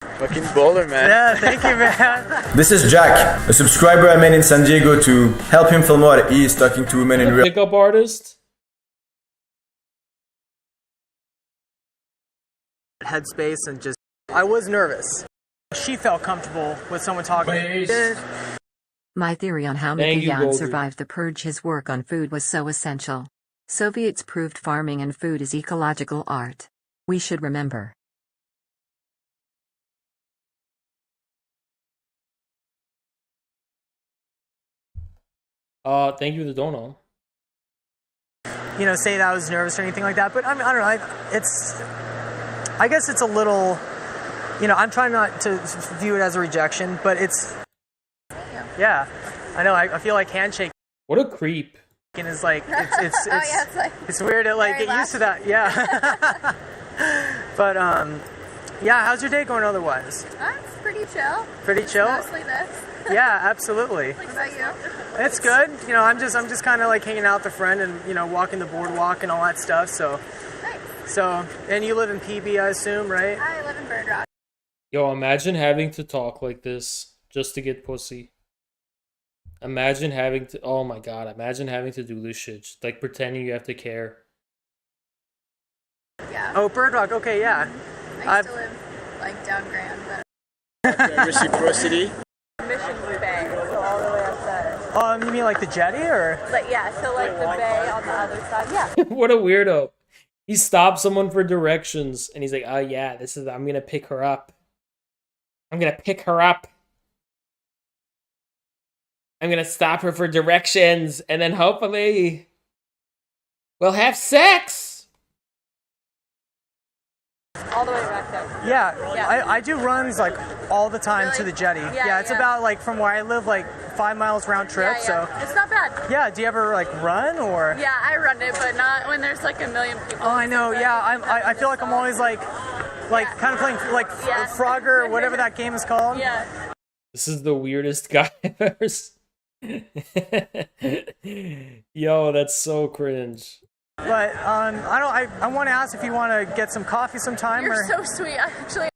Fucking baller, man. Yeah, thank you, man. This is Jack, a subscriber I met in San Diego to help him film what he is talking to women in real. Pickup artist. Headspace and just, I was nervous. She felt comfortable with someone talking. My theory on how Thank you, Mikoyan Goldie. survived the purge, his work on food was so essential. Soviets proved farming and food is ecological art. We should remember. Thank you, the dono. You know, say that I was nervous or anything like that, but I mean, I don't know, I guess it's a little, you know, I'm trying not to view it as a rejection, but it's, yeah, I know, I feel like handshake. What a creep. Is like, it's Oh, yeah, it's like it's weird to like very get used to that, yeah. But, yeah, how's your day going otherwise? It's pretty chill. Pretty chill? Mostly this. Yeah, absolutely. What about you? It's good. You know, I'm just kind of like hanging out with a friend and, you know, walking the boardwalk and all that stuff. So, so, and you live in PB, I assume, right? I live in Bird Rock. Yo, imagine having to talk like this just to get pussy. Imagine having to, oh my god, imagine having to do this shit. Just, like pretending you have to care. Yeah. Oh, Bird Rock, okay, yeah. I used to live like down Grand, but Reciprocity. Missions Bay, so all the way up there. You mean like the jetty or? Like yeah, so like the bay on the other side. Yeah. What a weirdo. He stopped someone for directions and he's like, oh yeah, this is, I'm gonna pick her up. I'm gonna pick her up. I'm gonna stop her for directions and then hopefully we'll have sex. All the way back there. Yeah. I do runs like all the time Really? to the jetty. Yeah, It's yeah. about like from where I live, like 5 miles round trip. Yeah. So It's not bad. yeah, do you ever like run or? Yeah, I run it, but not when there's like a million people. Oh, I know. Yeah, I feel like I'm always like kind of playing like Frogger or whatever that game is called. Yeah. This is the weirdest guy I've ever seen. Yo, that's so cringe. But I want to ask if you want to get some coffee sometime. You're or... so sweet. I actually.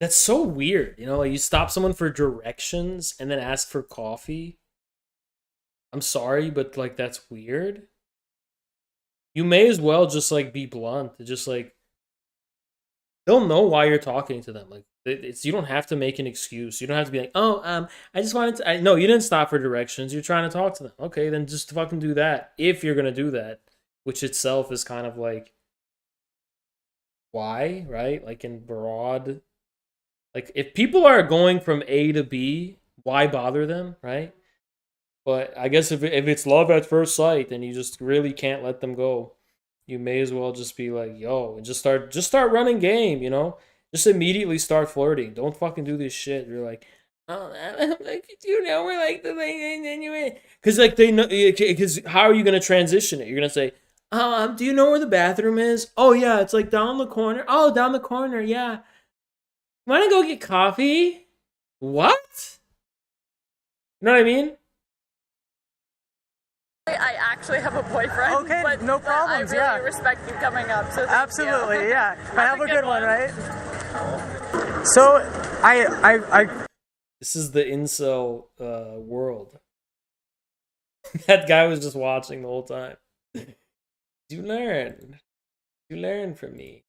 That's so weird. You know, like you stop someone for directions and then ask for coffee. I'm sorry, but like that's weird. You may as well just like be blunt. Just like they'll know why you're talking to them. Like it's you don't have to make an excuse. You don't have to be like, oh, I just wanted to. No, you didn't stop for directions. You're trying to talk to them. Okay, then just fucking do that if you're gonna do that, which itself is kind of like why, right? Like in broad, like if people are going from A to B, why bother them, right? But I guess if it's love at first sight, then you just really can't let them go. You may as well just be like, yo, and just start running game, you know? Just immediately start flirting. Don't fucking do this shit. You're like, oh, like, you know, we're like the thing, because like they know, because how are you gonna transition it? You're gonna say, oh, do you know where the bathroom is? Oh yeah, it's like down the corner. Oh, down the corner, yeah. Wanna go get coffee? What? You know what I mean? I actually have a boyfriend. Okay, but, no problems. I really respect you coming up. So absolutely, you. yeah. But have a good one, right? So, I. This is the incel world. That guy was just watching the whole time. You learn from me.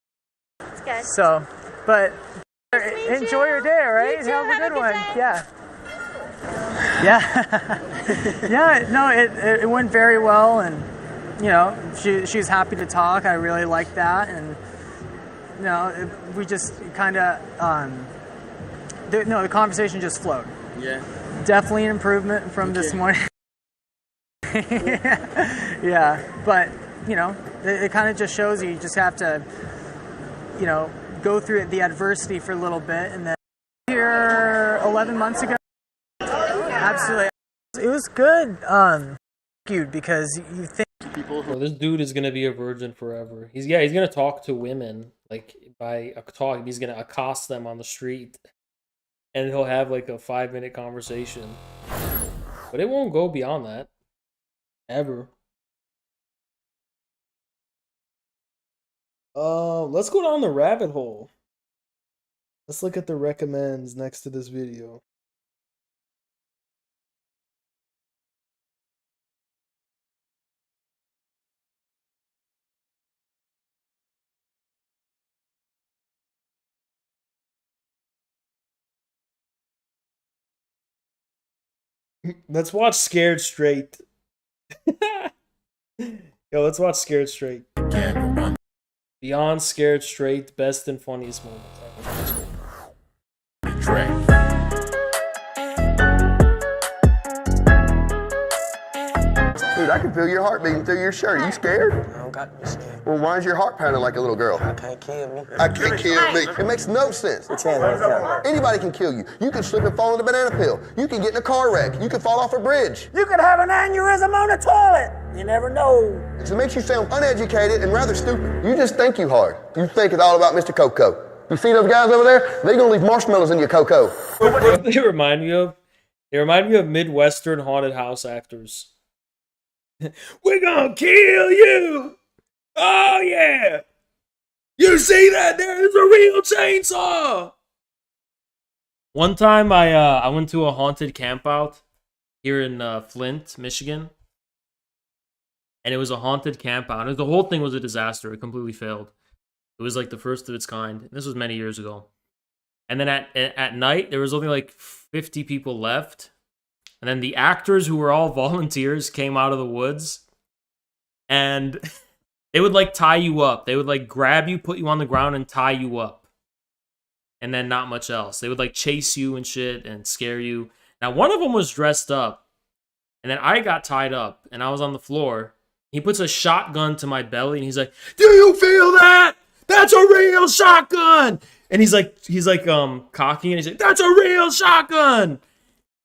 It's good. So, but enjoy your day, right? You too. Have a good one. day. Yeah. Yeah. Yeah, no, it went very well, and you know, she's happy to talk. I really liked that, and you know, we just kind of the conversation just flowed. Yeah. Definitely an improvement from this morning. Yeah, but you know, it kind of just shows you just have to you know, go through the adversity for a little bit, and then here 11 months ago. Absolutely, it was good. Because you think people. Well, this dude is gonna be a virgin forever. He's gonna talk to women like by a talk. He's gonna accost them on the street, and he'll have like a 5-minute conversation. But it won't go beyond that, ever. Let's go down the rabbit hole. Let's look at the recommends next to this video. Let's watch Scared Straight. Yo, let's watch Scared Straight. Beyond Scared Straight, best and funniest moments. Dude, I can feel your heart beating through your shirt. You scared? I don't got to be scared. Well, why is your heart pounding like a little girl? I can't kill me. I can't kill me. It makes no sense. Anybody can kill you. You can slip and fall in the banana peel. You can get in a car wreck. You can fall off a bridge. You could have an aneurysm on the toilet. You never know. It makes you sound uneducated and rather stupid. You just think you hard. You think it's all about Mr. Coco. You see those guys over there? They're gonna leave marshmallows in your cocoa. What they remind me of? They remind me of Midwestern haunted house actors. We're gonna kill you! Oh yeah! You see that? There's a real chainsaw! One time I went to a haunted campout here in Flint, Michigan. And it was a haunted campout. The whole thing was a disaster. It completely failed. It was like the first of its kind. This was many years ago. And then at night, there was only like 50 people left. And then the actors, who were all volunteers, came out of the woods. And they would like tie you up. They would like grab you, put you on the ground, and tie you up. And then not much else. They would like chase you and shit and scare you. Now, one of them was dressed up. And then I got tied up. And I was on the floor. He puts a shotgun to my belly. And he's like, do you feel that? That's a real shotgun! And he's like cocking it. He's like, that's a real shotgun!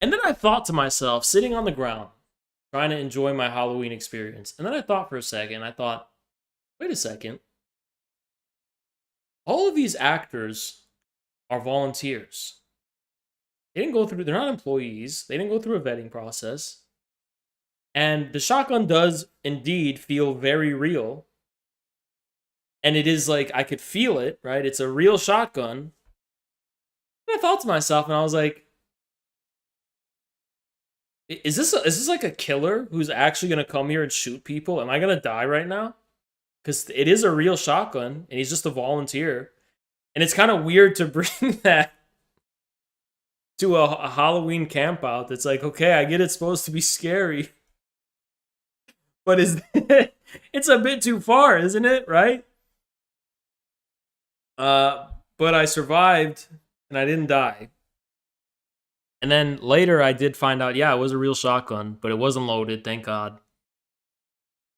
And then I thought to myself, sitting on the ground, trying to enjoy my Halloween experience. And then I thought for a second, wait a second. All of these actors are volunteers. They're not employees. They didn't go through a vetting process. And the shotgun does indeed feel very real. And it is like, I could feel it, right? It's a real shotgun. And I thought to myself, and I was like, is this like a killer who's actually going to come here and shoot people? Am I going to die right now? Because it is a real shotgun, and he's just a volunteer. And it's kind of weird to bring that to a Halloween campout. That's like, okay, I get it's supposed to be scary. But it's a bit too far, isn't it? Right? But I survived, and I didn't die. And then later I did find out, yeah, it was a real shotgun, but it wasn't loaded, thank God.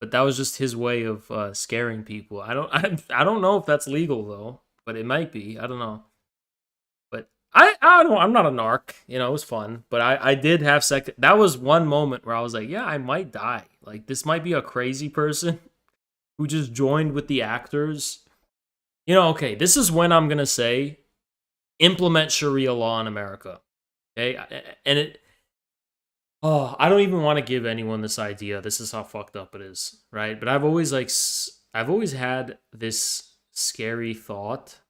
But that was just his way of scaring people. I don't know if that's legal though, but it might be. I don't know. But I don't know. I'm not a narc. You know, it was fun. But I did have that was one moment where I was like, yeah, I might die. Like, this might be a crazy person who just joined with the actors. You know, okay, this is when I'm going to say, implement Sharia law in America. Okay, and I don't even want to give anyone this idea. This is how fucked up it is, right? But I've always had this scary thought.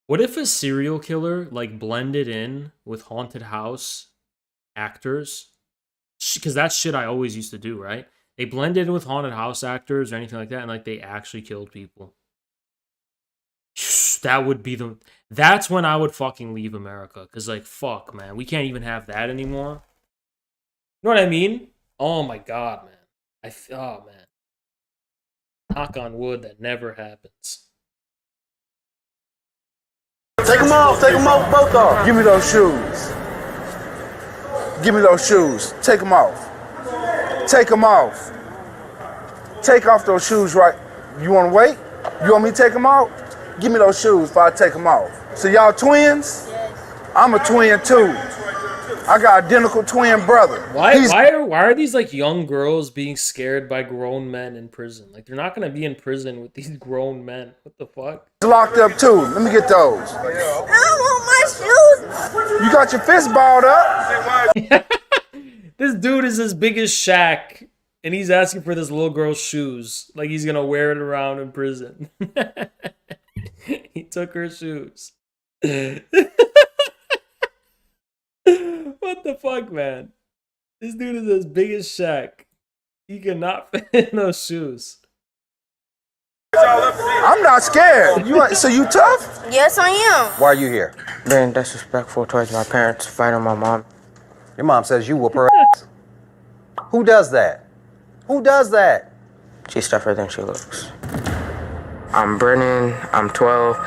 What if a serial killer like blended in with haunted house actors? Because that's shit I always used to do, right? They blended in with haunted house actors or anything like that, and like they actually killed people. That would be that's when I would fucking leave America. Because, like, fuck, man. We can't even have that anymore. You know what I mean? Oh, my God, man. Oh, man. Knock on wood, that never happens. Take them off, both off. Give me those shoes. Give me those shoes. Take them off. Take them off. Take off those shoes right. You want to wait? You want me to take them off? Give me those shoes before I take them off. So y'all twins? Yes. I'm a twin too. I got identical twin brother. Why are these like young girls being scared by grown men in prison? Like they're not gonna be in prison with these grown men. What the fuck? Locked up too. Let me get those. I want my shoes. You got your fist balled up. This dude is as big as Shaq, and he's asking for this little girl's shoes. Like he's gonna wear it around in prison. He took her shoes. What the fuck, man? This dude is as big as Shaq. He cannot fit in those shoes. I'm not scared. So you tough? Yes, I am. Why are you here? Being disrespectful towards my parents, fighting my mom. Your mom says you whoop her ass. Who does that? Who does that? She's tougher than she looks. I'm Brennan. I'm 12.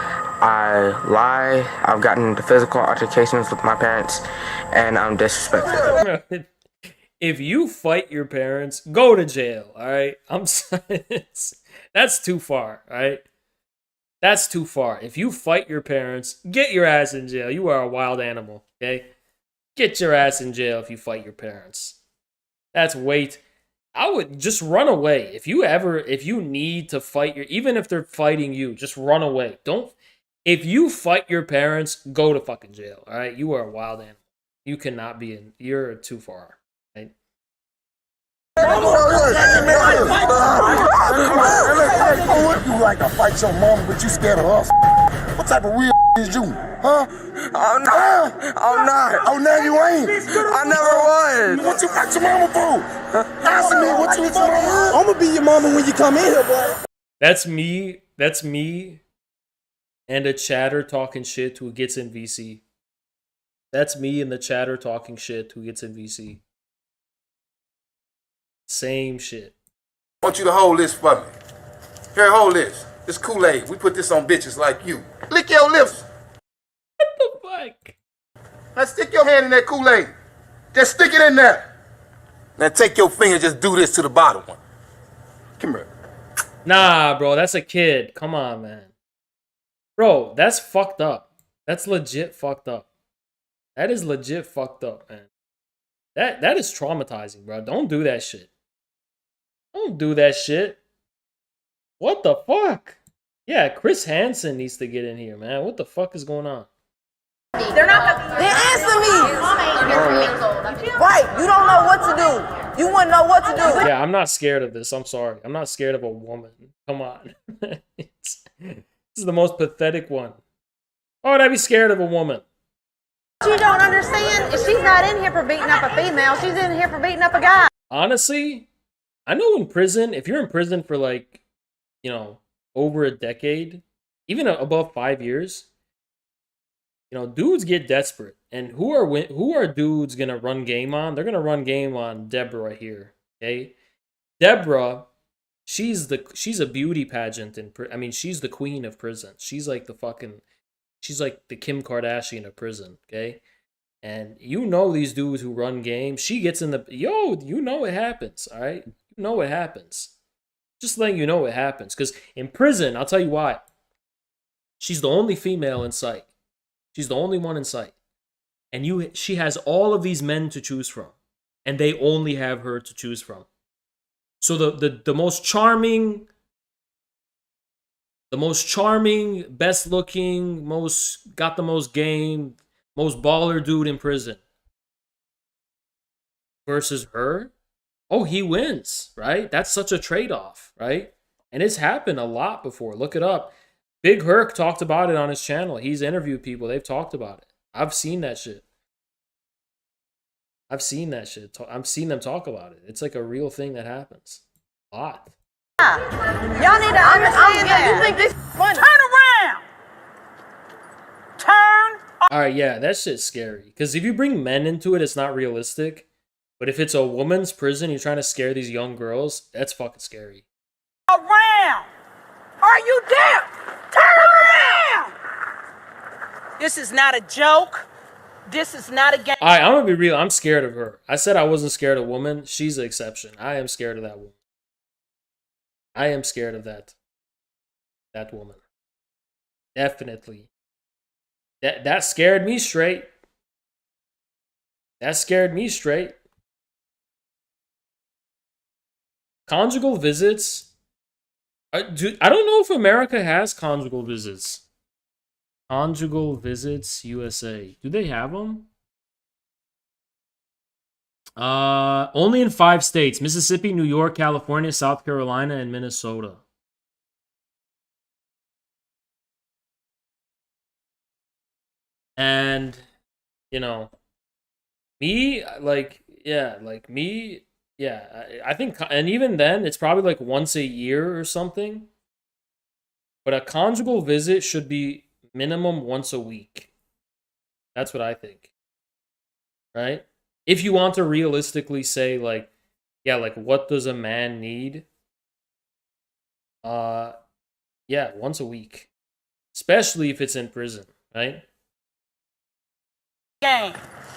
I lie. I've gotten into physical altercations with my parents, and I'm disrespectful. If you fight your parents, go to jail. All right, I'm sorry. That's too far. All right, that's too far. If you fight your parents, get your ass in jail. You are a wild animal. Okay, get your ass in jail if you fight your parents. That's I would just run away. If you need to fight even if they're fighting you, just run away. If you fight your parents, go to fucking jail. All right, you are a wild animal. You cannot be you're too far. Right? You like to fight your mama, but you scared of us. What type of weird is you? Huh? I'm not. Oh, now you ain't. I never was. What you got your mama for? Answer me. What you with your mama? I'm gonna be your mama when you come in here, boy. That's me. And a chatter talking shit who gets in VC. That's me and the chatter talking shit who gets in VC. Same shit. I want you to hold this for me. Here, hold this. This Kool-Aid. We put this on bitches like you. Lick your lips. What the fuck? Now stick your hand in that Kool-Aid. Just stick it in there. Now take your finger, just do this to the bottom one. Come here. Nah, bro, that's a kid. Come on, man. Bro, that's fucked up. That's legit fucked up. That is legit fucked up, man. That is traumatizing, bro. Don't do that shit. Don't do that shit. What the fuck? Yeah, Chris Hansen needs to get in here, man. What the fuck is going on? They're not gonna be. They answer me. Right, you don't know what to do. You wouldn't know what to do. Yeah, I'm not scared of this. I'm sorry. I'm not scared of a woman. Come on. This is the most pathetic one. Why would I be scared of a woman? What you don't understand is she's not in here for beating up a female. She's in here for beating up a guy. Honestly, I know in prison, if you're in prison for like, over a decade, even above 5 years, dudes get desperate. And who are dudes gonna run game on? They're gonna run game on Deborah here. Okay, Deborah. She's a beauty pageant she's the queen of prison. She's like the Kim Kardashian of prison, okay? And these dudes who run games, she gets in it happens, all right? You know it happens. Just letting you know it happens. Because in prison, I'll tell you why. She's the only female in sight. She's the only one in sight. And she has all of these men to choose from. And they only have her to choose from. So the most charming, best looking, got the most game, most baller dude in prison versus her, he wins, right? That's such a trade-off, right? And it's happened a lot before. Look it up. Big Herc talked about it on his channel. He's interviewed people. They've talked about it. I've seen that shit. I've seen them talk about it. It's like a real thing that happens. A lot. Y'all need to understand that. You think this funny. Turn around! Turn! Alright, yeah, that shit's scary. Because if you bring men into it, it's not realistic. But if it's a woman's prison, you're trying to scare these young girls, that's fucking scary. Around! Are you deaf? Turn around! This is not a joke. This is not a game. Alright, I'm gonna be real. I'm scared of her. I said I wasn't scared of women. She's the exception. I am scared of that woman. I am scared of that. That woman. Definitely. That scared me straight. That scared me straight. Conjugal visits. I don't know if America has conjugal visits. Conjugal visits USA. Do they have them? Only in 5 states: Mississippi, New York, California, South Carolina, and Minnesota. And, you know, me, like, yeah, I think, and even then, it's probably like once a year or something. But a conjugal visit should be minimum once a week. That's what I think. Right? If you want to realistically say, like, yeah, like, what does a man need? Yeah, once a week. Especially if it's in prison, right? Game.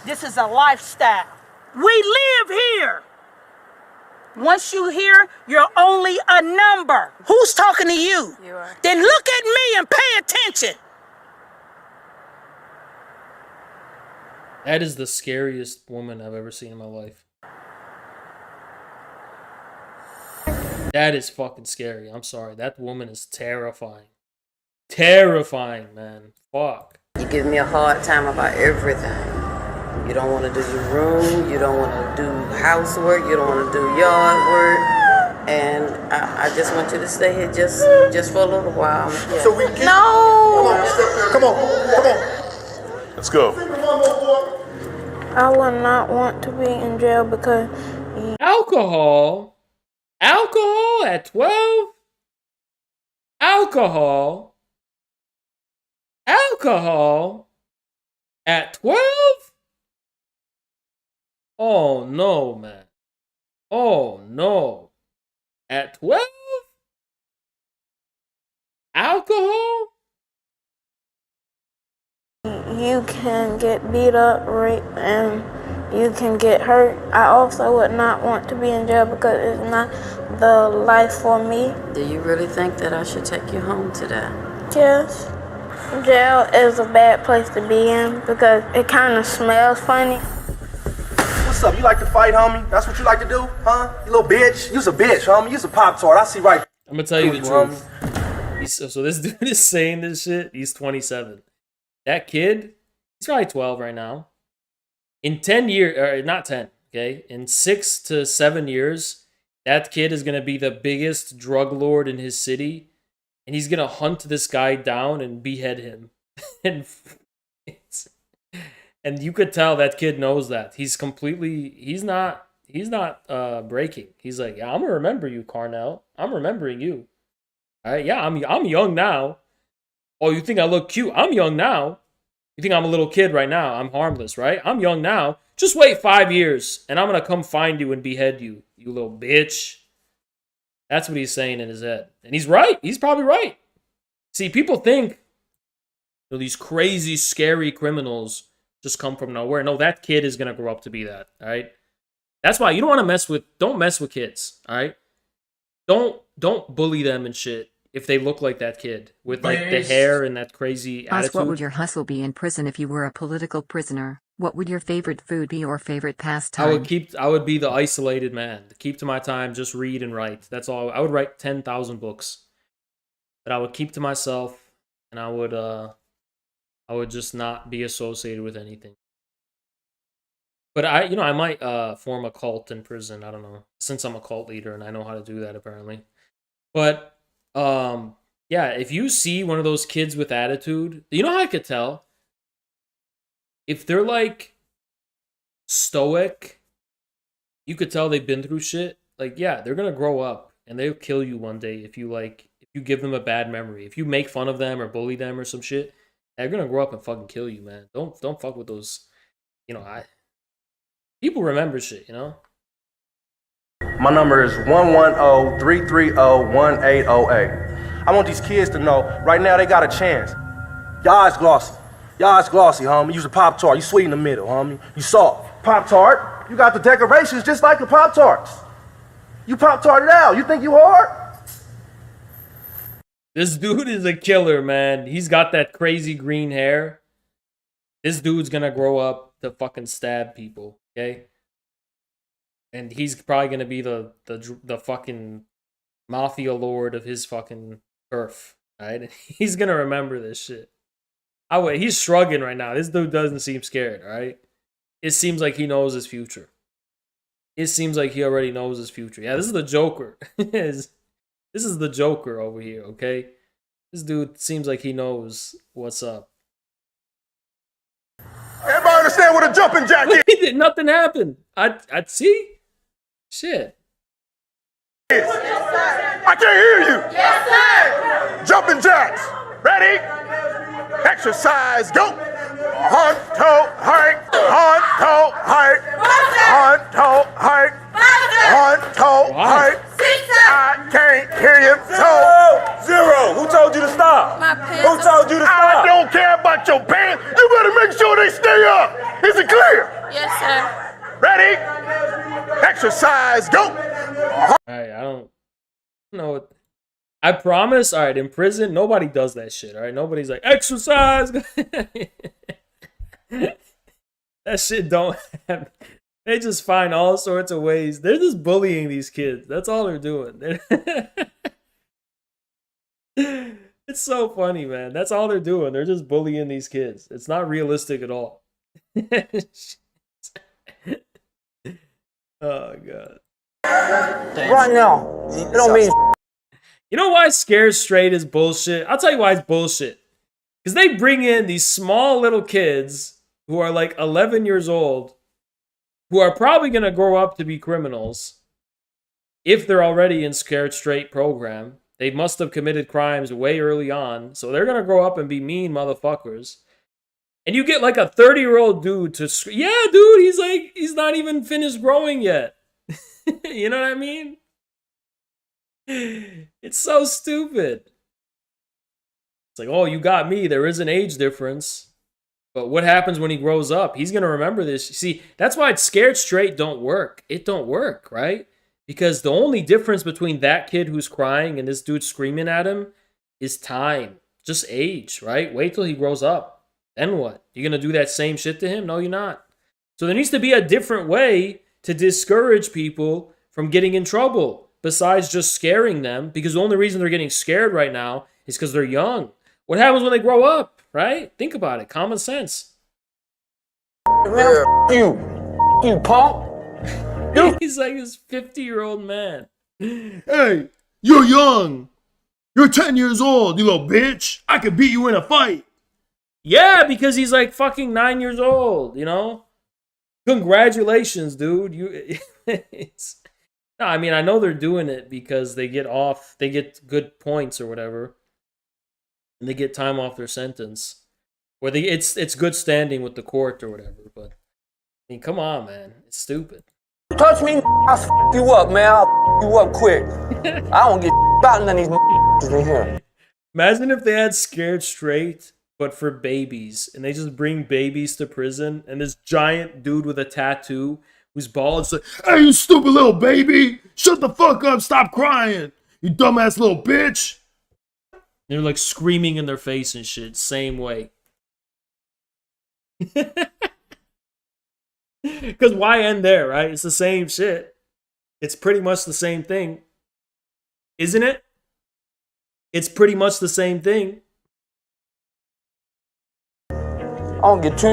This is a lifestyle. We live here. Once you here, you're only a number. Who's talking to you? You are. Then look at me and pay attention. That is the scariest woman I've ever seen in my life. That is fucking scary. I'm sorry. That woman is terrifying. Terrifying, man. Fuck. You give me a hard time about everything. You don't want to do your room. You don't want to do housework. You don't want to do yard work. And I just want you to stay here just for a little while. Yeah. So we can... No! Come on. Let's go. I would not want to be in jail because... Alcohol? Alcohol at 12? Alcohol? Alcohol at 12? Oh no, man. Oh no. At 12? Alcohol? You can get beat up, raped, and you can get hurt. I also would not want to be in jail because it's not the life for me. Do you really think that I should take you home today? Yes. Jail is a bad place to be in because it kind of smells funny. What's up? You like to fight, homie? That's what you like to do, huh? You little bitch. You's a bitch, homie. You's a Pop-Tart. I see right. I'm gonna tell you the truth. So this dude is saying this shit. He's 27. That kid, he's probably 12 right now. In 10 years, or not 10, okay? In 6 to 7 years, that kid is gonna be the biggest drug lord in his city. And he's gonna hunt this guy down and behead him. and you could tell that kid knows that. He's not breaking. He's like, yeah, I'm gonna remember you, Carnell. I'm remembering you. All right, yeah, I'm young now. Oh, you think I look cute? I'm young now. You think I'm a little kid right now? I'm harmless, right? I'm young now. Just wait 5 years, and I'm gonna come find you and behead you, you little bitch. That's what he's saying in his head. And he's right. He's probably right. See, people think these crazy, scary criminals just come from nowhere. No, that kid is going to grow up to be that, all right? That's why you don't want to don't mess with kids, all right? Don't bully them and shit if they look like that kid with like the hair and that crazy attitude. What would your hustle be in prison if you were a political prisoner? What would your favorite food be or favorite pastime? I would be the isolated man. Keep to my time, just read and write. That's all. I would write 10,000 books that I would keep to myself, and I would just not be associated with anything. But I might form a cult in prison. I don't know, since I'm a cult leader and I know how to do that apparently. But yeah, if you see one of those kids with attitude, you know how I could tell? If they're like stoic, you could tell they've been through shit. Like, yeah, they're gonna grow up and they'll kill you one day if you give them a bad memory. If you make fun of them or bully them or some shit, they're gonna grow up and fucking kill you, man. Don't fuck with those. People remember shit, you know. My number is 110-330-1808. I want these kids to know right now they got a chance. Your eyes glossy. Your eyes glossy, homie. You's a Pop-Tart. You sweet in the middle, homie. You soft. Pop-Tart, you got the decorations just like the Pop-Tarts. You Pop-Tarted out. You think you hard? This dude is a killer, man. He's got that crazy green hair. This dude's gonna grow up to fucking stab people, okay? And he's probably gonna be the fucking mafia lord of his fucking turf, right? He's gonna remember this shit. He's shrugging right now. This dude doesn't seem scared, right? It seems like he knows his future. It seems like he already knows his future. Yeah, this is the Joker. This is the Joker over here, okay? This dude seems like he knows what's up. Everybody understand what a jumping jack is? Nothing happened. I'd see. Shit. I can't hear you. Yes, sir. Jumping jacks. Ready? Exercise. Go. Hunt, toe, hike. Hunt, toe, hike. Hunt, toe, hike. Hunt, toe, hike. I can't hear you. So. Zero. Who told you to stop? Who told you to stop? I don't care about your pants. You better make sure they stay up. Is it clear? Yes, sir. Ready? Exercise. Go. Alright, I don't know. I promise, alright, in prison, nobody does that shit, alright? Nobody's like, exercise! That shit don't happen. They just find all sorts of ways. They're just bullying these kids. That's all they're doing. It's so funny, man. That's all they're doing. They're just bullying these kids. It's not realistic at all. Oh, God. Right now, it don't mean. You know why scared straight is bullshit? I'll tell you why it's bullshit. Because they bring in these small little kids who are like 11 years old, who are probably going to grow up to be criminals if they're already in scared straight program. They must have committed crimes way early on, so they're going to grow up and be mean motherfuckers. And you get like a 30-year-old dude to yeah, dude, he's not even finished growing yet. You know what I mean? It's so stupid. It's like, oh, you got me. There is an age difference. But what happens when he grows up? He's going to remember this. See, that's why it's scared straight don't work. It don't work, right? Because the only difference between that kid who's crying and this dude screaming at him is time. Just age, right? Wait till he grows up. Then what? You're going to do that same shit to him? No, you're not. So there needs to be a different way to discourage people from getting in trouble besides just scaring them, because the only reason they're getting scared right now is because they're young. What happens when they grow up, right? Think about it. Common sense. Man, you punk. He's like this 50-year-old man. Hey, you're young. You're 10 years old, you little bitch. I could beat you in a fight. Yeah, because he's like fucking 9 years old, you know? Congratulations, dude. No, I mean, I know they're doing it because they get good points or whatever. And they get time off their sentence. Or it's good standing with the court or whatever. But, I mean, come on, man. It's stupid. Touch me, I'll f you up, man. I'll f you up quick. I don't get about none of these in here. Imagine if they had scared straight, but for babies. And they just bring babies to prison. And this giant dude with a tattoo who's bald is like, hey, you stupid little baby. Shut the fuck up. Stop crying. You dumbass little bitch. They're like screaming in their face and shit. Same way. Because why end there, right? It's the same shit. It's pretty much the same thing. Isn't it? It's pretty much the same thing. I don't get too.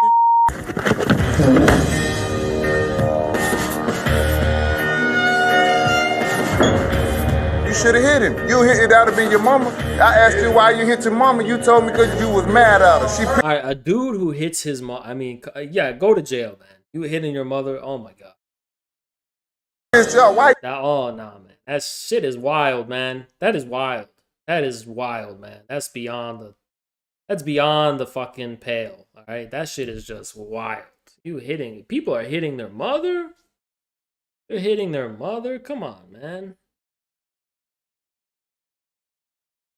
You should have hit him. You hit it out of being your mama. I asked you why you hit your mama. You told me because you was mad at her. All right, a dude who hits his mom. I mean, yeah, go to jail, man. You hitting your mother? Oh my god. Oh nah, man. That shit is wild, man. That is wild. That is wild, man. That's beyond the fucking pale. All right, that shit is just wild. People are hitting their mother. They're hitting their mother. Come on, man.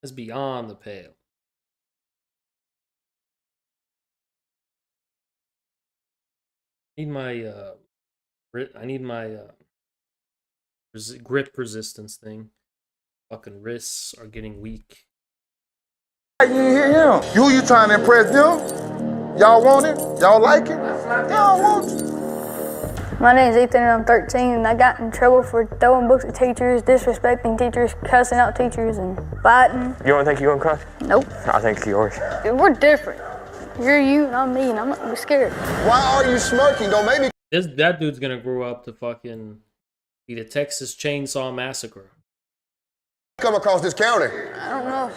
That's beyond the pale. I need my grip resistance thing. Fucking wrists are getting weak. You ain't hear him. Who you trying to impress them? Y'all want it? Y'all like it? Y'all want it? My name's Ethan and I'm 13 and I got in trouble for throwing books at teachers, disrespecting teachers, cussing out teachers, and fighting. You don't think you're gonna cry? Nope. I think yours. We're different. You're you and I'm me and I'm not gonna be scared. Why are you smirking? Don't make me. That dude's gonna grow up to fucking be the Texas Chainsaw Massacre. Come across this counter. I don't know.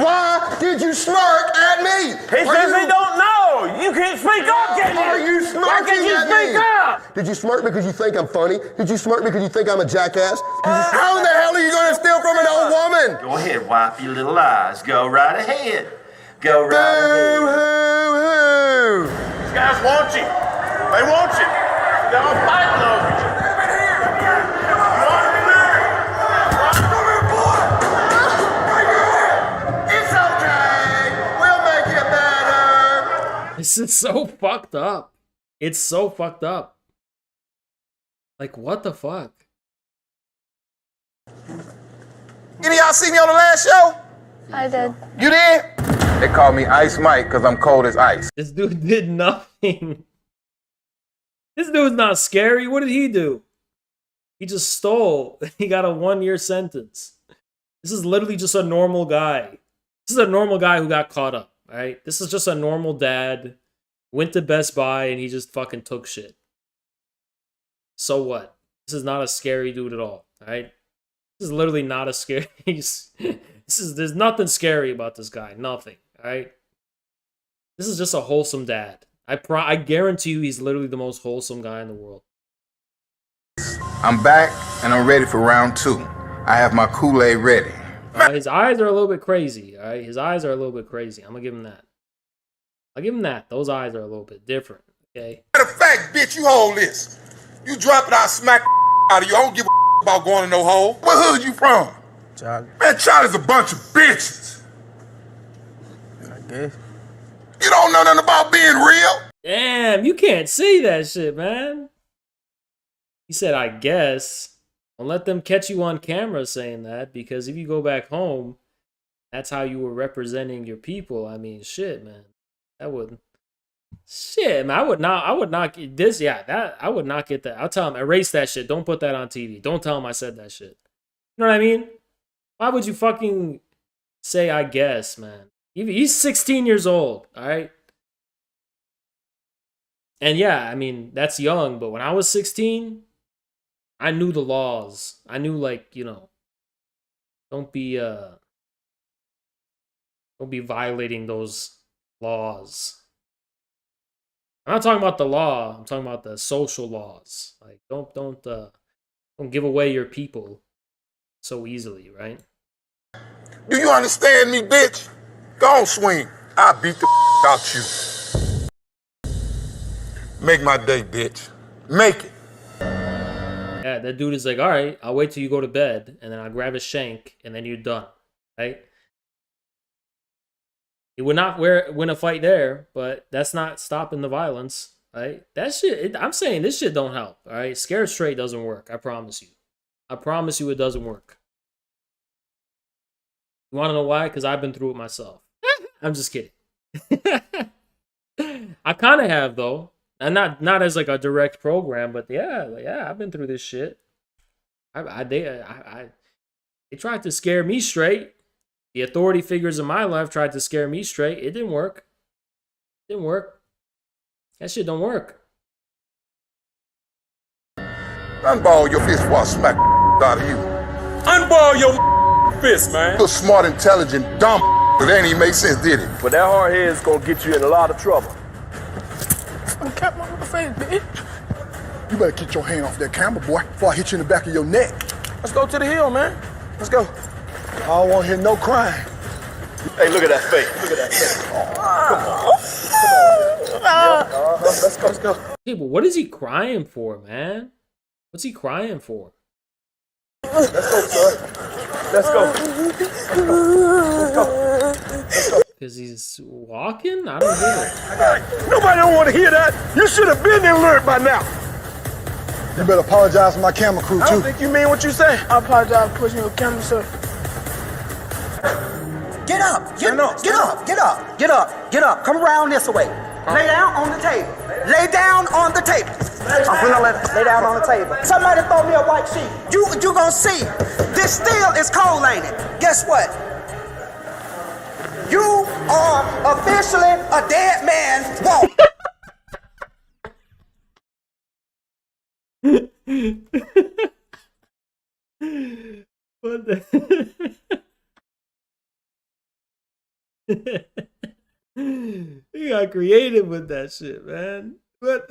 Why did you smirk at me? He says he don't know. You can't speak up, can you? Are you smirking Why can't you at speak me? up? Did you smirk because you think I'm funny? Did you smirk because you think I'm a jackass? How the hell are you going to steal from an old woman? Go ahead, wipe your little eyes. Go right ahead. Go right ahead. Boo-hoo-hoo. These guys want you. They want you. They're all fighting over you. This is so fucked up. It's so fucked up. Like, what the fuck? Any of y'all see me on the last show? I did. You did? They call me Ice Mike because I'm cold as ice. This dude did nothing. This dude's not scary. What did he do? He just stole. He got a 1-year sentence. This is literally just a normal guy. This is a normal guy who got caught up, right? This is just a normal dad. Went to Best Buy and he just fucking took shit. So what? This is not a scary dude at all, right? This is literally not a scary... There's nothing scary about this guy. Nothing, right? This is just a wholesome dad. I guarantee you he's literally the most wholesome guy in the world. I'm back and I'm ready for round 2. I have my Kool-Aid ready. His eyes are a little bit crazy, all right? His eyes are a little bit crazy. I'm gonna give him that. I'll give him that. Those eyes are a little bit different, okay? Matter of fact, bitch, you hold this. You drop it, I'll smack out of you. I don't give a about going to no hole. What hood you from? Charlie. Man, Charlie's a bunch of bitches. I guess. You don't know nothing about being real. Damn, you can't see that shit, man. He said, I guess. Don't let them catch you on camera saying that, because if you go back home, that's how you were representing your people. I mean, shit, man. That wouldn't. Shit, man. I would not get this. Yeah, that I would not get that. I'll tell him, erase that shit. Don't put that on TV. Don't tell him I said that shit. You know what I mean? Why would you fucking say, I guess, man? He's 16 years old, all right? And yeah, I mean, that's young, but when I was 16, I knew the laws. I knew, like, you know, don't be violating those laws. I'm not talking about the law. I'm talking about the social laws. Like, don't give away your people so easily, right? Do you understand me, bitch? Go on, swing. I'll beat the out you. Make my day, bitch. Make it. Yeah, that dude is like, all right, I'll wait till you go to bed, and then I'll grab a shank, and then you're done, right? He would not win a fight there, but that's not stopping the violence, right? That shit, I'm saying this shit don't help, all right? Scared straight doesn't work, I promise you. I promise you it doesn't work. You want to know why? Because I've been through it myself. I'm just kidding. I kind of have, though. And not as like a direct program, but yeah, I've been through this shit. They tried to scare me straight. The authority figures in my life tried to scare me straight. It didn't work. It didn't work. That shit don't work. Unball your fist before I smack out of you. Unball your fist, man. You're smart, intelligent, dumb, but that ain't even make sense, did it? But that hard head's gonna get you in a lot of trouble. I'm cap my face, bitch. You better get your hand off that camera, boy, before I hit you in the back of your neck. Let's go to the hill, man. Let's go. I don't want to hear no crying. Hey, look at that face. Look at that face. Come on. Let's go. Hey, but what is he crying for, man? What's he crying for? Let's go, son. Let's go. Let's go. Because he's walking? I don't get it. Nobody don't want to hear that. You should have been there learned by now. You better apologize to my camera crew, too. I don't think you mean what you say. I apologize for pushing your camera, sir. Get up. Get up. Get up. Get up. Get up. Get up. Come around this way. Lay down on the table. Lay down on the table. I'm gonna lay down on the table. Somebody throw me a white sheet. You gonna see. This still is cold, ain't it? Guess what? You are officially a dead man. Walk. What the? He got creative with that shit, man. What?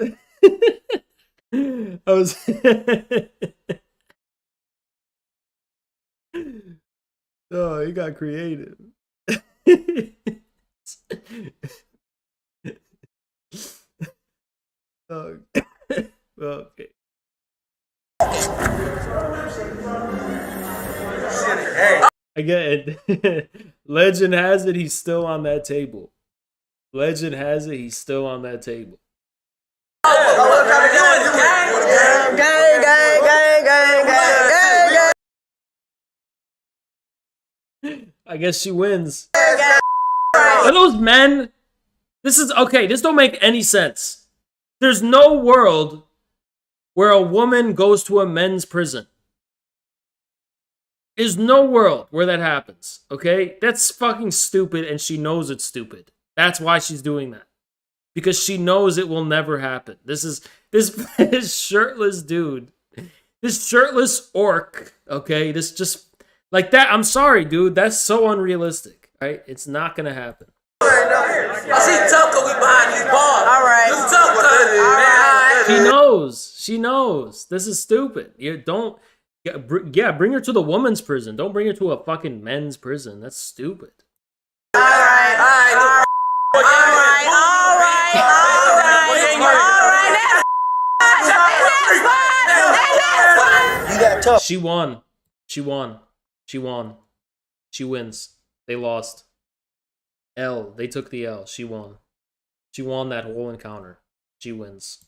I was. Oh, he got creative. Oh. Okay. I get it. Legend has it, he's still on that table. Legend has it, he's still on that table. I guess she wins. Are those men? This is okay. This don't make any sense. There's no world where a woman goes to a men's prison. There's no world where that happens. Okay, that's fucking stupid, and she knows it's stupid. That's why she's doing that, because she knows it will never happen. This shirtless dude, this shirtless orc. Okay, this just like that. I'm sorry, dude. That's so unrealistic. Right? It's not gonna happen. I see Tucker, we behind these bars. All right. She knows. She knows. This is stupid. You don't. Yeah, bring her to the woman's prison. Don't bring her to a fucking men's prison. That's stupid. All right. You got tough. She won. She won. She won. She wins. They lost. L. They took the L. She won. She won that whole encounter. She wins.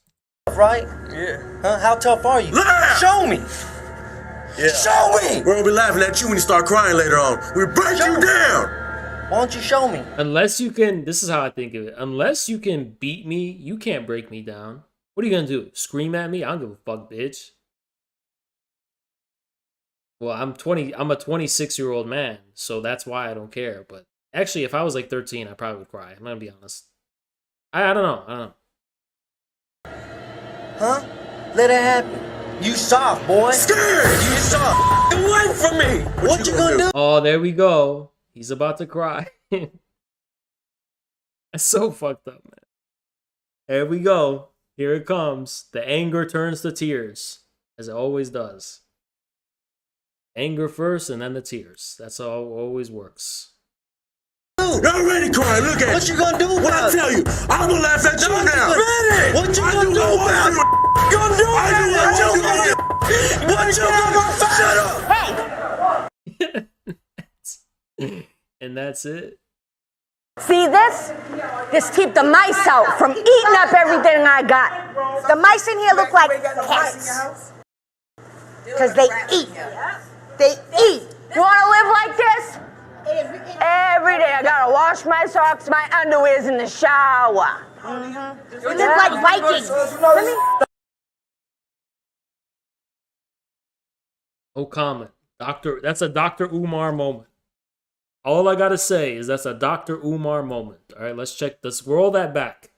Right? Yeah. Huh? How tough are you? Show me. Yeah. Show me. We're gonna be laughing at you when you start crying later on. We break you down. Why don't you show me? Unless you can, this is how I think of it. Unless you can beat me, you can't break me down. What are you gonna do? Scream at me? I don't give a fuck, bitch. Well, I'm a 26-year-old man, so that's why I don't care. But actually, if I was like 13, I probably would cry. I'm gonna be honest. I don't know. I don't know. Huh? Let it happen. You soft, boy. Scared. You soft. Get away from me. What you gonna do? Oh, there we go. He's about to cry. That's so fucked up, man. There we go. Here it comes. The anger turns to tears, as it always does. Anger first and then the tears. That's how it always works. You're already crying. Look at what you gonna do? What I tell you, I'm gonna laugh at you now. What you gonna do about it? Gonna do what you gonna do? Hey. And that's it. See this? This keep the mice out from eating up everything I got. The mice in here look like cats. Because they eat. They eat. You want to live like this? Every day I gotta wash my socks, my underwears in the shower. You live like Vikings. No comment. That's a Dr. Umar moment. All I gotta say is that's a Dr. Umar moment. All right, let's check. Let's roll that back.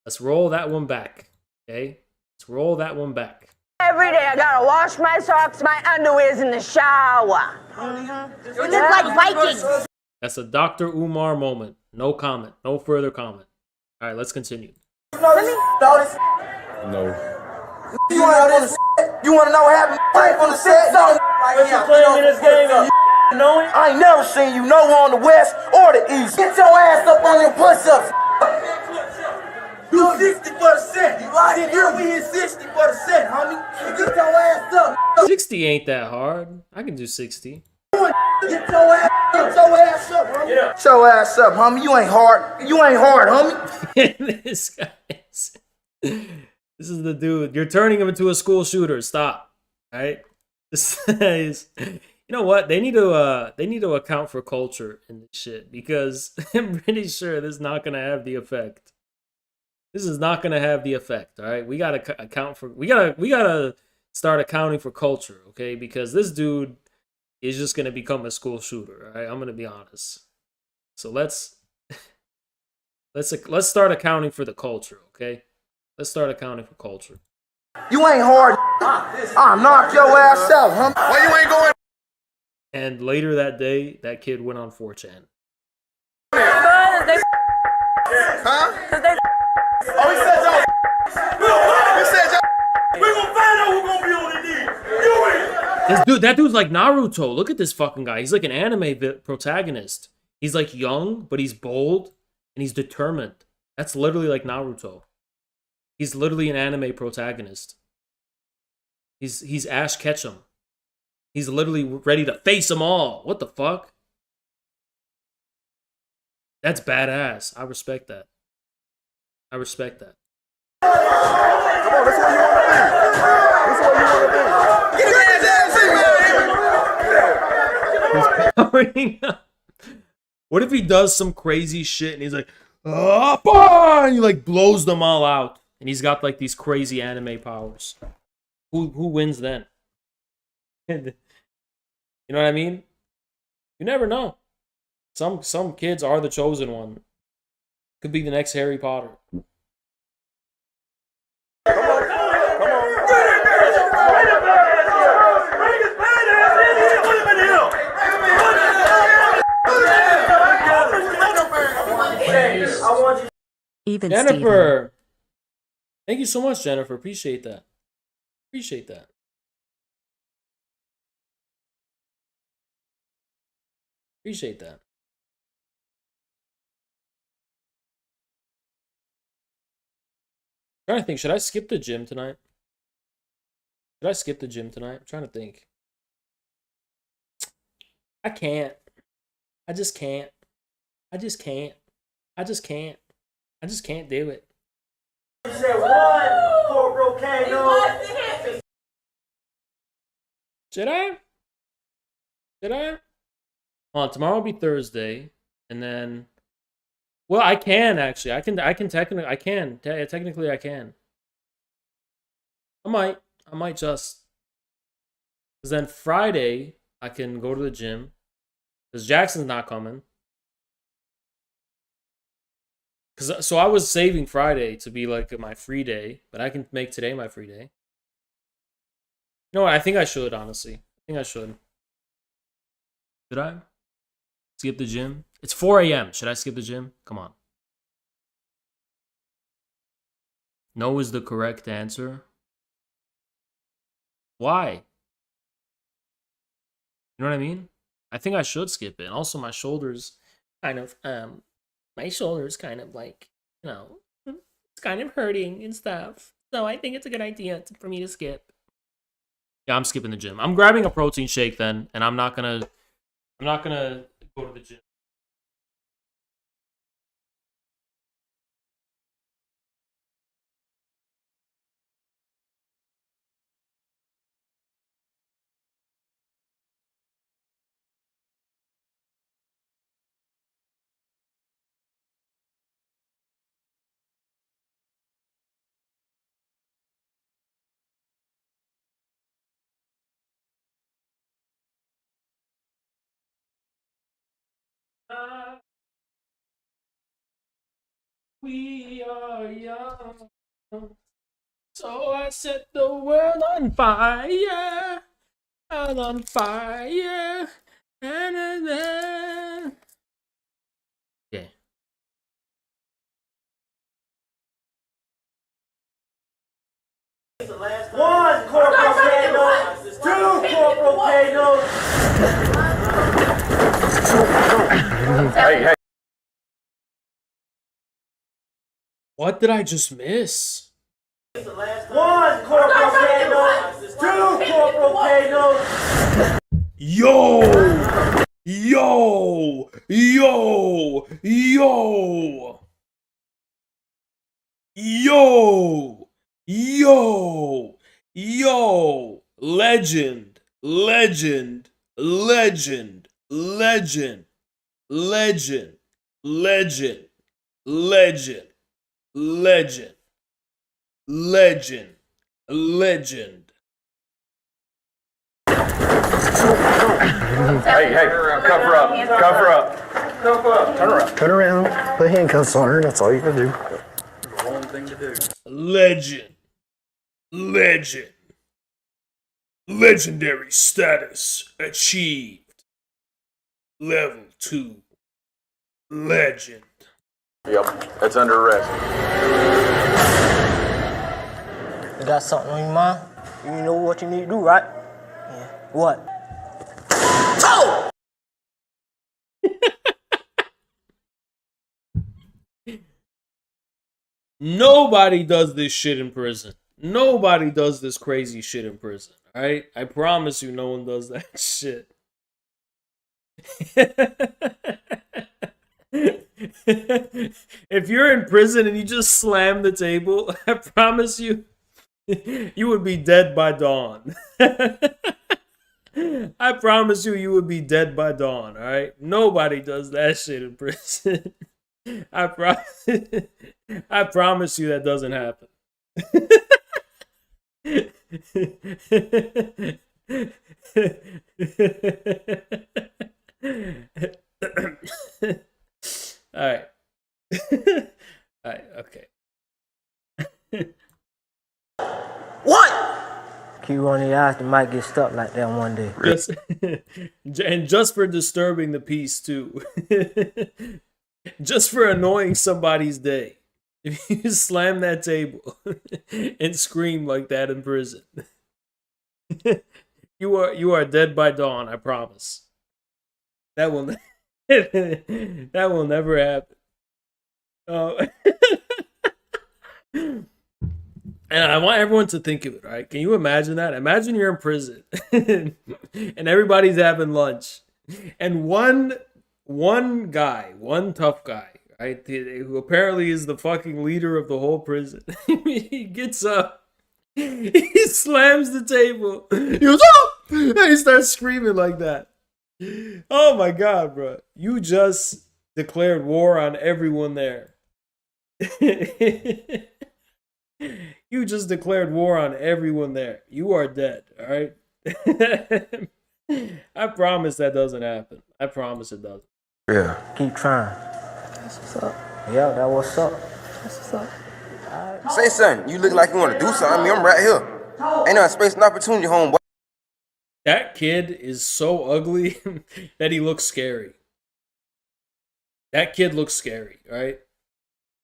Let's roll that one back. Okay? Let's roll that one back. Every day I gotta wash my socks, my underwears in the shower. You live like Vikings. That's a Dr. Umar moment. No comment. No further comment. All right, let's continue. No. You wanna know what happened on the set? No. I ain't never seen you nowhere on the west or the east. Get your ass up on your push-ups. You 60 for the set. You right here, we hit 60 for the set, homie. Get your ass up. 60 ain't that hard. I can do 60. Get your ass up, homie. Get your ass up, homie. You ain't hard. You ain't hard, homie. This is the dude. You're turning him into a school shooter. Stop. All right? This is, You know what? They need to account for culture in this shit, because I'm pretty sure this is not gonna have the effect. This is not gonna have the effect. All right, we gotta account for. We gotta start accounting for culture, okay? Because this dude is just gonna become a school shooter. All right, I'm gonna be honest. So let's start accounting for the culture, okay? Let's start accounting for culture. You ain't hard. I'll knock your ass out, huh? Why you ain't going? And later that day, that kid went on 4chan. Huh? Oh, he said y'all. He said y'all. We gonna find out who's gonna be on the knee. You ain't. That dude's like Naruto. Look at this fucking guy. He's like an anime protagonist. He's like young, but he's bold and he's determined. That's literally like Naruto. He's literally an anime protagonist. He's Ash Ketchum. He's literally ready to face them all. What the fuck? That's badass. I respect that. I respect that. Come on, that's what you want to be. That's what you want to be. He's powering up. What if he does some crazy shit and he's like, ah, and he like blows them all out, and he's got like these crazy anime powers? Who wins then? You know what I mean? You never know. Some kids are the chosen one. Could be the next Harry Potter. Even Jennifer. Thank you so much, Jennifer. Appreciate that. Appreciate that. Appreciate that. I'm trying to think, should I skip the gym tonight? Should I skip the gym tonight? I'm trying to think. I can't. I just can't. I just can't. I just can't. I just can't do it. You said one, Corporal Kano. Should I? Should I? Tomorrow will be Thursday, and then, well, I can actually. I can technically. I can technically. I can. I might just. Because then Friday I can go to the gym. Because Jackson's not coming. So I was saving Friday to be like my free day, but I can make today my free day. You know what? I think I should, honestly. I think I should. Should I? Skip the gym? It's 4 a.m. Should I skip the gym? Come on. No is the correct answer. Why? You know what I mean? I think I should skip it. And also my shoulders kind of like, you know, it's kind of hurting and stuff. So I think it's a good idea for me to skip. Yeah, I'm skipping the gym. I'm grabbing a protein shake then, and I'm not gonna go to the gym. We are young, so I set the world on fire, all on fire. Na-na-na. Okay. One, Corporal Kano. Two, Corporal Kano. Hey. What did I just miss? One, Corporal Kano. Two, Corporal Kano. Yo! Legend. legend, legend, legend, legend, legend, legend, legend, legend. Hey, cover up. Cover up. Turn around. Turn around. Put handcuffs on her. That's all you can do. Wrong thing to do. Legend. Legend. Legendary status achieved. Level 2. Legend. Yep, that's under arrest. You got something on your mind? You know what you need to do, right? Yeah. What? Oh! Nobody does this shit in prison. Nobody does this crazy shit in prison. Alright? I promise you no one does that shit. If you're in prison and you just slam the table, I promise you, you would be dead by dawn. I promise you, you would be dead by dawn, alright? Nobody does that shit in prison. I promise you that doesn't happen. Alright. Alright, okay. What? Keep running your eyes, you might get stuck like that one day. And just for disturbing the peace, too. Just for annoying somebody's day. If you slam that table and scream like that in prison, you are dead by dawn, I promise. That will that will never happen. And I want everyone to think of it, right? Can you imagine that? Imagine you're in prison and everybody's having lunch, and one guy, one tough guy, right, who apparently is the fucking leader of the whole prison, he gets up, he slams the table, he goes, "Oh!" and he starts screaming like that. Oh my god, bro. You just declared war on everyone there. You just declared war on everyone there. You are dead, alright? I promise that doesn't happen. I promise it doesn't. Yeah. Keep trying. That's what's up. Yeah, that what's up. That's what's up. Say something. You look like you want to do something. I mean, I'm right here. Ain't no space and opportunity, homeboy. That kid is so ugly that he looks scary. That kid looks scary, right?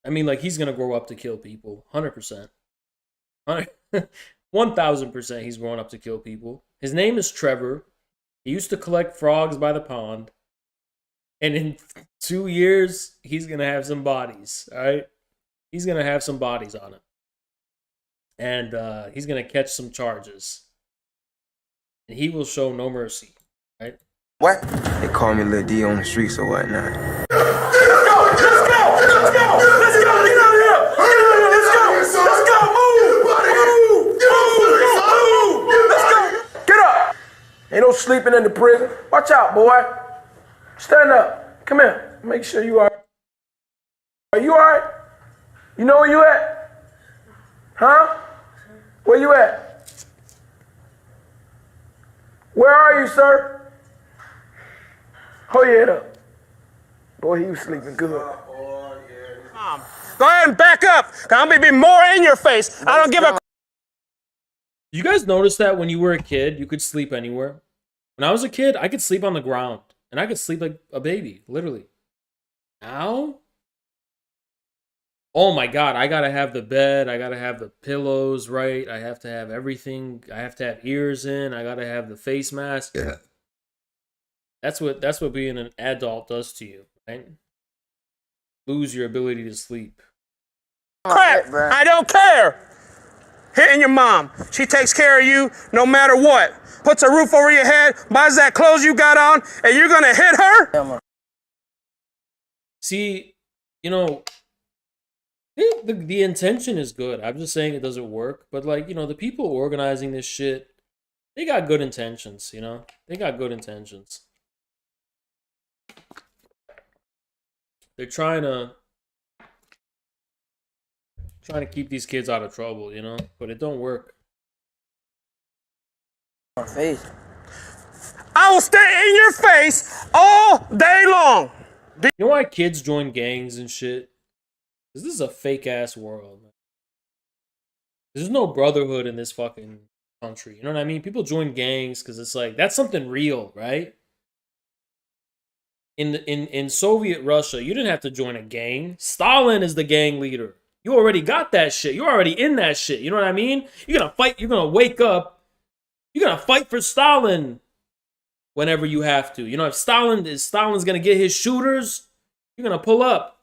I mean, like, he's going to grow up to kill people. 100%. 1000% he's growing up to kill people. His name is Trevor. He used to collect frogs by the pond. And in 2 years, he's going to have some bodies, all right? He's going to have some bodies on him. And he's going to catch some charges. And he will show no mercy, right? What? They call me Lil D on the streets or whatnot. Let's go! Let's go! Let's go! Let's go! Get out of here! Let's go! Let's go! Move! Move! Let's go! Get up! Ain't no sleeping in the prison. Watch out, boy. Stand up. Come here. Make sure you are. Are you alright? You know where you at? Huh? Where you at? Where are you, sir? Hold your head up. Boy, he was sleeping good. Go ahead and back up, because I'm going to be more in your face. I don't give a... You guys notice that when you were a kid, you could sleep anywhere? When I was a kid, I could sleep on the ground. And I could sleep like a baby, literally. Now? Oh my god, I gotta have the bed, I gotta have the pillows right, I have to have everything, I have to have ears in, I gotta have the face mask. Yeah. That's what being an adult does to you, right? Lose your ability to sleep. Crap, I don't care. Hitting your mom. She takes care of you no matter what. Puts a roof over your head, buys that clothes you got on, and you're gonna hit her? See, you know, the intention is good. I'm just saying it doesn't work. But, like, you know, the people organizing this shit, They got good intentions, you know? They got good intentions. They're trying to keep these kids out of trouble, you know? But it don't work. My face. I will stay in your face all day long. You know why kids join gangs and shit? Because this is a fake ass world, man. There's no brotherhood in this fucking country. You know what I mean? People join gangs because it's like, that's something real, right? In Soviet Russia, you didn't have to join a gang. Stalin is the gang leader. You already got that shit. You're already in that shit. You know what I mean? You're gonna fight. You're gonna wake up. You're gonna fight for Stalin whenever you have to. You know, if Stalin's gonna get his shooters, you're gonna pull up.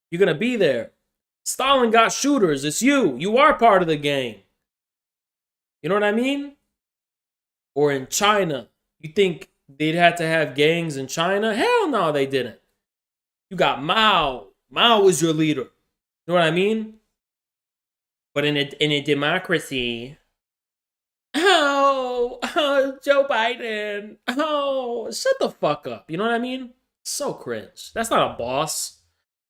You're gonna be there. Stalin got shooters. It's you. You are part of the gang. You know what I mean? Or in China, you think they'd have to have gangs in China? Hell no, they didn't. You got Mao. Mao was your leader. You know what I mean? But in a democracy, oh, Joe Biden, oh, shut the fuck up. You know what I mean? So cringe. That's not a boss.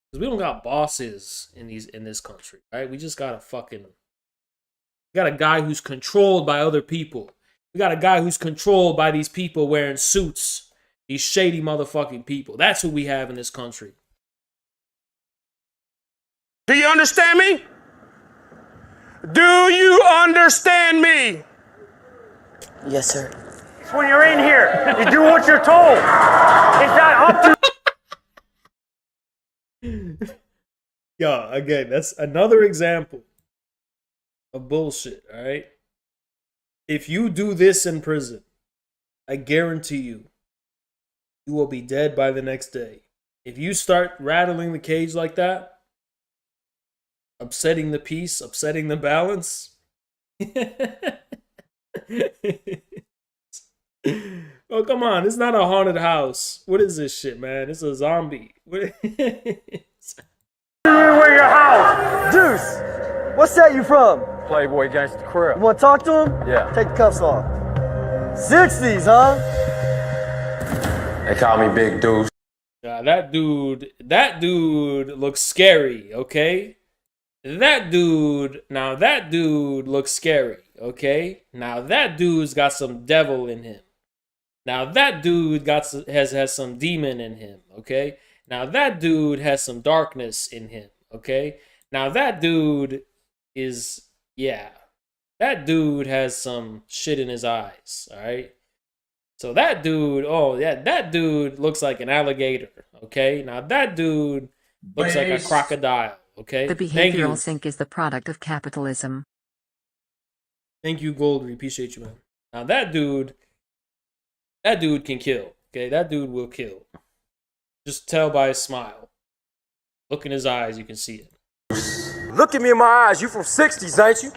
Because we don't got bosses in this country, right? We just got we got a guy who's controlled by other people. We got a guy who's controlled by these people wearing suits. These shady motherfucking people. That's who we have in this country. Do you understand me? Do you understand me? Yes, sir. When you're in here, you do what you're told. It's not up to... Yeah, again, that's another example of bullshit, all right? If you do this in prison, I guarantee you will be dead by the next day. If you start rattling the cage like that, upsetting the peace, upsetting the balance. Oh, come on. It's not a haunted house. What is this shit, man? It's a zombie. Where your house? Deuce, what set you from? Playboy Gangsta Crib. You want to talk to him? Yeah. Take the cuffs off. 60s, huh? They call me Big Deuce. That dude looks scary, okay? That dude looks scary, okay? Now that dude's got some devil in him. Now that dude has some demon in him, okay? Now that dude has some darkness in him, okay? Now that dude is, that dude has some shit in his eyes, all right? So that dude, that dude looks like an alligator, okay? Now that dude looks like a crocodile, okay? The behavioral sink is the product of capitalism. Thank you, Goldry. Appreciate you, man. Now that dude can kill, okay? That dude will kill. Just tell by his smile. Look in his eyes, you can see it. Look at me in my eyes. You from 60s, ain't you?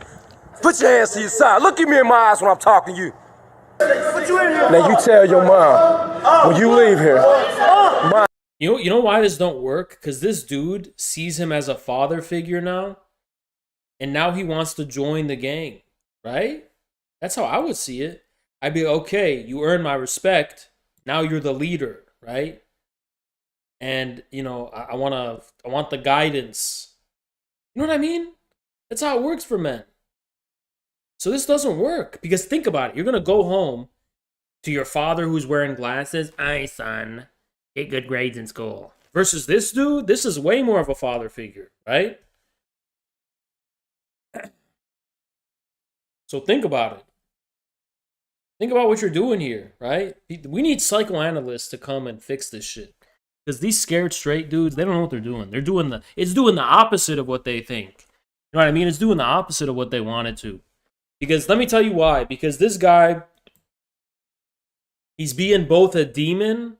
Put your hands to your side. Look at me in my eyes when I'm talking to you. Now you tell your mom when you leave here. You know why this don't work? Because this dude sees him as a father figure now. And now he wants to join the gang, right? That's how I would see it. I'd be okay, you earn my respect. Now you're the leader, right? And, I want the guidance. You know what I mean? That's how it works for men. So this doesn't work because think about it. You're going to go home to your father who's wearing glasses. Aye, son, get good grades in school. Versus this dude, this is way more of a father figure, right? So think about it. Think about what you're doing here, right? We need psychoanalysts to come and fix this shit. Because these scared straight dudes, they don't know what they're doing. It's doing the opposite of what they think. You know what I mean? It's doing the opposite of what they wanted to. Because let me tell you why. Because this guy, he's being both a demon,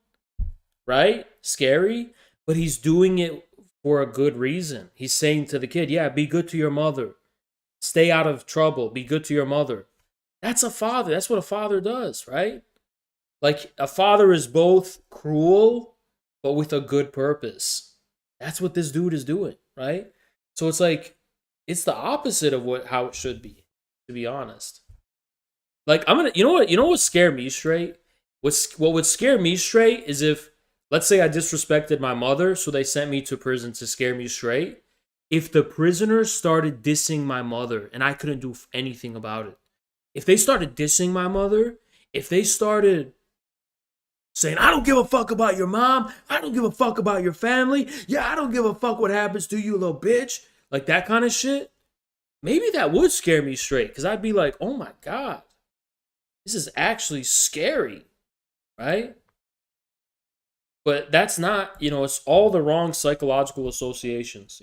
right? Scary, but he's doing it for a good reason. He's saying to the kid, yeah, be good to your mother. Stay out of trouble. Be good to your mother. That's a father. That's what a father does, right? Like, a father is both cruel, but with a good purpose. That's what this dude is doing, right? So it's like, it's the opposite of how it should be, to be honest. Like, you know what scared me straight? What would scare me straight is if, let's say I disrespected my mother, so they sent me to prison to scare me straight. If the prisoners started dissing my mother and I couldn't do anything about it. If they started dissing my mother, if they started saying, I don't give a fuck about your mom, I don't give a fuck about your family, yeah, I don't give a fuck what happens to you, little bitch, like that kind of shit, maybe that would scare me straight, because I'd be like, oh my God, this is actually scary, right? But that's not, it's all the wrong psychological associations,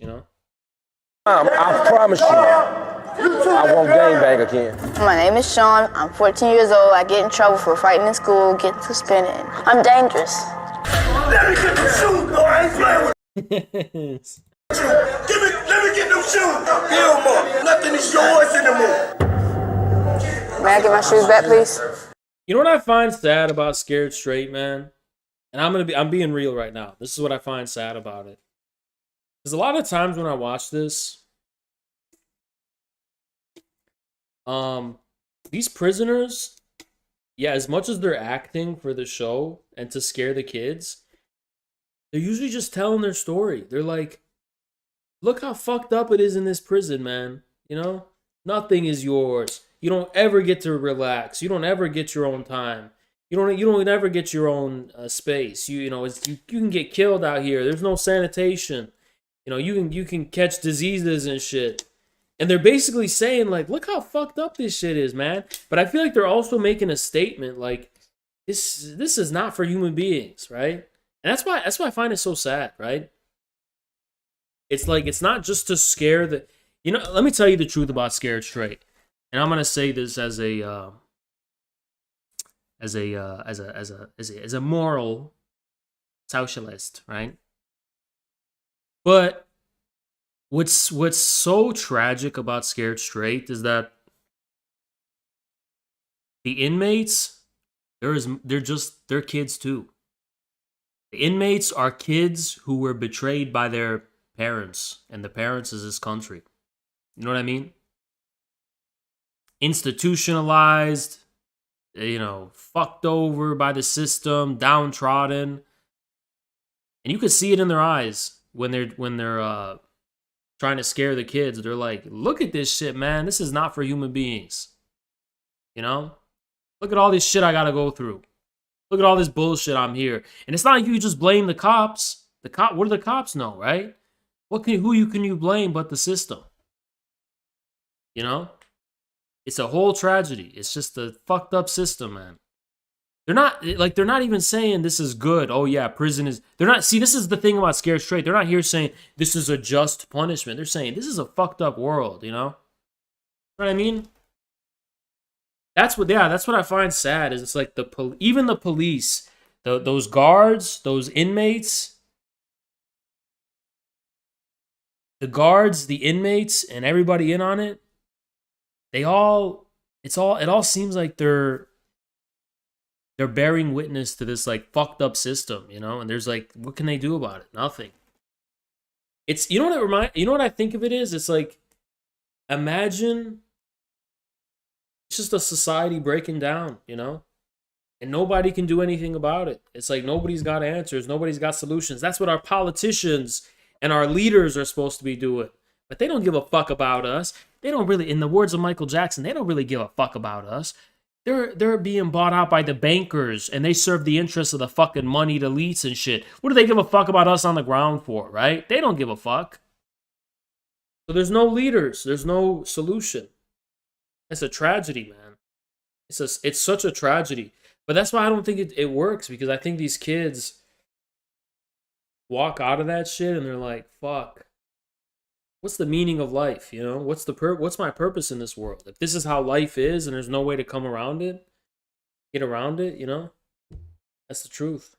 I promise you, I won't gangbang again. My name is Sean. I'm 14 years old. I get in trouble for fighting in school, getting suspended. I'm dangerous. Let me get them shoes, though. I ain't playing with Let me get them shoes. Give them up. Nothing is yours anymore. May I get my shoes back, please? You know what I find sad about Scared Straight, man? And I'm being real right now. This is what I find sad about it. Because a lot of times when I watch this, these prisoners, yeah, as much as they're acting for the show and to scare the kids, they're usually just telling their story. They're like, look how fucked up it is in this prison, man. Nothing is yours. You don't ever get to relax. You don't ever get your own time. You don't ever get your own space. You can get killed out here. There's no sanitation. You can catch diseases and shit. And they're basically saying, like, look how fucked up this shit is, man. But I feel like they're also making a statement, like, this is not for human beings, right? And that's why I find it so sad, right? It's like, it's not just to scare the... let me tell you the truth about Scared Straight. And I'm gonna say this as a moral socialist, right? But what's so tragic about Scared Straight is that the inmates, they're kids too. The inmates are kids who were betrayed by their parents, and the parents is this country. You know what I mean? Institutionalized, fucked over by the system, downtrodden. And you can see it in their eyes when they're trying to scare the kids. They're like, look at this shit, man. This is not for human beings. Look at all this shit I gotta go through. Look at all this bullshit I'm here. And it's not like you just blame the cops. What do the cops know, right? Who can you blame but the system? It's a whole tragedy. It's just a fucked up system, man. They're not even saying this is good. Oh yeah, prison is... See, this is the thing about Scared Straight. They're not here saying this is a just punishment. They're saying this is a fucked up world, You know what I mean? That's what I find sad, is it's like even the police, those guards, those inmates, the guards, the inmates, and everybody in on it, it all seems like they're bearing witness to this like fucked up system, and there's like, what can they do about it? Nothing. It's, what I think of it is? It's like, imagine it's just a society breaking down, and nobody can do anything about it. It's like nobody's got answers, nobody's got solutions. That's what our politicians and our leaders are supposed to be doing. But they don't give a fuck about us. They don't really, in the words of Michael Jackson, they don't really give a fuck about us. They're being bought out by the bankers, and they serve the interests of the fucking moneyed elites and shit. What do they give a fuck about us on the ground for, right? They don't give a fuck. So there's no leaders. There's no solution. It's a tragedy, man. It's such a tragedy. But that's why I don't think it works, because I think these kids walk out of that shit and they're like, fuck. What's the meaning of life? What's my purpose in this world? If this is how life is and there's no way to get around it, that's the truth.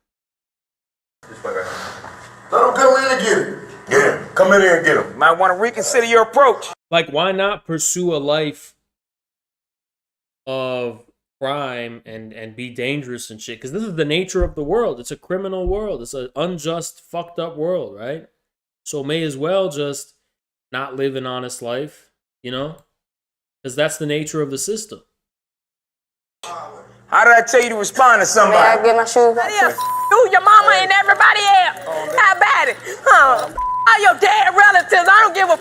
Let him come in and get him. Get him. Come in here and get him. Might want to reconsider your approach. Like, why not pursue a life of crime and be dangerous and shit? Because this is the nature of the world. It's a criminal world. It's an unjust, fucked up world, right? So may as well just not live an honest life, because that's the nature of the system. How did I tell you to respond to somebody? May I get my shoes back? Yeah, you, your mama, and everybody else. How about it? Huh? All your dead relatives, I don't give a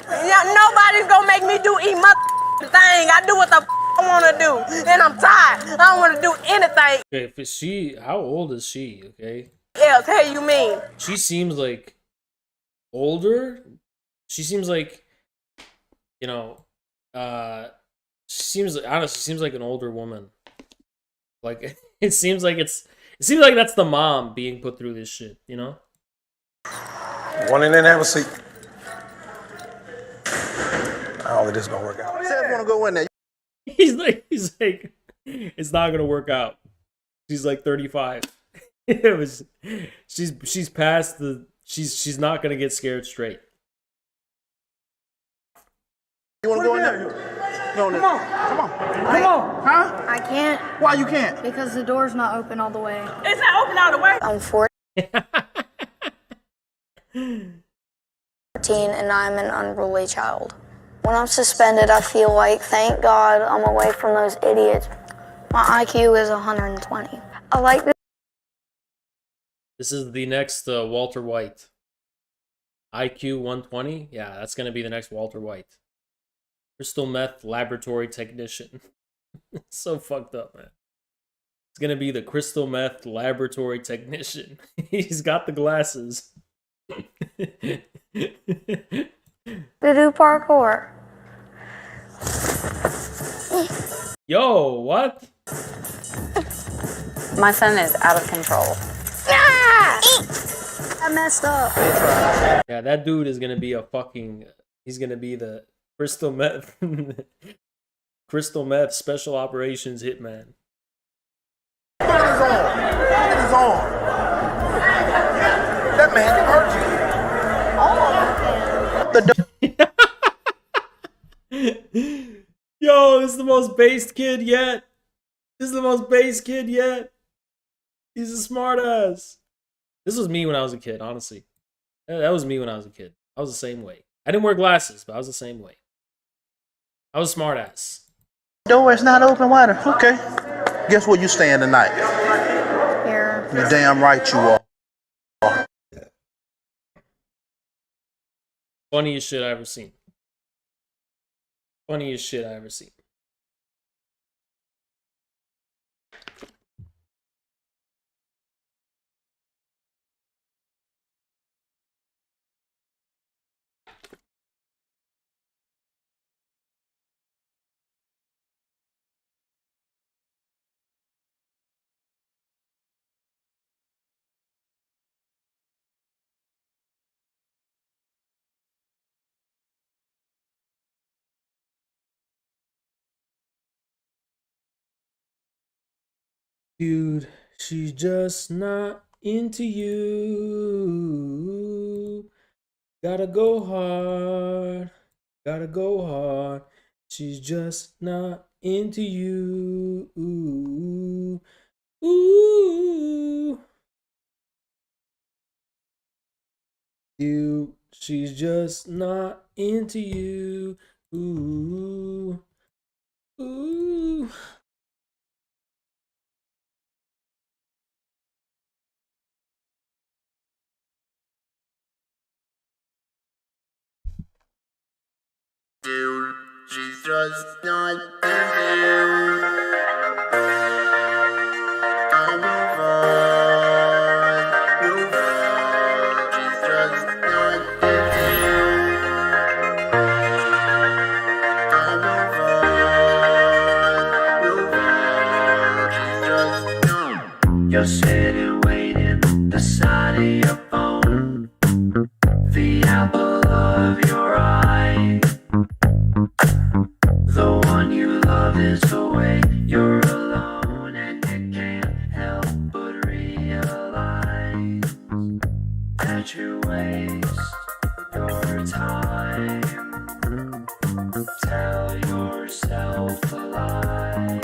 yeah, nobody's gonna make me do eat my thing. I do what the I wanna do. And I'm tired. I don't wanna do anything. Okay, if it's she, how old is she, okay? Else, hey, you mean? She seems like older. She seems like, you know, she seems like, honestly, seems like an older woman. Like, it seems like that's the mom being put through this shit, you know? One in there, have a seat. I don't think this is gonna work out. Said want to go in there. He's like, it's not gonna work out. She's like 35. She's past the, she's not gonna get scared straight. You want to go in there? Come on. Huh? I can't. Why you can't? Because the door's not open all the way. It's not open all the way. I'm 14 and I'm an unruly child. When I'm suspended, I feel like, thank God I'm away from those idiots. My IQ is 120. I like this. This is the next Walter White. IQ 120? Yeah, that's going to be the next Walter White. Crystal meth laboratory technician. It's so fucked up, man. It's going to be the crystal meth laboratory technician. He's got the glasses. To do parkour. Yo, what? My son is out of control. I messed up. Yeah, that dude is gonna be a fucking. He's gonna be the crystal meth, crystal meth special operations hitman. Look at his arm. Look at his arm. That man can hurt you. Yo, this is the most based kid yet. This is the most based kid yet. He's a smart ass. This was me when I was a kid, honestly. That was me when I was a kid. I was the same way. I didn't wear glasses, but I was the same way. I was a smart ass. Door is not open wider. Okay. Guess where you staying tonight? Here. You're damn right you are. Funniest shit I ever seen. Funniest shit I ever seen. Dude, she's just not into you. Gotta go hard. Gotta go hard. She's just not into you. Ooh. Ooh. You, she's just not into you. Ooh. Ooh. Dude, she's just not into you. I move on, she's just not into you. I move on, she's just not. You're sitting waiting the side of your phone, the apple of your eye. The one you love is away, you're alone, and you can't help but realize that you waste your time. Tell yourself a lie,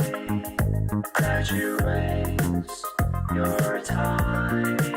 that you waste your time.